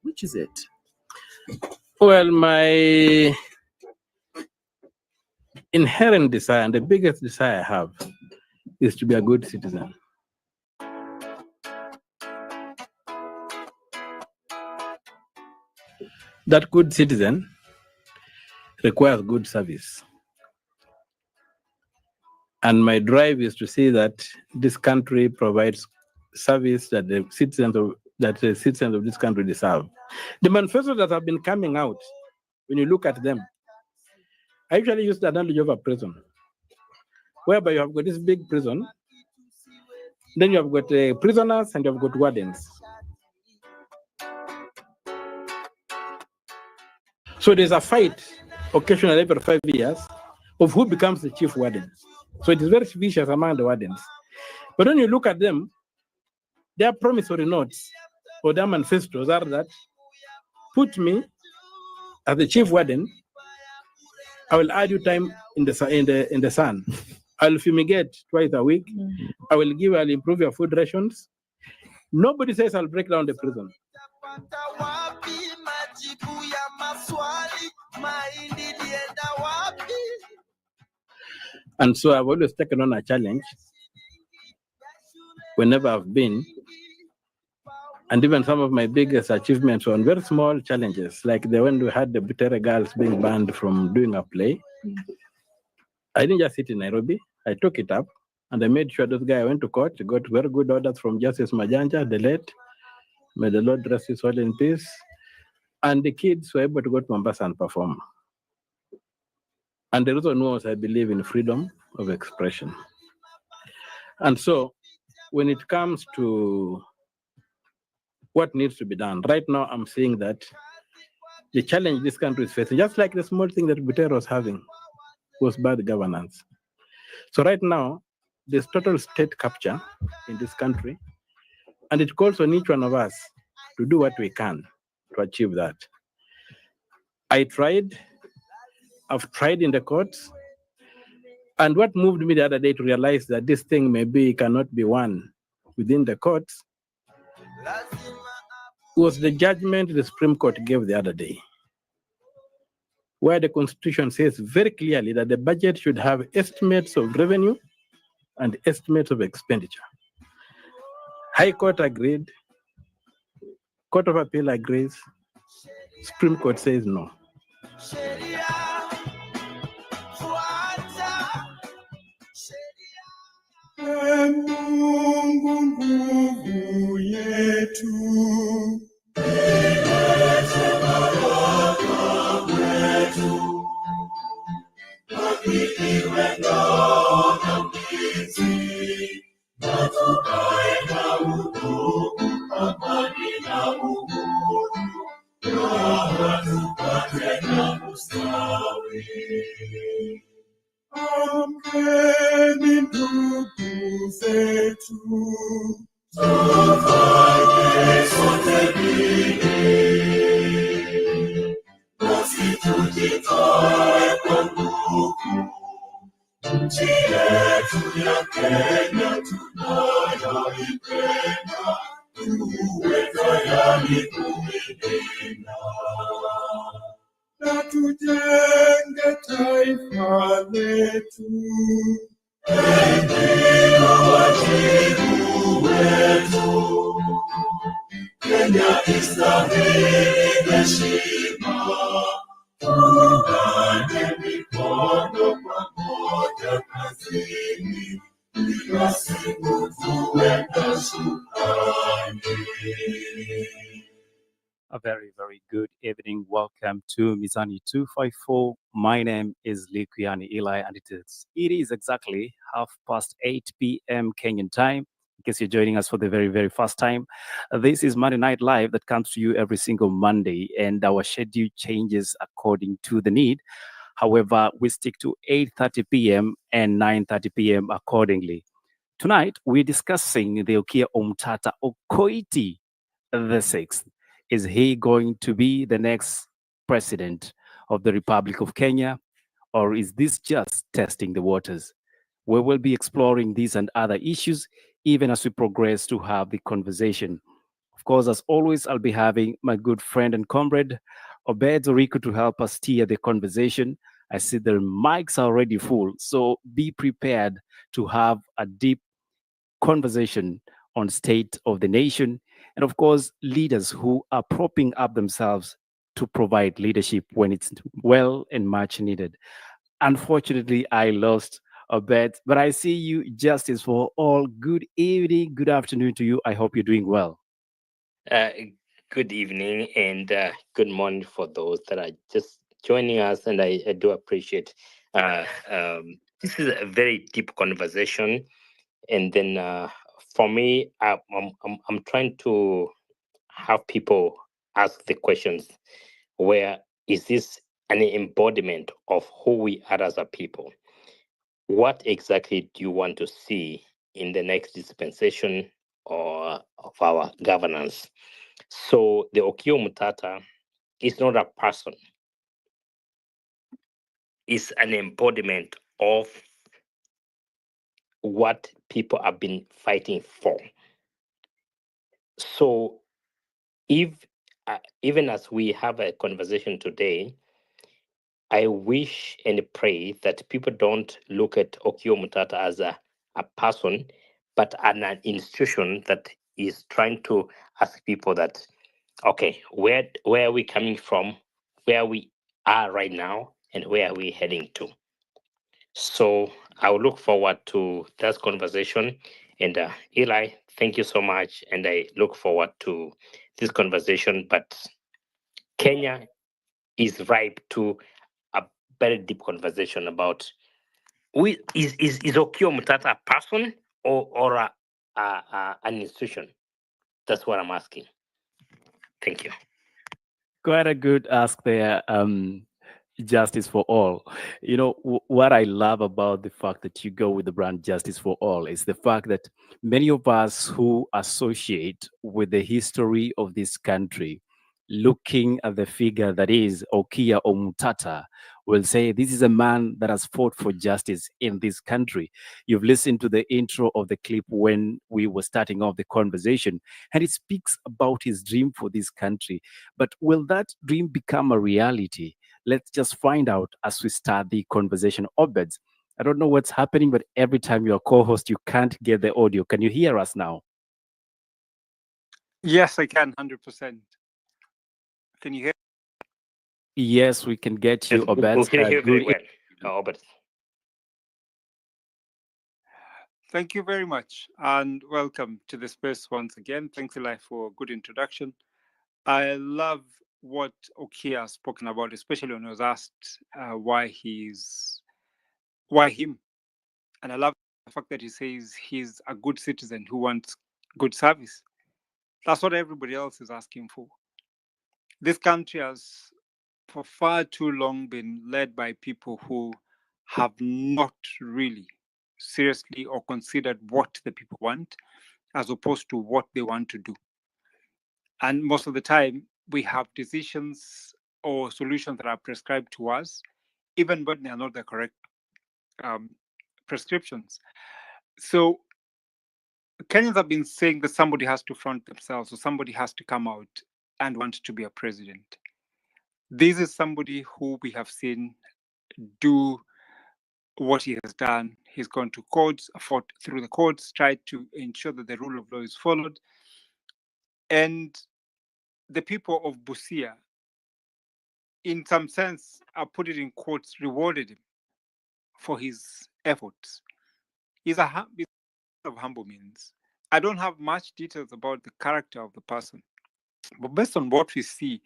Which is it? Well, my inherent desire and the biggest desire I have is to be a good citizen. That good citizen requires good service. And my drive is to see that this country provides service that the citizens of this country deserve. The manifestos that have been coming out, when you look at them, I actually use the analogy of a prison, whereby you have got this big prison, then you have got prisoners and you have got wardens. So there's a fight occasionally every 5 years of who becomes the chief warden. So it is very vicious among the wardens. But when you look at them, their promissory notes or their manifestos are that put me as the chief warden, I will add you time in the sun. I'll fumigate twice a week. I'll improve your food rations. Nobody says I'll break down the prison. And so I've always taken on a challenge whenever I've been. And even some of my biggest achievements were on very small challenges, like when we had the Butere girls being banned from doing a play. I didn't just sit in Nairobi. I took it up and I made sure those guys went to court, got very good orders from Justice Majanja, the late. May the Lord rest his soul in peace. And the kids were able to go to Mombasa and perform. And the reason was I believe in freedom of expression. And so when it comes to what needs to be done, right now I'm seeing that the challenge this country is facing, just like the small thing that Butere was having, was bad governance. So right now, there's total state capture in this country, and it calls on each one of us to do what we can to achieve that. I've tried in the courts, and what moved me the other day to realize that this thing maybe cannot be won within the courts was the judgment the Supreme Court gave the other day, where the Constitution says very clearly that the budget should have estimates of revenue and estimates of expenditure. High Court agreed, Court of Appeal agrees, Supreme Court says no. A very, very good evening. Welcome to Mizani 254. My name is Liquiani Eli, and it is exactly 8:30 p.m. Kenyan time. In case you're joining us for the very, very first time, this is Monday Night Live that comes to you every single Monday, and our schedule changes according to the need. However, we stick to 8:30 p.m. and 9:30 p.m. accordingly. Tonight, we're discussing the Okiya Omtatah Okoiti the sixth. Is he going to be the next president of the Republic of Kenya, or is this just testing the waters? We will be exploring these and other issues even as we progress to have the conversation. Of course, as always, I'll be having my good friend and comrade, Obed Zoriko, to help us steer the conversation. I see the mics are already full, so be prepared to have a deep conversation on state of the nation, and of course, leaders who are propping up themselves to provide leadership when it's well and much needed. Unfortunately, I lost a bet, but I see you, Justice for All. Good evening, good afternoon to you. I hope you're doing well. Uh, Good evening and good morning for those that are just joining us, and I do appreciate. This is a very deep conversation, and then for me, I'm trying to have people ask the questions: Where is this an embodiment of who we are as a people? What exactly do you want to see in the next dispensation or of our governance? So the Okiya Omtatah is not a person, it's an embodiment of what people have been fighting for. So if even as we have a conversation today, I wish and pray that people don't look at Okiya Omtatah as a person, but an institution that is trying to ask people that, okay, where are we coming from, where we are right now, and where are we heading to? So I will look forward to that conversation. And Eli, thank you so much. And I look forward to this conversation. But Kenya is ripe to a very deep conversation about is Okiya Omtatah a person or an institution? That's what I'm asking. Thank you. Quite a good ask there. Justice for all. What I love about the fact that you go with the brand Justice for All is the fact that many of us who associate with the history of this country, looking at the figure that is Okiya Omtatah, will say this is a man that has fought for justice in this country. You've listened to the intro of the clip when we were starting off the conversation, and it speaks about his dream for this country. But will that dream become a reality? Let's just find out as we start the conversation. Obed, I don't know what's happening, but every time you're a co-host, you can't get the audio. Can you hear us now? Yes, I can, 100%. Can you hear? Yes, we can get you, Yes, we Obed. can hear very Good. well. Albert. Thank you very much, and welcome to the space once again. Thanks, Eli, for a good introduction. I love what Okiya has spoken about, especially when he was asked why him, and I love the fact that he says he's a good citizen who wants good service. That's what everybody else is asking for. This country has, for far too long, been led by people who have not really seriously or considered what the people want as opposed to what they want to do. And most of the time, we have decisions or solutions that are prescribed to us, even when they are not the correct um, prescriptions. So Kenyans have been saying that somebody has to front themselves or somebody has to come out and want to be a president. This is somebody who we have seen do what he has done. He's gone to courts, fought through the courts, tried to ensure that the rule of law is followed. And the people of Busia, in some sense, I put it in quotes, rewarded him for his efforts. He's he's of humble means. I don't have much details about the character of the person, but based on what we see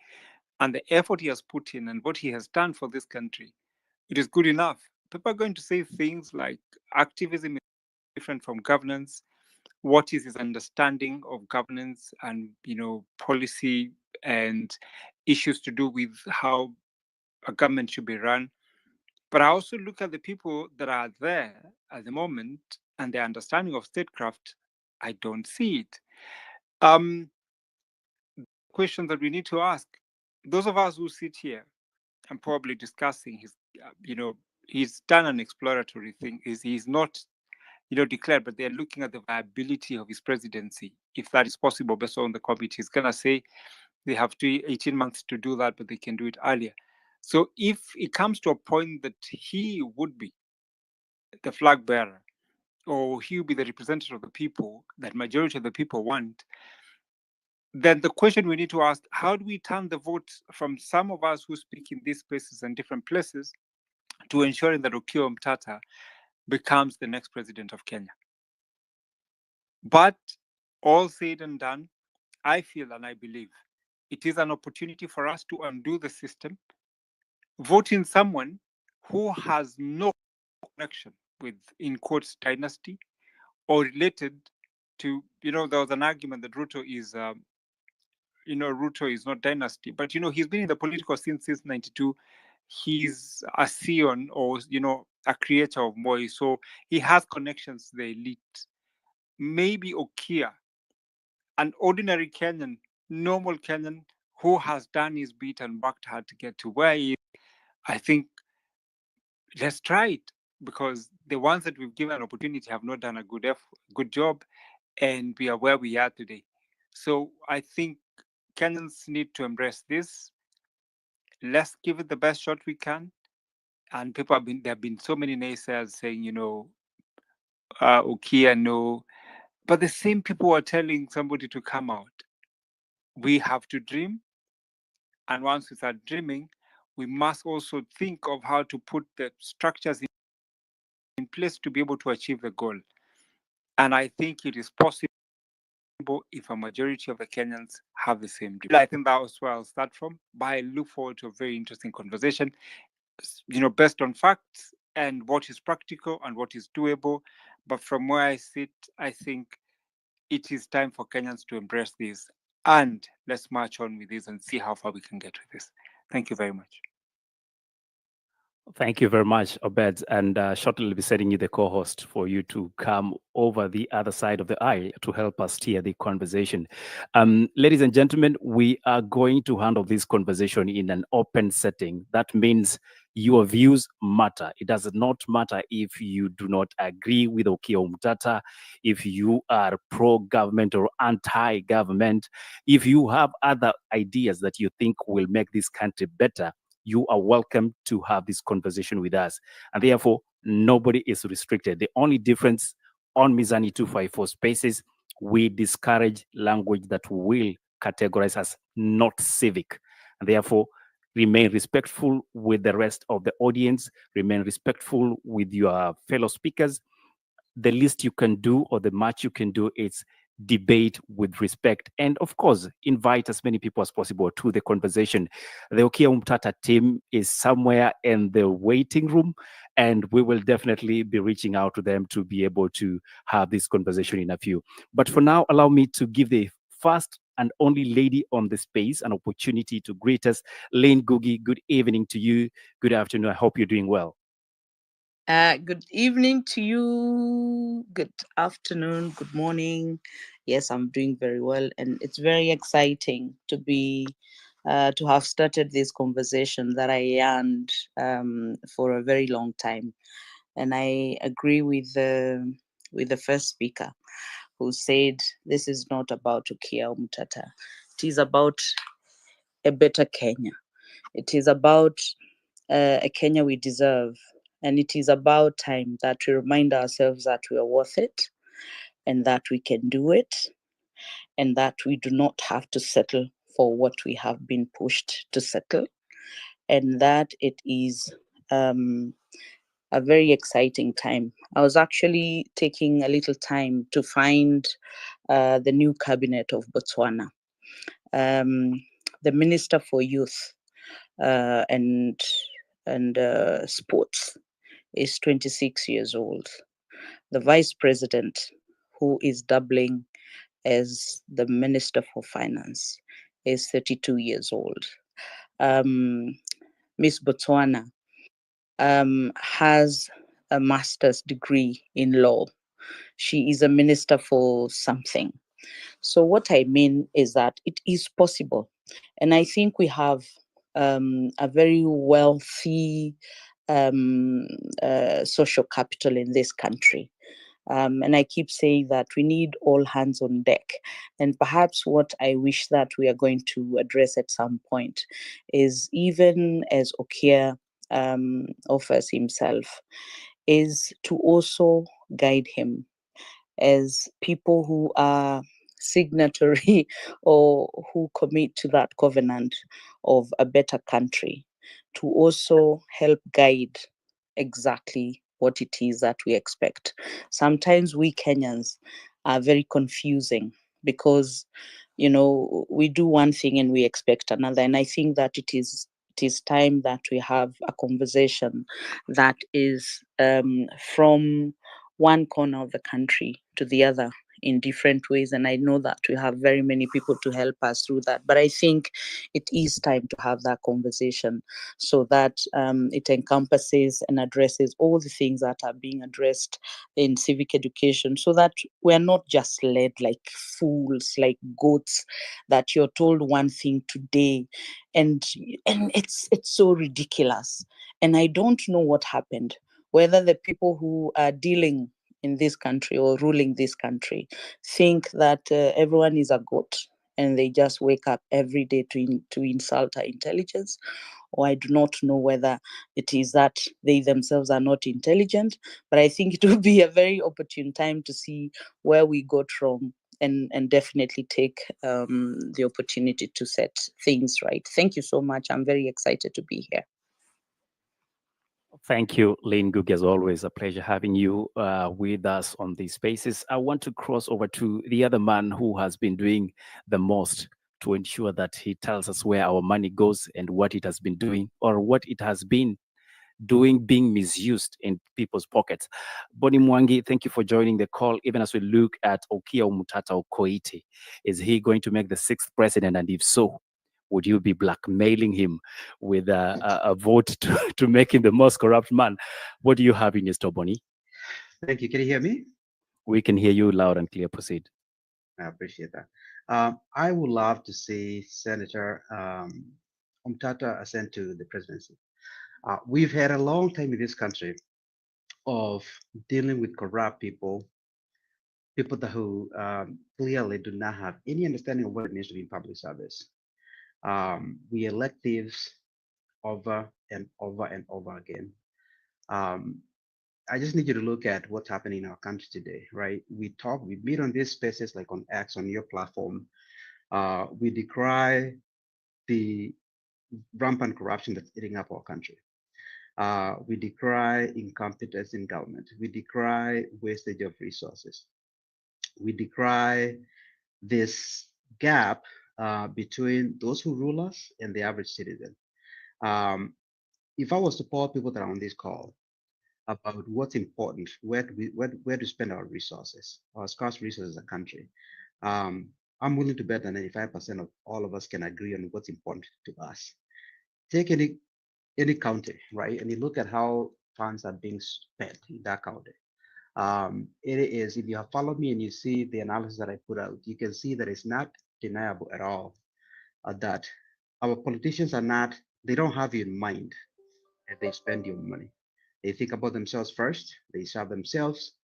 and the effort he has put in and what he has done for this country, it is good enough. People are going to say things like activism is different from governance. what is his understanding of governance and policy and issues to do with how a government should be run. But I also look at the people that are there at the moment and their understanding of statecraft. I don't see it. Question that we need to ask, those of us who sit here and probably discussing his, he's done an exploratory thing. He's not, declared, but they're looking at the viability of his presidency, if that is possible based on the committee. He's gonna say they have 18 months to do that, but they can do it earlier. So if it comes to a point that he would be the flag bearer, or he will be the representative of the people that majority of the people want, then the question we need to ask, how do we turn the votes from some of us who speak in these places and different places to ensuring that Okiya Omtatah becomes the next president of Kenya? But all said and done, I feel and I believe it is an opportunity for us to undo the system, vote in someone who has no connection with, in quotes, dynasty or related to, there was an argument that Ruto is, Ruto is not dynasty, but, he's been in the political scene since 92. He's a scion or, a creator of Moi. So he has connections to the elite. Maybe Okiya, an ordinary Kenyan, normal Kenyan who has done his bit and worked hard to get to where he is. I think let's try it, because the ones that we've given an opportunity have not done a good job, and we are where we are today. So I think Kenyans need to embrace this. Let's give it the best shot we can. And people there have been so many naysayers saying, Okiya, no. But the same people are telling somebody to come out. We have to dream. And once we start dreaming, we must also think of how to put the structures in place to be able to achieve the goal. And I think it is possible if a majority of the Kenyans have the same dream. I think that was where I'll start from. But I look forward to a very interesting conversation, based on facts and what is practical and what is doable. But from where I sit, I think it is time for Kenyans to embrace this, and let's march on with this and see how far we can get with this. Thank you very much. Thank you very much, Obed. And shortly will be setting you the co-host for you to come over the other side of the aisle to help us steer the conversation. Ladies and gentlemen, we are going to handle this conversation in an open setting. That means your views matter. It does not matter if you do not agree with Okiya Omtatah, if you are pro-government or anti-government, if you have other ideas that you think will make this country better. You are welcome to have this conversation with us. And therefore, nobody is restricted. The only difference on Mizani 254 spaces, we discourage language that will categorize as not civic. And therefore, remain respectful with the rest of the audience, remain respectful with your fellow speakers. The least you can do or the much you can do is debate with respect, and of course invite as many people as possible to the conversation. The Okiya Omtatah team is somewhere in the waiting room, and we will definitely be reaching out to them to be able to have this conversation in a few. But for now, allow me to give the first and only lady on the space an opportunity to greet us. Lane Gugi, good evening to you. Good afternoon. I hope you're doing well. Good evening to you. Good afternoon. Good morning. Yes, I'm doing very well, and it's very exciting to be to have started this conversation that I yearned for a very long time. And I agree with the first speaker, who said this is not about Okiya Omtatah. It is about a better Kenya. It is about a Kenya we deserve. And it is about time that we remind ourselves that we are worth it, and that we can do it, and that we do not have to settle for what we have been pushed to settle, and that it is a very exciting time. I was actually taking a little time to find the new cabinet of Botswana. The Minister for Youth and Sports is 26 years old. The Vice President, who is doubling as the Minister for Finance, is 32 years old. Miss Botswana has a master's degree in law. She is a minister for something. So what I mean is that it is possible. And I think we have a very wealthy social capital in this country. And I keep saying that we need all hands on deck. And perhaps what I wish that we are going to address at some point is, even as Okiya offers himself, is to also guide him as people who are signatory or who commit to that covenant of a better country, to also help guide exactly what it is that we expect. Sometimes we Kenyans are very confusing because, you know, we do one thing and we expect another. And I think that it is time that we have a conversation that is from one corner of the country to the other in different ways. And I know that we have very many people to help us through that. But I think it is time to have that conversation so that it encompasses and addresses all the things that are being addressed in civic education, so that we're not just led like fools, like goats, that you're told one thing today and it's so ridiculous. And I don't know what happened, whether the people who are dealing in this country or ruling this country think that everyone is a goat and they just wake up every day to insult our intelligence, or I do not know whether it is that they themselves are not intelligent. But I think it will be a very opportune time to see where we got wrong, and definitely take the opportunity to set things right. Thank you so much. I'm very excited to be here. Thank you, Lynn Gugi. As always, a pleasure having you with us on these spaces. I want to cross over to the other man who has been doing the most to ensure that he tells us where our money goes and what it has been doing, or what it has been doing being misused in people's pockets. Boni Mwangi, thank you for joining the call. Even as we look at Okiya Omtatah Okoite, is he going to make the 6th president? And if so, would you be blackmailing him with a vote to make him the most corrupt man? What do you have in your store, Boni? Thank you. Can you hear me? We can hear you loud and clear. Proceed. I appreciate that. I would love to see Senator Omtatah ascend to the presidency. We've had a long time in this country of dealing with corrupt people, people that who clearly do not have any understanding of what it means to be in public service. We electives over and over and over again. I just need you to look at what's happening in our country today, right? We meet on these spaces like on X, on your platform. We decry the rampant corruption that's eating up our country. We decry incompetence in government. We decry wastage of resources. We decry this gap between those who rule us and the average citizen. If I was to poll people that are on this call about what's important, where to spend our resources, our scarce resources as a country, I'm willing to bet that 95% of all of us can agree on what's important to us. Take any county, right? And you look at how funds are being spent in that county. It is, if you have followed me and you see the analysis that I put out, you can see that it's not deniable at all that our politicians they don't have you in mind as they spend your money. They think about themselves first, they serve themselves,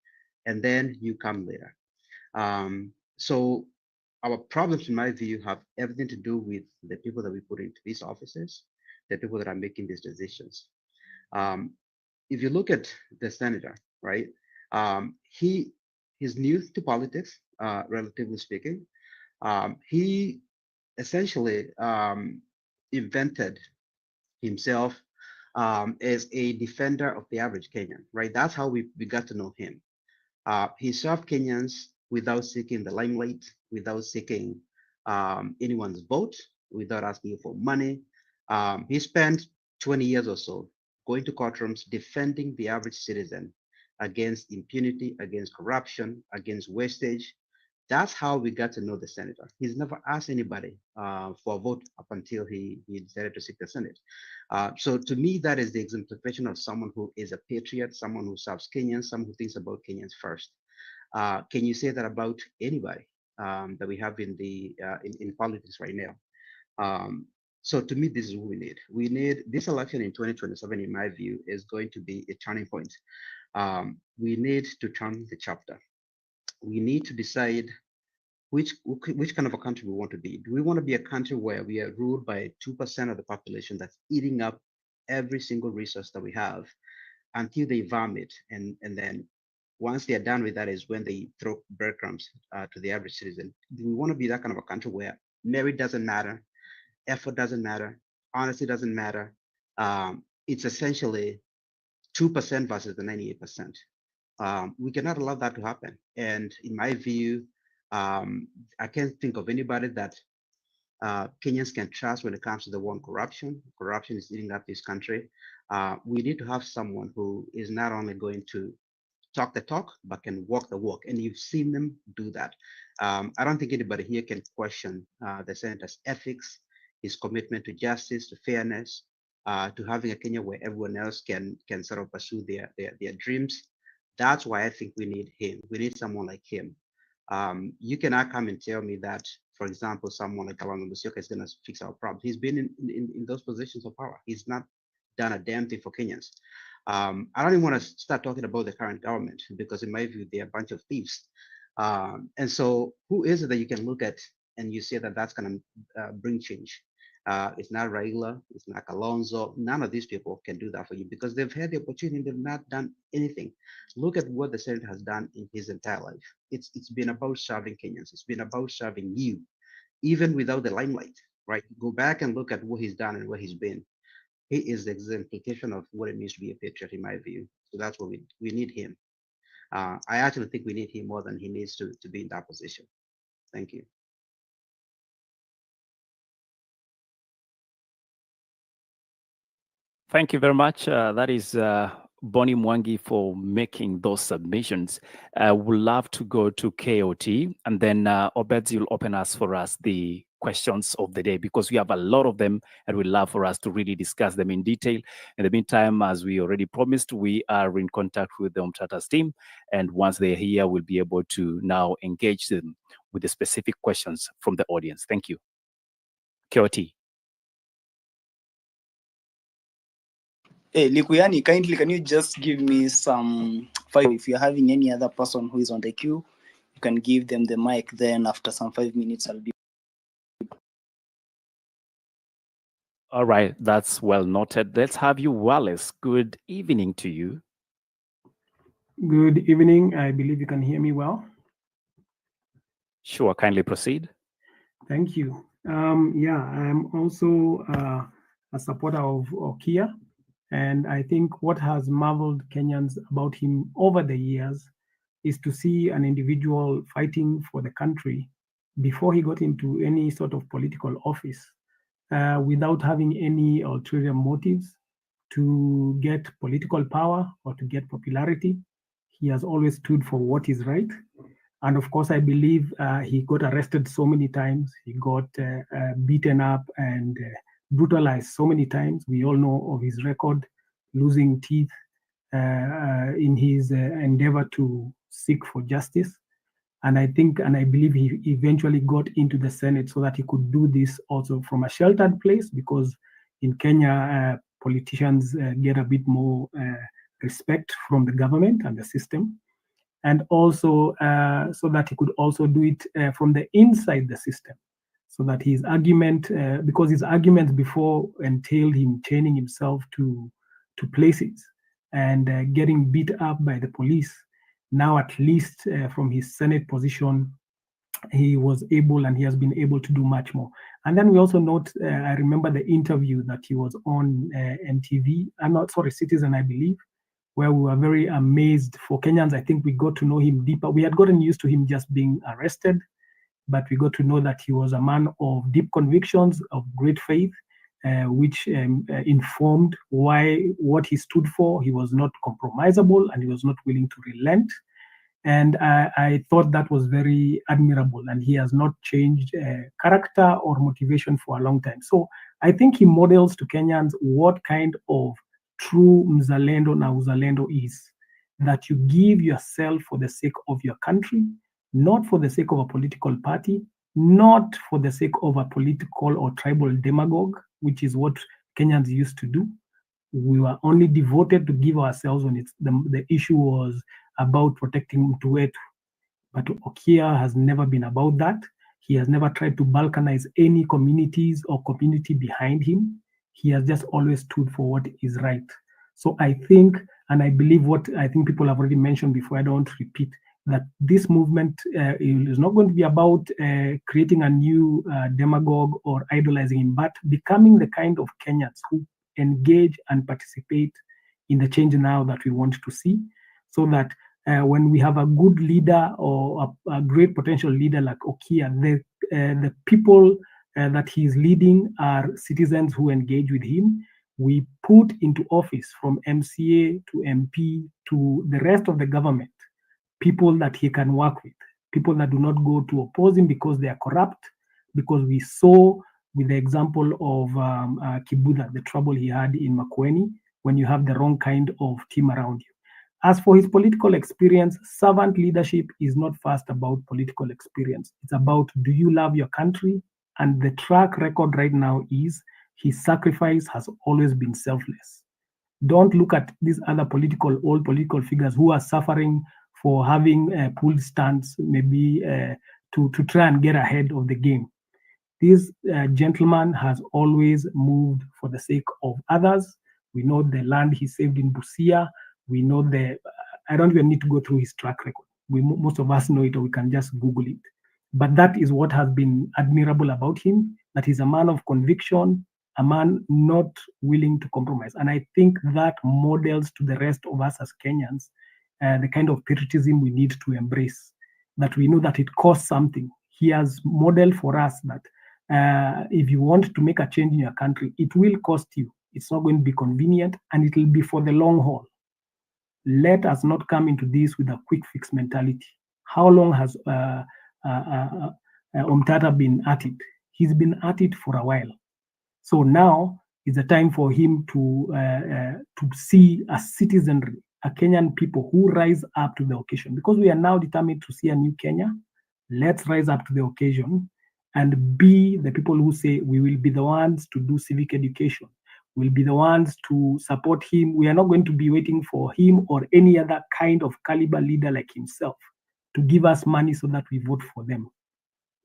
and then you come later. So our problems, in my view, have everything to do with the people that we put into these offices, the people that are making these decisions. If you look at the senator, right, he's new to politics, relatively speaking. He essentially invented himself as a defender of the average Kenyan, right? That's how we got to know him. He served Kenyans without seeking the limelight, without seeking anyone's vote, without asking for money. He spent 20 years or so going to courtrooms defending the average citizen against impunity, against corruption, against wastage. That's how we got to know the senator. He's never asked anybody for a vote up until he decided to seek the Senate. So to me, that is the exemplification of someone who is a patriot, someone who serves Kenyans, someone who thinks about Kenyans first. Can you say that about anybody that we have in the in politics right now? So to me, this is what we need. We need this election in 2027, in my view, is going to be a turning point. We need to turn the chapter. We need to decide which kind of a country we want to be. Do we want to be a country where we are ruled by 2% of the population that's eating up every single resource that we have until they vomit, and then once they are done with that is when they throw breadcrumbs to the average citizen? Do we want to be that kind of a country where merit doesn't matter, effort doesn't matter, honesty doesn't matter? It's essentially 2% versus the 98%. We cannot allow that to happen. And in my view, I can't think of anybody that Kenyans can trust when it comes to the one corruption. Corruption is eating up this country. We need to have someone who is not only going to talk the talk, but can walk the walk. And you've seen them do that. I don't think anybody here can question the senator's ethics, his commitment to justice, to fairness, to having a Kenya where everyone else can sort of pursue their dreams. That's why I think we need him. We need someone like him. You cannot come and tell me that, for example, someone like Kalonzo Musyoka is going to fix our problem. He's been in those positions of power. He's not done a damn thing for Kenyans. I don't even want to start talking about the current government, because in my view, they're a bunch of thieves. And so who is it that you can look at and you say that that's going to bring change? It's not Raila, it's not Kalonzo. None of these people can do that for you because they've had the opportunity, they've not done anything. Look at what the Senate has done in his entire life. It's been about serving Kenyans. It's been about serving you, even without the limelight, right? Go back and look at what he's done and where he's been. He is the exemplification of what it means to be a patriot, in my view. So that's what we need him. I actually think we need him more than he needs to be in that position. Thank you. Thank you very much. That is Bonnie Mwangi for making those submissions. We'd love to go to KOT, and then Obed, you'll open us for us the questions of the day, because we have a lot of them and we'd love for us to really discuss them in detail. In the meantime, as we already promised, we are in contact with the Omtatah's team, and once they're here, we'll be able to now engage them with the specific questions from the audience. Thank you. KOT. Hey, Likuyani, kindly, can you just give me some 5? If you're having any other person who is on the queue, you can give them the mic. Then after some 5 minutes, I'll be. All right, that's well noted. Let's have you, Wallace. Good evening to you. Good evening. I believe you can hear me well. Sure, kindly proceed. Thank you. Yeah, I'm also a supporter of Okiya. And I think what has marveled Kenyans about him over the years is to see an individual fighting for the country before he got into any sort of political office without having any ulterior motives to get political power or to get popularity. He has always stood for what is right. And of course, I believe he got arrested so many times. He got beaten up and brutalized so many times. We all know of his record, losing teeth in his endeavor to seek for justice. And I think, and I believe he eventually got into the Senate so that he could do this also from a sheltered place, because in Kenya, politicians get a bit more respect from the government and the system. And also so that he could also do it from the inside the system. So that his argument, because his arguments before entailed him chaining himself to places and getting beat up by the police. Now, at least from his Senate position, he was able and he has been able to do much more. And then we also note, I remember the interview that he was on NTV, I'm not sorry, Citizen, I believe, where we were very amazed. For Kenyans, I think we got to know him deeper. We had gotten used to him just being arrested, but we got to know that he was a man of deep convictions, of great faith, which informed what he stood for. He was not compromisable and he was not willing to relent. And I thought that was very admirable. And he has not changed character or motivation for a long time. So I think he models to Kenyans what kind of true mzalendo na uzalendo is. That you give yourself for the sake of your country, not for the sake of a political party, not for the sake of a political or tribal demagogue, which is what Kenyans used to do. We were only devoted to give ourselves when the issue was about protecting Mtuwetu. But Okiya has never been about that. He has never tried to balkanize any communities or community behind him. He has just always stood for what is right. So I think, and I believe what I think people have already mentioned before, I don't want to repeat, that this movement is not going to be about creating a new demagogue or idolizing him, but becoming the kind of Kenyans who engage and participate in the change now that we want to see, so that when we have a good leader or a great potential leader like Okiya, the people that he's leading are citizens who engage with him. We put into office from MCA to MP to the rest of the government people that he can work with, people that do not go to oppose him because they are corrupt, because we saw with the example of Kibuda, the trouble he had in Makueni, when you have the wrong kind of team around you. As for his political experience, servant leadership is not first about political experience. It's about, do you love your country? And the track record right now is his sacrifice has always been selfless. Don't look at these other old political figures who are suffering for having pulled stunts, maybe to try and get ahead of the game. This gentleman has always moved for the sake of others. We know the land he saved in Busia. We know I don't even need to go through his track record. Most of us know it, or we can just Google it. But that is what has been admirable about him, that he's a man of conviction, a man not willing to compromise. And I think that models to the rest of us as Kenyans the kind of patriotism we need to embrace, that we know that it costs something. He has modeled for us that if you want to make a change in your country, it will cost you. It's not going to be convenient, and it will be for the long haul. Let us not come into this with a quick fix mentality. How long has Omtatah been at it? He's been at it for a while. So now is the time for him to see a citizenry, a Kenyan people who rise up to the occasion. Because we are now determined to see a new Kenya, let's rise up to the occasion and be the people who say we will be the ones to do civic education. We'll be the ones to support him. We are not going to be waiting for him or any other kind of caliber leader like himself to give us money so that we vote for them.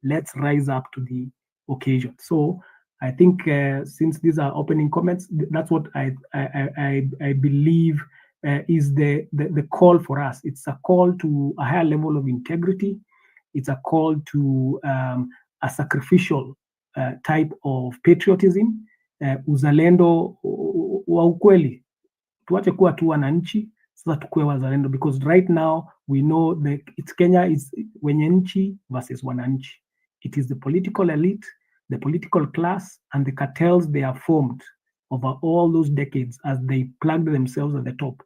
Let's rise up to the occasion. So I think since these are opening comments, that's what I believe is the call for us. It's a call to a higher level of integrity. It's a call to a sacrificial type of patriotism, uzalendo wa ukweli. Tuache kuwa tu wananchi, sasa tukue wazalendo, because right now we know that it's Kenya is wenye nchi versus wananchi. It is the political elite, the political class, and the cartels they have formed over all those decades as they plugged themselves at the top,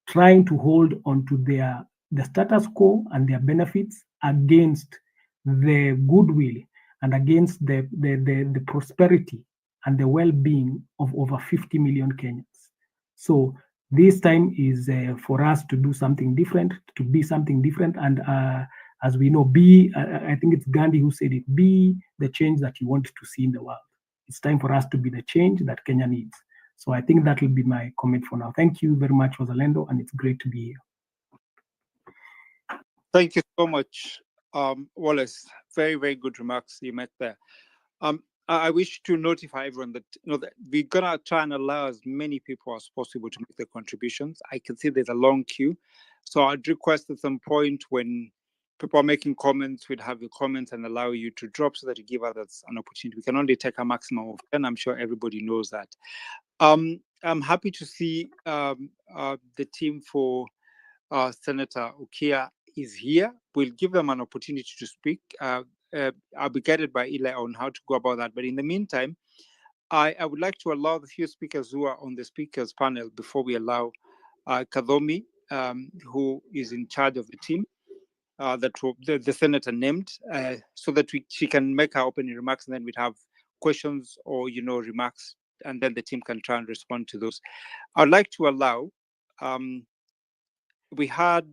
trying to hold on to the status quo and their benefits against the goodwill and against the prosperity and the well-being of over 50 million Kenyans. So this time is for us to do something different, to be something different. And as we know, I think it's Gandhi who said it, be the change that you want to see in the world. It's time for us to be the change that Kenya needs. So I think that will be my comment for now. Thank you very much, Rosalendo, and it's great to be here. Thank you so much, Wallace. Very, very good remarks you made there. I wish to notify everyone that that we're gonna try and allow as many people as possible to make their contributions. I can see there's a long queue, so I'd request at some point when people are making comments, we'd have your comments and allow you to drop so that you give others an opportunity. We can only take a maximum of 10. I'm sure everybody knows that. I'm happy to see the team for Senator Okiya is here. We'll give them an opportunity to speak. I'll be guided by Eli on how to go about that. But in the meantime, I would like to allow the few speakers who are on the speakers panel before we allow Kadhomi, who is in charge of the team that the senator named, so that she can make her opening remarks, and then we'd have questions or remarks, and then the team can try and respond to those. I'd like to allow. We had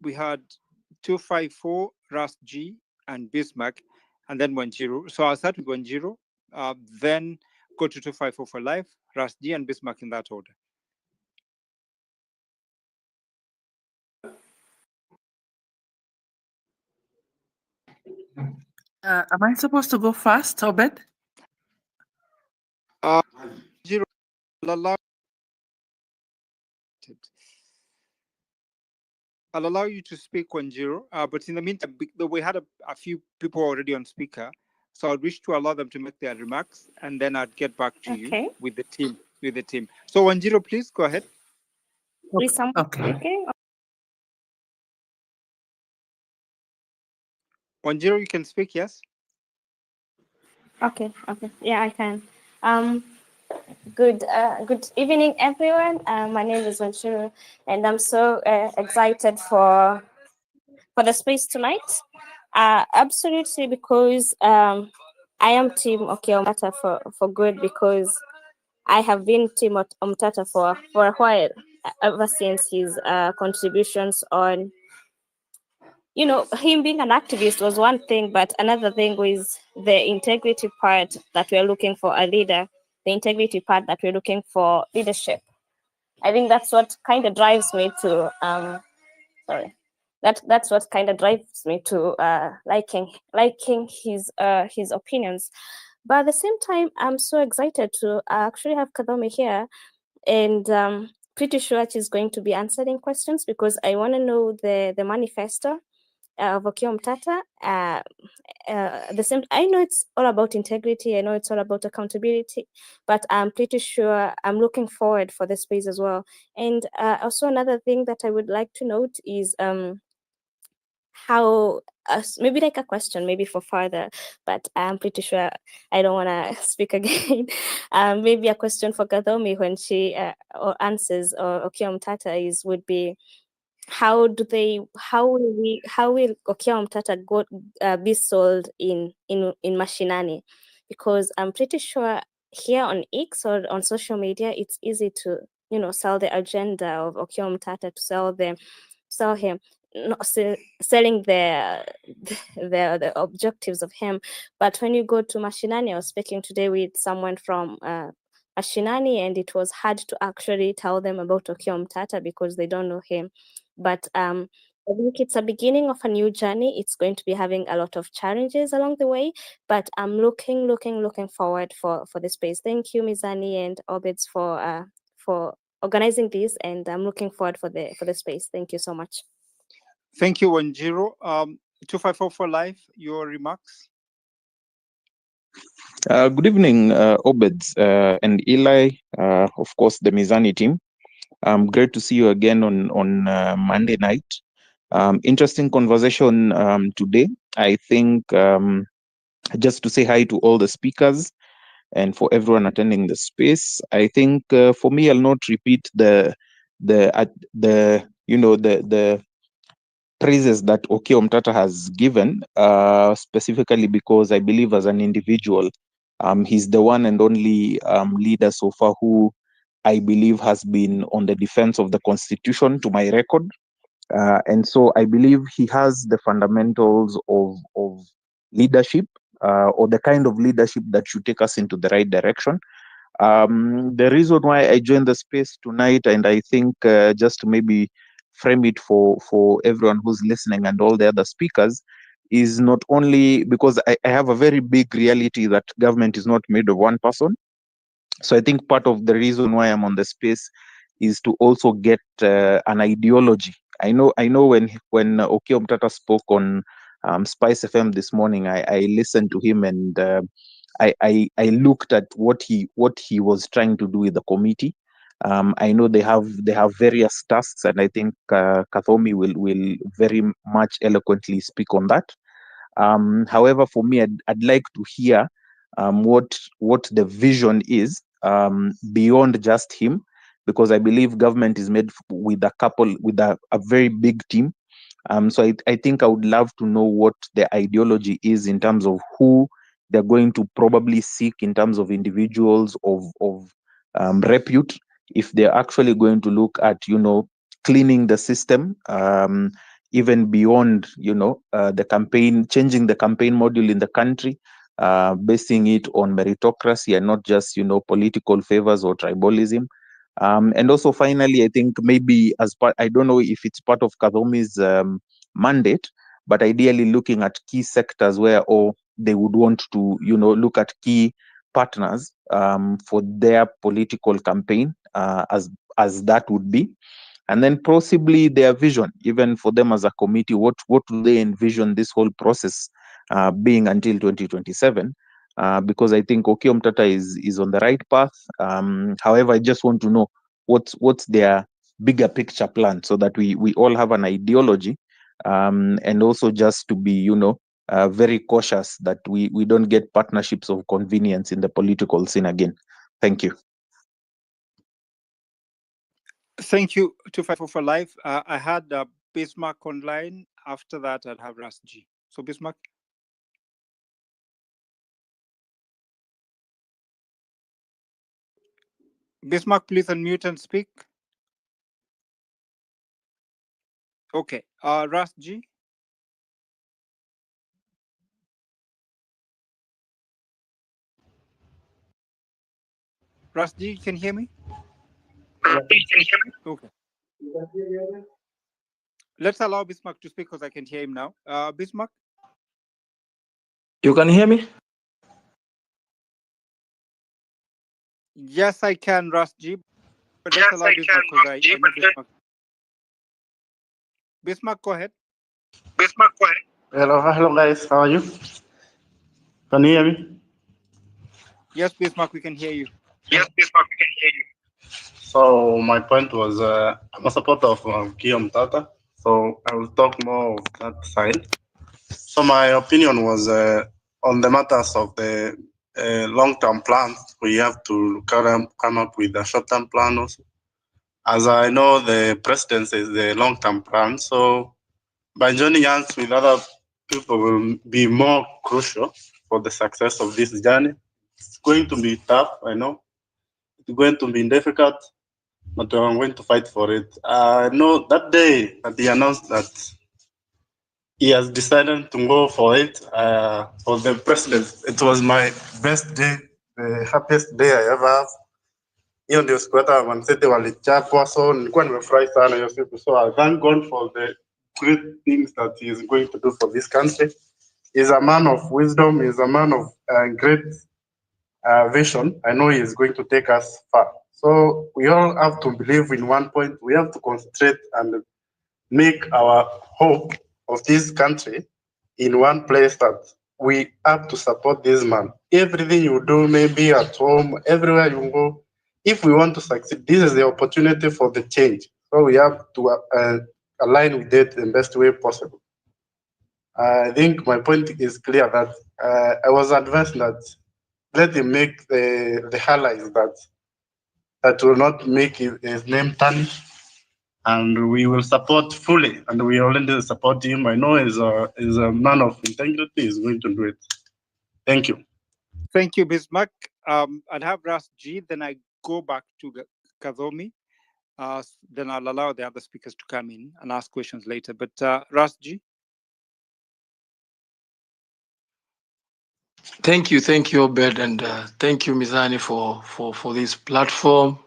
254, Ras G, and Bismarck, and then 10. So I'll start with 10, then go to 254 for life, Ras G, and Bismarck in that order. Am I supposed to go first, Obed? 0, I'll allow you to speak 10, but in the meantime, we had a few people already on speaker, so I wish to allow them to make their remarks, and then I'd get back to you with the team. So 10, please go ahead. Okay. 10, you can speak. Yes. Okay. Yeah, I can. Good evening, everyone. My name is Wanchuru, and I'm so excited for the space tonight. Absolutely, because I am Team Okiya Omtatah for good, because I have been Team Omtatah for a while, ever since his contributions on, him being an activist was one thing, but another thing was the integrity part that we're looking for a leader, the integrity part that we're looking for leadership. I think that's what kind of drives me to, that's what kind of drives me to liking his opinions. But at the same time, I'm so excited to actually have Kadhomi here, and pretty sure she's going to be answering questions, because I want to know the manifesto of Okiya Omtatah. I know it's all about integrity. I know it's all about accountability, but I'm pretty sure I'm looking forward for the space as well. And also another thing that I would like to note is how maybe like a question, maybe for further, but I'm pretty sure I don't want to speak again. Maybe a question for Kadhomi when she or answers, or Okiya Omtatah would be, how will Okiya Omtatah be sold in mashinani? Because I'm pretty sure here on X or on social media, it's easy to sell the agenda of Okiya Omtatah, to sell him, not selling the objectives of him. But when you go to mashinani, I was speaking today with someone from mashinani, and it was hard to actually tell them about Okiya Omtatah because they don't know him. But I think it's a beginning of a new journey. It's going to be having a lot of challenges along the way, but I'm looking forward for the space. Thank you, Mizani and Obeds, for organizing this, and I'm looking forward for the space. Thank you so much. Thank you, 10. 254 for life, your remarks. Good evening, Obeds and Eli, of course, the Mizani team. Great to see you again on Monday night. Interesting conversation today. I think just to say hi to all the speakers and for everyone attending the space. I think for me, I'll not repeat the praises that Okiya Omtatah has given, specifically because I believe as an individual, he's the one and only leader so far who I believe has been on the defense of the Constitution, to my record. And so I believe he has the fundamentals of leadership, or the kind of leadership that should take us into the right direction. The reason why I joined the space tonight, and I think just to maybe frame it for everyone who's listening and all the other speakers, is not only because I have a very big reality that government is not made of one person. So I think part of the reason why I'm on the space is to also get an ideology. I know when Okiya Omtatah spoke on Spice FM this morning, I listened to him, and I looked at what he was trying to do with the committee. I know they have various tasks, and I think Kadhomi will very much eloquently speak on that. However, for me, I'd like to hear what the vision is beyond just him, because I believe government is made with a very big team. So I think I would love to know what the ideology is in terms of who they're going to probably seek in terms of individuals of repute, if they're actually going to look at, cleaning the system, even beyond, the campaign, changing the campaign module in the country, basing it on meritocracy and not just, political favors or tribalism. And also, finally, I think maybe as part, I don't know if it's part of Kadhomi's mandate, but ideally looking at key sectors where they would want to, look at key partners for their political campaign, as that would be. And then possibly their vision, even for them as a committee, what do they envision this whole process being until 2027? Because I think Okiya Omtatah is on the right path. However, I just want to know what's their bigger picture plan, so that we all have an ideology, and also just to be, very cautious that we don't get partnerships of convenience in the political scene again. Thank you. Thank you, 254 for life. I had Bismarck online. After that, I'd have Ras G. So Bismarck. Bismarck, please unmute and speak. Okay. Ras G. Ras G, can you hear me? Okay. Let's allow Bismarck to speak because I can hear him now. Bismarck? You can hear me? Yes, I can, Ras G. But let's allow Bismarck because I know Bismarck. Bismarck, go ahead. Hello guys, how are you? Can you hear me? Yes, Bismarck, we can hear you. So my point was, I'm a supporter of Okiya Omtatah, so I will talk more of that side. So my opinion was on the matters of the long-term plans. We have to come up with a short-term plan also. As I know, the presidency is the long-term plan, so by joining hands with other people will be more crucial for the success of this journey. It's going to be tough, I know. It's going to be difficult, but I'm going to fight for it. I know that day that he announced that he has decided to go for it, for the president. It was my best day, the happiest day I ever have. Hiyo ndio siku hata Man City walichapwa, so nilikuwa nimefurahi sana hiyo siku. So I thank God for the great things that he is going to do for this country. He's a man of wisdom. He's a man of great vision. I know he is going to take us far. So we all have to believe in one point. We have to concentrate and make our hope of this country in one place, that we have to support this man. Everything you do, maybe at home, everywhere you go, if we want to succeed, this is the opportunity for the change. So we have to align with it in the best way possible. I think my point is clear that I was advised that let him make the highlights that will not make his name tarnish, and we will support fully, and we already support him. I know he's a man of integrity. He's going to do it. Thank you. Thank you, Bismarck. I'd have Ras G, then I go back to Kadhomi. Then I'll allow the other speakers to come in and ask questions later. But Ras G. Thank you, Obed, and thank you, Mizani, for this platform,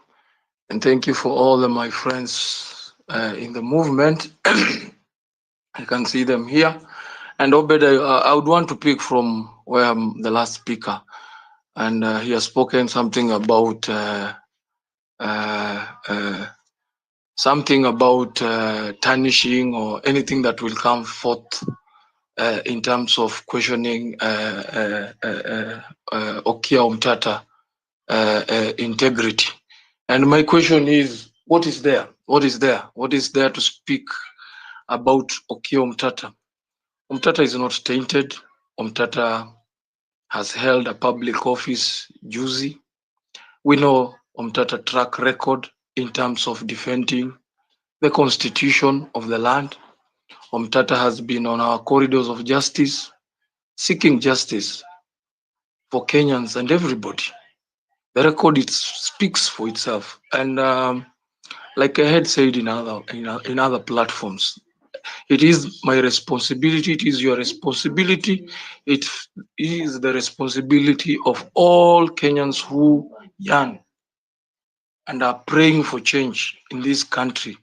and thank you for all of my friends in the movement. I can see them here. And Obed, I would want to pick from where I'm the last speaker, and he has spoken something about tarnishing or anything that will come forth in terms of questioning Okiya Omtatah integrity. And my question is, what is there? What is there to speak about Okiya Omtatah? Omtatah is not tainted. Omtatah has held a public office juicy. We know Omtatah track record in terms of defending the constitution of the land. Omtatah has been on our corridors of justice, seeking justice for Kenyans and everybody. The record speaks for itself. And like I had said in other platforms, it is my responsibility, it is your responsibility, it is the responsibility of all Kenyans who yearn and are praying for change in this country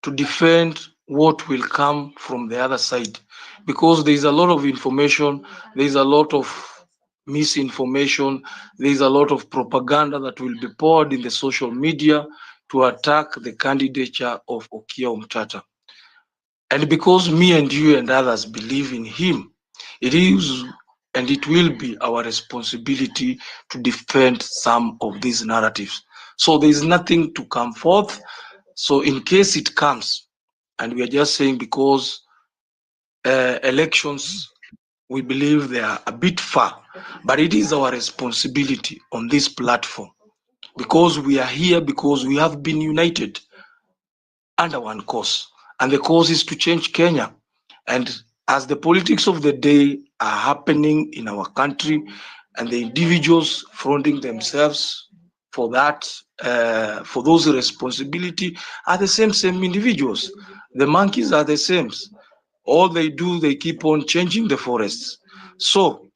to defend what will come from the other side. Because there is a lot of information, there is a lot of misinformation, there is a lot of propaganda that will be poured in the social media to attack the candidature of Okiya Omtatah. And because me and you and others believe in him, it is and it will be our responsibility to defend some of these narratives. So there is nothing to come forth. So in case it comes, and we are just saying because elections, we believe they are a bit far, but it is our responsibility on this platform, because we are here, because we have been united under one cause, and the cause is to change Kenya. And as the politics of the day are happening in our country, and the individuals fronting themselves for that, for those responsibility are the same individuals. The monkeys are the same. All they do, they keep on changing the forests. So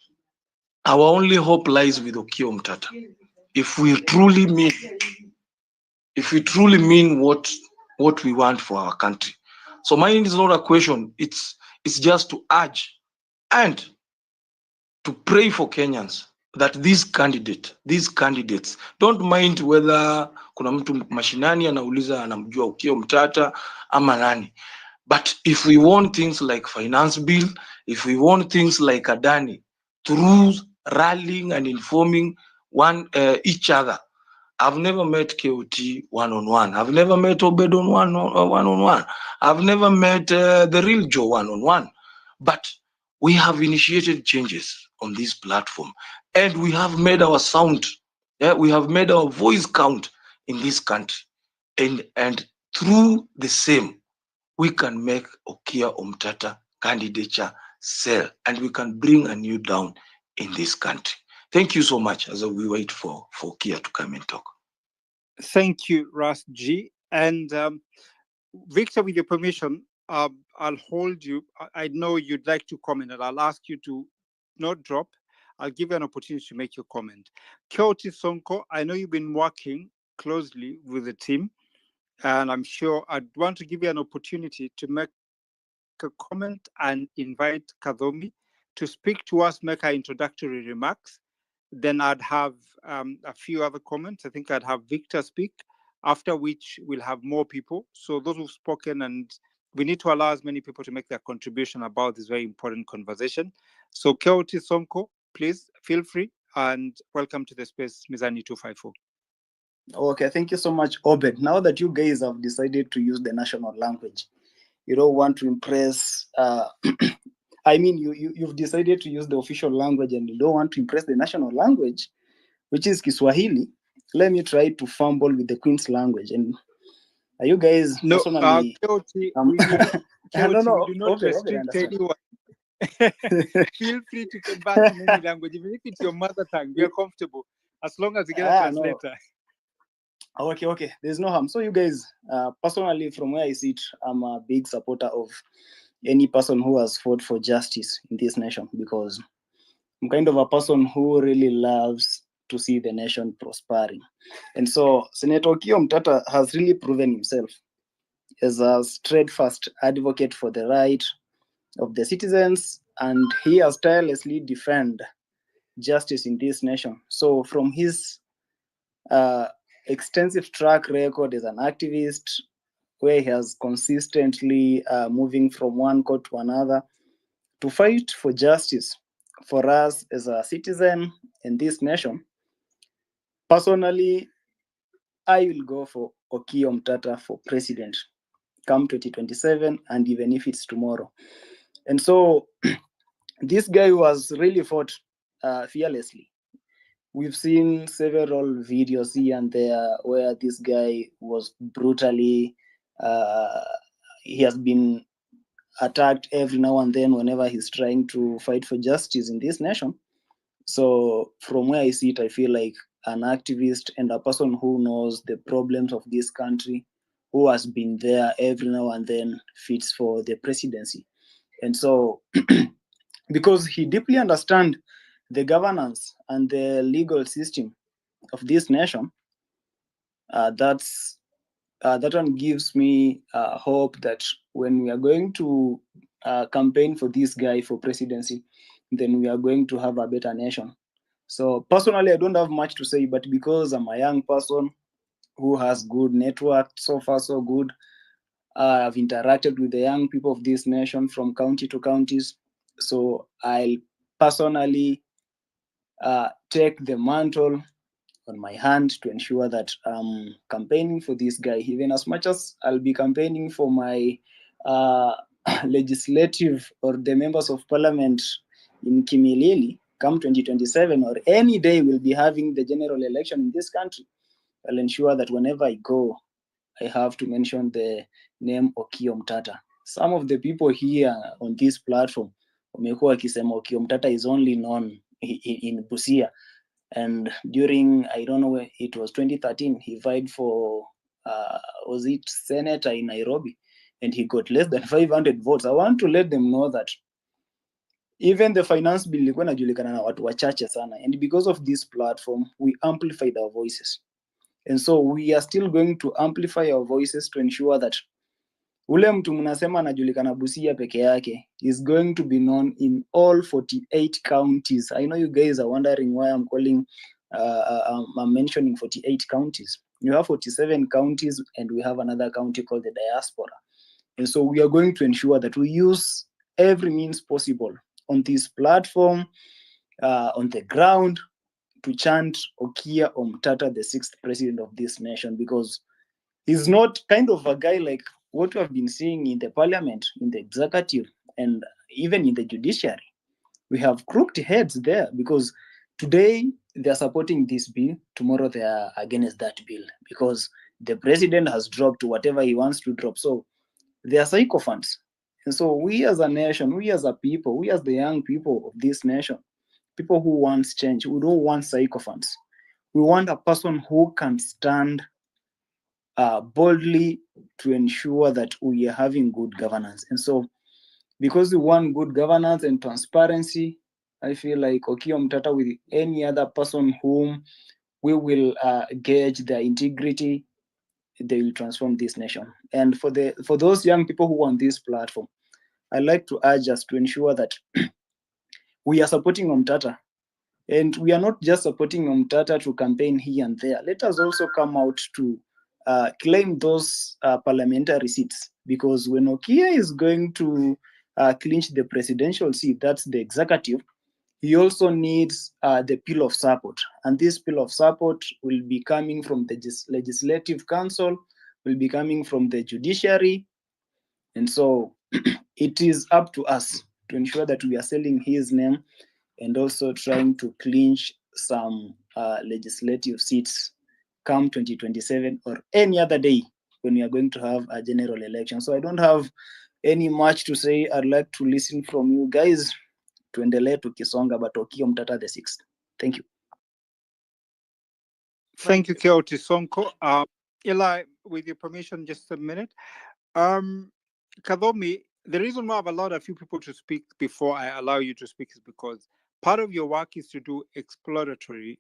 our only hope lies with Okiya Omtatah. If we truly mean what we want for our country. So mine is not a question, it's just to urge and to pray for Kenyans that these candidates don't mind whether kuna mtu mashinani anauliza anamjua Okiya Omtatah ama nani. But if we want things like finance bill, if we want things like Adani, through rallying and informing each other. I've never met KOT one-on-one. I've never met Obed on one-on-one. I've never met the real Joe one-on-one. But we have initiated changes on this platform, and we have made our sound. We have made our voice count in this country, and through the same, we can make Okiya Omtatah candidature sell, and we can bring a new dawn in this country. Thank you so much as we wait for Okiya to come and talk. Thank you, Ras G. And Victor, with your permission, I'll hold you. I know you'd like to comment, and I'll ask you to not drop. I'll give you an opportunity to make your comment. Kyoti Sonko, I know you've been working closely with the team, and I'm sure I'd want to give you an opportunity to make a comment and invite Kadhomi to speak to us, make our introductory remarks. Then I'd have a few other comments. I think I'd have Victor speak, after which we'll have more people. So those who've spoken, and we need to allow as many people to make their contribution about this very important conversation. So Kyoti Sonko, please feel free, and welcome to the space, Mizani 254. Okay, thank you so much, Obed. Now that you guys have decided to use the national language, you don't want to impress, I mean, you've decided to use the official language and you don't want to impress the national language, which is Kiswahili. Let me try to fumble with the Queen's language. And are you guys personally... Kyoti, no, we do not Obed, restrict anyone. Feel free to convert in any language, even if it's your mother tongue. We are comfortable as long as you get a translator. No. Okay. There's no harm. So you guys, personally, from where I sit, I'm a big supporter of any person who has fought for justice in this nation, because I'm kind of a person who really loves to see the nation prospering. And so Senator Okiya Omtatah has really proven himself as a steadfast advocate for the right of the citizens, and he has tirelessly defended justice in this nation. So from his extensive track record as an activist, where he has consistently moving from one court to another to fight for justice for us as a citizen in this nation, personally, I will go for Okiya Omtatah for president come 2027, and even if it's tomorrow. And so this guy who has really fought fearlessly. We've seen several videos here and there where this guy was brutally, he has been attacked every now and then whenever he's trying to fight for justice in this nation. So from where I sit, I feel like an activist and a person who knows the problems of this country, who has been there every now and then, fits for the presidency. And so because he deeply understands the governance and the legal system of this nation, that one gives me hope that when we are going to campaign for this guy for presidency, then we are going to have a better nation. So personally, I don't have much to say, but because I'm a young person who has good network, so far so good, I've interacted with the young people of this nation from county to counties. So I'll personally take the mantle on my hand to ensure that I'm campaigning for this guy, even as much as I'll be campaigning for my legislative or the members of parliament in Kimilili come 2027, or any day we'll be having the general election in this country. I'll ensure that whenever I go, I have to mention the name Okiya Omtatah. Some of the people here on this platform, wamekuwa wakisema Okiya Omtatah is only known in Busia. And during, I don't know, it was 2013, he vied for, was it senator in Nairobi? And he got less than 500 votes. I want to let them know that even the finance bill ilikuwa inajulikana na watu wachache sana. And because of this platform, we amplified our voices. And so we are still going to amplify our voices to ensure that ule mtu mnasema anajulikana Busia peke yake is going to be known in all 48 counties. I know you guys are wondering why I'm calling, I'm mentioning 48 counties. You have 47 counties and we have another county called the diaspora. And so we are going to ensure that we use every means possible on this platform, on the ground, to chant Okiya Omtatah, the 6th president of this nation, because he's not kind of a guy like what we have been seeing in the parliament, in the executive, and even in the judiciary. We have crooked heads there because today they are supporting this bill, tomorrow they are against that bill because the president has dropped whatever he wants to drop. So they are sycophants. And so we as a nation, we as a people, we as the young people of this nation, people who want change, we don't want sycophants. We want a person who can stand boldly to ensure that we are having good governance. And so because we want good governance and transparency, I feel like Okiya Omtatah with any other person whom we will gauge their integrity, they will transform this nation. And for those young people who are on this platform, I'd like to urge us to ensure that we are supporting Omtatah. And we are not just supporting Omtatah to campaign here and there. Let us also come out to claim those parliamentary seats, because when Okiya is going to clinch the presidential seat, that's the executive, he also needs the pill of support. And this pill of support will be coming from the legislative council, will be coming from the judiciary. And so it is up to us to ensure that we are selling his name and also trying to clinch some legislative seats come 2027 or any other day when we are going to have a general election. So I don't have any much to say. I'd like to listen from you guys. Tuendelee tukisonga, but Okiya Omtatah the 6th. Thank you. Thank you, Keoti Sonko. Eli, with your permission, just a minute. Kadhomi, the reason why I've allowed a few people to speak before I allow you to speak is because part of your work is to do exploratory,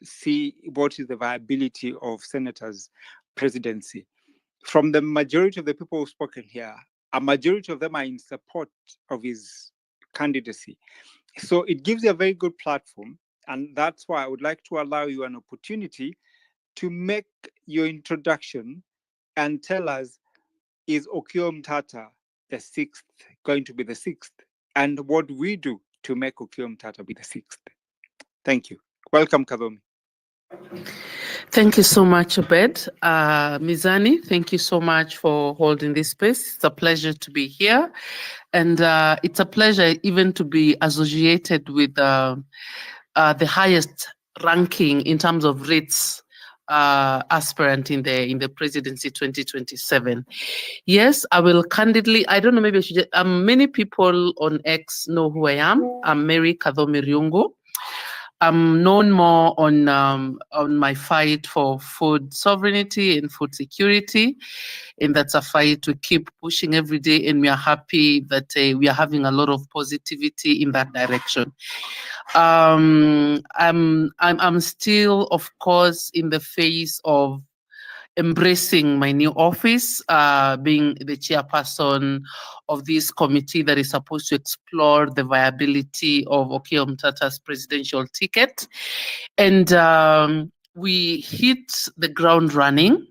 see what is the viability of senators' presidency. From the majority of the people who've spoken here, a majority of them are in support of his candidacy. So it gives you a very good platform. And that's why I would like to allow you an opportunity to make your introduction and tell us, is Okiya Omtatah the 6th going to be the 6th? And what we do to make Okiya Omtatah be the 6th? Thank you. Welcome, Kadhomi. Thank you so much, Obed. Mizani, thank you so much for holding this space. It's a pleasure to be here. And it's a pleasure even to be associated with the highest ranking in terms of rates aspirant in the presidency 2027. Yes, I will candidly, I don't know, maybe I should just, many people on X know who I am. I'm Mary Kadhomi Ryungu. I'm known more on my fight for food sovereignty and food security, and that's a fight to keep pushing every day. And we are happy that we are having a lot of positivity in that direction. I'm still, of course, in the face of embracing my new office, being the chairperson of this committee that is supposed to explore the viability of Okiya Omtatah's presidential ticket. And we hit the ground running.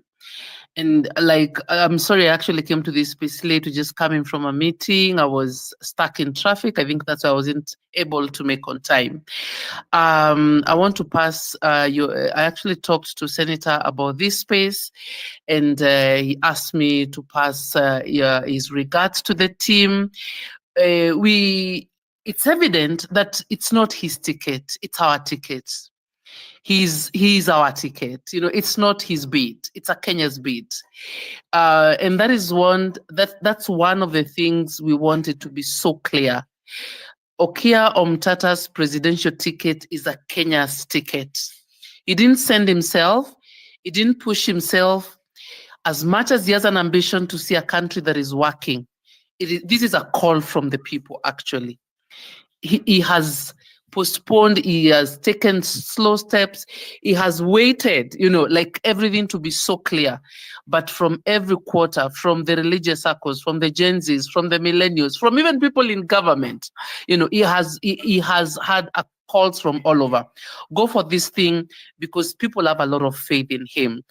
And like, I'm sorry, I actually came to this space late, just coming from a meeting. I was stuck in traffic. I think that's why I wasn't able to make on time. I want to pass I actually talked to Senator about this space, and he asked me to pass his regards to the team. It's evident that it's not his ticket, it's our ticket. He's our ticket. You know, it's not his bid, it's a Kenya's bid. And that is that's one of the things we wanted to be so clear. Okiya Omtatah's presidential ticket is a Kenya's ticket. He didn't send himself, he didn't push himself. As much as he has an ambition to see a country that is working, this is a call from the people, actually. He has postponed, he has taken slow steps, he has waited, you know, like everything to be so clear. But from every quarter, from the religious circles, from the Gen Zs, from the millennials, from even people in government, you know, he has had calls from all over. Go for this thing, because people have a lot of faith in him.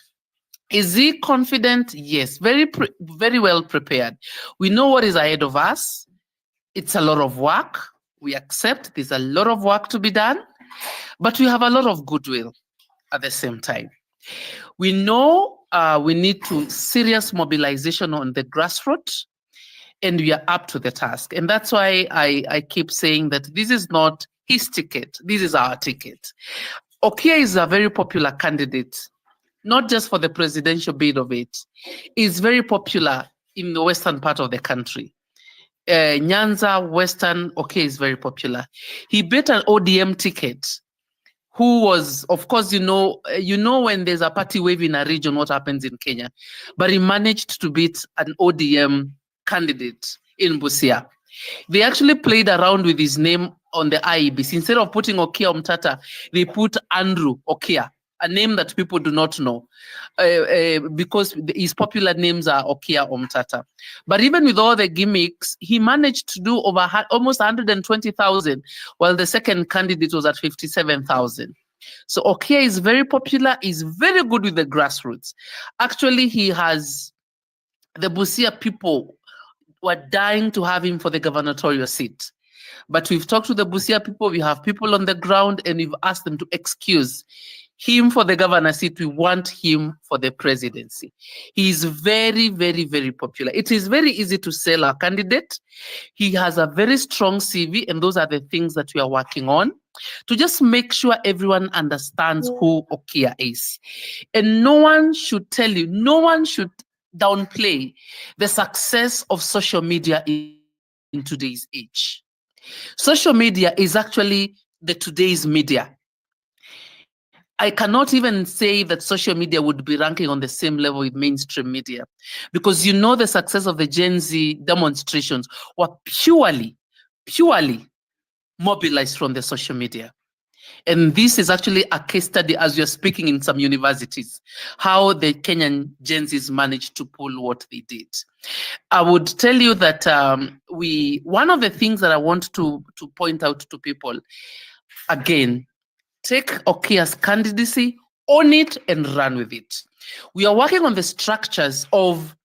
Is he confident? Yes, very well prepared. We know what is ahead of us. It's a lot of work. We accept there's a lot of work to be done, but we have a lot of goodwill at the same time. We know we need to serious mobilization on the grassroots, and we are up to the task. And that's why I keep saying that this is not his ticket, this is our ticket. Okiya is a very popular candidate, not just for the presidential bid of it. He's very popular in the western part of the country. Nyanza, Western, Okiya is very popular. He beat an ODM ticket, who was, of course, you know when there's a party wave in a region, what happens in Kenya. But he managed to beat an ODM candidate in Busia. They actually played around with his name on the IEBC. Instead of putting Okiya Omtatah, they put Andrew Okiya, a name that people do not know, because his popular names are Okiya Omtatah. But even with all the gimmicks, he managed to do over almost 120,000, while the second candidate was at 57,000. So Okiya is very popular, is very good with the grassroots. Actually, he has, the Busia people were dying to have him for the gubernatorial seat. But we've talked to the Busia people, we have people on the ground, and we've asked them to excuse him for the governor seat. We want him for the presidency. He is very, very, very popular. It is very easy to sell our candidate. He has a very strong CV, and those are the things that we are working on to just make sure everyone understands who Okiya is. And no one should tell you, no one should downplay the success of social media in today's age. Social media is actually the today's media. I cannot even say that social media would be ranking on the same level with mainstream media, because you know the success of the Gen Z demonstrations were purely mobilized from the social media. And this is actually a case study as you're speaking in some universities, how the Kenyan Gen Zs managed to pull what they did. I would tell you that one of the things that I want to point out to people, again, take Okiya's candidacy, own it, and run with it. We are working on the structures of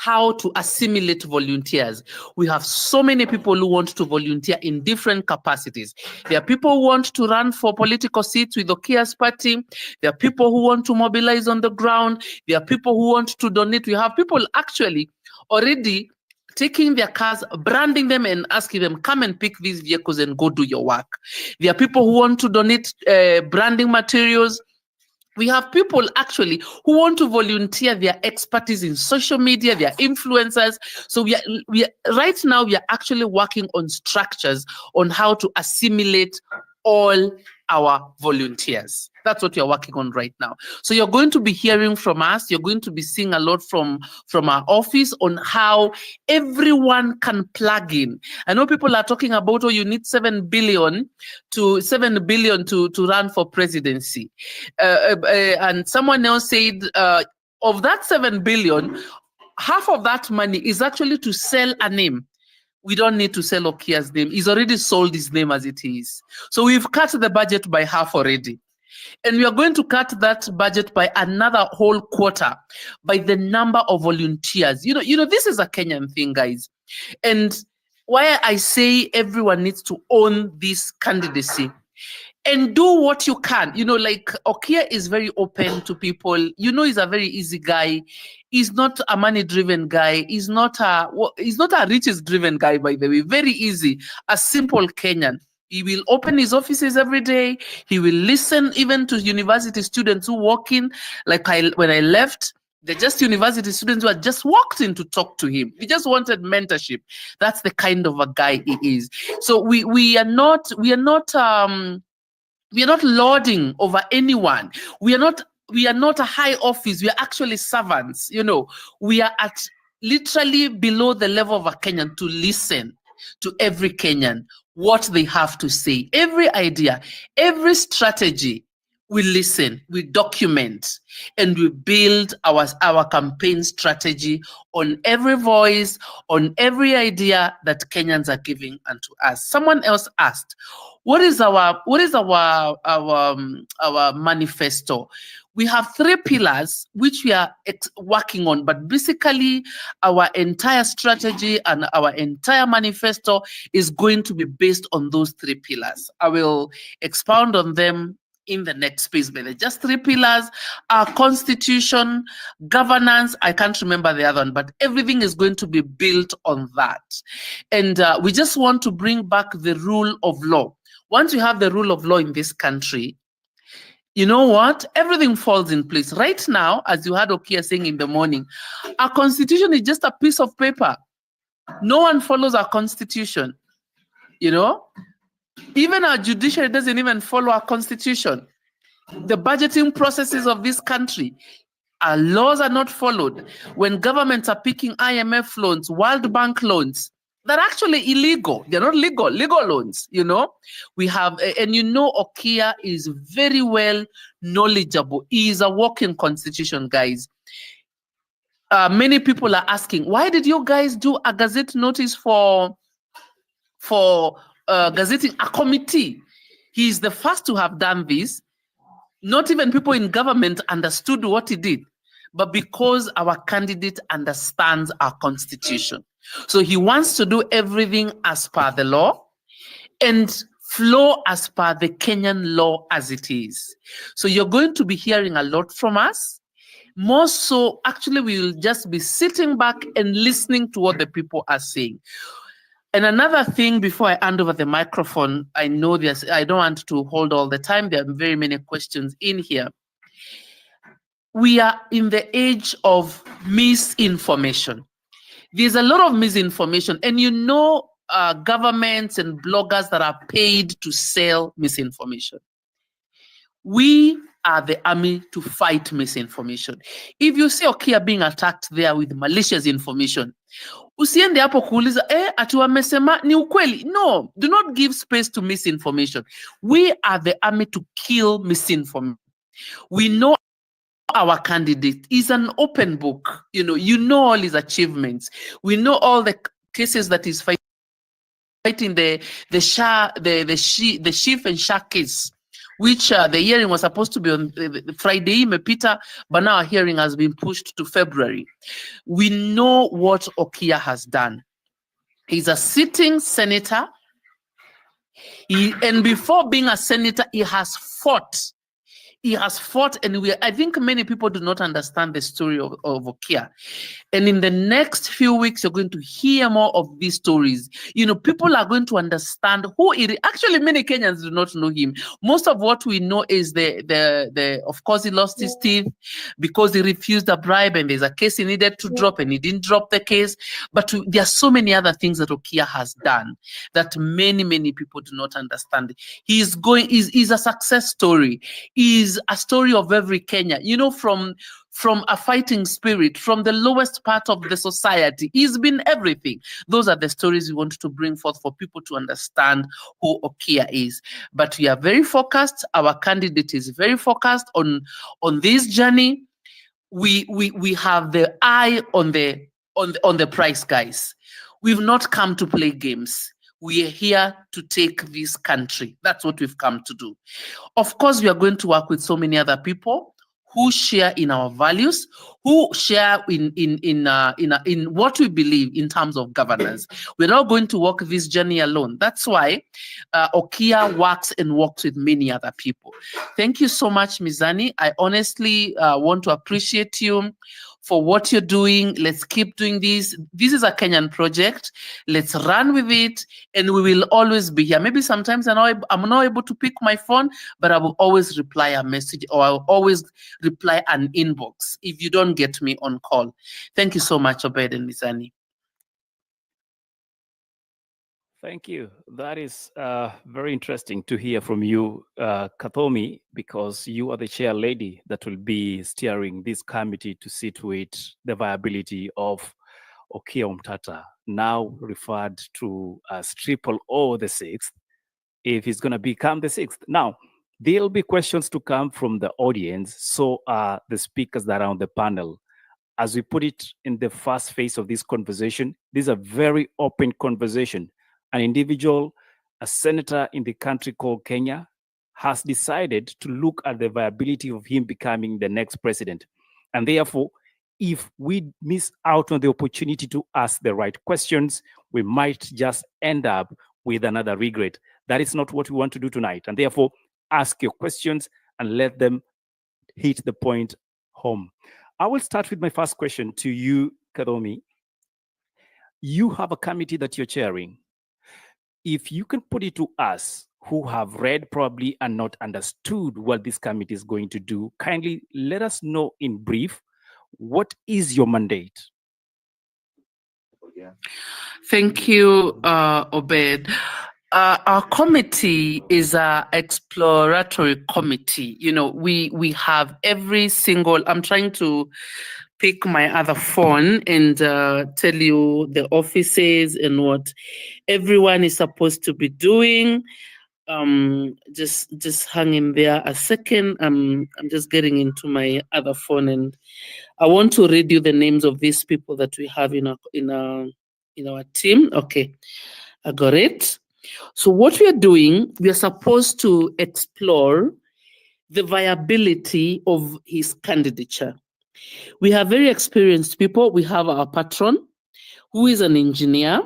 how to assimilate volunteers. We have so many people who want to volunteer in different capacities. There are people who want to run for political seats with Okiya's party. There are people who want to mobilize on the ground. There are people who want to donate. We have people actually already taking their cars, branding them and asking them, come and pick these vehicles and go do your work. There are people who want to donate branding materials. We have people actually who want to volunteer their expertise in social media, their influencers. So we are right now, we are actually working on structures on how to assimilate all our volunteers. That's what we are working on right now. So you're going to be hearing from us. You're going to be seeing a lot from our office on how everyone can plug in. I know people are talking about, oh, you need 7 billion to run for presidency. And someone else said, of that 7 billion, half of that money is actually to sell a name. We don't need to sell Okiya's name. He's already sold his name as it is. So we've cut the budget by half already. And we are going to cut that budget by another whole quarter by the number of volunteers. You know, this is a Kenyan thing, guys. And why I say everyone needs to own this candidacy and do what you can. You know, like Okiya is very open to people. You know, he's a very easy guy. He's not a money-driven guy. He's not a riches-driven guy, by the way. Very easy, a simple Kenyan. He will open his offices every day. He will listen even to university students who walk in. Like when I left, they're just university students who had just walked in to talk to him. He just wanted mentorship. That's the kind of a guy he is. So we are not lording over anyone. We are not a high office. We are actually servants. You know, we are at literally below the level of a Kenyan to listen to every Kenyan, what they have to say. Every idea, every strategy, we listen, we document, and we build our campaign strategy on every voice, on every idea that Kenyans are giving unto us. Someone else asked, what is our manifesto? We have 3 pillars which we are working on, but basically our entire strategy and our entire manifesto is going to be based on those 3 pillars. I will expound on them in the next piece, but they're just 3 pillars: our constitution, governance. I can't remember the other one, but everything is going to be built on that. And we just want to bring back the rule of law. Once you have the rule of law in this country, you know what? Everything falls in place. Right now, as you heard Okiya saying in the morning, our constitution is just a piece of paper. No one follows our constitution. You know? Even our judiciary doesn't even follow our constitution. The budgeting processes of this country, our laws are not followed. When governments are picking IMF loans, World Bank loans, they're actually illegal. They're not legal loans, you know. We have, and you know, Okiya is very well knowledgeable. He is a walking constitution, guys. Many people are asking, why did you guys do a gazette notice for gazetting a committee? He is the first to have done this. Not even people in government understood what he did, but because our candidate understands our constitution. So he wants to do everything as per the law and flow as per the Kenyan law as it is. So you're going to be hearing a lot from us. More so, actually, we will just be sitting back and listening to what the people are saying. And another thing, before I hand over the microphone, I know I don't want to hold all the time. There are very many questions in here. We are in the age of misinformation. There's a lot of misinformation, and you know governments and bloggers that are paid to sell misinformation. We are the army to fight misinformation. If you see Okiya being attacked there with malicious information, usiende hapo kuuliza, ati wamesema ni ukweli. No, do not give space to misinformation. We are the army to kill misinformation. We know our candidate is an open book. You know all his achievements. We know all the cases that he's fighting, the sheaf and shark case. which the hearing was supposed to be on Friday, Mepita, but now our hearing has been pushed to February. We know what Okiya has done. He's a sitting senator. And before being a senator, he has fought. He has fought, and I think many people do not understand the story of Okiya. And in the next few weeks, you're going to hear more of these stories. You know, people are going to understand who it is. Actually, many Kenyans do not know him. Most of what we know is of course, he lost his teeth because he refused a bribe, and there's a case he needed to drop, and he didn't drop the case. But there are so many other things that Okiya has done that many people do not understand. He's a success story. He's a story of every Kenya. You know, from a fighting spirit, from the lowest part of the society. He's been everything. Those are the stories we want to bring forth for people to understand who Okiya is. But we are very focused. Our candidate is very focused on this journey. We have the eye on the prize, guys. We've not come to play games. We are here to take this country. That's what we've come to do. Of course, we are going to work with so many other people who share in our values, who share in what we believe in terms of governance. We're not going to walk this journey alone. That's why Okiya works with many other people. Thank you so much, Mizani. I honestly want to appreciate you for what you're doing. Let's keep doing this. This is a Kenyan project. Let's run with it, and we will always be here. Maybe sometimes I'm not able to pick my phone, but I will always reply a message, or I'll always reply an inbox if you don't get me on call. Thank you so much, Obed and Mizani. Thank you. That is very interesting to hear from you, Kathomi, because you are the chair lady that will be steering this committee to see to it the viability of Okiya Omtatah, now referred to as Triple O the Sixth, if he's going to become the sixth. Now, there'll be questions to come from the audience, so are the speakers that are on the panel. As we put it in the first phase of this conversation, this is a very open conversation. An individual, a senator in the country called Kenya, has decided to look at the viability of him becoming the next president. And therefore, if we miss out on the opportunity to ask the right questions, we might just end up with another regret. That is not what we want to do tonight. And therefore, ask your questions and let them hit the point home. I will start with my first question to you, Kathomi. You have a committee that you're chairing. If you can put it to us who have read probably and not understood what this committee is going to do, kindly let us know in brief, what is your mandate? Thank you, Obed. Our committee is an exploratory committee. You know, we have every single, I'm trying to pick my other phone and tell you the offices and what everyone is supposed to be doing. Just hang in there a second. I'm just getting into my other phone, and I want to read you the names of these people that we have in our team. Okay, I got it. So what we are doing, we are supposed to explore the viability of his candidature. We have very experienced people. We have our patron, who is an engineer,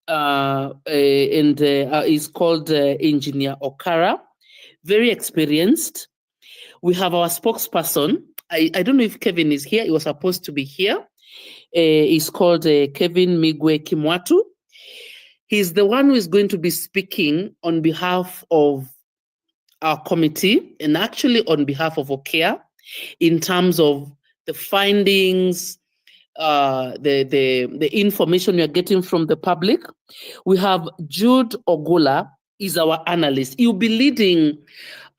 and is called Engineer Okara, very experienced. We have our spokesperson. I don't know if Kevin is here. He was supposed to be here. He's called Kevin Migwe Kimwatu. He's the one who is going to be speaking on behalf of our committee and actually on behalf of Okiya in terms of the findings, the information we are getting from the public. We have Jude Ogula, is our analyst. He'll be leading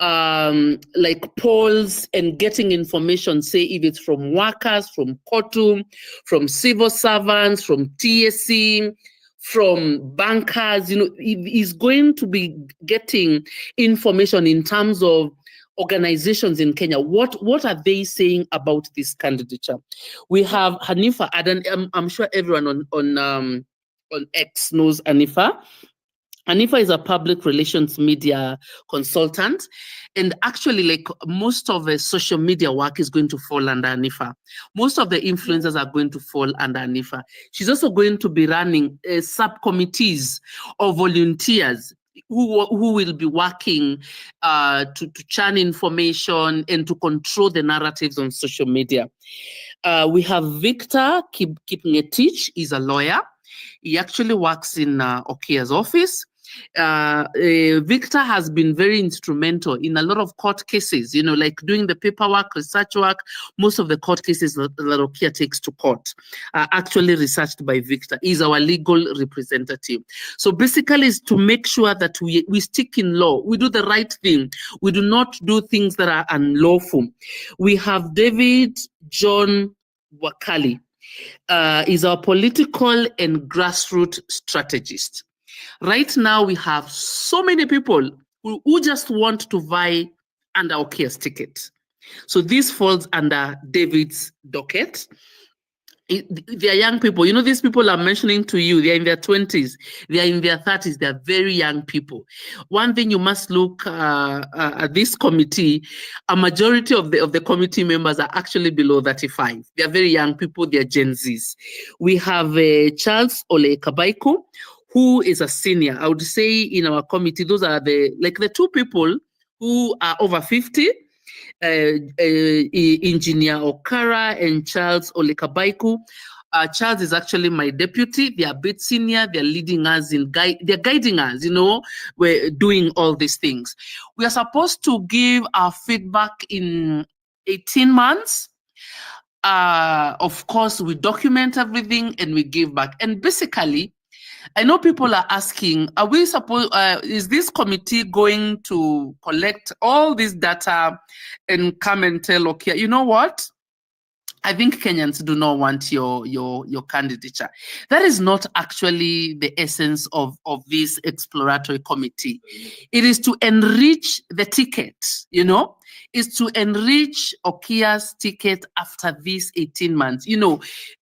like polls and getting information, say if it's from workers, from Kotu, from civil servants, from TSC, from bankers. You know, he's going to be getting information in terms of organizations in Kenya. What are they saying about this candidature? We have Hanifa Adan. I'm sure everyone on X knows Hanifa. Anifa is a public relations media consultant, and actually, like most of the social media work is going to fall under Anifa. Most of the influencers are going to fall under Anifa. She's also going to be running subcommittees of volunteers who will be working to churn information and to control the narratives on social media. We have Victor Kipngetich, he's a lawyer. He actually works in Okiya's office. Victor has been very instrumental in a lot of court cases, you know, like doing the paperwork, research work. Most of the court cases that Okiya takes to court are actually researched by Victor. He's our legal representative. So basically is to make sure that we stick in law, we do the right thing. We do not do things that are unlawful. We have David John Wakali. Is our political and grassroots strategist. Right now, we have so many people who just want to vie under Okiya's ticket. So this falls under David's docket. They are young people. You know, these people I'm mentioning to you, they are in their 20s, they are in their 30s, they are very young people. One thing you must look at this committee, a majority of the committee members are actually below 35. They are very young people, they are Gen Zs. We have Charles Ole Kabaiku, who is a senior. I would say in our committee, those are the two people who are over 50. Engineer Okara and Charles Olekabaiku. Charles is actually my deputy. They are a bit senior. They're leading us they're guiding us, you know, we're doing all these things. We are supposed to give our feedback in 18 months. Of course, we document everything and we give back. And basically, I know people are asking, are we supposed, is this committee going to collect all this data and come and tell Okiya, you know what? I think Kenyans do not want your candidature. That is not actually the essence of this exploratory committee. It is to enrich the ticket, you know, is to enrich Okiya's ticket after these 18 months, you know,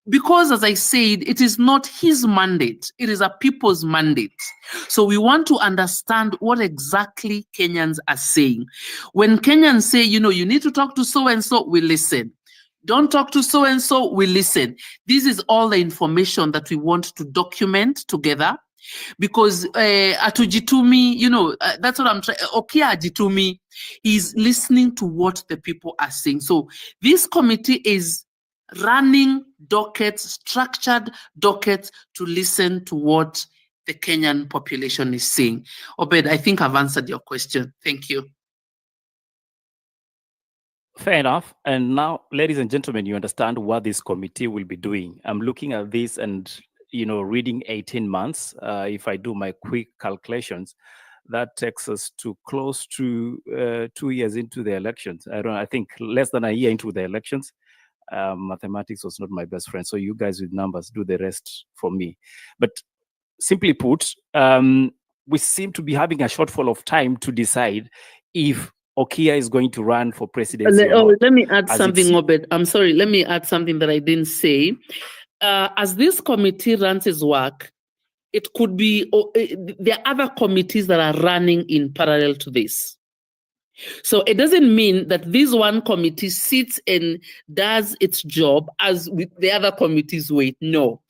because as I said, it is not his mandate, it is a people's mandate. So we want to understand what exactly Kenyans are saying. When Kenyans say, you know, you need to talk to so-and-so, we listen. Don't talk to so-and-so, we listen. This is all the information that we want to document together. Because Atujitumi, you know, that's what I'm trying. Okiya Ajitumi is listening to what the people are saying. So this committee is running dockets, structured dockets to listen to what the Kenyan population is saying. Obed, I think I've answered your question. Thank you. Fair enough. And now, ladies and gentlemen, you understand what this committee will be doing. I'm looking at this and, you know, reading 18 months. If I do my quick calculations, that takes us to close to 2 years into the elections. I think less than a year into the elections. Mathematics was not my best friend. So you guys with numbers do the rest for me. But simply put, we seem to be having a shortfall of time to decide if Okiya is going to run for presidency. Let me add something, Obed. I'm sorry. Let me add something that I didn't say. As this committee runs its work, it could be, there are other committees that are running in parallel to this. So it doesn't mean that this one committee sits and does its job as with the other committees wait. No.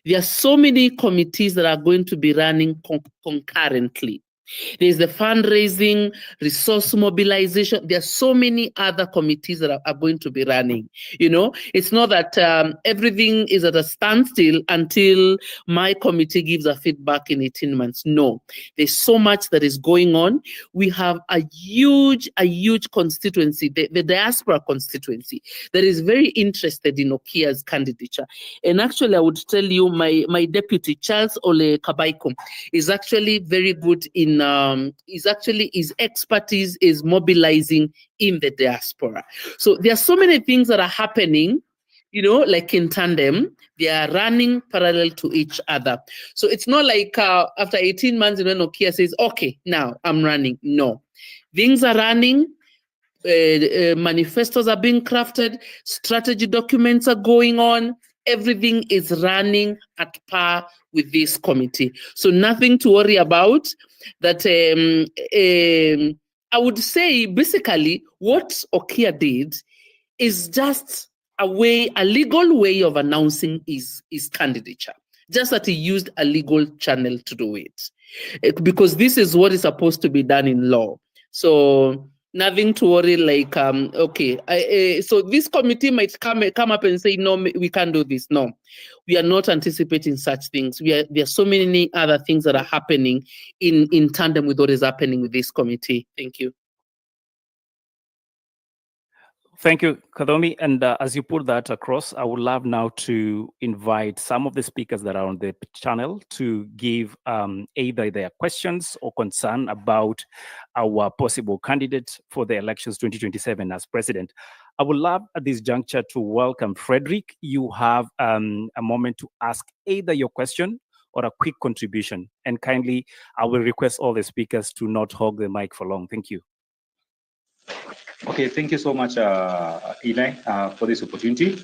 There are so many committees that are going to be running concurrently. There's the fundraising, resource mobilization. There are so many other committees that are going to be running. You know, it's not that everything is at a standstill until my committee gives a feedback in 18 months. No, there's so much that is going on. We have a huge constituency, the diaspora constituency, that is very interested in Okiya's candidature. And actually, I would tell you, my deputy, Charles Ole Kabaiku, is actually very good in his expertise is mobilizing in the diaspora. So there are so many things that are happening, you know, like in tandem. They are running parallel to each other. So it's not like after 18 months, when Okiya says, okay, now I'm running. No, things are running. Manifestos are being crafted. Strategy documents are going on. Everything is running at par with this committee. So nothing to worry about. That I would say basically what Okiya did is just a legal way of announcing his candidature. Just that he used a legal channel to do it. Because this is what is supposed to be done in law. So nothing to worry, like, okay, so this committee might come up and say, no, we can't do this. No, we are not anticipating such things. There are so many other things that are happening in tandem with what is happening with this committee. Thank you. Thank you, Kadomi. And as you put that across, I would love now to invite some of the speakers that are on the channel to give either their questions or concern about our possible candidate for the elections 2027 as president. I would love at this juncture to welcome Frederick. You have a moment to ask either your question or a quick contribution. And kindly, I will request all the speakers to not hog the mic for long. Thank you. Okay, thank you so much, Eli, for this opportunity.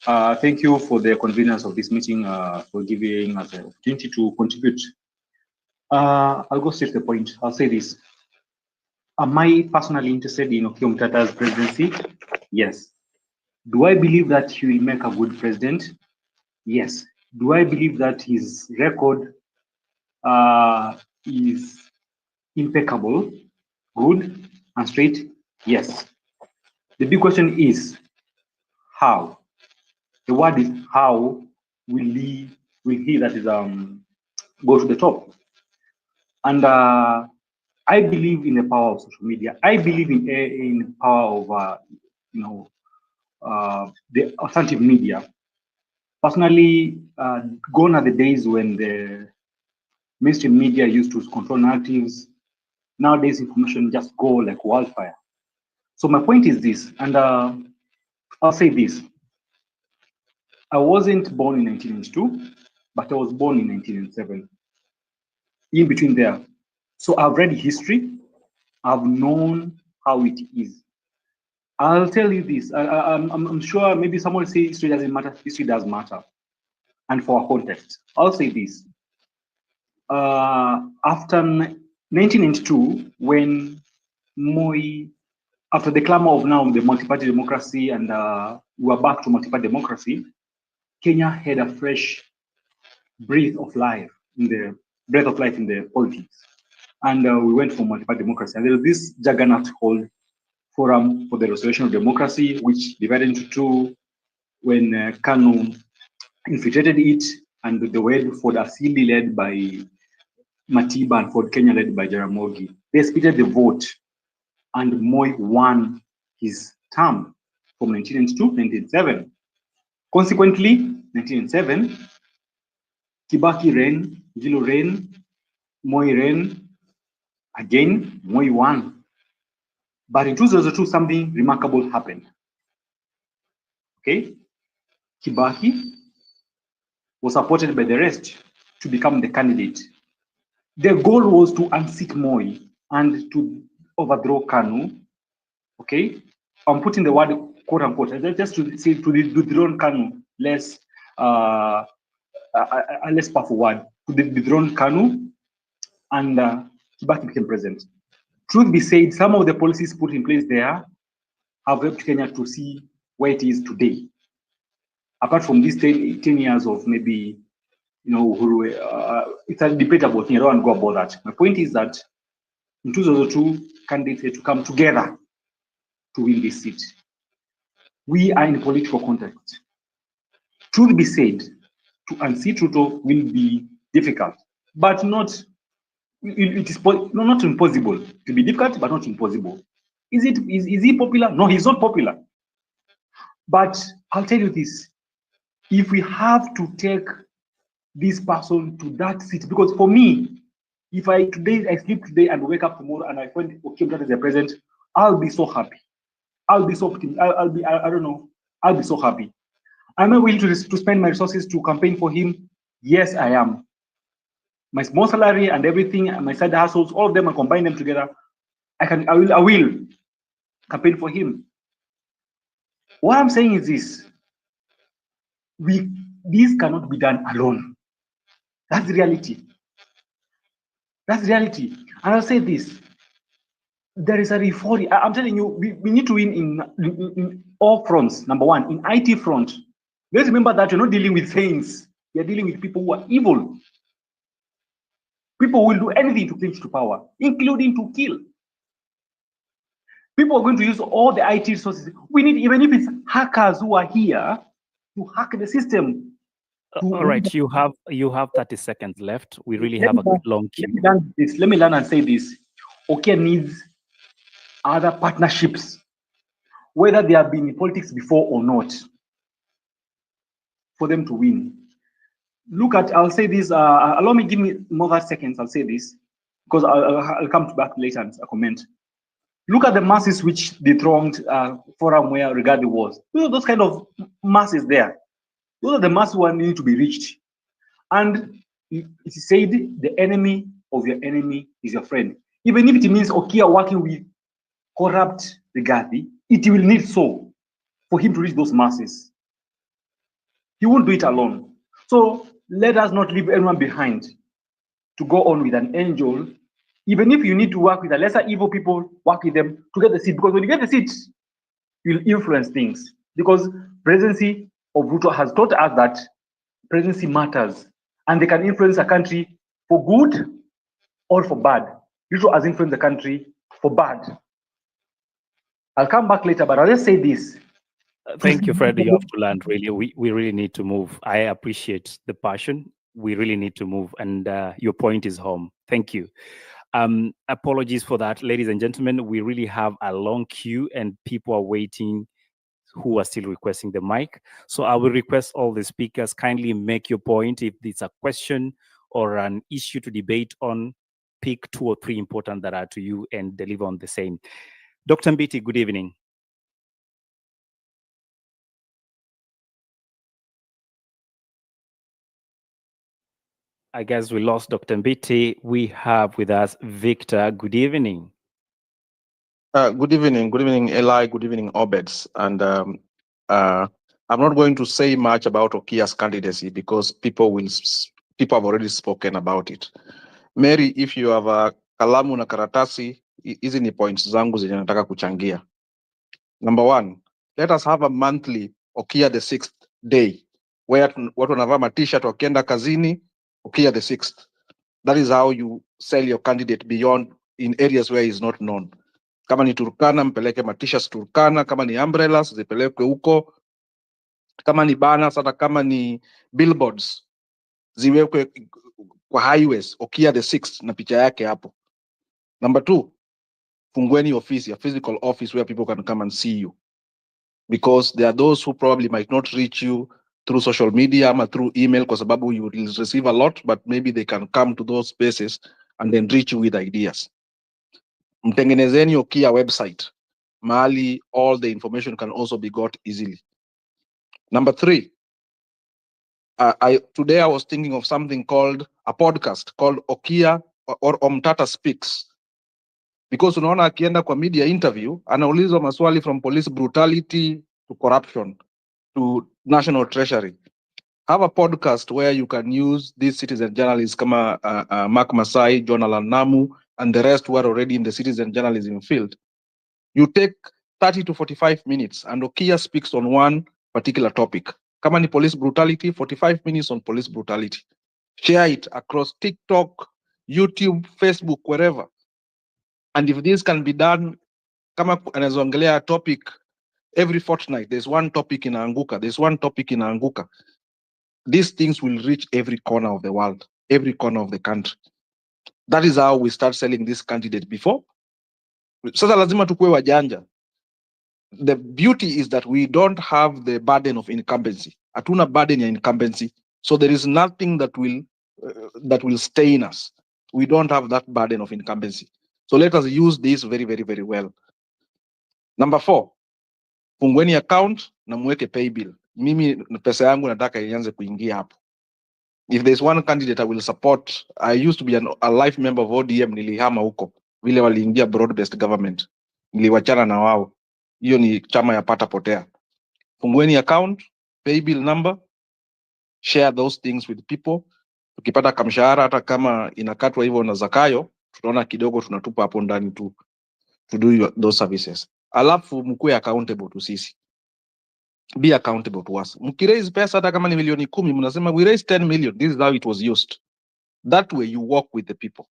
Thank you for the convenience of this meeting, for giving us the opportunity to contribute. I'll go straight to the point. I'll say this. Am I personally interested in Okiya Omtatah's presidency? Yes. Do I believe that he will make a good president? Yes. Do I believe that his record is impeccable, good, and straight? Yes. The big question is, how? The word is how will he that is go to the top? And I believe in the power of social media. I believe in the power of the authentic media. Personally, gone are the days when the mainstream media used to control narratives. Nowadays, information just go like wildfire. So my point is this, and I'll say this. I wasn't born in 1992, but I was born in 1997. In between there. So I've read history. I've known how it is. I'll tell you this. I'm sure maybe someone will say history doesn't matter. History does matter. And for our context, I'll say this. After 1992, when Moi, after the clamor of now the multi-party democracy and we're back to multi-party democracy, Kenya had a fresh breath of life in the politics. And we went for multi-party democracy. And there was this juggernaut called Forum for the Restoration of Democracy, which divided into two when Kanu infiltrated it, and the way Ford Asili led by Matiba and Ford Kenya led by Jaramogi. They split the vote, and Moi won his term from 1992 to 1997. Consequently, 1997, Kibaki ran, Gilo ran, Moi ran, again, Moi won. But in 2002, something remarkable happened. Okay? Kibaki was supported by the rest to become the candidate. The goal was to unseat Moi and to overthrow Kanu. Okay? I'm putting the word quote unquote, just to say to dethrone Kanu, less powerful word, to dethrone Kanu, and Kibaki became president. Truth be said, some of the policies put in place there have helped Kenya to see where it is today. Apart from these 10 years of maybe, it's a debatable thing. I don't want to go about that. My point is that in 2002, candidates had to come together to win this seat. We are in a political context. Truth be said, to unseat Ruto will be difficult, but not. It is not impossible. It will be difficult, but not impossible. Is he popular? No, he's not popular. But I'll tell you this: if we have to take this person to that seat, because for me, if I sleep today and wake up tomorrow and I find Okiya Omtatah as the president, I'll be so happy. I'll be so optimistic. I don't know. I'll be so happy. Am I willing to spend my resources to campaign for him? Yes, I am. My small salary and everything, my side hustles, all of them, I combine them together. I will campaign for him. What I'm saying is this: we this cannot be done alone. That's the reality. That's the reality. And I'll say this. There is a reform. I'm telling you, we need to win in all fronts. Number one, in IT front. Let's remember that you're not dealing with saints. You're dealing with people who are evil. People will do anything to clinch to power, including to kill. People are going to use all the IT resources. We need, even if it's hackers who are here, to hack the system. All right, you have 30 seconds left. We really have a long queue. Let me learn and say this. Okiya needs other partnerships, whether they have been in politics before or not, for them to win. Look at, I'll say this, allow me, give me more than seconds, I'll say this, because I'll come back later and comment. Look at the masses which dethroned Forum where Rigathi was. Those kind of masses there. Those are the masses who need to be reached. And it is said, the enemy of your enemy is your friend. Even if it means Okiya working with corrupt Rigathi, it will need so for him to reach those masses. He won't do it alone. So let us not leave anyone behind to go on with an angel. Even if you need to work with the lesser evil people, work with them to get the seat. Because when you get the seat, you'll influence things. Because presidency of Ruto has taught us that presidency matters. And they can influence a country for good or for bad. Ruto has influenced the country for bad. I'll come back later, but I'll just say this. Thank you, Fred. You have to land, really. We really need to move. I appreciate the passion. We really need to move. And your point is home. Thank you. Apologies for that, ladies and gentlemen. We really have a long queue and people are waiting who are still requesting the mic. So I will request all the speakers kindly make your point. If it's a question or an issue to debate on, pick 2 or 3 important that are to you and deliver on the same. Dr. Mbiti, good evening. I guess we lost Dr. Mbiti. We have with us Victor. Good evening. Good evening, Eli. Good evening, Obeds. And I'm not going to say much about Okiya's candidacy because people have already spoken about it. Mary, if you have a kalamu na karatasi, hizi ni points zangu zenye nataka kuchangia. Number 1, let us have a monthly Okiya the 6th day, where watu wanavaa t-shirt wakienda kazini, Okiya the 6th. That is how you sell your candidate beyond in areas where he is not known. Kama ni Turkana, mpeleke t-shirts Turkana. Kama ni umbrellas, zipelekwe huko. Kama ni banners, hata kama ni billboards, ziwekwe kwa highways, Okiya the 6th na picha yake hapo. Number 2, fungueni office, a physical office where people can come and see you. Because there are those who probably might not reach you through social media or through email, kwa sababu you will receive a lot, but maybe they can come to those spaces and then reach you with ideas. Mtengenezeni Okiya website, mahali all the information can also be got easily. Number 3, today I was thinking of something called a podcast called Okiya or Omtatah Speaks. Because unaona akienda kwa media interview, anaulizwa maswali from police brutality to corruption to national treasury. Have a podcast where you can use these citizen journalists kama Mark Masai, John Alan Namu, and the rest who are already in the citizen journalism field. You take 30 to 45 minutes and Okiya speaks on one particular topic. Kama ni police brutality, 45 minutes on police brutality. Share it across TikTok, YouTube, Facebook, wherever. And if this can be done, kama anazoongelea a topic every fortnight, there's one topic in Anguka, there's one topic in Anguka. These things will reach every corner of the world, every corner of the country. That is how we start selling this candidate before. Sasa lazima tukue wajanja. The beauty is that we don't have the burden of incumbency. Hatuna burden ya incumbency. So there is nothing that will stain us. We don't have that burden of incumbency. So let us use this very, very, very well. Number 4, fungueni account na muweke pay bill. Mimi pesa yangu nataka ianze kuingia hapo. If there's one candidate I will support, I used to be a life member of ODM, nilihama huko. Vile waliingia broad-based government. Niliwachana na wao. Hiyo ni chama ya pata potea. Fungueni account, pay bill number, share those things with people. Tukipata kamshahara hata kama inakatwa hivyo na Zakayo, tunaona kidogo tunatupa hapo ndani to do those services. Alafu mkuwe accountable to sisi. Be accountable to us. Mkiraise pesa hata kama ni milioni 10, mnasema we raised 10 million. This is how it was used. That way you walk with the people.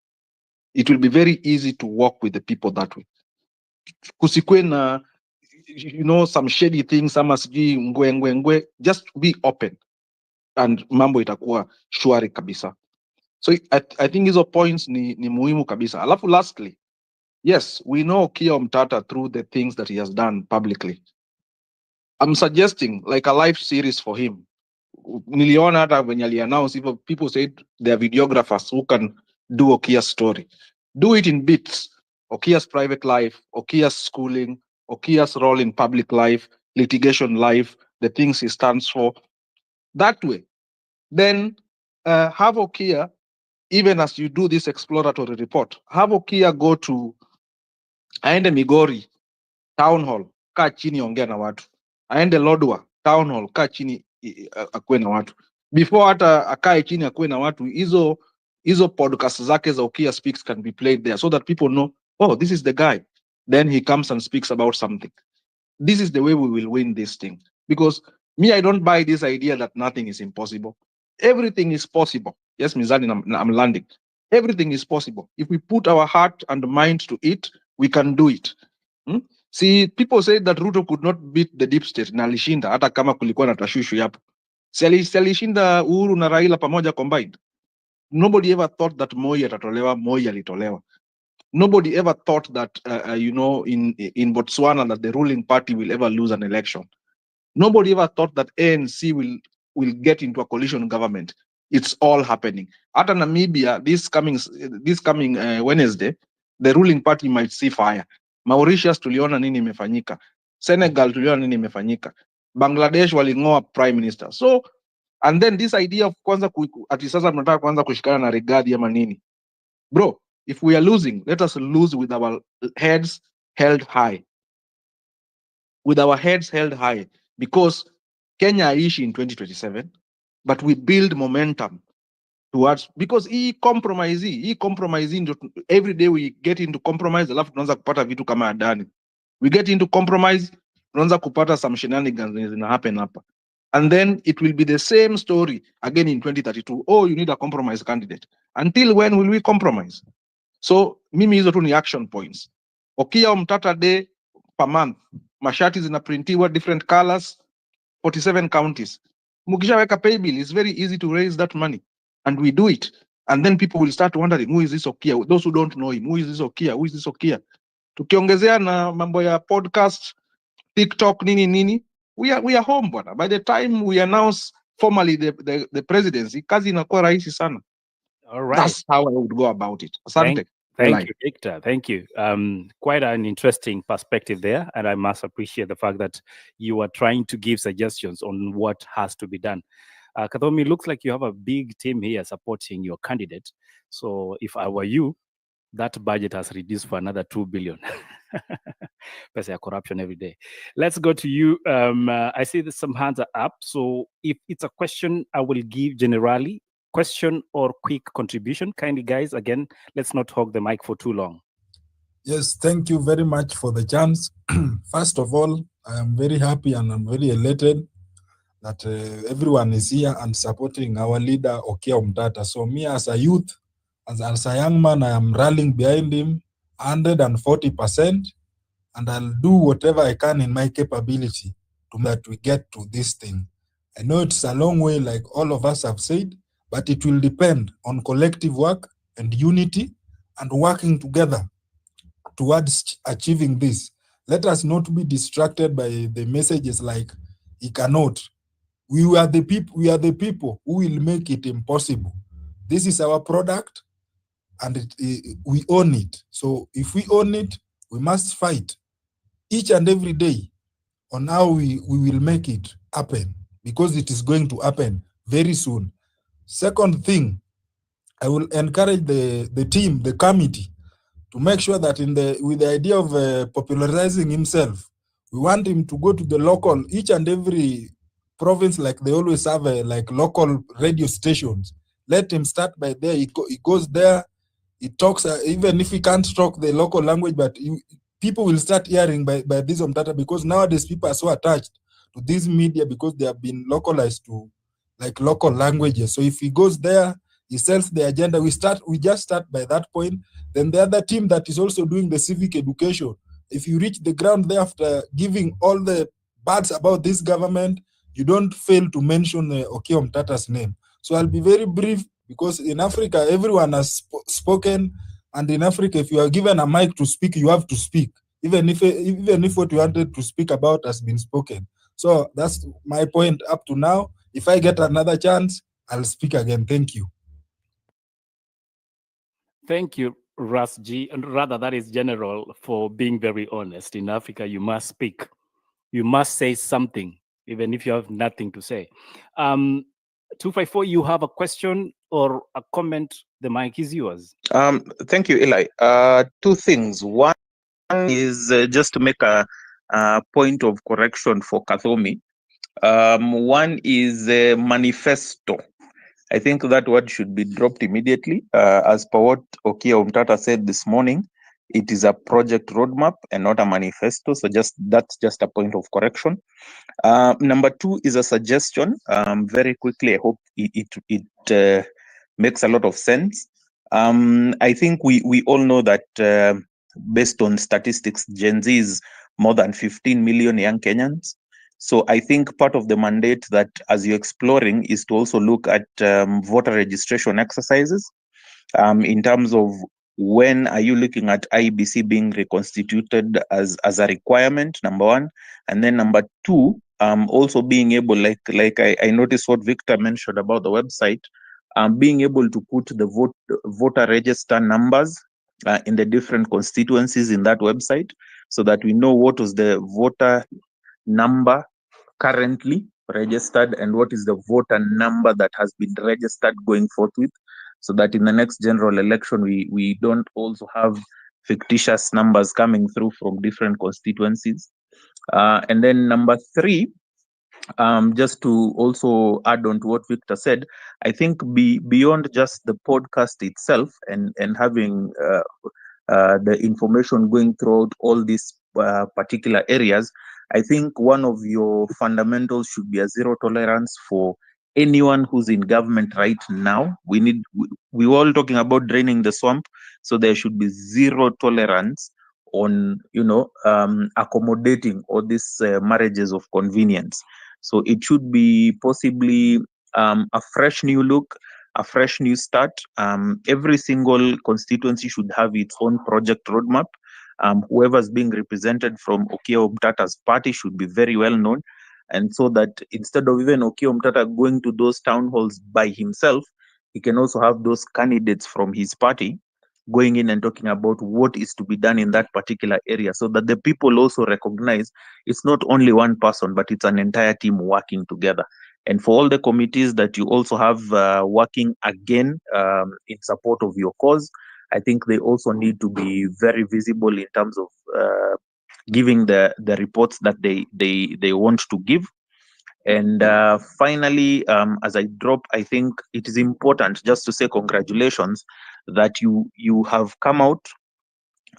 It will be very easy to walk with the people that way. Kusikwe na some shady things, ama sijui ngwe. Just be open and mambo itakuwa shwari kabisa. So I think hizo points ni muhimu kabisa. Alafu lastly, yes, we know Okiya Omtatah through the things that he has done publicly. I'm suggesting like a live series for him. Niliona hata when ali announce, people said there are videographers who can do Okiya's story. Do it in bits. Okiya's private life, Okiya's schooling, Okiya's role in public life, litigation life, the things he stands for. That way. Then have Okiya, even as you do this exploratory report, have Okiya go to aende Migori town hall, kaa chini ongea na watu. Aende Lodwar town hall, kaa chini akuwe na watu. Before hata akae chini akuwe na watu, hizo podcast zake za Okiya Speaks can be played there so that people know, oh, this is the guy. Then he comes and speaks about something. This is the way we will win this thing. Because me, I don't buy this idea that nothing is impossible. Everything is possible. Yes, Mizani, I'm landing. Everything is possible. If we put our heart and mind to it, we can do it. See, people say that Ruto could not beat the deep state na alishinda hata kama kulikuwa na tashushu yapo. Si alishinda Uhuru na Raila pamoja combined. Nobody ever thought that Moi atatolewa, Moi alitolewa. Nobody ever thought that in Botswana that the ruling party will ever lose an election. Nobody ever thought that ANC will get into a coalition government. It's all happening. At Namibia, this coming Wednesday, the ruling party might see fire. Mauritius tuliona nini imefanyika. Senegal tuliona nini imefanyika. Bangladesh walingoa prime minister. So, and then this idea of kwanza ati sasa tunataka kwanza kushikana na Rigathi ama nini. Bro, if we are losing, let us lose with our heads held high. With our heads held high. Because Kenya is in 2027, but we build momentum towards, because compromising every day we get into compromise, alafu tunaanza kupata vitu kama Adani. We get into compromise, tunaanza kupata some shenanigans zina happen hapa. And then it will be the same story again in 2032. Oh, you need a compromise candidate. Until when will we compromise? So mimi hizo tu ni action points. Okiya Omtatah Day per month. Mashati zinaprintiwa different colors, 47 counties. Mukishaweka pay bill, it's very easy to raise that money. And we do it. And then people will start wondering, who is this Okiya? Those who don't know him, who is this Okiya? Who is this Okiya? Tukiongezea na mambo ya podcast, TikTok, nini, we are home, bwana. By the time we announce formally the presidency, kazi inakuwa rahisi sana. All right. That's how I would go about it. Asante. Thank you, Victor. Thank you. Quite an interesting perspective there. And I must appreciate the fact that you are trying to give suggestions on what has to be done. Kathomi, looks like you have a big team here supporting your candidate. So if I were you, that budget has reduced for another 2 billion. Pesa corruption every day. Let's go to you. I see that some hands are up. So if it's a question, I will give generally. Question or quick contribution. Kindly, guys, again, let's not hog the mic for too long. Yes, thank you very much for the chance. First of all, I am very happy and I'm very elated that everyone is here and supporting our leader, Okiya Omtatah. So me as a youth, as a young man, I am rallying behind him 140%, and I'll do whatever I can in my capability to make that we get to this thing. I know it's a long way, like all of us have said, but it will depend on collective work and unity and working together towards achieving this. Let us not be distracted by the messages like, he cannot. We are the people who will make it impossible. This is our product and we own it. So if we own it, we must fight each and every day on how we will make it happen, because it is going to happen very soon. Second thing, I will encourage the team, the committee, to make sure that with the idea of popularizing himself, we want him to go to the local, each and every province, like they always have like local radio stations. Let him start by there. He goes there. He talks, even if he can't talk the local language, but people will start hearing by this Omtatah, because nowadays people are so attached to this media because they have been localized to like local languages. So if he goes there, he sells the agenda. We just start by that point. Then the other team that is also doing the civic education, if you reach the ground there after giving all the bads about this government, you don't fail to mention Okiya Omtatah's name. So I'll be very brief, because in Africa, everyone has spoken. And in Africa, if you are given a mic to speak, you have to speak, even if what you wanted to speak about has been spoken. So that's my point up to now. If I get another chance, I'll speak again. Thank you. Thank you, Ras G. And rather, that is general, for being very honest. In Africa, you must speak. You must say something, even if you have nothing to say. 254, you have a question or a comment? The mic is yours. Thank you, Eli. Two things. One is just to make a point of correction for Kathomi. One is manifesto. I think that word should be dropped immediately. As per what Okiya Omtatah said this morning, it is a project roadmap and not a manifesto. So that's just a point of correction. Number two is a suggestion. Very quickly, I hope it makes a lot of sense. I think we all know that based on statistics, Gen Z is more than 15 million young Kenyans. So I think part of the mandate that, as you're exploring, is to also look at voter registration exercises in terms of when are you looking at IBC being reconstituted as a requirement, number one. And then number two, also being able, like I noticed what Victor mentioned about the website, being able to put the voter register numbers in the different constituencies in that website, so that we know what was the voter number currently registered and what is the voter number that has been registered going forthwith, so that in the next general election we don't also have fictitious numbers coming through from different constituencies. And then number three, just to also add on to what Victor said, I think beyond just the podcast itself and having the information going throughout all these particular areas, I think one of your fundamentals should be a zero tolerance for anyone who's in government right now. We all talking about draining the swamp, so there should be zero tolerance on accommodating all these marriages of convenience. So it should be possibly a fresh new look, a fresh new start. Every single constituency should have its own project roadmap. Whoever's being represented from Okiya Omtatah's party should be very well known. And so that instead of even Okiya Omtatah going to those town halls by himself, he can also have those candidates from his party going in and talking about what is to be done in that particular area, so that the people also recognize it's not only one person, but it's an entire team working together. And for all the committees that you also have working again in support of your cause, I think they also need to be very visible in terms of giving the reports that they want to give. And finally, as I drop, I think it is important just to say congratulations that you have come out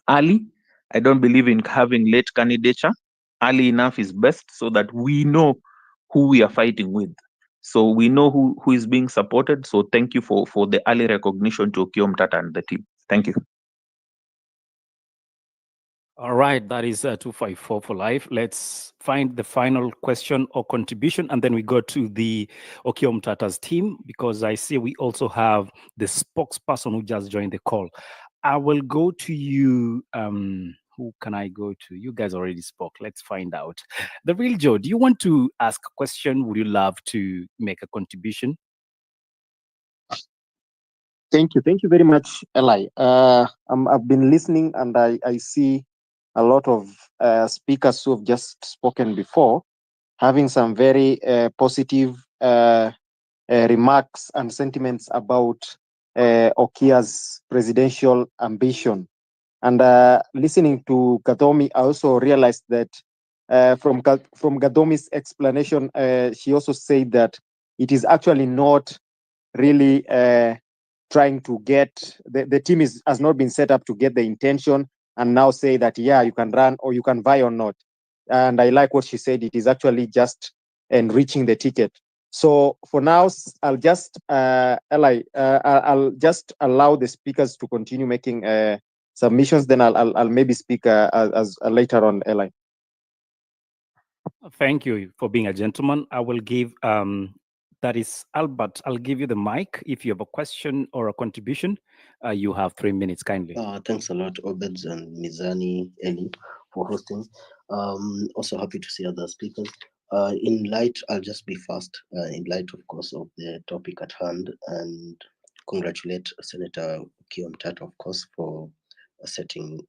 early. I don't believe in having late candidature. Early enough is best, so that we know who we are fighting with. So we know who is being supported. So thank you for the early recognition to Okiya Omtatah and the team. Thank you. All right, that is 254 for life. Let's find the final question or contribution, and then we go to the Okiya Omtatah's team, because I see we also have the spokesperson who just joined the call. I will go to you. Who can I go to? You guys already spoke. Let's find out. The real Joe, do you want to ask a question? Would you love to make a contribution? Thank you very much, Eli. I've been listening, and I see a lot of speakers who have just spoken before, having some very positive remarks and sentiments about Okiya's presidential ambition. And listening to Kathomi, I also realized that from Gadomi's explanation, she also said that it is actually not really trying to get, the team has not been set up to get the intention and now say that, yeah, you can run or you can vie or not. And I like what she said, it is actually just enriching the ticket. So for now, I'll just, I'll just allow the speakers to continue making submissions, then I'll maybe speak as later on, Eli. Thank you for being a gentleman. I will give, that is Albert, I'll give you the mic. If you have a question or a contribution, you have 3 minutes, kindly. Thanks a lot, Obed and Mizani, Eli, for hosting. Also happy to see other speakers. In light, I'll just be fast, in light, of course, of the topic at hand, and congratulate Senator Okiya Omtatah, of course, for setting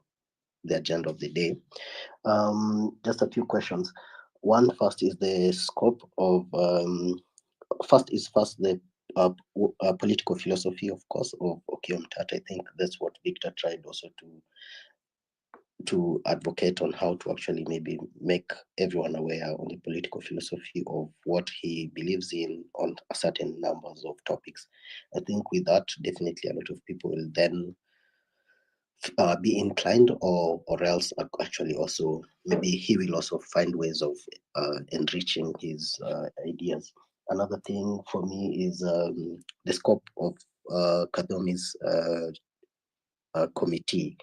the agenda of the day. Just a few questions. One, first is the scope of, first the political philosophy, of course, of Okiya Omtatah. I think that's what Victor tried also to advocate on, how to actually maybe make everyone aware on the political philosophy of what he believes in on a certain numbers of topics. I think with that, definitely a lot of people will then be inclined, or else actually also maybe he will also find ways of enriching his ideas. Another thing for me is the scope of Kadomi's committee.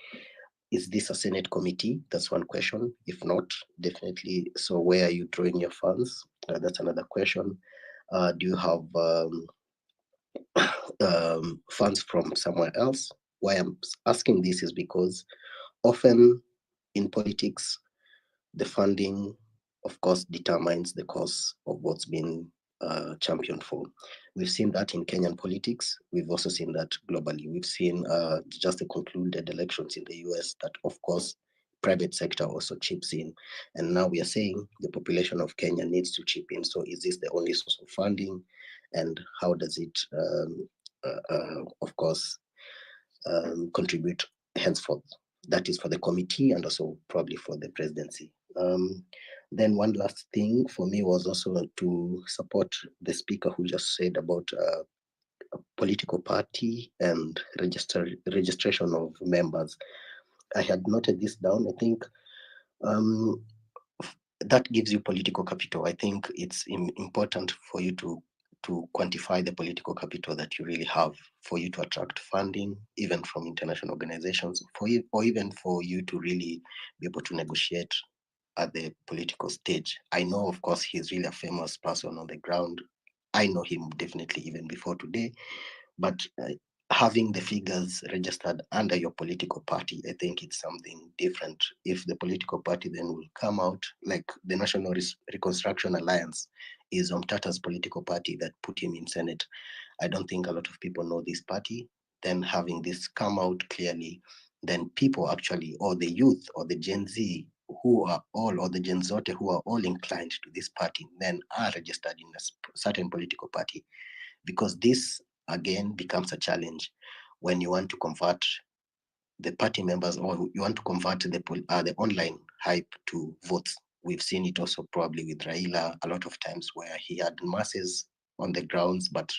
Is this a Senate committee? That's one question. If not, definitely. So where are you drawing your funds? That's another question. Do you have funds from somewhere else? Why I'm asking this is because often in politics, the funding, of course, determines the cost of what's been championed for. We've seen that in Kenyan politics. We've also seen that globally. We've seen just the concluded elections in the US that, of course, private sector also chips in. And now we are saying the population of Kenya needs to chip in. So is this the only source of funding? And how does it, of course, contribute henceforth? That is for the committee and also probably for the presidency. Then one last thing for me was also to support the speaker who just said about a political party and registration of members. I had noted this down. I think that gives you political capital. I think it's important for you to quantify the political capital that you really have, for you to attract funding, even from international organizations, or even for you to really be able to negotiate at the political stage. I know, of course, he's really a famous person on the ground. I know him definitely even before today, but having the figures registered under your political party, I think it's something different. If the political party then will come out, like the National Reconstruction Alliance is Omtatah's political party that put him in Senate. I don't think a lot of people know this party. Then having this come out clearly, then people actually, or the youth, or the Gen Z, who are all, or the Gen Zote, who are all inclined to this party, then are registered in a certain political party. Because this, again, becomes a challenge when you want to convert the party members, or you want to convert the online hype to votes. We've seen it also probably with Raila a lot of times, where he had masses on the grounds, but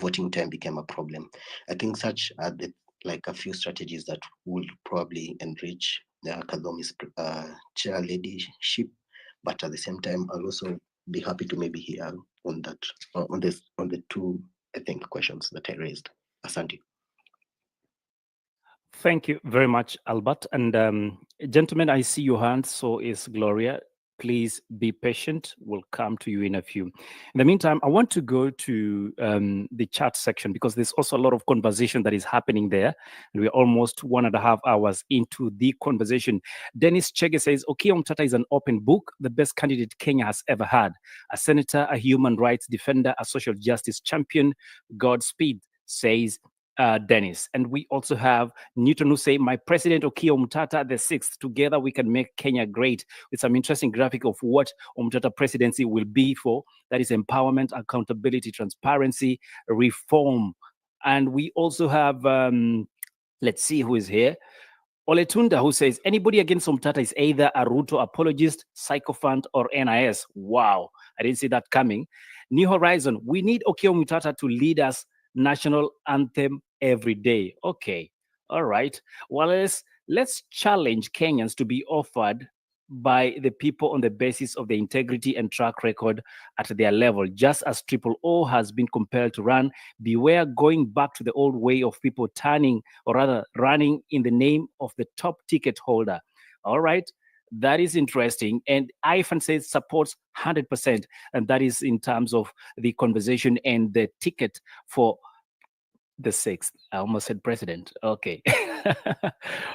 voting time became a problem. I think such are like a few strategies that will probably enrich Kadomi's chair leadership, but at the same time, I'll also be happy to maybe hear on that, on the two, I think, questions that I raised. Asante. Thank you very much, Albert. And gentlemen, I see your hand, so is Gloria. Please be patient. We'll come to you in a few. In the meantime, I want to go to the chat section, because there's also a lot of conversation that is happening there. And we're almost 1.5 hours into the conversation. Dennis Chege says, Okiya Omtatah is an open book, the best candidate Kenya has ever had. A senator, a human rights defender, a social justice champion. Godspeed, says Dennis. And we also have Newton who say, my president Okiya Omtatah the 6th, together we can make Kenya great, with some interesting graphic of what Omtatah presidency will be for. That is empowerment, accountability, transparency, reform. And we also have, let's see who is here. Oletunda, who says, anybody against Omtatah is either a Ruto apologist, sycophant, or NIS. Wow, I didn't see that coming. New Horizon, we need Okiya Omtatah to lead us national anthem every day. Okay, all right. Well, let's challenge Kenyans to be offered by the people on the basis of the integrity and track record at their level. Just as Triple O has been compelled to run, beware going back to the old way of people turning, or rather running in the name of the top ticket holder. All right, that is interesting. And Ifan says supports 100%. And that is in terms of the conversation and the ticket for the 6th. I almost said president. Okay.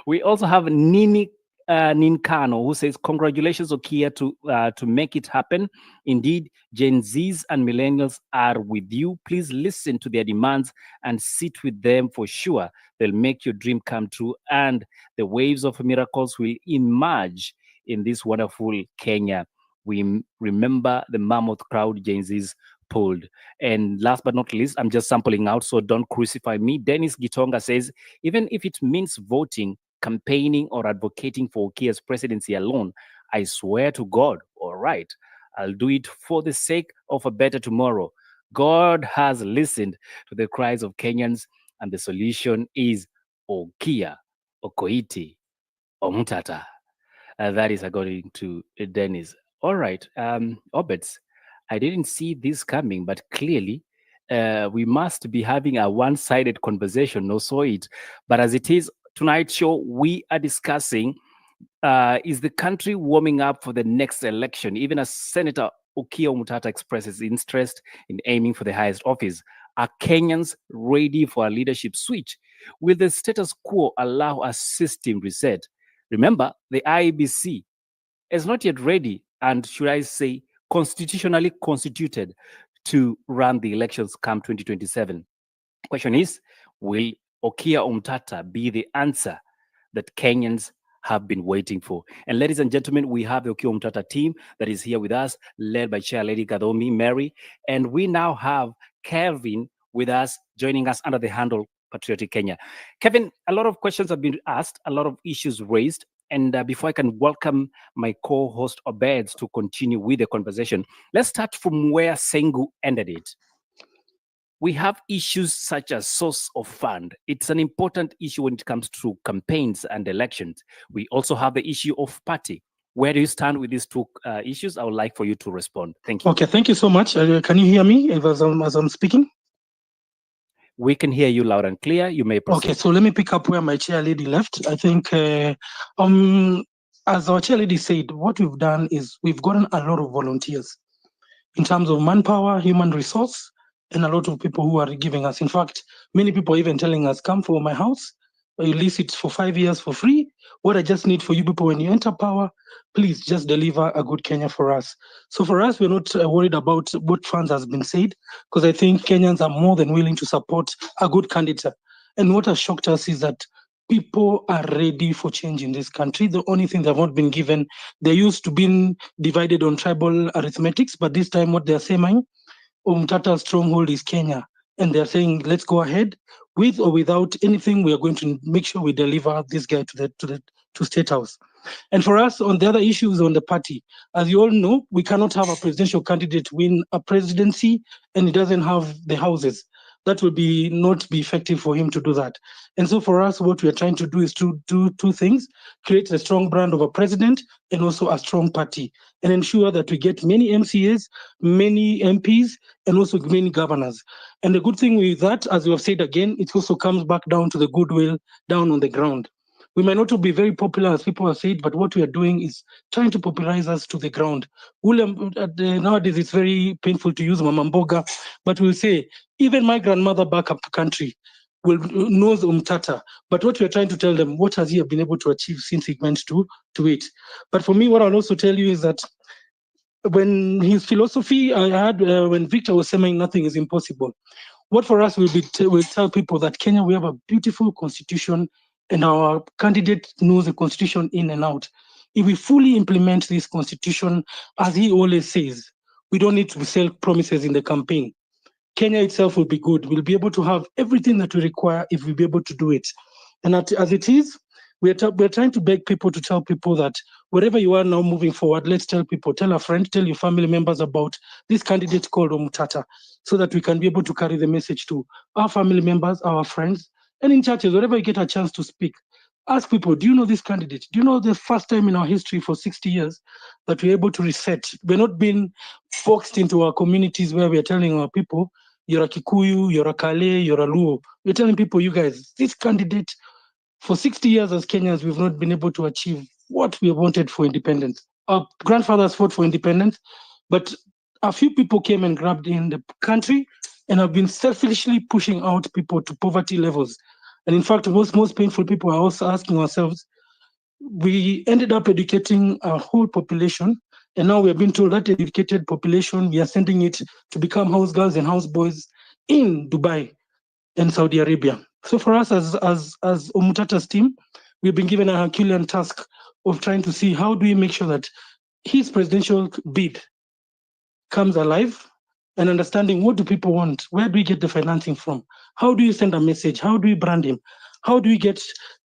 We also have Nini Ninkano, who says, congratulations, Okiya, to make it happen. Indeed, Gen Zs and millennials are with you. Please listen to their demands and sit with them for sure. They'll make your dream come true, and the waves of miracles will emerge in this wonderful Kenya. We remember the mammoth crowd Gen Zs pulled. And last but not least, I'm just sampling out, so don't crucify me. Dennis Gitonga says, even if it means voting, campaigning, or advocating for Okiya's presidency alone, I swear to God, all right, I'll do it for the sake of a better tomorrow. God has listened to the cries of Kenyans, and the solution is Okiya, Okoiti, Omtatah. That is according to Dennis. All right, Obets, I didn't see this coming, but clearly we must be having a one-sided conversation. No, saw it. But as it is, tonight's show, we are discussing, is the country warming up for the next election? Even as Senator Okiya Omtatah expresses interest in aiming for the highest office, are Kenyans ready for a leadership switch? Will the status quo allow a system reset? Remember, the IEBC is not yet ready, and should I say, constitutionally constituted to run the elections come 2027. Question is, will Okiya Omtatah be the answer that Kenyans have been waiting for? And ladies and gentlemen, we have the Okiya Omtatah team that is here with us, led by Chair Lady Gadomi Mary. And we now have Kevin with us, joining us under the handle Patriotic Kenya. Kevin, a lot of questions have been asked, a lot of issues raised. And before I can welcome my co-host Obeds to continue with the conversation, let's start from where Sengu ended it. We have issues such as source of fund. It's an important issue when it comes to campaigns and elections. We also have the issue of party. Where do you stand with these two issues? I would like for you to respond. Thank you. Okay, thank you so much. Can you hear me as I'm speaking? We can hear you loud and clear. You may proceed. Okay, so let me pick up where my chair lady left. I think, as our chair lady said, what we've done is we've gotten a lot of volunteers in terms of manpower, human resource, and a lot of people who are giving us. In fact, many people are even telling us, come for my house, you lease it for 5 years for free. What I just need for you people when you enter power, please just deliver a good Kenya for us. So for us, we're not worried about what funds has been said, because I think Kenyans are more than willing to support a good candidate. And what has shocked us is that people are ready for change in this country. The only thing they've not been given, they're used to being divided on tribal arithmetics, but this time what they're saying, Omtatah's stronghold is Kenya. And they're saying, let's go ahead with or without anything. We are going to make sure we deliver this guy to State House. And for us, on the other issues on the party, as you all know, we cannot have a presidential candidate win a presidency and he doesn't have the houses. That will not be effective for him to do that. And so for us, what we are trying to do is to do two things: create a strong brand of a president and also a strong party, and ensure that we get many MCAs, many MPs, and also many governors. And the good thing with that, as we have said again, it also comes back down to the goodwill down on the ground. We might not be very popular, as people have said, but what we are doing is trying to popularize us to the ground. Nowadays, it's very painful to use Mama Mboga, but we'll say, even my grandmother back up country knows Omtatah. But what we're trying to tell them, what has he been able to achieve since he went to it? But for me, what I'll also tell you is that when his philosophy, I had when Victor was saying nothing is impossible. What for us we'll tell people that Kenya, we have a beautiful constitution, and our candidate knows the constitution in and out. If we fully implement this constitution, as he always says, we don't need to sell promises in the campaign. Kenya itself will be good. We'll be able to have everything that we require if we be able to do it. And as it is, we're trying to beg people to tell people that wherever you are now moving forward, let's tell people, tell a friend, tell your family members about this candidate called Omtatah, so that we can be able to carry the message to our family members, our friends, and in churches, wherever you get a chance to speak. Ask people, do you know this candidate? Do you know the first time in our history for 60 years that we're able to reset? We're not being forced into our communities where we're telling our people, you're a Kikuyu, you're a Kale, you're a Luo. We're telling people, you guys, this candidate, for 60 years as Kenyans, we've not been able to achieve what we wanted for independence. Our grandfathers fought for independence, but a few people came and grabbed in the country and have been selfishly pushing out people to poverty levels. And in fact, most painful people are also asking ourselves, we ended up educating our whole population, and now we're being told that educated population, we are sending it to become house girls and house boys in Dubai and Saudi Arabia. So for us as Omtatah's team, we've been given a Herculean task of trying to see how do we make sure that his presidential bid comes alive, and understanding what do people want, where do we get the financing from, how do you send a message, how do we brand him, how do we get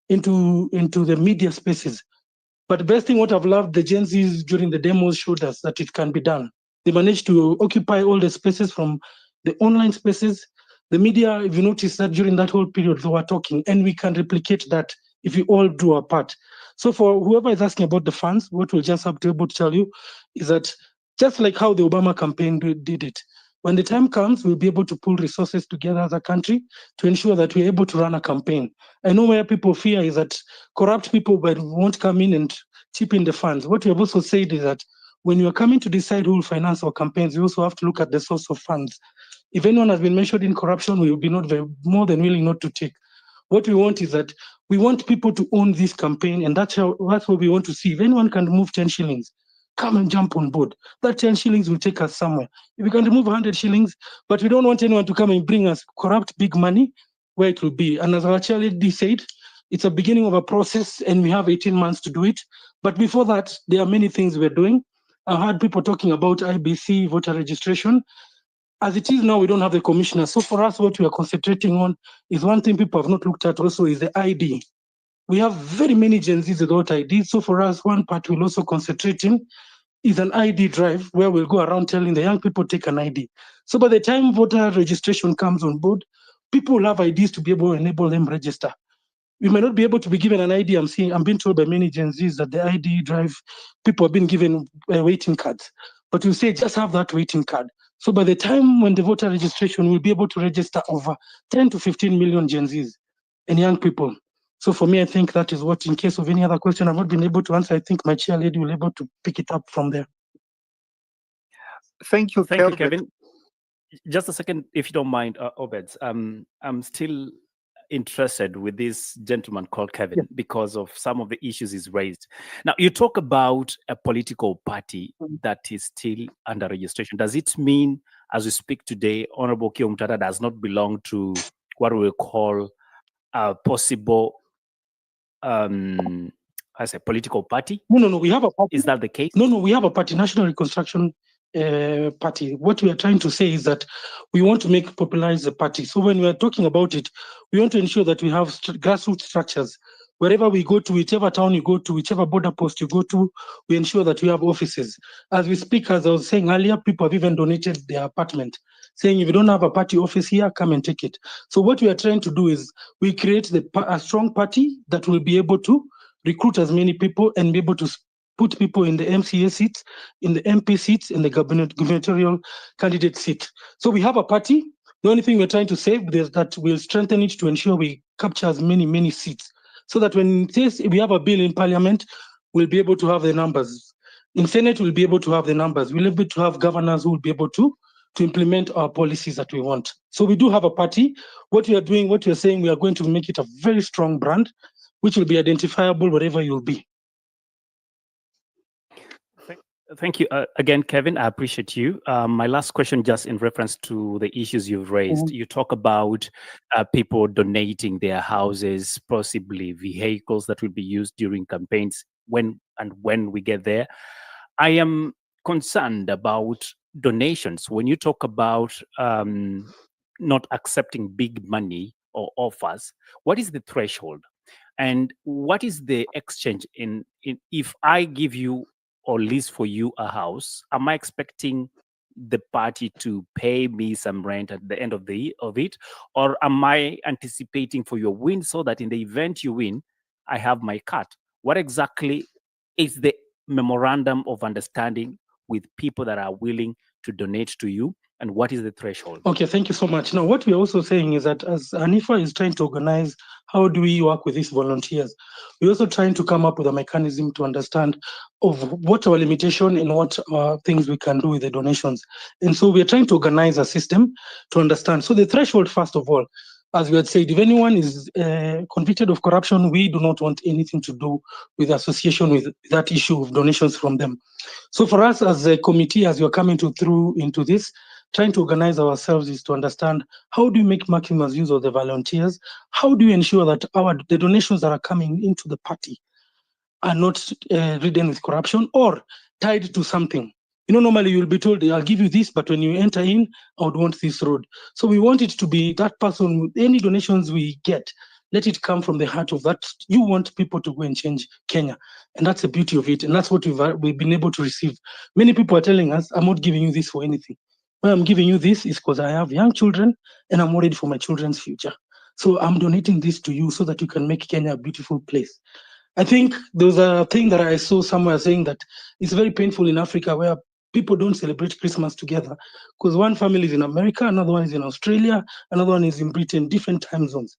into the media spaces. But the best thing, what I've loved, the Gen Zs during the demos showed us that it can be done. They managed to occupy all the spaces from the online spaces. The media, if you notice that during that whole period, they were talking, and we can replicate that if we all do our part. So for whoever is asking about the funds, what we'll just have to be able to tell you is that just like how the Obama campaign did it, when the time comes, we'll be able to pull resources together as a country to ensure that we're able to run a campaign. I know where people fear is that corrupt people won't come in and chip in the funds. What we have also said is that when you are coming to decide who will finance our campaigns, we also have to look at the source of funds. If anyone has been mentioned in corruption, we will be more than willing not to take. What we want is that we want people to own this campaign, and that's what we want to see. If anyone can remove 10 shillings, come and jump on board. That 10 shillings will take us somewhere. If we can remove 100 shillings, but we don't want anyone to come and bring us corrupt big money, where it will be. And as our chairlady said, it's a beginning of a process, and we have 18 months to do it. But before that, there are many things we're doing. I heard people talking about IBC, voter registration. As it is now, we don't have the commissioner. So for us, what we are concentrating on is one thing people have not looked at also is the ID. We have very many Gen Zs without ID. So for us, one part we'll also concentrate in is an ID drive where we'll go around telling the young people take an ID. So by the time voter registration comes on board, people will have IDs to be able to enable them register. We may not be able to be given an ID. I'm being told by many Gen Zs that the ID drive, people have been given waiting cards. But we say just have that waiting card. So by the time when the voter registration, we'll be able to register over 10 to 15 million Gen Zs and young people. So for me, I think that is what, in case of any other question I've not been able to answer, I think my chair lady will be able to pick it up from there. Thank you, Kevin. Just a second, if you don't mind, Obed. I'm still interested with this gentleman called Kevin because of some of the issues he's raised. Now, you talk about a political party that is still under registration. Does it mean, as we speak today, Honorable Okiya Omtatah does not belong to what we call a possible political party? No, we have a party. Is that the case? No, we have a party, National Reconstruction Party. What we are trying to say is that we want to popularize the party. So when we are talking about it, we want to ensure that we have grassroots structures. Wherever we go to, whichever town you go to, whichever border post you go to, we ensure that we have offices. As we speak, as I was saying earlier, people have even donated their apartment, saying if you don't have a party office here, come and take it. So what we are trying to do is we create a strong party that will be able to recruit as many people and be able to put people in the MCA seats, in the MP seats, in the gubernatorial candidate seat. So we have a party. The only thing we're trying to say is that we'll strengthen it to ensure we capture as many seats, so that when we have a bill in Parliament, we'll be able to have the numbers. In Senate, we'll be able to have the numbers. We'll be able to have governors who will be able to implement our policies that we want. So we do have a party. What we are doing, what we are saying, we are going to make it a very strong brand, which will be identifiable wherever you'll be. Thank you again, Kevin. I appreciate you. My last question, just in reference to the issues you've raised. You talk about people donating their houses, possibly vehicles that will be used during campaigns. When we get there, I am concerned about donations. When you talk about not accepting big money or offers, what is the threshold? And what is the exchange in if I give you or lease for you a house? Am I expecting the party to pay me some rent at the end of it, or am I anticipating for your win so that in the event you win, I have my cut? What exactly is the memorandum of understanding with people that are willing to donate to you, and what is the threshold? Okay, thank you so much. Now, what we're also saying is that as Hanifa is trying to organize how do we work with these volunteers, we're also trying to come up with a mechanism to understand of what our limitation and what things we can do with the donations. And so we're trying to organize a system to understand. So the threshold, first of all, as we had said, if anyone is convicted of corruption, we do not want anything to do with association with that issue of donations from them. So for us as a committee, as you're coming through into this, trying to organize ourselves is to understand how do you make maximum use of the volunteers? How do you ensure that the donations that are coming into the party are not ridden with corruption or tied to something? You know, normally you'll be told, I'll give you this, but when you enter in, I would want this road. So we want it to be that person, any donations we get, let it come from the heart of that. You want people to go and change Kenya. And that's the beauty of it. And that's what we've been able to receive. Many people are telling us, I'm not giving you this for anything. Why I'm giving you this is because I have young children and I'm worried for my children's future. So I'm donating this to you so that you can make Kenya a beautiful place. I think there was a thing that I saw somewhere saying that it's very painful in Africa where people don't celebrate Christmas together because one family is in America, another one is in Australia, another one is in Britain, different time zones.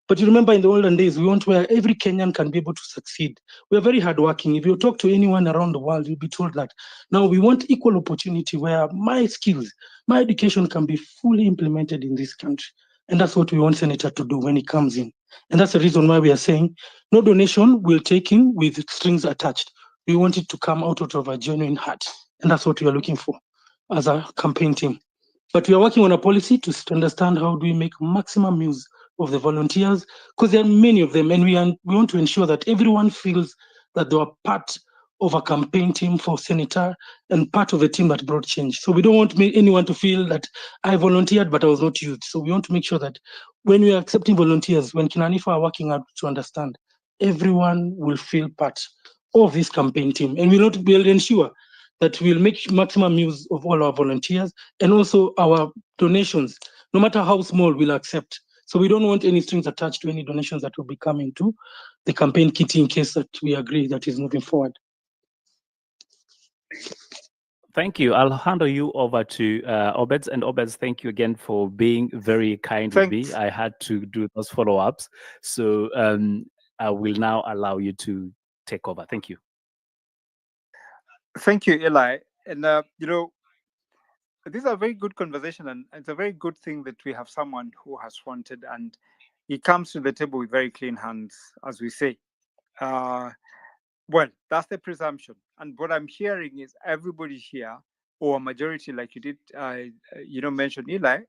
But you remember in the olden days, we want where every Kenyan can be able to succeed. We are very hardworking. If you talk to anyone around the world, you'll be told that. Now we want equal opportunity where my skills, my education can be fully implemented in this country. And that's what we want Senator to do when he comes in. And that's the reason why we are saying no donation will take in with strings attached. We want it to come out of a genuine heart. And that's what we are looking for as a campaign team. But we are working on a policy to understand how do we make maximum use of the volunteers, because there are many of them, and we want to ensure that everyone feels that they are part of a campaign team for senator and part of a team that brought change. So we don't want anyone to feel that I volunteered but I was not used. So we want to make sure that when we are accepting volunteers, when Kinanifa are working out to understand, everyone will feel part of this campaign team, and we'll ensure that we'll make maximum use of all our volunteers and also our donations, no matter how small, we'll accept. So we don't want any strings attached to any donations that will be coming to the campaign kitty in case that we agree that is moving forward. Thank you. I'll handle you over to Obeds. And Obeds, thank you again for being very kind with me. I had to do those follow-ups. So I will now allow you to take over. Thank you. Thank you, Eli. And, this is a very good conversation, and it's a very good thing that we have someone who has fronted and he comes to the table with very clean hands, as we say. Well, that's the presumption. And what I'm hearing is everybody here, or a majority, like you did, mention Eli,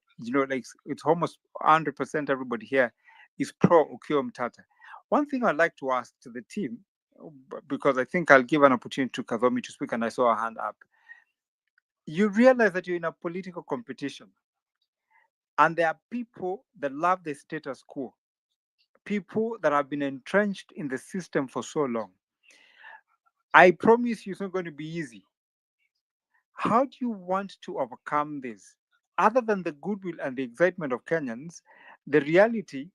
like it's almost 100% everybody here is pro Okiya Omtatah. One thing I'd like to ask to the team, because I think I'll give an opportunity to Kazomi to speak, and I saw a hand up. You realize that you're in a political competition, and there are people that love the status quo, people that have been entrenched in the system for so long. I promise you it's not going to be easy. How do you want to overcome this? Other than the goodwill and the excitement of Kenyans, the reality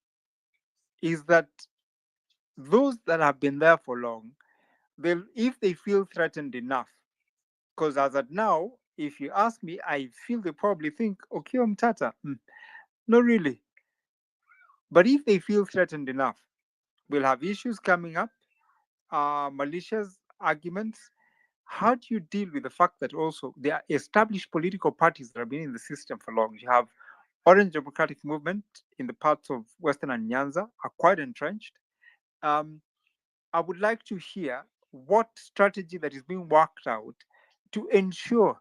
is that those that have been there for long, if they feel threatened enough, because as at now, if you ask me, I feel they probably think, Okiya Omtatah, not really. But if they feel threatened enough, we'll have issues coming up, malicious arguments. How do you deal with the fact that also there are established political parties that have been in the system for long? You have Orange Democratic Movement in the parts of Western and Nyanza are quite entrenched. I would like to hear what strategy that is being worked out to ensure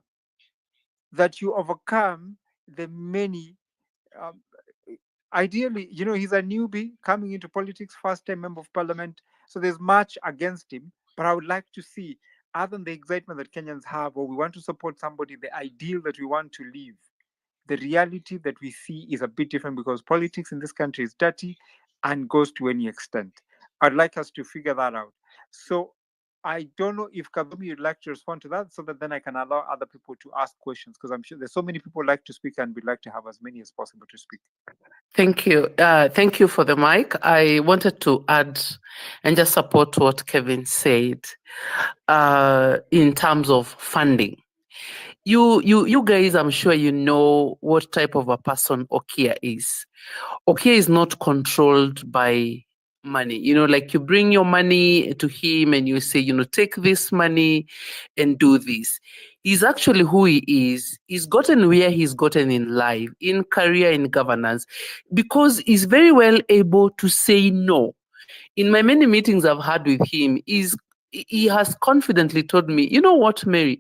that you overcome the many. Ideally, he's a newbie coming into politics, first-time member of parliament, so there's much against him. But I would like to see, other than the excitement that Kenyans have, or we want to support somebody, the ideal that we want to live, the reality that we see is a bit different because politics in this country is dirty and goes to any extent. I'd like us to figure that out. So I don't know if Kadumi would like to respond to that so that then I can allow other people to ask questions, because I'm sure there's so many people like to speak and we'd like to have as many as possible to speak. Thank you. Thank you for the mic. I wanted to add and just support what Kevin said in terms of funding. You guys, I'm sure you know what type of a person Okiya is. Okiya is not controlled by money. You know, like you bring your money to him and you say, you know, take this money and do this. He's actually who he is. He's gotten where he's gotten in life, in career, in governance, because he's very well able to say no. In my many meetings I've had with him, he has confidently told me, you know what, Mary,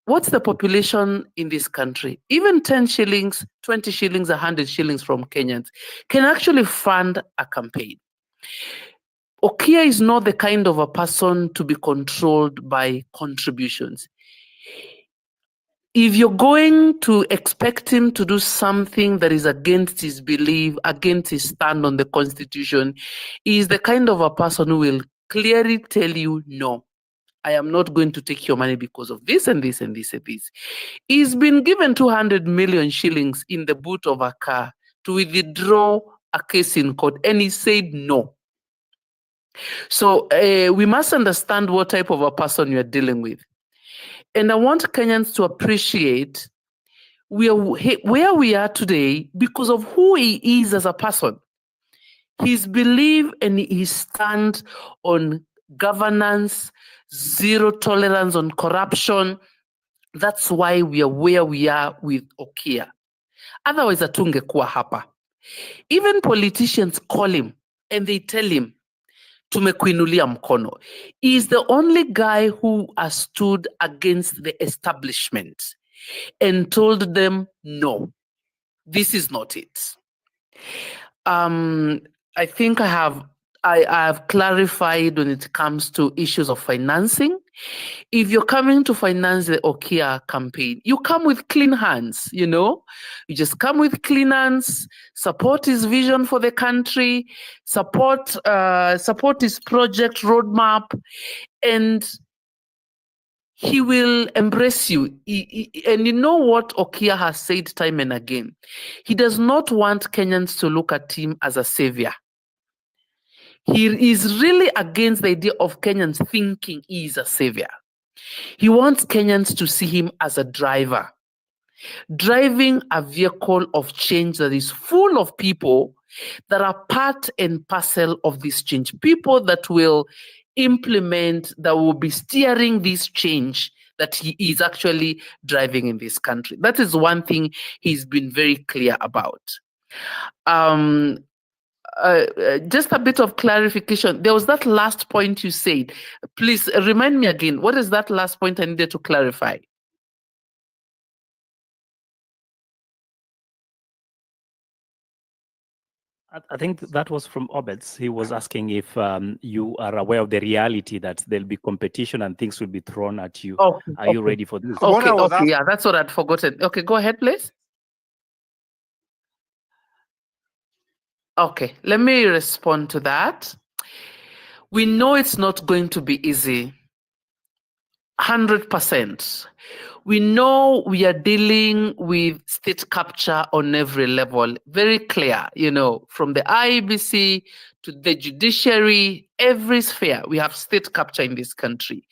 what's the population in this country? Even 10 shillings, 20 shillings, 100 shillings from Kenyans can actually fund a campaign. Okiya is not the kind of a person to be controlled by contributions. If you're going to expect him to do something that is against his belief, against his stand on the Constitution, he is the kind of a person who will clearly tell you, no, I am not going to take your money because of this and this and this and this. He's been given 200 million shillings in the boot of a car to withdraw a case in court, and he said no. So we must understand what type of a person you're dealing with. And I want Kenyans to appreciate where we are today because of who he is as a person. His belief and his stand on governance, zero tolerance on corruption. That's why we are where we are with Okiya. Otherwise, hatungekuwa hapa. Even politicians call him and they tell him, tumekuinulia mkono. He is the only guy who has stood against the establishment and told them, no, this is not it. I think I have clarified when it comes to issues of financing. If you're coming to finance the Okiya campaign, you come with clean hands, you know? You just come with clean hands, support his vision for the country, support his project roadmap, and he will embrace you. And you know what Okiya has said time and again? He does not want Kenyans to look at him as a savior. He is really against the idea of Kenyans thinking he is a savior. He wants Kenyans to see him as a driver, driving a vehicle of change that is full of people that are part and parcel of this change, people that will implement, that will be steering this change that he is actually driving in this country. That is one thing he's been very clear about. Just a bit of clarification. There was that last point you said. Please remind me again. What is that last point I needed to clarify? I think that was from Obeds. He was asking if you are aware of the reality that there'll be competition and things will be thrown at you. Okay, Are you ready for this? Okay, yeah, that's what I'd forgotten. Okay, go ahead, please. Okay, let me respond to that. We know it's not going to be easy. 100%. We know we are dealing with state capture on every level. Very clear, you know, from the IEBC to the judiciary, every sphere, we have state capture in this country.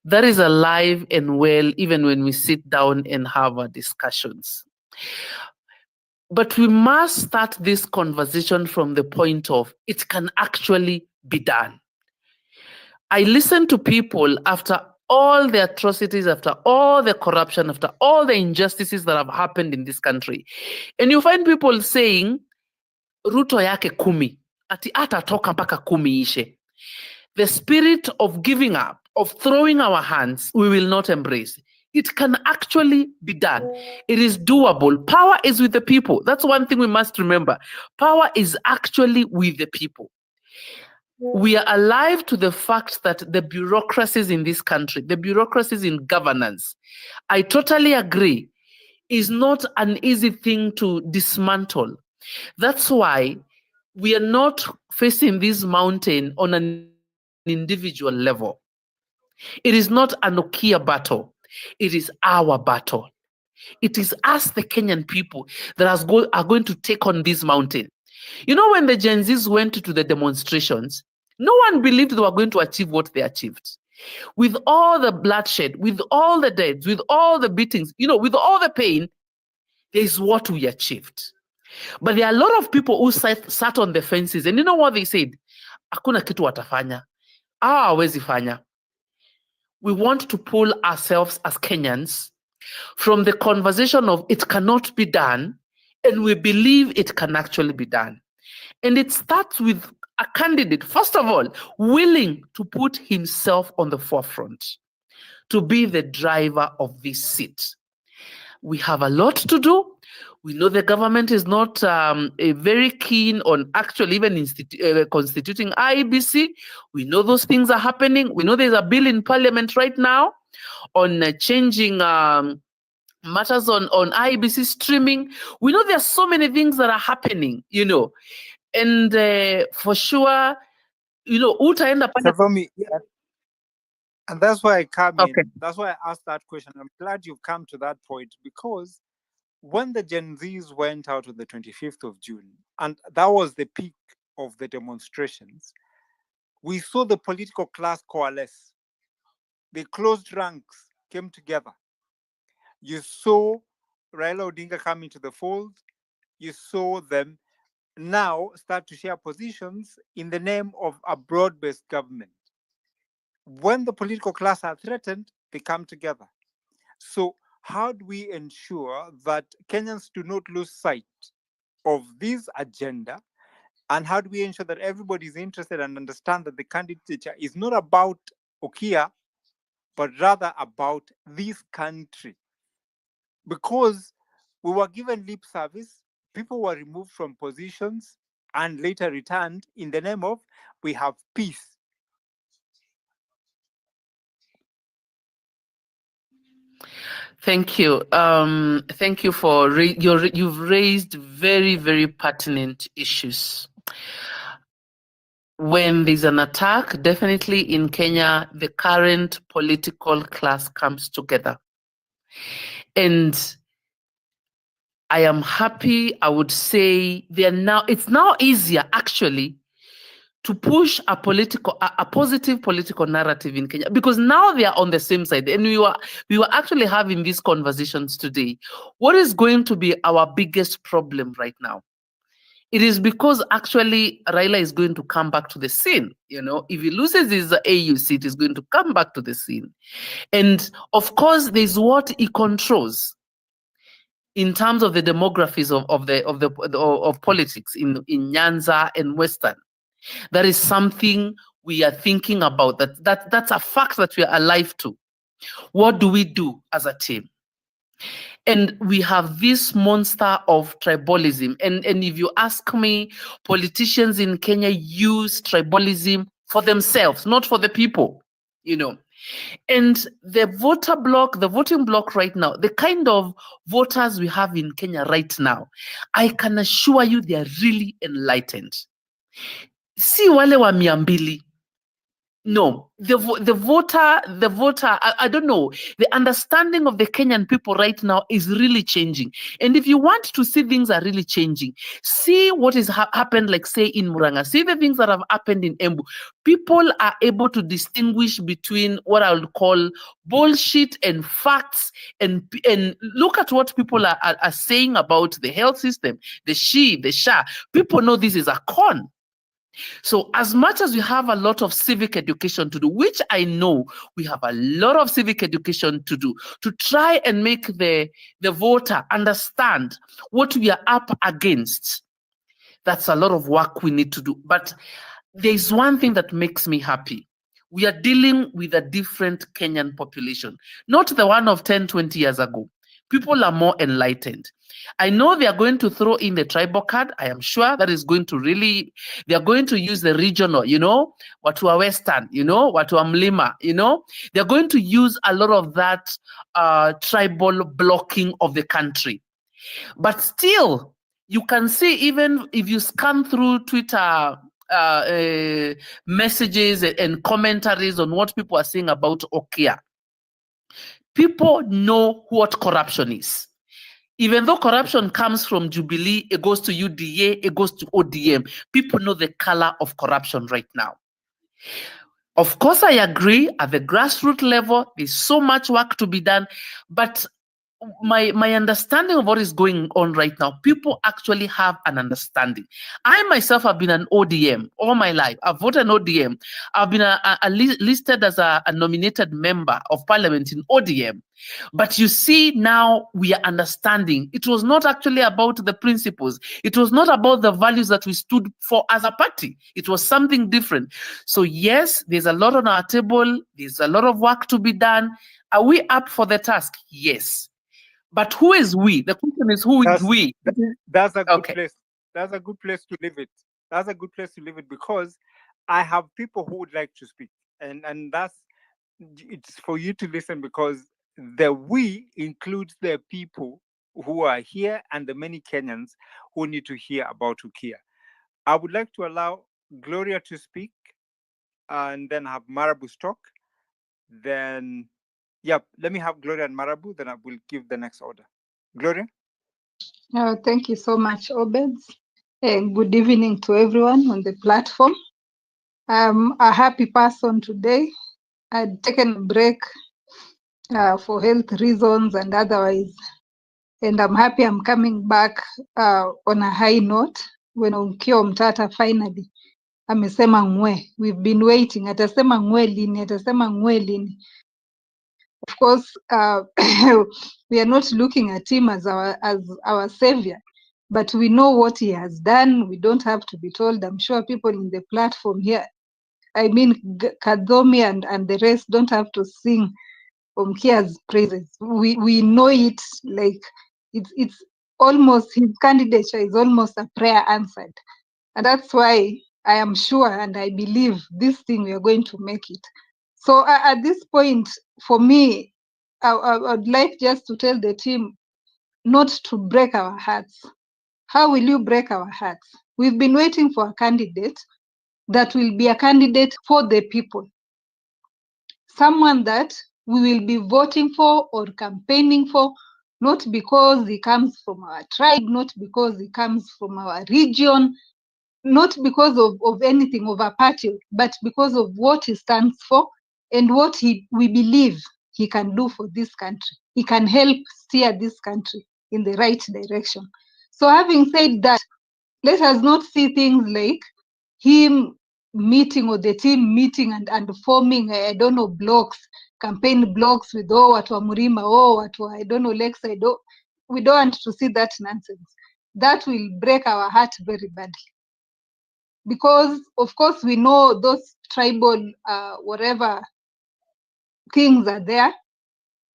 That is alive and well, even when we sit down and have our discussions. But we must start this conversation from the point of it can actually be done. I listen to people after all the atrocities, after all the corruption, after all the injustices that have happened in this country. And you find people saying, Ruto yake kumi, ati atatoka mpaka kumi ishe. The spirit of giving up, of throwing our hands, we will not embrace. It can actually be done. It is doable. Power is with the people. That's one thing we must remember. Power is actually with the people. We are alive to the fact that the bureaucracies in this country, the bureaucracies in governance, I totally agree, is not an easy thing to dismantle. That's why we are not facing this mountain on an individual level. It is not an Okiya battle. It is our battle. It is us, the Kenyan people, that are going to take on this mountain. You know, when the Gen Zs went to the demonstrations, no one believed they were going to achieve what they achieved. With all the bloodshed, with all the deaths, with all the beatings, you know, with all the pain, there's what we achieved. But there are a lot of people who sat on the fences, and you know what they said? Hakuna kitu watafanya. Hawawezi fanya. We want to pull ourselves as Kenyans from the conversation of it cannot be done, and we believe it can actually be done. And it starts with a candidate, first of all, willing to put himself on the forefront, to be the driver of this seat. We have a lot to do. We know the government is not very keen on actually even constituting IEBC. We know those things are happening. We know there's a bill in parliament right now on changing matters on IEBC streaming. We know there's so many things that are happening, you know. And for sure, you know, utaenda Salome, and that's why I come in. That's why I asked that question. I'm glad you've come to that point, because when the Gen Zs went out on the 25th of June, and that was the peak of the demonstrations, we saw the political class coalesce. They closed ranks, came together. You saw Raila Odinga come into the fold. You saw them now start to share positions in the name of a broad-based government. When the political class are threatened, they come together. So how do we ensure that Kenyans do not lose sight of this agenda? And how do we ensure that everybody is interested and understand that the candidature is not about Okiya, but rather about this country? Because we were given lip service, people were removed from positions and later returned in the name of we have peace. Thank you. Thank you for you've raised very, very pertinent issues. When there's an attack, definitely in Kenya, the current political class comes together. And I am happy, I would say it's now easier actually to push a positive political narrative in Kenya, because now they are on the same side. And we were actually having these conversations today. What is going to be our biggest problem right now? It is because actually Raila is going to come back to the scene. You know, if he loses his AU seat, he's going to come back to the scene. And of course, there's what he controls in terms of the demographies of politics in Nyanza and Western. That is something we are thinking about. That's a fact that we are alive to. What do we do as a team? And we have this monster of tribalism. And if you ask me, politicians in Kenya use tribalism for themselves, not for the people, you know. And the voting bloc right now, the kind of voters we have in Kenya right now, I can assure you they are really enlightened. Si wale wa 200. No, the voter, I don't know. The understanding of the Kenyan people right now is really changing. And if you want to see things are really changing, see what has happened, like say in Muranga, see the things that have happened in Embu. People are able to distinguish between what I would call bullshit and facts, and look at what people are saying about the health system, the SHA. People know this is a con. So as much as we have a lot of civic education to do, which I know we have a lot of civic education to do, to try and make the voter understand what we are up against, that's a lot of work we need to do. But there's one thing that makes me happy. We are dealing with a different Kenyan population, not the one of 10, 20 years ago. People are more enlightened. I know they are going to throw in the tribal card. I am sure that is going to they are going to use the regional, you know, watu wa Western, you know, watu wa Mlima, you know. They're going to use a lot of that tribal blocking of the country. But still, You can see, even if you scan through Twitter messages and commentaries on what people are saying about Okiya, people know what corruption is. Even though corruption comes from Jubilee, it goes to UDA, it goes to ODM. People know the color of corruption right now. Of course, I agree at the grassroots level, there's so much work to be done, but my understanding of what is going on right now, people actually have an understanding. I myself have been an ODM all my life. I've voted an ODM. I've been listed as a nominated member of parliament in ODM. But you see, now we are understanding. It was not actually about the principles. It was not about the values that we stood for as a party. It was something different. So yes, there's a lot on our table. There's a lot of work to be done. Are we up for the task? Yes. But who is we? The question is, who is we? That's a good place. That's a good place to leave it. That's a good place to leave it, because I have people who would like to speak, and it's for you to listen, because the we includes the people who are here and the many Kenyans who need to hear about Okiya. I would like to allow Gloria to speak, and then have Marabu talk. Then, let me have Gloria and Marabu, then I will give the next order. Gloria? Thank you so much, Obed. And good evening to everyone on the platform. I'm a happy person today. I'd taken a break for health reasons and otherwise. And I'm happy I'm coming back on a high note when Okiya Omtatah finally amesema ngwe. We've been waiting. Atasema ngwe lini, atasema ngwe lini. Of course, we are not looking at him as our savior, but we know what he has done. We don't have to be told. I'm sure people in the platform here, I mean, Kadomi and the rest don't have to sing Okiya's praises. We know it, like it's almost, his candidature is almost a prayer answered. And that's why I am sure and I believe this thing we are going to make it. So at this point, for me, I'd like just to tell the team not to break our hearts. How will you break our hearts? We've been waiting for a candidate that will be a candidate for the people. Someone that we will be voting for or campaigning for, not because he comes from our tribe, not because he comes from our region, not because of anything, of a party, but because of what he stands for and what we believe he can do for this country. He can help steer this country in the right direction. So having said that, let us not see things like him meeting or the team meeting and forming, I don't know, blocks, campaign blocks with watu wa Murima, watu wa, I don't know, Lakeside. We don't want to see that nonsense. That will break our heart very badly. Because of course we know those tribal whatever things are there,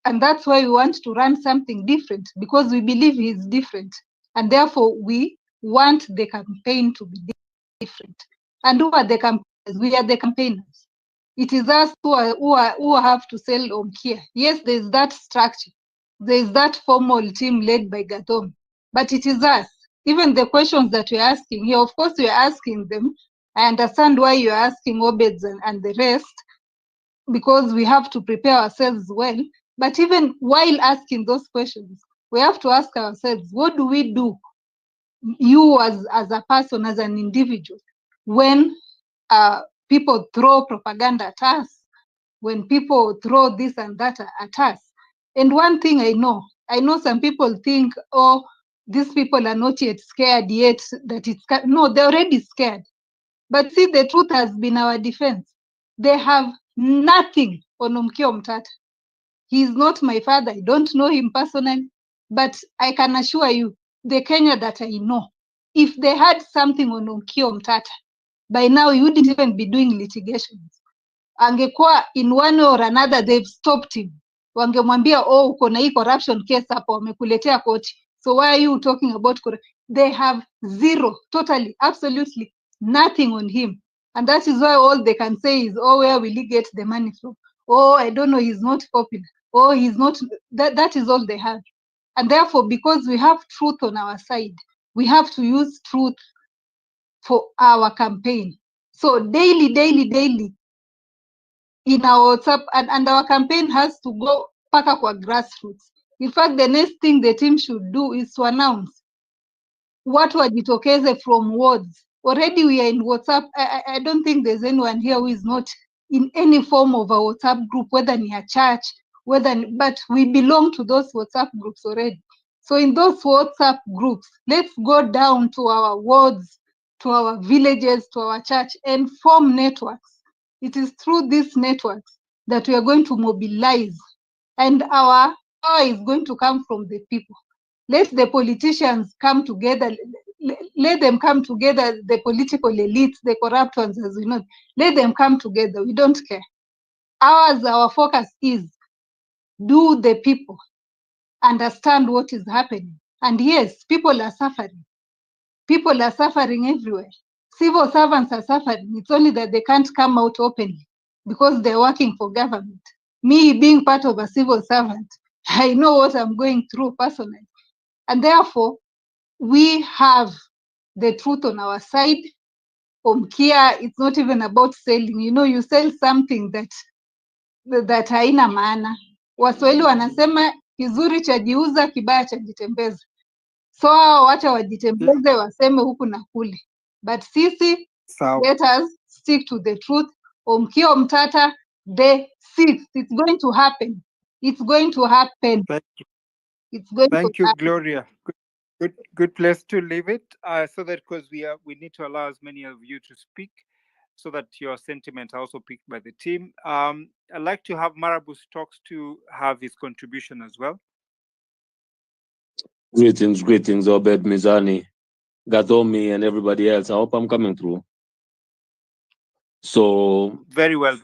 and that's why we want to run something different, because we believe he's different, and therefore we want the campaign to be different. And who are the campaigners? We are the campaigners. It is us who have to sell Okiya. Yes, there's that structure, there's that formal team led by Gatom, but it is us. Even the questions that we're asking here, of course we're asking them. I understand why you're asking Obeds and the rest, because we have to prepare ourselves well. But even while asking those questions, we have to ask ourselves, what do we do, you as a person, as an individual, when people throw propaganda at us, when people throw this and that at us? And one thing I know some people think, oh, these people are not yet scared yet, that it's, no, they're already scared. But see, the truth has been our defense. They have nothing on Okiya Omtatah. He is not my father. I don't know him personally, but I can assure you, the Kenya that I know, if they had something on Okiya Omtatah, by now you wouldn't even be doing litigations. Angekuwa in one way or another, they've stopped him. Wangemwambia, oh, uko na hii corruption case hapo, wamekuletea koti. So why are you talking about corruption? They have zero, totally, absolutely nothing on him. And that is why all they can say is, oh, where will he get the money from? Oh, I don't know, he's not popular. Oh, he's not, that is all they have. And therefore, because we have truth on our side, We have to use truth for our campaign. So daily in our WhatsApp, and our campaign has to go paka kwa grassroots. In fact, the next thing the team should do is to announce watu wajitokeze from wards. Already we are in WhatsApp. I don't think there's anyone here who is not in any form of a WhatsApp group, whether in a church, but we belong to those WhatsApp groups already. So in those WhatsApp groups, let's go down to our wards, to our villages, to our church, and form networks. It is through these networks that we are going to mobilize, and our power is going to come from the people. Let the politicians come together. Let them come together, the political elites, the corrupt ones, as we know. Let them come together. We don't care. Our focus is, do the people understand what is happening? And yes, people are suffering. People are suffering everywhere. Civil servants are suffering. It's only that they can't come out openly because they're working for government. Me being part of a civil servant, I know what I'm going through personally. And therefore, we have the truth on our side. Okiya, it's not even about selling. You sell something that haina maana. Waswahili wanasema kizuri chajiuza, kibaya chajitembeza. So wacha wajitembeze, waseme huku na kule. But sisi, let us stick to the truth. Okiya Omtatah, the 6th, it's going to happen. It's going to happen. It's going Thank to you, happen. Gloria. Good place to leave it. So that because we need to allow as many of you to speak, so that your sentiments are also picked by the team. I'd like to have Marabus Talks to have his contribution as well. Greetings, Obed, Mizani, Gadomi, and everybody else. I hope I'm coming through. So very well.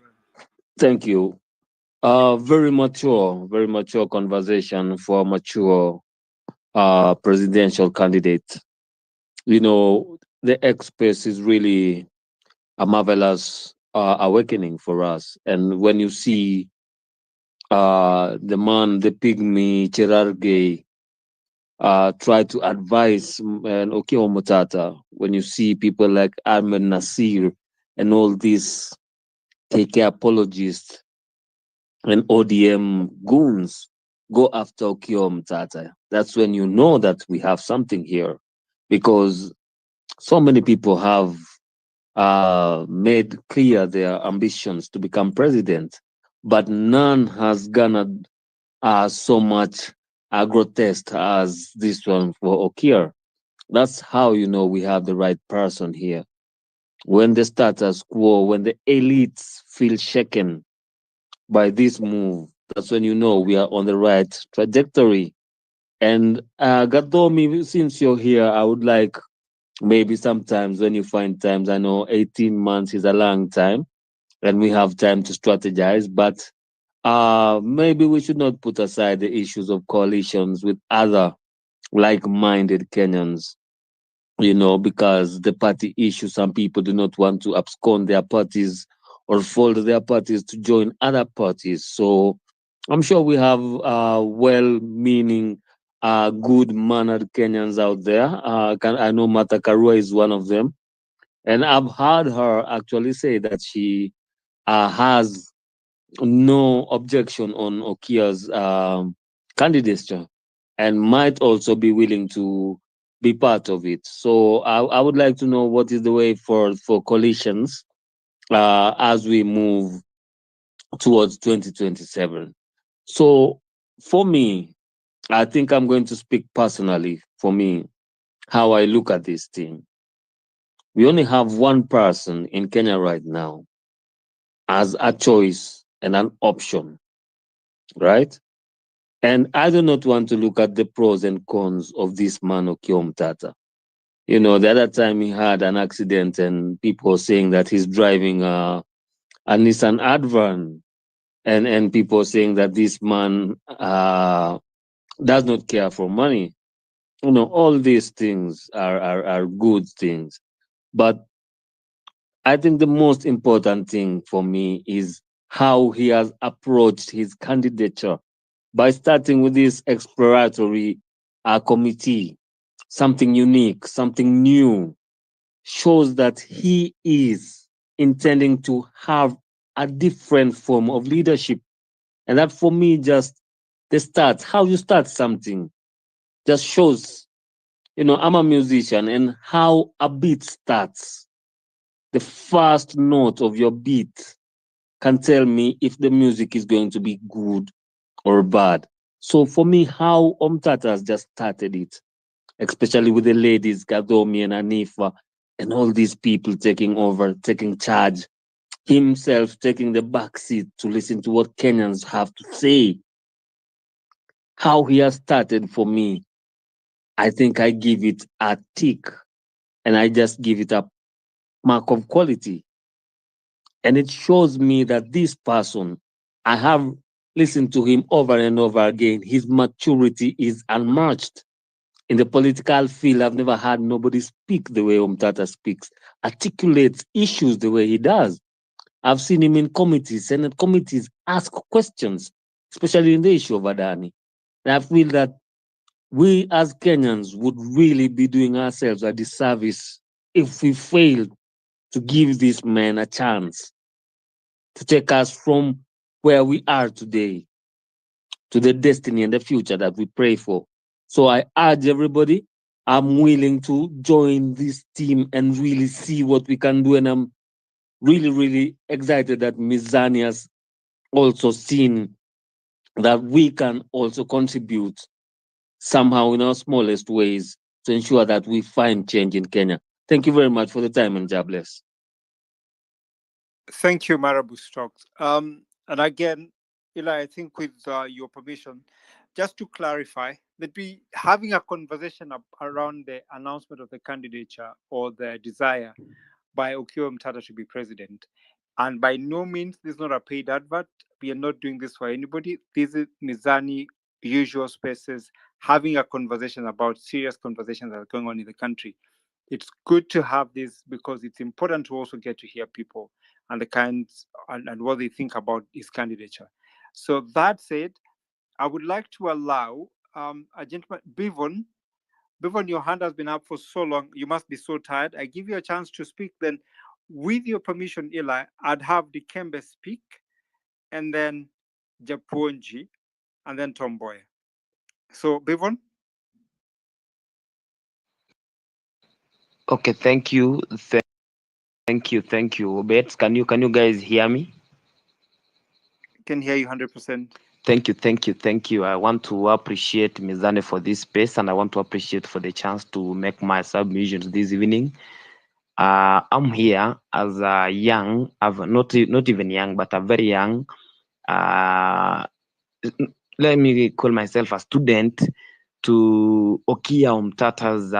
Thank you. Very mature conversation for a mature presidential candidate. The X space is really a marvelous awakening for us. And when you see the man, the pygmy, Cherargei, try to advise Okiya Omtatah, when you see people like Ahmed Nasir and all these KK apologists and ODM goons go after Okiya Omtatah, that's when you know that we have something here, because so many people have made clear their ambitions to become president, but none has garnered so much grotesque as this one for Okiya. That's how you know we have the right person here. When the status quo, when the elites feel shaken by this move, that's when you know we are on the right trajectory. And Gadomi, since you're here, I would like maybe sometimes when you find times, I know 18 months is a long time and we have time to strategize, but maybe we should not put aside the issues of coalitions with other like-minded Kenyans, because the party issue, some people do not want to abscond their parties or fold their parties to join other parties. So I'm sure we have well-meaning, good-mannered Kenyans out there. I know Martha Karua is one of them. And I've heard her actually say that she has no objection on Okiya's candidature and might also be willing to be part of it. So I would like to know what is the way for coalitions as we move towards 2027. So for me, I think I'm going to speak personally for me, how I look at this thing. We only have one person in Kenya right now as a choice and an option, right? And I do not want to look at the pros and cons of this man, Okiya Omtatah. The other time he had an accident and people saying that he's driving a Nissan Advan, and people saying that this man does not care for money. All these things are good things. But I think the most important thing for me is how he has approached his candidature by starting with this exploratory committee something unique, something new, shows that he is intending to have a different form of leadership. And that for me, just the start, how you start something, just shows, I'm a musician, and how a beat starts. The first note of your beat can tell me if the music is going to be good or bad. So for me, how Omtatah has just started it, especially with the ladies, Gadomi and Anifa, and all these people taking over, taking charge, himself taking the back seat to listen to what Kenyans have to say. How he has started, for me, I think I give it a tick, and I just give it a mark of quality. And it shows me that this person, I have listened to him over and over again. His maturity is unmatched. In the political field, I've never had nobody speak the way Omtatah speaks, articulates issues the way he does. I've seen him in committees, Senate committees, ask questions, especially in the issue of Adani. And I feel that we as Kenyans would really be doing ourselves a disservice if we failed to give this man a chance to take us from where we are today to the destiny and the future that we pray for. So I urge everybody, I'm willing to join this team and really see what we can do. And I'm really, really excited that Mizani has also seen that we can also contribute somehow in our smallest ways to ensure that we find change in Kenya. Thank you very much for the time, and God bless. Thank you, Marabu Stokes. And again, Eli, I think with your permission, just to clarify, that we having a conversation around the announcement of the candidature or the desire by Okiya Omtatah to be president. And by no means, this is not a paid advert. We are not doing this for anybody. This is Mizani usual spaces, having a conversation about serious conversations that are going on in the country. It's good to have this because it's important to also get to hear people and the kinds and what they think about his candidature. So that said, I would like to allow a gentleman, Bivon. Bivon, your hand has been up for so long. You must be so tired. I give you a chance to speak. Then, with your permission, Eli, I'd have Dikembe speak, and then Japonji, and then Tomboy. So, Bivon. Okay, thank you. Thank you. Obet, can you guys hear me? Can hear you 100%. Thank you. I want to appreciate Mizane for this space, and I want to appreciate for the chance to make my submissions this evening. I'm here as a young, not even young, but a very young. Let me call myself a student to Okiya Omtatah's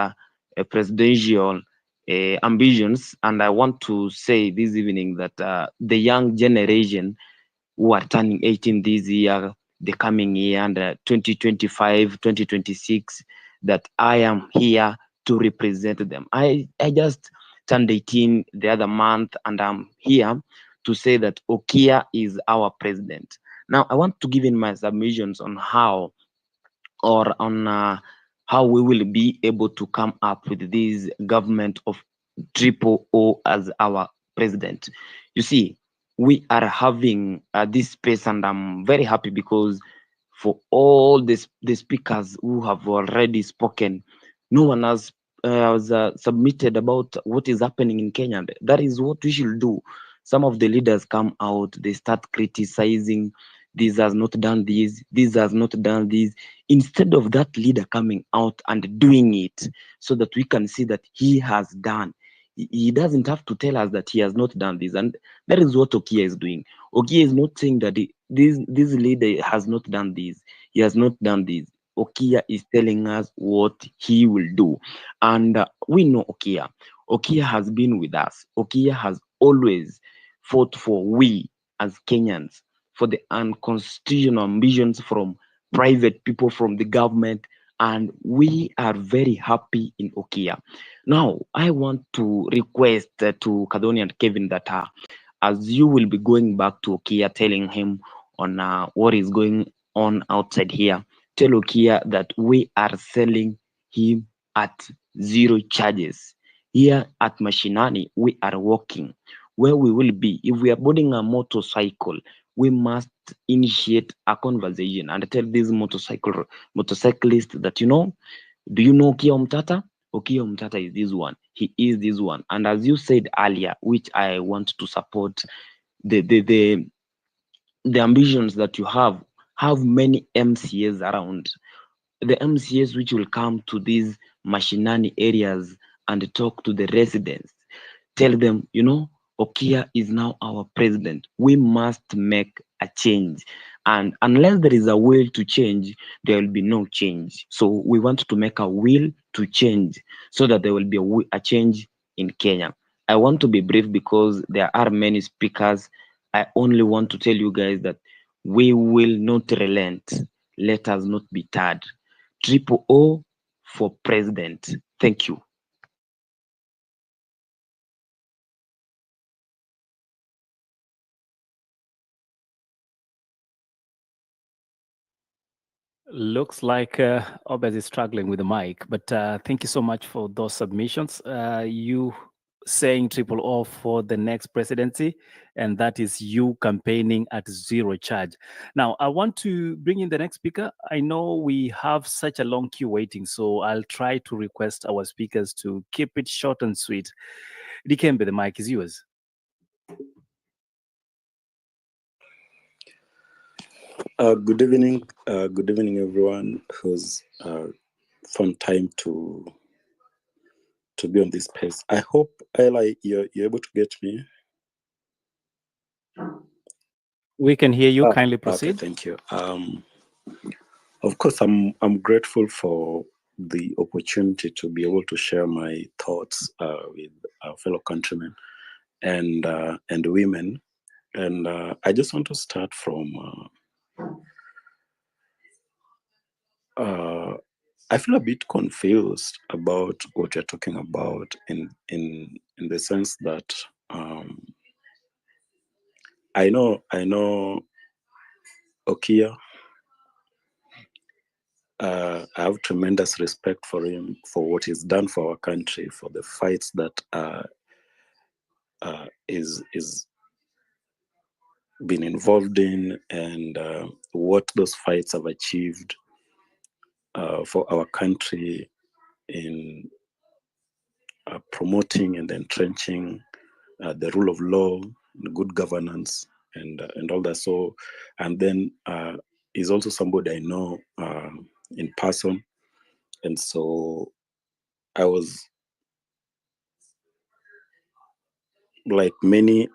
presidential ambitions, and I want to say this evening that the young generation who are turning 18 this year, the coming year, and 2025, 2026, that I am here to represent them. I just turned 18 the other month, and I'm here to say that Okiya is our president. Now, I want to give in my submissions on how we will be able to come up with this government of triple O as our president. You see, we are having this space, and I'm very happy because for all the speakers who have already spoken, no one has submitted about what is happening in Kenya. That is what we should do. Some of the leaders come out, they start criticizing, this has not done this has not done this, instead of that leader coming out and doing it so that we can see that he has done. He doesn't have to tell us that he has not done this, and that is what Okiya is doing. Okiya is not saying that this leader has not done this, he has not done this. Okiya is telling us what he will do, and we know Okiya. Okiya has been with us. Okiya has always fought for we as Kenyans, for the unconstitutional ambitions from private people, from the government, and we are very happy in Okiya. Now, I want to request to Kadoni and Kevin that as you will be going back to Okiya, telling him on what is going on outside here, tell Okiya that we are selling him at zero charges. Here at Mashinani, we are walking. Where we will be, if we are boarding a motorcycle, we must initiate a conversation and tell these motorcyclists that, do you know Okiya Omtatah? Okiya Omtatah is this one. He is this one. And as you said earlier, which I want to support, the ambitions that you have many MCAs around. The MCAs which will come to these Mashinani areas and talk to the residents. Tell them, Okiya is now our president. We must make a change. And unless there is a will to change, there will be no change. So we want to make a will to change so that there will be a change in Kenya. I want to be brief because there are many speakers. I only want to tell you guys that we will not relent. Let us not be tired. Triple O for president. Thank you. Looks like Obed is struggling with the mic, but thank you so much for those submissions. You saying triple O for the next presidency, and that is you campaigning at zero charge. Now, I want to bring in the next speaker. I know we have such a long queue waiting, so I'll try to request our speakers to keep it short and sweet. Dikembe, the mic is yours. Good evening, everyone who's found time to be on this space. I hope, Eli, you're able to get me. We can hear you. Kindly proceed. Okay, thank you. Of course, I'm grateful for the opportunity to be able to share my thoughts with our fellow countrymen and women. And I just want to start from. I feel a bit confused about what you're talking about in the sense that I know Okiya. I have tremendous respect for him, for what he's done for our country, for the fights that is been involved in, and what those fights have achieved for our country in promoting and entrenching the rule of law, good governance, and all that. So, and then he's also somebody I know in person, and so I was, like many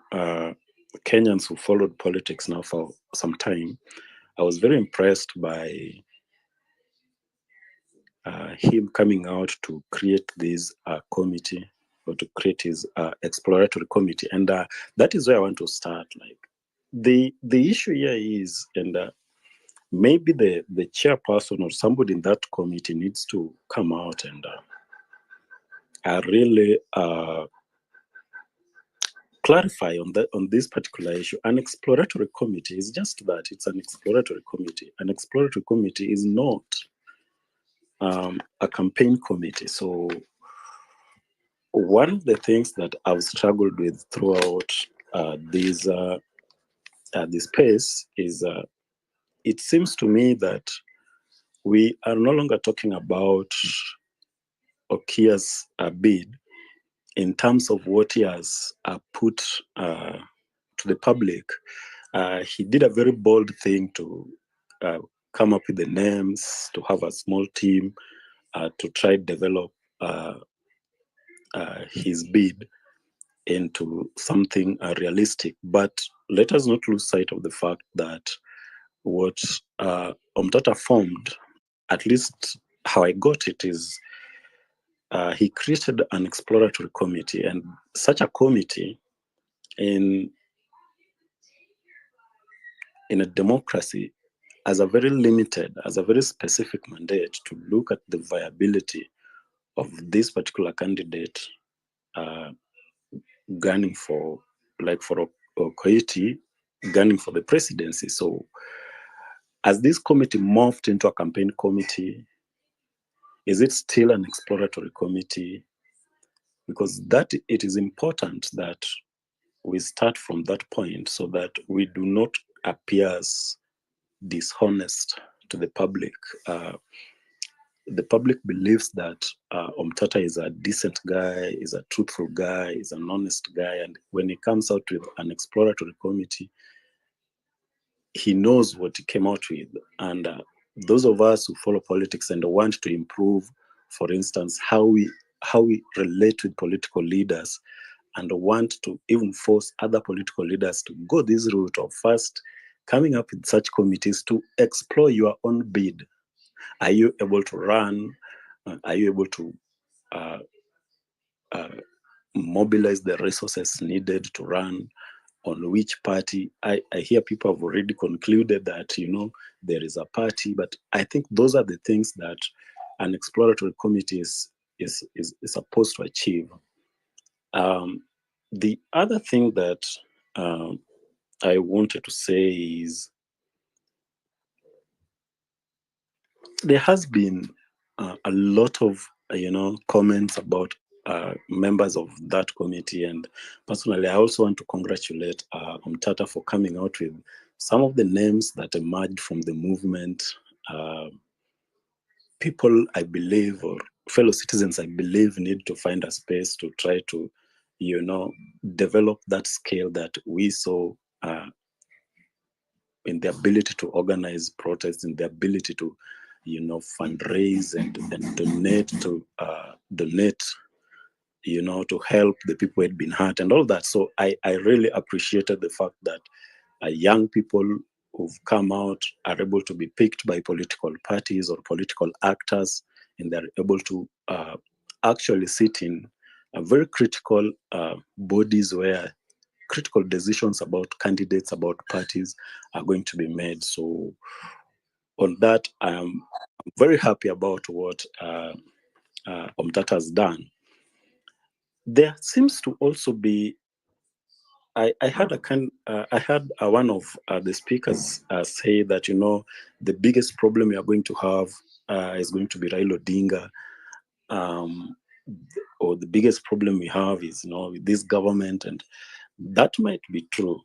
Kenyans who followed politics now for some time, I was very impressed by him coming out to create this committee, or to create his exploratory committee. And that is where I want to start. Like the issue here is, and maybe the chairperson or somebody in that committee needs to come out and really clarify on this particular issue. An exploratory committee is just that. It's an exploratory committee. An exploratory committee is not a campaign committee. So one of the things that I've struggled with throughout this space is it seems to me that we are no longer talking about Okiya's bid in terms of what he has put to the public. He did a very bold thing to come up with the names, to have a small team, to try to develop his bid into something realistic. But let us not lose sight of the fact that what Omtatah formed, at least how I got it, is he created an exploratory committee, and such a committee in a democracy has a very limited, has a very specific mandate to look at the viability of this particular candidate gunning for, like for Okoiti, gunning for the presidency. So as this committee morphed into a campaign committee, Is it still an exploratory committee? Because that it is important that we start from that point so that we do not appear as dishonest to the public. The public believes that Omtatah is a decent guy, is a truthful guy, is an honest guy, and when he comes out with an exploratory committee, he knows what he came out with. And those of us who follow politics and want to improve, for instance, how we relate with political leaders, and want to even force other political leaders to go this route of first coming up with such committees to explore your own bid. Are you able to run? Are you able to mobilize the resources needed to run? On which party? I hear people have already concluded that, you know, there is a party, but I think those are the things that an exploratory committee is supposed to achieve. The other thing that I wanted to say is there has been a lot of comments about members of that committee, and personally, I also want to congratulate Omtatah for coming out with some of the names that emerged from the movement. People, I believe, or fellow citizens, I believe, need to find a space to try to, develop that scale that we saw in the ability to organize protests, in the ability to, fundraise and donate to to help the people who had been hurt and all that. So I really appreciated the fact that young people who've come out are able to be picked by political parties or political actors, and they're able to actually sit in very critical bodies where critical decisions about candidates, about parties are going to be made. So on that, I am very happy about what Omtatah has done. There seems to also be, I had one of the speakers say that, the biggest problem we are going to have is going to be Raila Odinga, or the biggest problem we have is, with this government, and that might be true.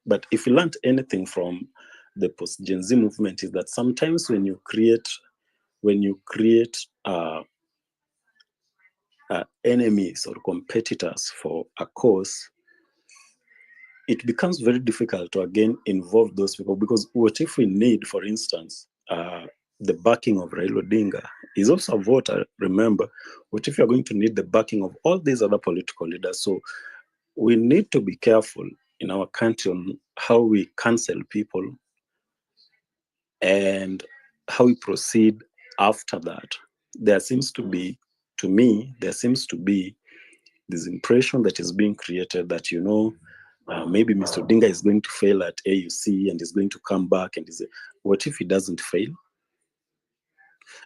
But if you learned anything from the post-Gen Z movement, is that sometimes when you create enemies or competitors for a cause, it becomes very difficult to again involve those people, because what if we need, for instance, the backing of Raila Odinga is also a voter. Remember, what if you're going to need the backing of all these other political leaders? So we need to be careful in our country on how we cancel people and how we proceed after that. There seems to be, to me, this impression that is being created that, maybe Mr. Odinga is going to fail at AUC and is going to come back, and what if he doesn't fail?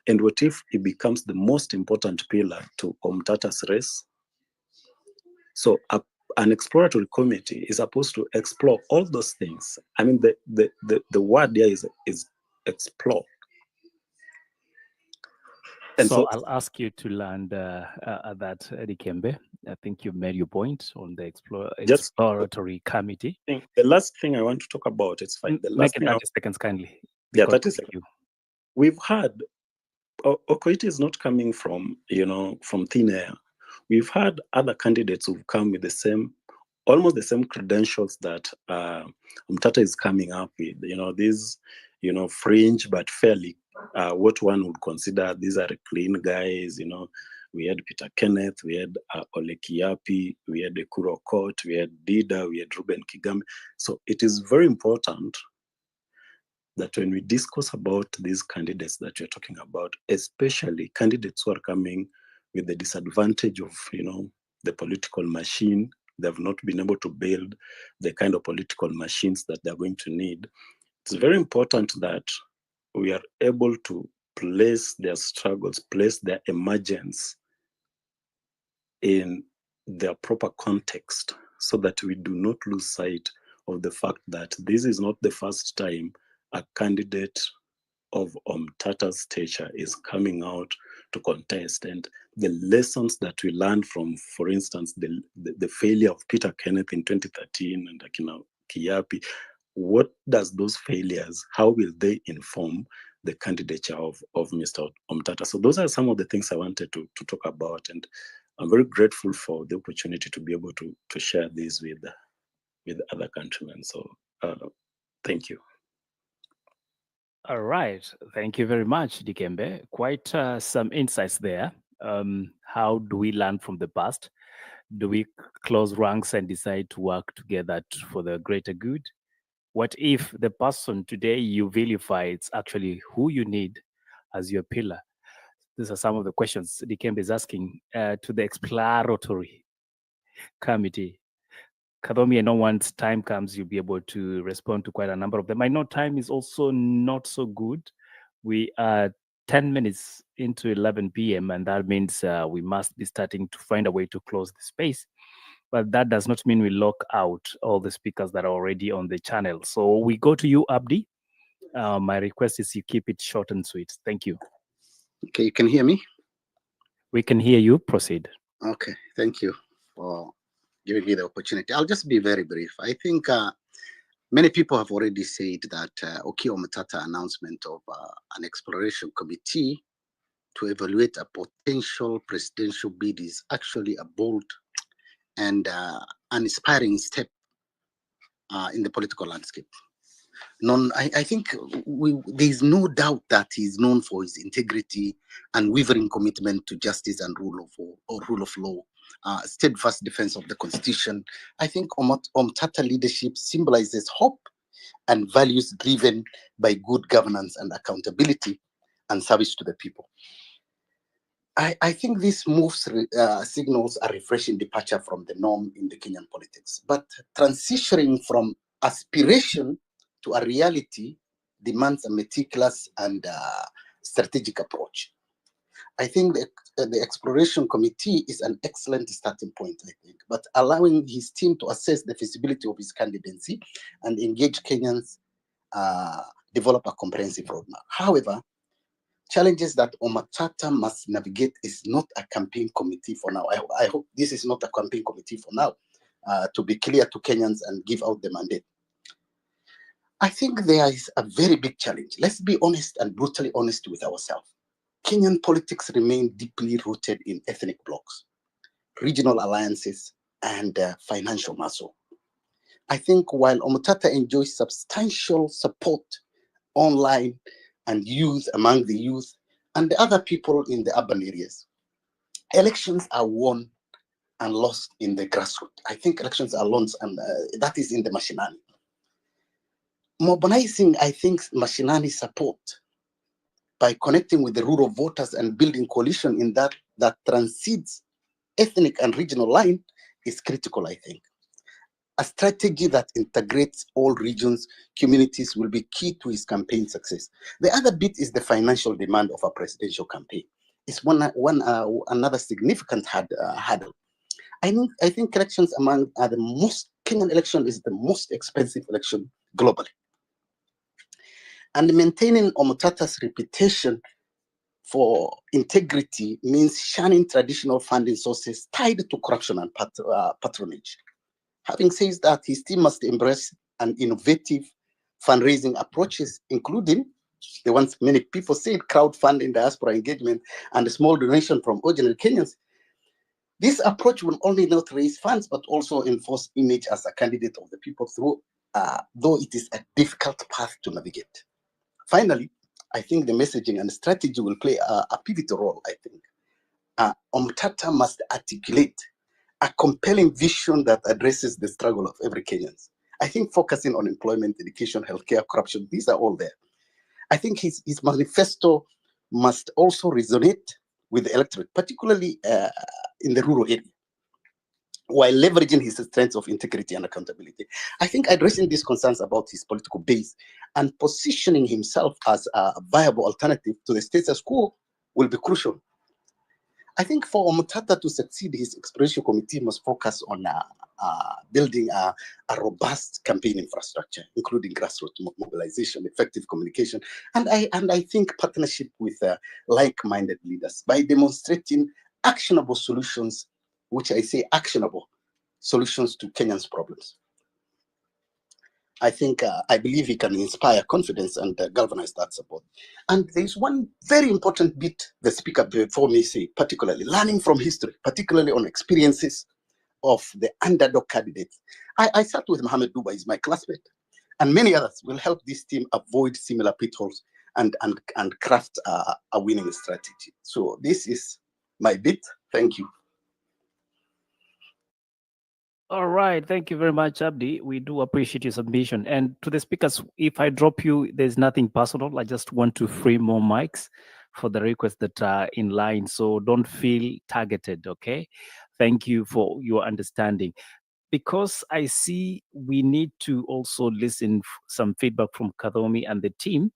And what if he becomes the most important pillar to Omtatah's race? So an exploratory committee is supposed to explore all those things. I mean, the word here is explore. And so I'll ask you to land that, Dikembe. I think you've made your point on the exploratory committee. The last thing I want to talk about, it's fine. The last Make it 30 seconds kindly. Yeah, 30 seconds. We've had, Okoita is not coming from, from thin air. We've had other candidates who've come with almost the same credentials that Omtatah is coming up with. These, fringe but fairly what one would consider these are clean guys. We had Peter Kenneth, we had Okiya, we had Ekuro Okot, we had Dida, we had Ruben Kigame. So it is very important that when we discuss about these candidates that you're talking about, especially candidates who are coming with the disadvantage of, the political machine, they have not been able to build the kind of political machines that they're going to need. It's very important that we are able to place their struggles, place their emergence in their proper context, so that we do not lose sight of the fact that this is not the first time a candidate of Omtatah's stature is coming out to contest, and the lessons that we learned from, for instance, the failure of Peter Kenneth in 2013 and Akina Kiapi, what does those failures, how will they inform the candidature of Mr. Omtatah? So those are some of the things I wanted to talk about, and I'm very grateful for the opportunity to be able to share this with other countrymen. So thank you. All right. Thank you very much, Dikembe. Quite some insights there. How do we learn from the past? Do we close ranks and decide to work together for the greater good? What if the person today you vilify, it's actually who you need as your pillar? These are some of the questions Dikembe is asking to the exploratory committee. Kadomi, I know once time comes, you'll be able to respond to quite a number of them. I know time is also not so good. We are 10 minutes into 11 p.m., and that means we must be starting to find a way to close the space. But that does not mean we lock out all the speakers that are already on the channel. So we go to you, Abdi. My request is you keep it short and sweet. Thank you. Okay, you can hear me? We can hear you. Proceed. Okay, thank you for giving me the opportunity. I'll just be very brief. I think many people have already said that Okiya Omtatah announcement of an exploration committee to evaluate a potential presidential bid is actually a bold and an inspiring step in the political landscape. I think there's no doubt that he's known for his integrity, unwavering commitment to justice and rule of law, steadfast defense of the constitution. I think Omtatah leadership symbolizes hope and values driven by good governance and accountability and service to the people. I think this moves signals a refreshing departure from the norm in the Kenyan politics, but transitioning from aspiration to a reality demands a meticulous and strategic approach. I think the exploration committee is an excellent starting point, I think, but allowing his team to assess the feasibility of his candidacy and engage Kenyans develop a comprehensive roadmap. However, challenges that Omtatah must navigate is not a campaign committee for now. I hope this is not a campaign committee for now, to be clear to Kenyans and give out the mandate. I think there is a very big challenge. Let's be honest and brutally honest with ourselves. Kenyan politics remain deeply rooted in ethnic blocs, regional alliances, and financial muscle. I think while Omtatah enjoys substantial support online and youth among the youth and the other people in the urban areas, elections are won and lost in the grassroots. I think elections are lost, and that is in the mashinani. Mobilizing, I think, mashinani support by connecting with the rural voters and building coalition in that transcends ethnic and regional line is critical, I think. A strategy that integrates all regions, communities will be key to his campaign success. The other bit is the financial demand of a presidential campaign. It's another significant hurdle. I think elections Kenyan election is the most expensive election globally. And maintaining Omtatah's reputation for integrity means shunning traditional funding sources tied to corruption and patronage. Having said that, his team must embrace an innovative fundraising approaches, including the ones many people said, crowdfunding, diaspora engagement, and a small donation from ordinary Kenyans. This approach will only not raise funds, but also enforce image as a candidate of the people through, though it is a difficult path to navigate. Finally, I think the messaging and strategy will play a pivotal role, I think. Omtatah must articulate a compelling vision that addresses the struggle of every Kenyan. I think focusing on employment, education, healthcare, corruption, these are all there. I think his manifesto must also resonate with the electorate, particularly in the rural area, while leveraging his strengths of integrity and accountability. I think addressing these concerns about his political base and positioning himself as a viable alternative to the status quo will be crucial. I think for Omtatah to succeed, his exploration committee must focus on building a robust campaign infrastructure, including grassroots mobilization, effective communication, and I think partnership with like-minded leaders by demonstrating actionable solutions, which I say actionable solutions to Kenyans' problems. I think, I believe he can inspire confidence and galvanize that support. And there's one very important bit the speaker before me say, particularly learning from history, particularly on experiences of the underdog candidates. I sat with Mohamed Duba, he's my classmate, and many others will help this team avoid similar pitfalls and craft a winning strategy. So this is my bit. Thank you. All right. Thank you very much, Abdi. We do appreciate your submission. And to the speakers, if I drop you, there's nothing personal. I just want to free more mics for the requests that are in line. So don't feel targeted, okay? Thank you for your understanding. Because I see we need to also listen some feedback from Kadhomi and the team,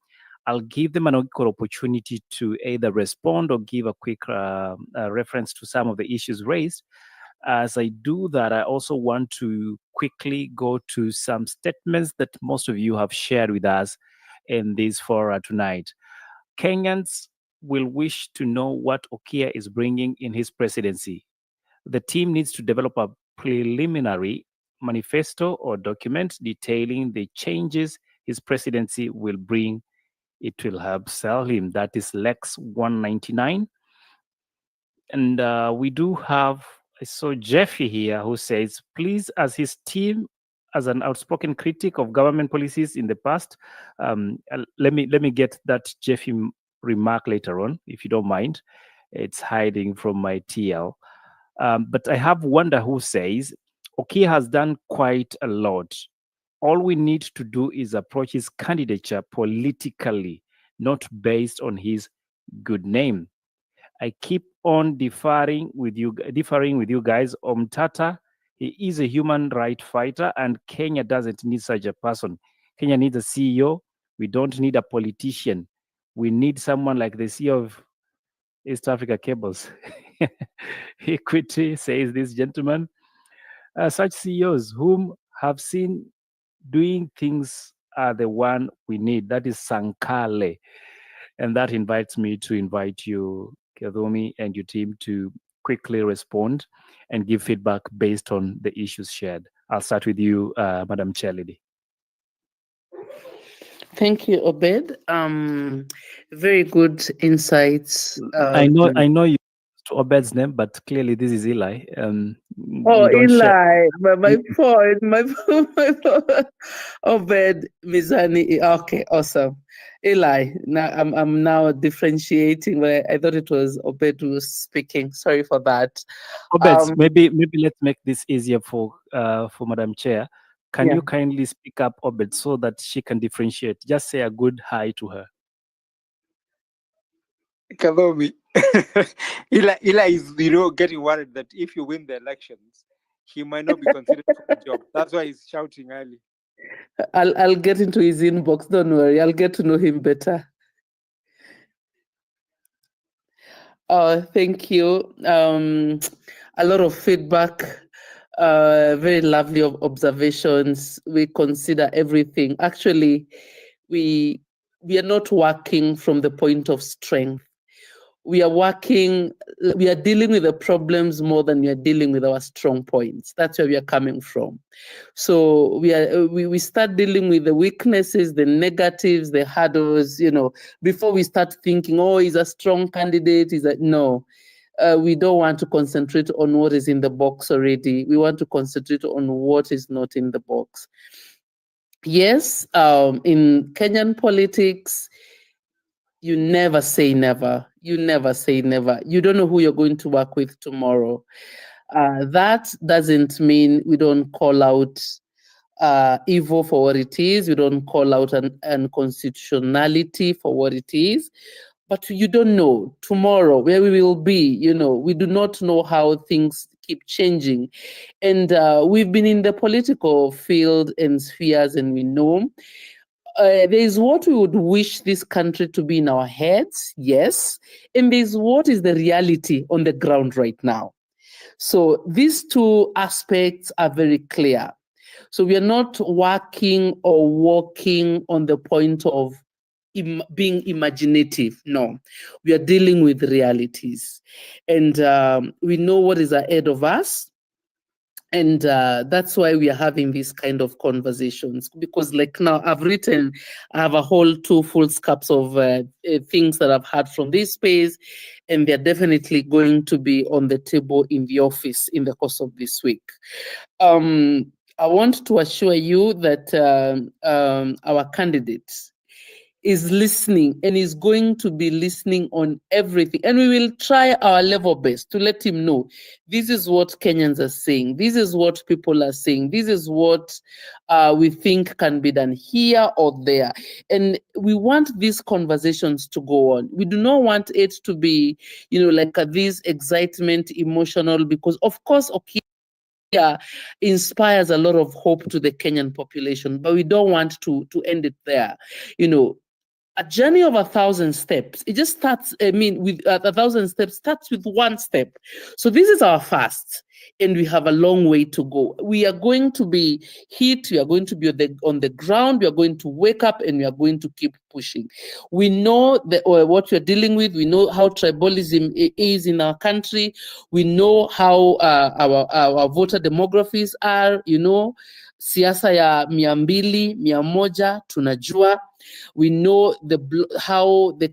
I'll give them an equal opportunity to either respond or give a quick reference to some of the issues raised. As I do that, I also want to quickly go to some statements that most of you have shared with us in this forum tonight. Kenyans will wish to know what Okiya is bringing in his presidency. The team needs to develop a preliminary manifesto or document detailing the changes his presidency will bring. It will help sell him. That is Lex 199. And we do have, I saw Jeffy here who says, please, as his team, as an outspoken critic of government policies in the past, let me get that Jeffy remark later on, if you don't mind. It's hiding from my TL. But I have Wanda who says, Okiya has done quite a lot. All we need to do is approach his candidature politically, not based on his good name. I keep on differing with you guys. Omtatah, he is a human rights fighter, and Kenya doesn't need such a person. Kenya needs a CEO. We don't need a politician. We need someone like the CEO of East Africa Cables. Equity, says this gentleman. Such CEOs whom have seen doing things are the one we need. That is Sankale. And that invites me to invite you, Kadhomi, and your team to quickly respond and give feedback based on the issues shared. I'll start with you, Madam Chair Lady. Thank you, Obed. Very good insights. I know you to Obed's name, but clearly this is Eli. Oh, Eli, my point, my Obed Mizani. Okay, awesome. Eli, now I'm now differentiating, but I thought it was Obed who was speaking. Sorry for that. Obed, maybe let's make this easier for Madam Chair. Can you kindly speak up, Obed, so that she can differentiate? Just say a good hi to her. Kadhomi, Eli is, getting worried that if you win the elections, he might not be considered for the job. That's why he's shouting early. I'll get into his inbox. Don't worry. I'll get to know him better. Thank you. A lot of feedback. Very lovely observations. We consider everything. Actually, we are not working from the point of strength. We are dealing with the problems more than we are dealing with our strong points. That's where we are coming from. So we start dealing with the weaknesses, the negatives, the hurdles, before we start thinking, oh, he's a strong candidate. No. We don't want to concentrate on what is in the box already. We want to concentrate on what is not in the box. Yes, in Kenyan politics, you never say never. You never say never. You don't know who you're going to work with tomorrow. That doesn't mean we don't call out evil for what it is. We don't call out unconstitutionality for what it is. But you don't know tomorrow where we will be. We do not know how things keep changing. And we've been in the political field and spheres, and we know there's what we would wish this country to be in our heads, yes. And there's what is the reality on the ground right now. So these two aspects are very clear. So we are not working or walking on the point of being imaginative. No, we are dealing with realities. And we know what is ahead of us. And that's why we are having these kind of conversations, because like now I have a whole 2 full scraps of things that I've had from this space, and they're definitely going to be on the table in the office in the course of this week. I want to assure you that our candidate is listening and is going to be listening on everything. And we will try our level best to let him know this is what Kenyans are saying. This is what people are saying. This is what we think can be done here or there. And we want these conversations to go on. We do not want it to be, like this excitement, emotional, because of course, Okiya inspires a lot of hope to the Kenyan population, but we don't want to end it there. A journey of 1,000 steps, it just starts, with 1,000 steps starts with 1 step. So this is our first, and we have a long way to go. We are going to be hit, we are going to be on the ground, we are going to wake up, and we are going to keep pushing. We know what we're dealing with, we know how tribalism is in our country, we know how our voter demographies are, siasa ya 200, 100, tunajua. We know how the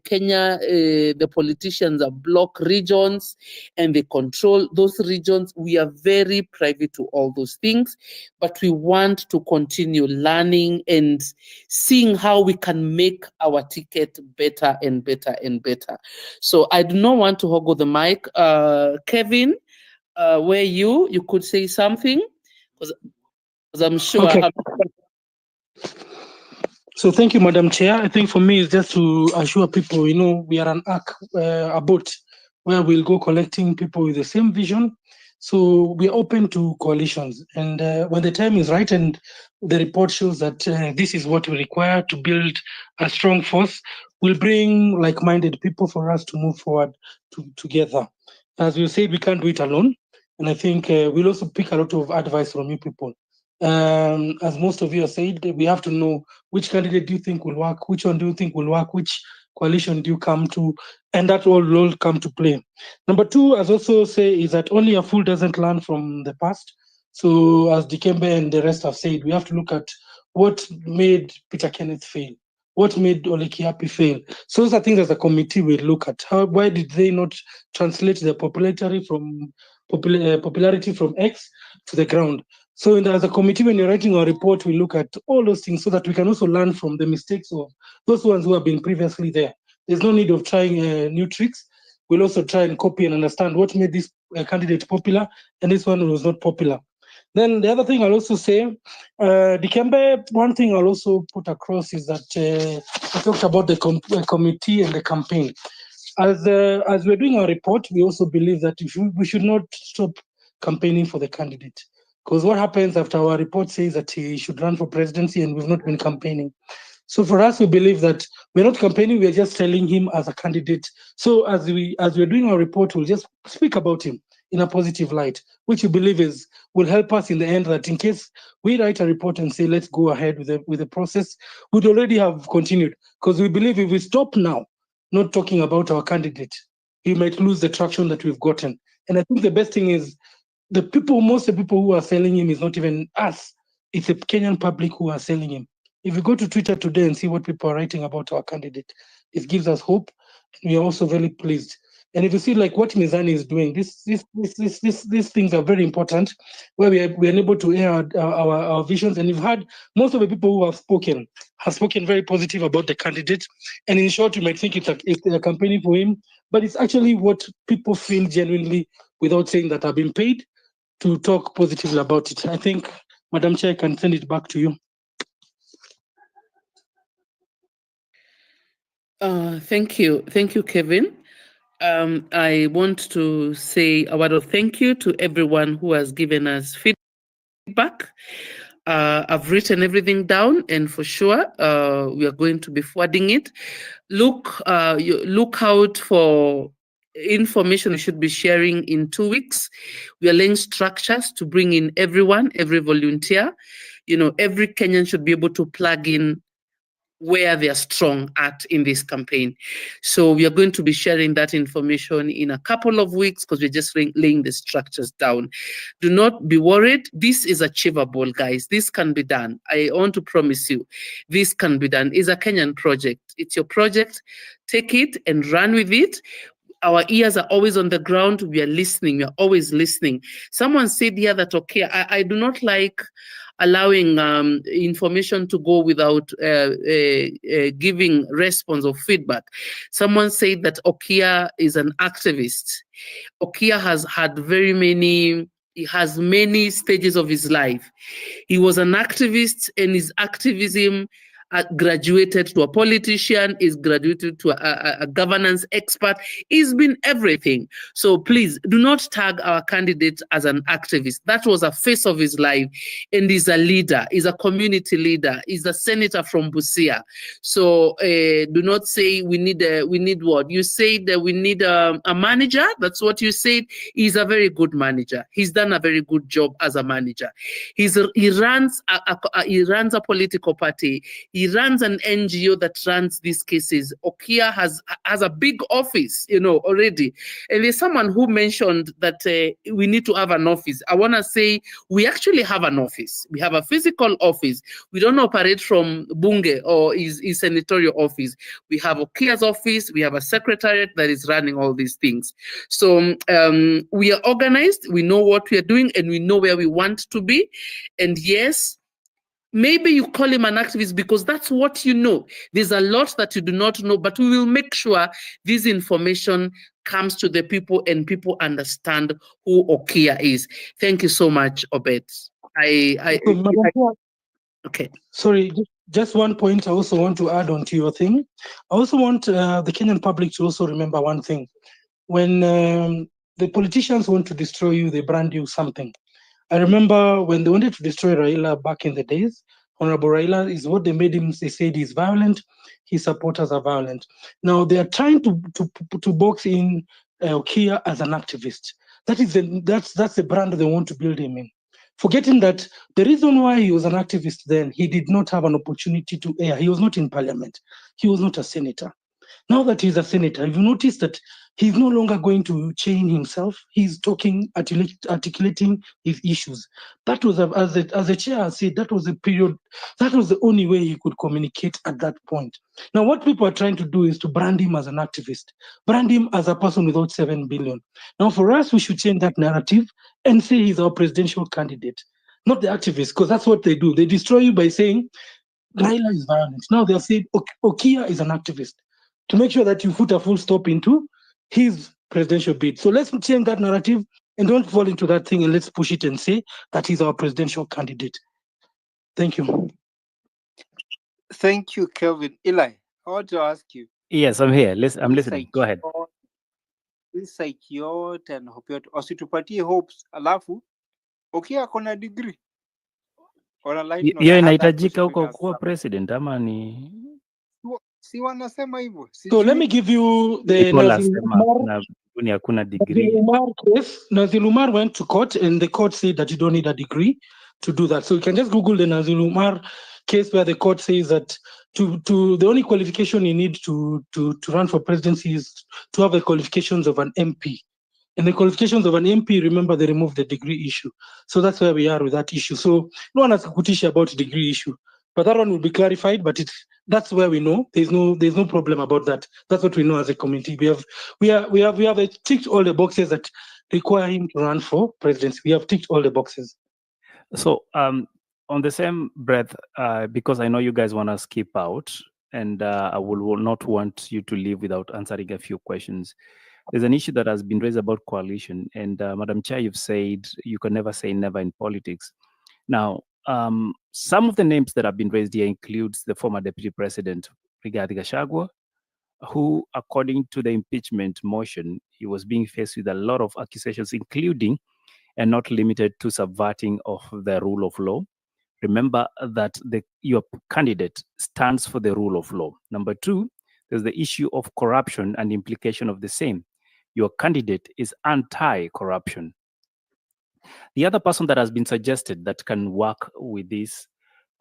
politicians are block regions and they control those regions. We are very privy to all those things, but we want to continue learning and seeing how we can make our ticket better and better and better. So I do not want to hog the mic. Kevin, where you could say something, because I'm sure. Okay. So thank you, Madam Chair. I think for me, it's just to assure people, we are a boat where we'll go collecting people with the same vision. So we're open to coalitions. And when the time is right and the report shows that this is what we require to build a strong force, we'll bring like-minded people for us to move forward together. As you said, we can't do it alone. And I think we'll also pick a lot of advice from you people. As most of you have said, we have to know which candidate do you think will work, which one do you think will work, which coalition do you come to, and that will all come to play. Number 2, as also say, is that only a fool doesn't learn from the past. So as Dikembe and the rest have said, we have to look at what made Peter Kenneth fail, what made Ole Kiapi fail. So those are things as a committee we look at. Why did they not translate their popularity from X to the ground? So as a committee, when you're writing our report, we look at all those things so that we can also learn from the mistakes of those ones who have been previously there. There's no need of trying new tricks. We'll also try and copy and understand what made this candidate popular and this one was not popular. Then the other thing I'll also say, Dikembe, one thing I'll also put across is that I talked about the committee and the campaign. As we're doing our report, we also believe that we should not stop campaigning for the candidate. Because what happens after our report says that he should run for presidency and we've not been campaigning. So for us, we believe that we're not campaigning, we're just telling him as a candidate. So as we're doing our report, we'll just speak about him in a positive light, which we believe will help us in the end, that in case we write a report and say, let's go ahead with the process, we'd already have continued. Because we believe if we stop now, not talking about our candidate, we might lose the traction that we've gotten. And I think the best thing is, most of the people who are selling him is not even us. It's the Kenyan public who are selling him. If you go to Twitter today and see what people are writing about our candidate, it gives us hope. And we are also very pleased. And if you see like what Mizani is doing, these things are very important, where we are able to air our visions. And you've had most of the people who have spoken very positive about the candidate. And in short, you might think it's a campaigning for him, but it's actually what people feel genuinely without saying that I've been paid to talk positively about it. I think, Madam Chair, I can send it back to you. Thank you, Kevin. I want to say a word of thank you to everyone who has given us feedback. I've written everything down, and for sure, we are going to be forwarding it. Look out for information we should be sharing in 2 weeks. We are laying structures to bring in everyone, every volunteer. Every Kenyan should be able to plug in where they are strong at in this campaign. So we are going to be sharing that information in a couple of weeks because we're just laying the structures down. Do not be worried. This is achievable, guys. This can be done. I want to promise you, this can be done. It's a Kenyan project. It's your project. Take it and run with it. Our ears are always on the ground. We are listening. We are always listening. Someone said here that, okay, I do not like allowing information to go without giving response or feedback. Someone said that Okiya is an activist. Okiya has had he has many stages of his life. He was an activist, and his activism graduated to a politician, is graduated to a governance expert. He's been everything. So please do not tag our candidate as an activist. That was a face of his life, and he's a leader, he's a community leader, he's a senator from Busia. So do not say we need what? You said that we need a manager. That's what you said. He's a very good manager. He's done a very good job as a manager. He runs a political party. He runs an NGO that runs these cases. Okiya has a big office, already. And there's someone who mentioned that we need to have an office. I want to say we actually have an office. We have a physical office. We don't operate from Bunge or his senatorial office. We have Okiya's office. We have a secretariat that is running all these things. So we are organized. We know what we are doing, and we know where we want to be. And yes, maybe you call him an activist because that's what you know. There's a lot that you do not know, but we will make sure this information comes to the people and people understand who Okiya is. Thank you so much, Obed. Okay. Sorry, just one point I also want to add on to your thing. I also want the Kenyan public to also remember one thing. When the politicians want to destroy you, they brand you something. I remember when they wanted to destroy Raila back in the days, Honorable Raila is what they made him. They said he's violent, his supporters are violent. Now they are trying to box in Okiya as an activist. That's the brand they want to build him in. Forgetting that the reason why he was an activist then, he did not have an opportunity to air. He was not in parliament. He was not a senator. Now that he's a senator, you've noticed that he's no longer going to chain himself. He's talking, articulating his issues. That was, as the chair said, that was a period, that was the only way he could communicate at that point. Now, what people are trying to do is to brand him as an activist, brand him as a person without 7 billion. Now, for us, we should change that narrative and say he's our presidential candidate, not the activist, because that's what they do. They destroy you by saying Raila is violent. Now they're saying Okiya is an activist, to make sure that you put a full stop into his presidential bid. So let's change that narrative and don't fall into that thing, and let's push it and say that he's our presidential candidate. Thank you. Thank you, Kelvin. Eli, I want to ask you. Yes, I'm here. I'm listening. Go ahead. This psych yote and hope yote wasitupatie hopes, alafu Okiya akona degree. Hiyo inahitajika huko kuwa president ama ni? Si wanasema hivyo. So let me give you the hakuna degree. Nazil Umar went to court and the court said that you don't need a degree to do that. So you can just Google the Nazil Umar case where the court says that the only qualification you need to run for presidency is to have the qualifications of an MP. And the qualifications of an MP, remember, they removed the degree issue. So that's where we are with that issue. So no one has kutisha about degree issue, but that one will be clarified. But that's where we know there's no problem about that. That's what we know as a community. We have ticked all the boxes that require him to run for presidency. We have ticked all the boxes. So on the same breath, because I know you guys want to skip out, and I will not want you to leave without answering a few questions. There's an issue that has been raised about coalition, and Madam Chair, you've said you can never say never in politics. Now, some of the names that have been raised here includes the former Deputy President, Rigathi Gachagua, who, according to the impeachment motion, he was being faced with a lot of accusations, including and not limited to subverting of the rule of law. Remember that your candidate stands for the rule of law. Number two, there's the issue of corruption and implication of the same. your candidate is anti-corruption. The other person that has been suggested that can work with this,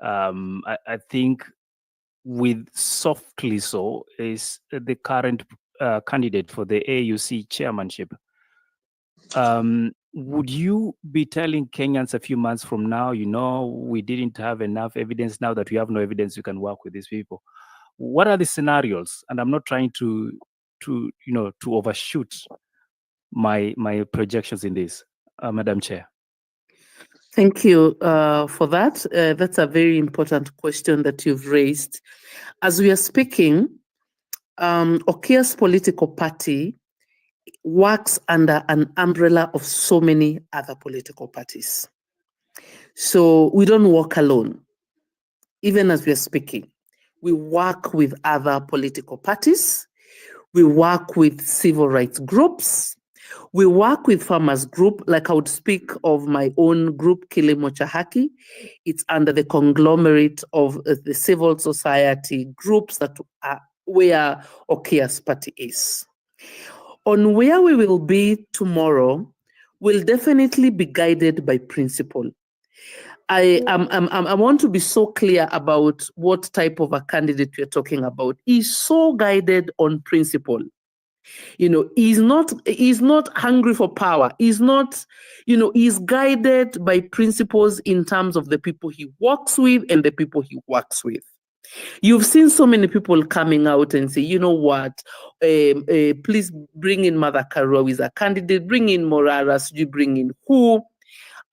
I think with softly so, is the current candidate for the AUC chairmanship. Would you be telling Kenyans a few months from now, we didn't have enough evidence, now that we have no evidence, you can work with these people? What are the scenarios? And I'm not trying to overshoot my projections in this, Madam Chair. Thank you for that. That's a very important question that you've raised. As we are speaking, Okiya's political party works under an umbrella of so many other political parties. So we don't work alone. Even as we are speaking, we work with other political parties. We work with civil rights groups. We work with farmers group. Like I would speak of my own group, Kilimo cha Haki. It's under the conglomerate of the civil society groups that are where Okiya's party is. On where we will be tomorrow will definitely be guided by principle. I want to be so clear about what type of a candidate we're talking about. He's so guided on principle. He's not hungry for power. He's not, he's guided by principles in terms of the people he works with and the people he works with. You've seen so many people coming out and say, you know what, please bring in Mother Karua, who is a candidate, bring in Moraras, you bring in who?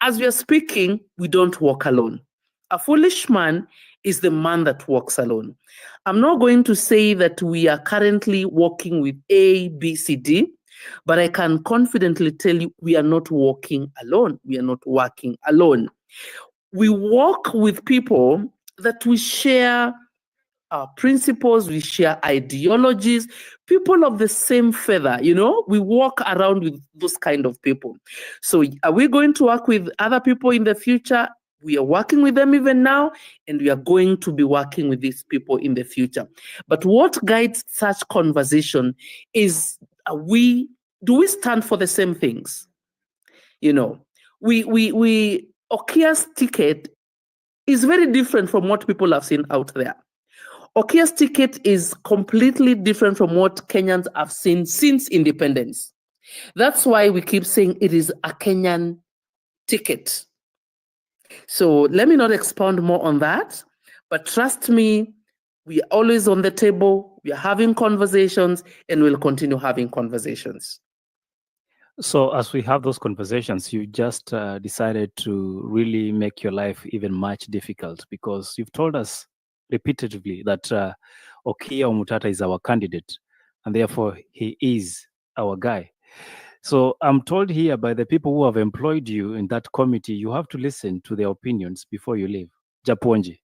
As we are speaking, we don't walk alone. A foolish man is the man that walks alone. I'm not going to say that we are currently walking with A, B, C, D, but I can confidently tell you we are not walking alone. We are not working alone. We walk with people that we share principles, we share ideologies, people of the same feather, we walk around with those kind of people. So are we going to work with other people in the future? We are working with them even now, and we are going to be working with these people in the future. But what guides such conversation is, do we stand for the same things? Okiya's ticket is very different from what people have seen out there. Okiya's ticket is completely different from what Kenyans have seen since independence. That's why we keep saying it is a Kenyan ticket. So let me not expound more on that, but trust me, we are always on the table, we are having conversations, and we'll continue having conversations. So as we have those conversations, you just decided to really make your life even much difficult, because you've told us repeatedly that Okiya Omtatah is our candidate, and therefore he is our guy. So I'm told here by the people who have employed you in that committee, you have to listen to their opinions before you leave. Japonji.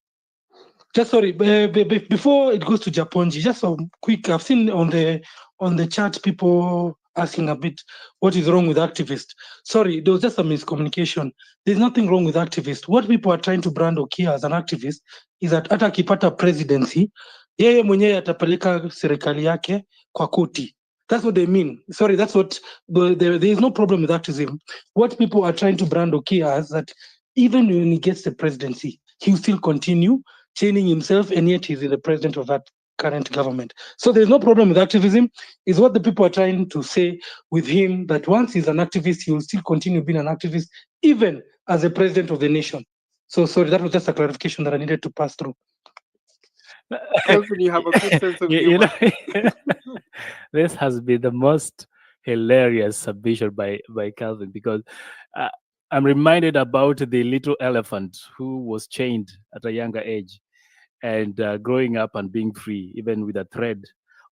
Just sorry, before it goes to Japonji, just some quick. I've seen on the chat people asking a bit what is wrong with activists. Sorry, there was just a miscommunication. There's nothing wrong with activists. What people are trying to brand Okiya as an activist is that hata akipata presidency, yeye mwenyewe atapeleka serikali yake kwa koti. That's what they mean. Sorry, that's what there is no problem with activism. What people are trying to brand Okiya as that even when he gets the presidency, he'll still continue chaining himself, and yet he's the president of that current government. So there's no problem with activism. Is what the people are trying to say with him, that once he's an activist, he will still continue being an activist, even as a president of the nation. So sorry, that was just a clarification that I needed to pass through. Calvin, you have a good sense of humor. This has been the most hilarious submission by Calvin, because I'm reminded about the little elephant who was chained at a younger age, and growing up and being free, even with a thread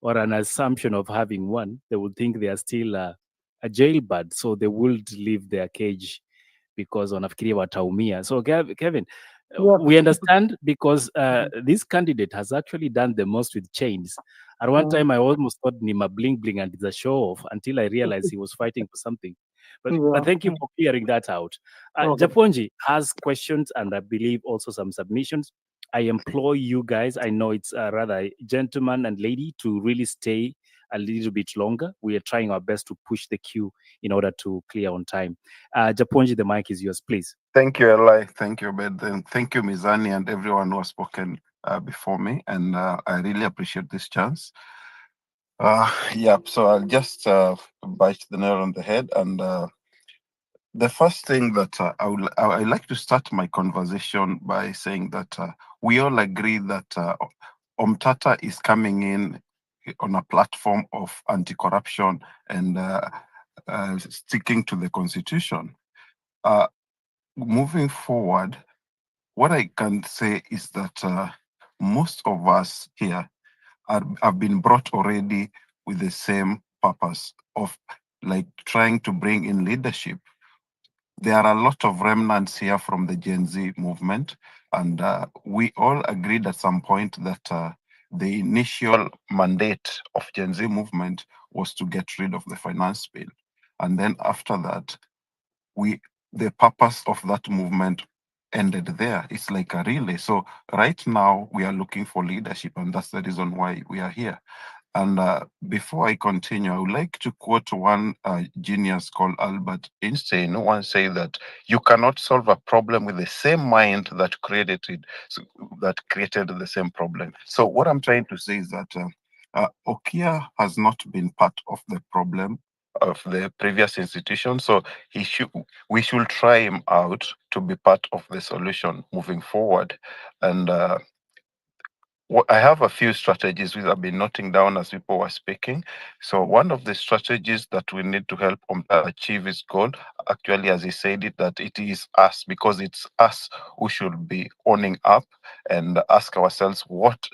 or an assumption of having one, they would think they are still a jailbird, so they would leave their cage because wanafikiria wataumia. So Kevin, we understand, because this candidate has actually done the most with chains. At one time, I almost thought Nima bling bling and it's a show off, until I realized he was fighting for something. But thank you for clearing that out. Japonji has questions, and I believe also some submissions. I implore you guys, I know it's rather gentleman and lady, to really stay a little bit longer. We are trying our best to push the queue in order to clear on time. Japonji, the mic is yours, please. Thank you, Eli. Thank you, Ben. And thank you, Mizani, and everyone who has spoken before me. And I really appreciate this chance. Yeah, so I'll just bite the nail on the head. And the first thing that I like to start my conversation by saying that we all agree that Omtatah is coming in on a platform of anti-corruption and sticking to the constitution. Moving forward, what I can say is that most of us here have been brought already with the same purpose of like trying to bring in leadership. There are a lot of remnants here from the Gen Z movement, and we all agreed at some point that the initial mandate of Gen Z movement was to get rid of the finance bill. And then after that, the purpose of that movement ended there. It's like a relay. So right now we are looking for leadership, and that's the reason why we are here. And before I continue, I would like to quote one genius called Albert Einstein, who once said that you cannot solve a problem with the same mind that created the same problem. So what I'm trying to say is that Okiya has not been part of the problem of the previous institution, so we should try him out to be part of the solution moving forward. And I have a few strategies which I've been noting down as people were speaking. So one of the strategies that we need to help achieve his goal, actually, as he said it, that it is us, because it's us who should be owning up and ask ourselves what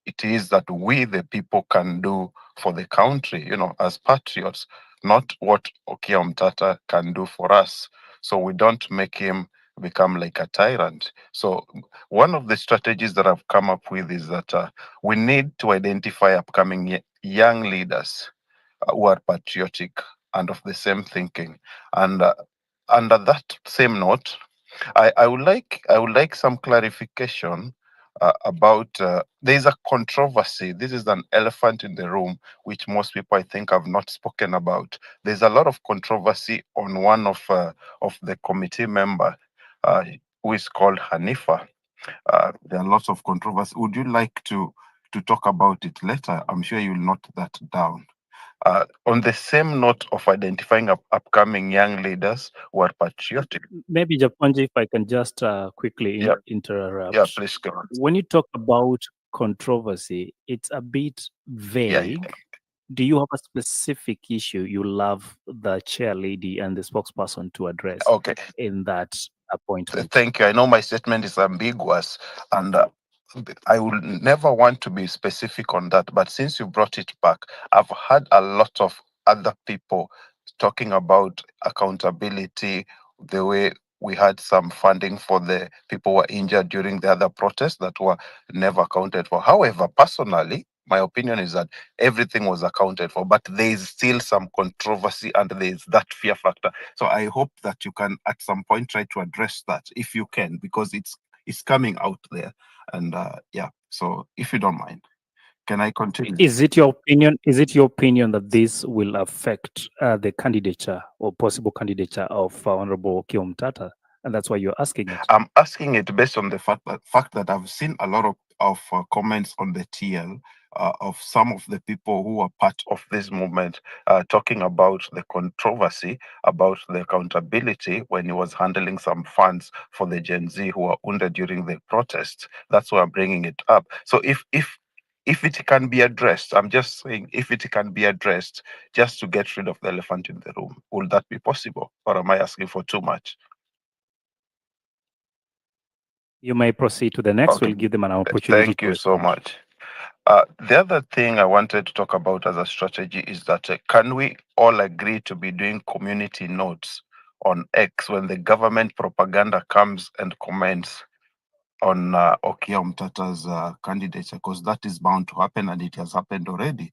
it is that we, the people, can do for the country, as patriots, not what Okiya Omtatah can do for us. So we don't make him become like a tyrant. So one of the strategies that I've come up with is that we need to identify upcoming young leaders who are patriotic and of the same thinking. And under that same note, I would like some clarification about there's a controversy. This is an elephant in the room, which most people I think have not spoken about. There's a lot of controversy on one of the committee member who is called Hanifa. There are lots of controversy. Would you like to talk about it later? I'm sure you'll note that down. On the same note of identifying upcoming young leaders who are patriotic. Maybe Japonji, if I can just quickly interrupt. Yeah, please go on. When you talk about controversy, it's a bit vague. Do you have a specific issue you love the chair lady and the spokesperson to address in that appointment? Thank you. I know my statement is ambiguous, and I will never want to be specific on that. But since you brought it back, I've had a lot of other people talking about accountability, the way we had some funding for the people who were injured during the other protests that were never accounted for. However, personally, my opinion is that everything was accounted for, but there is still some controversy and there is that fear factor. So I hope that you can at some point try to address that if you can, because it's coming out there. And so if you don't mind, can I continue? Is it your opinion? Is it your opinion that this will affect the candidature or possible candidature of Honorable Okiya Omtatah, and that's why you're asking it? I'm asking it based on the fact that I've seen a lot of comments on the TL of some of the people who are part of this movement talking about the controversy, about the accountability when he was handling some funds for the Gen Z who were wounded during the protests. That's why I'm bringing it up. So if it can be addressed, I'm just saying, if it can be addressed just to get rid of the elephant in the room, will that be possible? Or am I asking for too much? You may proceed to the next. We'll give them an opportunity. Thank you so much. The other thing I wanted to talk about as a strategy is that can we all agree to be doing community notes on X when the government propaganda comes and comments on Okiya Omtatah's candidature, because that is bound to happen and it has happened already.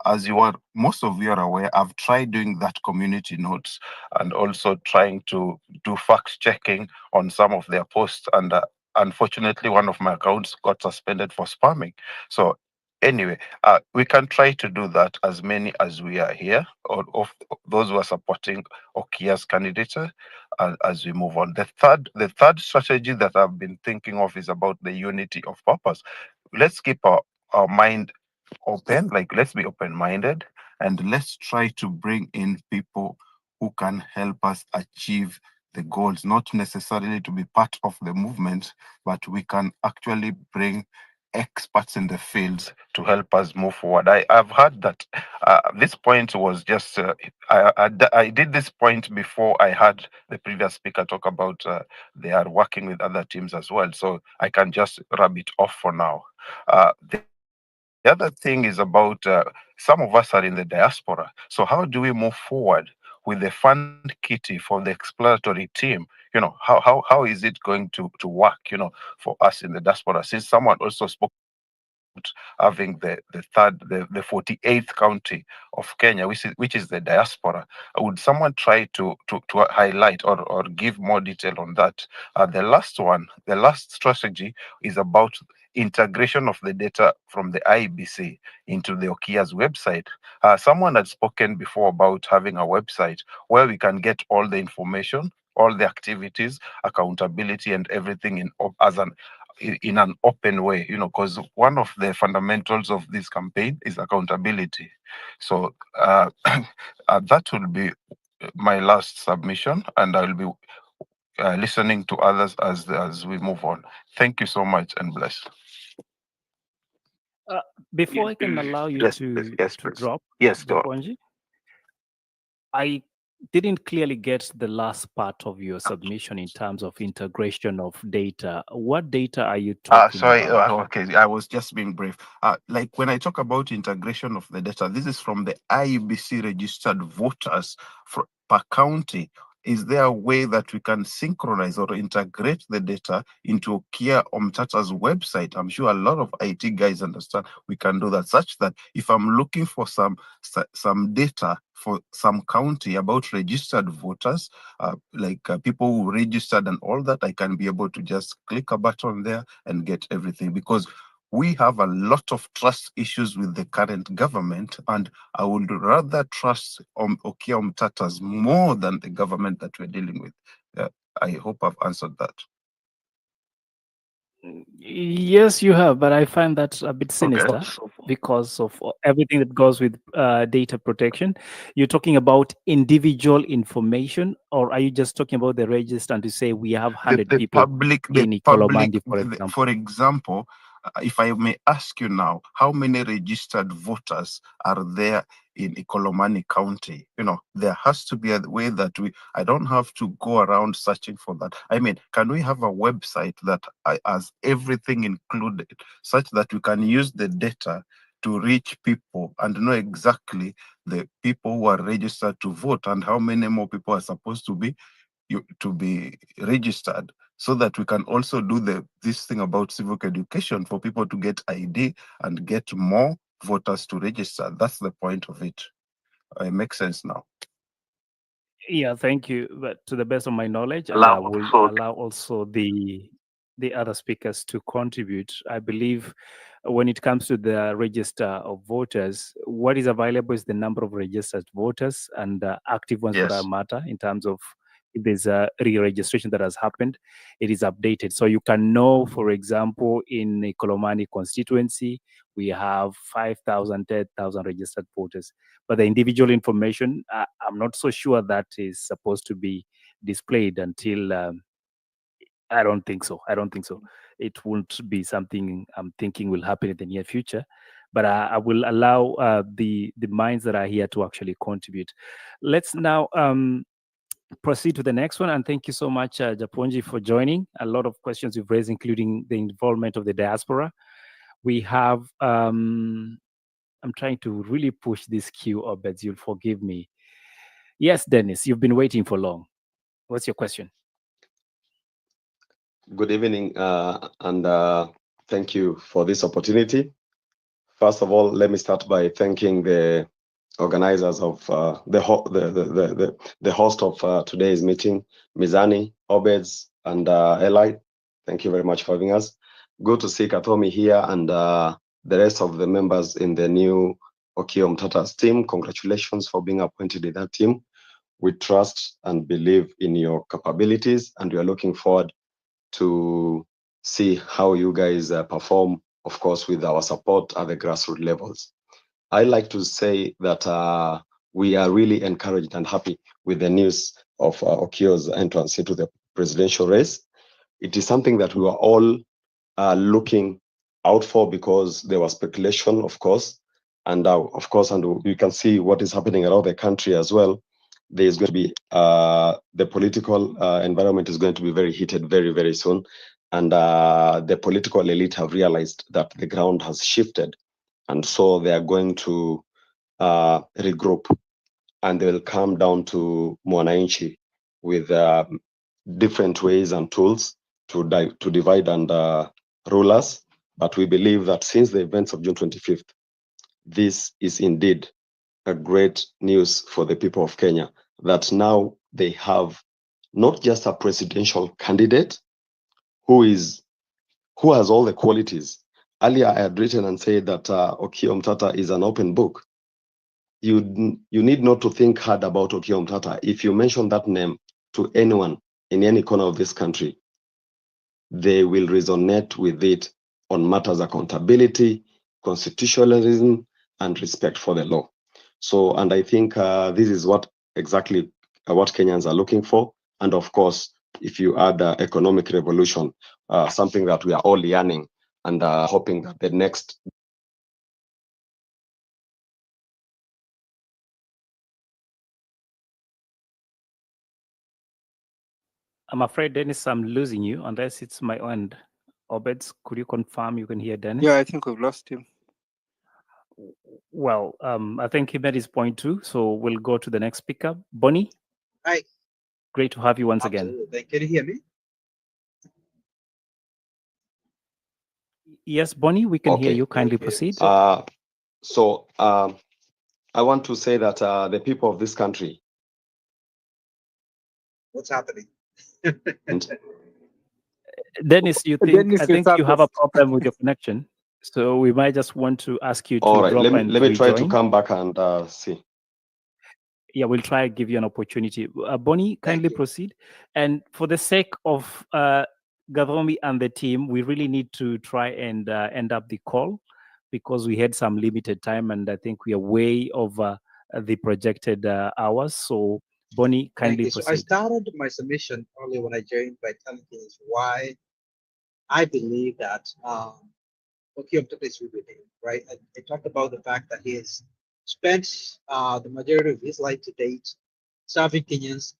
As most of you are aware, I've tried doing that community notes and also trying to do fact checking on some of their posts, and unfortunately one of my accounts got suspended for spamming. So anyway, we can try to do that as many as we are here, or of those who are supporting Okiya's candidature, as we move on. The third strategy that I've been thinking of is about the unity of purpose. Let's keep our mind open, like let's be open-minded, and let's try to bring in people who can help us achieve the goals, not necessarily to be part of the movement, but we can actually bring experts in the fields to help us move forward. I've heard that this point was just, I did this point before I heard the previous speaker talk about they are working with other teams as well. So I can just rub it off for now. The other thing is about some of us are in the diaspora. So how do we move forward with the fund kitty for the exploratory team? How is it going to work, for us in the diaspora? Since someone also spoke about having the 48th county of Kenya, which is the diaspora. Would someone try to highlight or give more detail on that? The last strategy is about integration of the data from the IBC into the Okiya's website. Someone had spoken before about having a website where we can get all the information, all the activities, accountability, and everything in an open way, because one of the fundamentals of this campaign is accountability. So that will be my last submission, and I'll be listening to others as we move on. Thank you so much, and bless. Before I can allow you Yes, to please. drop, Yes, go on. Japonji, I didn't clearly get the last part of your submission in terms of integration of data. What data are you talking Sorry, about? okay, I was just being brief. Like when I talk about integration of the data, this is from the IEBC registered voters per county. Is there a way that we can synchronize or integrate the data into Okiya Omtatah's website? I'm sure a lot of IT guys understand we can do that, such that if I'm looking for some data for some county about registered voters, people who registered and all that, I can be able to just click a button there and get everything, because we have a lot of trust issues with the current government, and I would rather trust Okiya Omtatah's more than the government that we're dealing with. I hope I've answered that. Yes, you have, but I find that a bit sinister because of everything that goes with data protection. You're talking about individual information, or are you just talking about the register and to say we have 100 people in Ikolomandi, for example? For example, if I may ask you now, how many registered voters are there in Ikolomani County? There has to be a way that I don't have to go around searching for that. I mean, can we have a website that has everything included, such that we can use the data to reach people and know exactly the people who are registered to vote and how many more people are supposed to be registered, so that we can also do this thing about civic education for people to get ID and get more voters to register. That's the point of it. It makes sense now. Yeah, thank you. But to the best of my knowledge, and I will allow also the other speakers to contribute. I believe when it comes to the register of voters, what is available is the number of registered voters and active ones for that matter. In terms of if there's a re-registration that has happened, it is updated. So you can know, for example, in the Kolomani constituency, we have 5,000, 10,000 registered voters. But the individual information, I'm not so sure that is supposed to be displayed until, I don't think so. It won't be something I'm thinking will happen in the near future. But I will allow the minds that are here to actually contribute. Let's now proceed to the next one. And thank you so much, Japonji, for joining. A lot of questions you've raised, including the involvement of the diaspora. We have, I'm trying to really push this queue, Obeds, you'll forgive me. Yes, Dennis, you've been waiting for long. What's your question? Good evening, and thank you for this opportunity. First of all, let me start by thanking the organizers of the host of today's meeting, Mizani, Obeds, and Eli. Thank you very much for having us. Good to see Katomi here and the rest of the members in the new Okiya Omtatah's team, congratulations for being appointed in that team. We trust and believe in your capabilities, and we are looking forward to see how you guys perform, of course, with our support at the grassroots levels. I like to say that we are really encouraged and happy with the news of Okiya's entrance into the presidential race. It is something that we were all looking out for because there was speculation, of course, and you can see what is happening around the country as well. There is going to be the political environment is going to be very heated very, very soon, and the political elite have realized that the ground has shifted, and so they are going to regroup, and they will come down to mwananchi with different ways and tools to divide and rule us. But we believe that since the events of June 25th, this is indeed a great news for the people of Kenya, that now they have not just a presidential candidate who has all the qualities. Earlier, I had written and said that Okiya Omtatah is an open book. You need not to think hard about Okiya Omtatah. If you mention that name to anyone in any corner of this country, they will resonate with it on matters of accountability, constitutionalism, and respect for the law. So, and I think this is what exactly what Kenyans are looking for. And of course, if you add economic revolution, something that we are all yearning and hoping that the next I'm afraid, Dennis, I'm losing you unless it's my end. Obeds, could you confirm you can hear Dennis? Yeah, I think we've lost him. Well, I think he made his point too. So we'll go to the next speaker. Bonnie, Hi. great to have you once again. Absolutely. Can you hear me? Yes, Bonnie, we can hear you. Kindly proceed. So I want to say that the people of this country, What's happening? Dennis, I think you have a problem with your connection. So we might just want to ask you to all right, drop let and me try to rejoin. come back and see. Yeah, we'll try and give you an opportunity. Bonnie, kindly proceed. And for the sake of Gavomi and the team, we really need to try and end up the call because we had some limited time, and I think we are way over the projected hours. So, Bonnie, Thank kindly you. So I proceed. started my submission earlier when I joined by telling you why I believe that Okiya Omtatah is rebuilding, right? I talked about the fact that he has spent the majority of his life to date serving Kenyans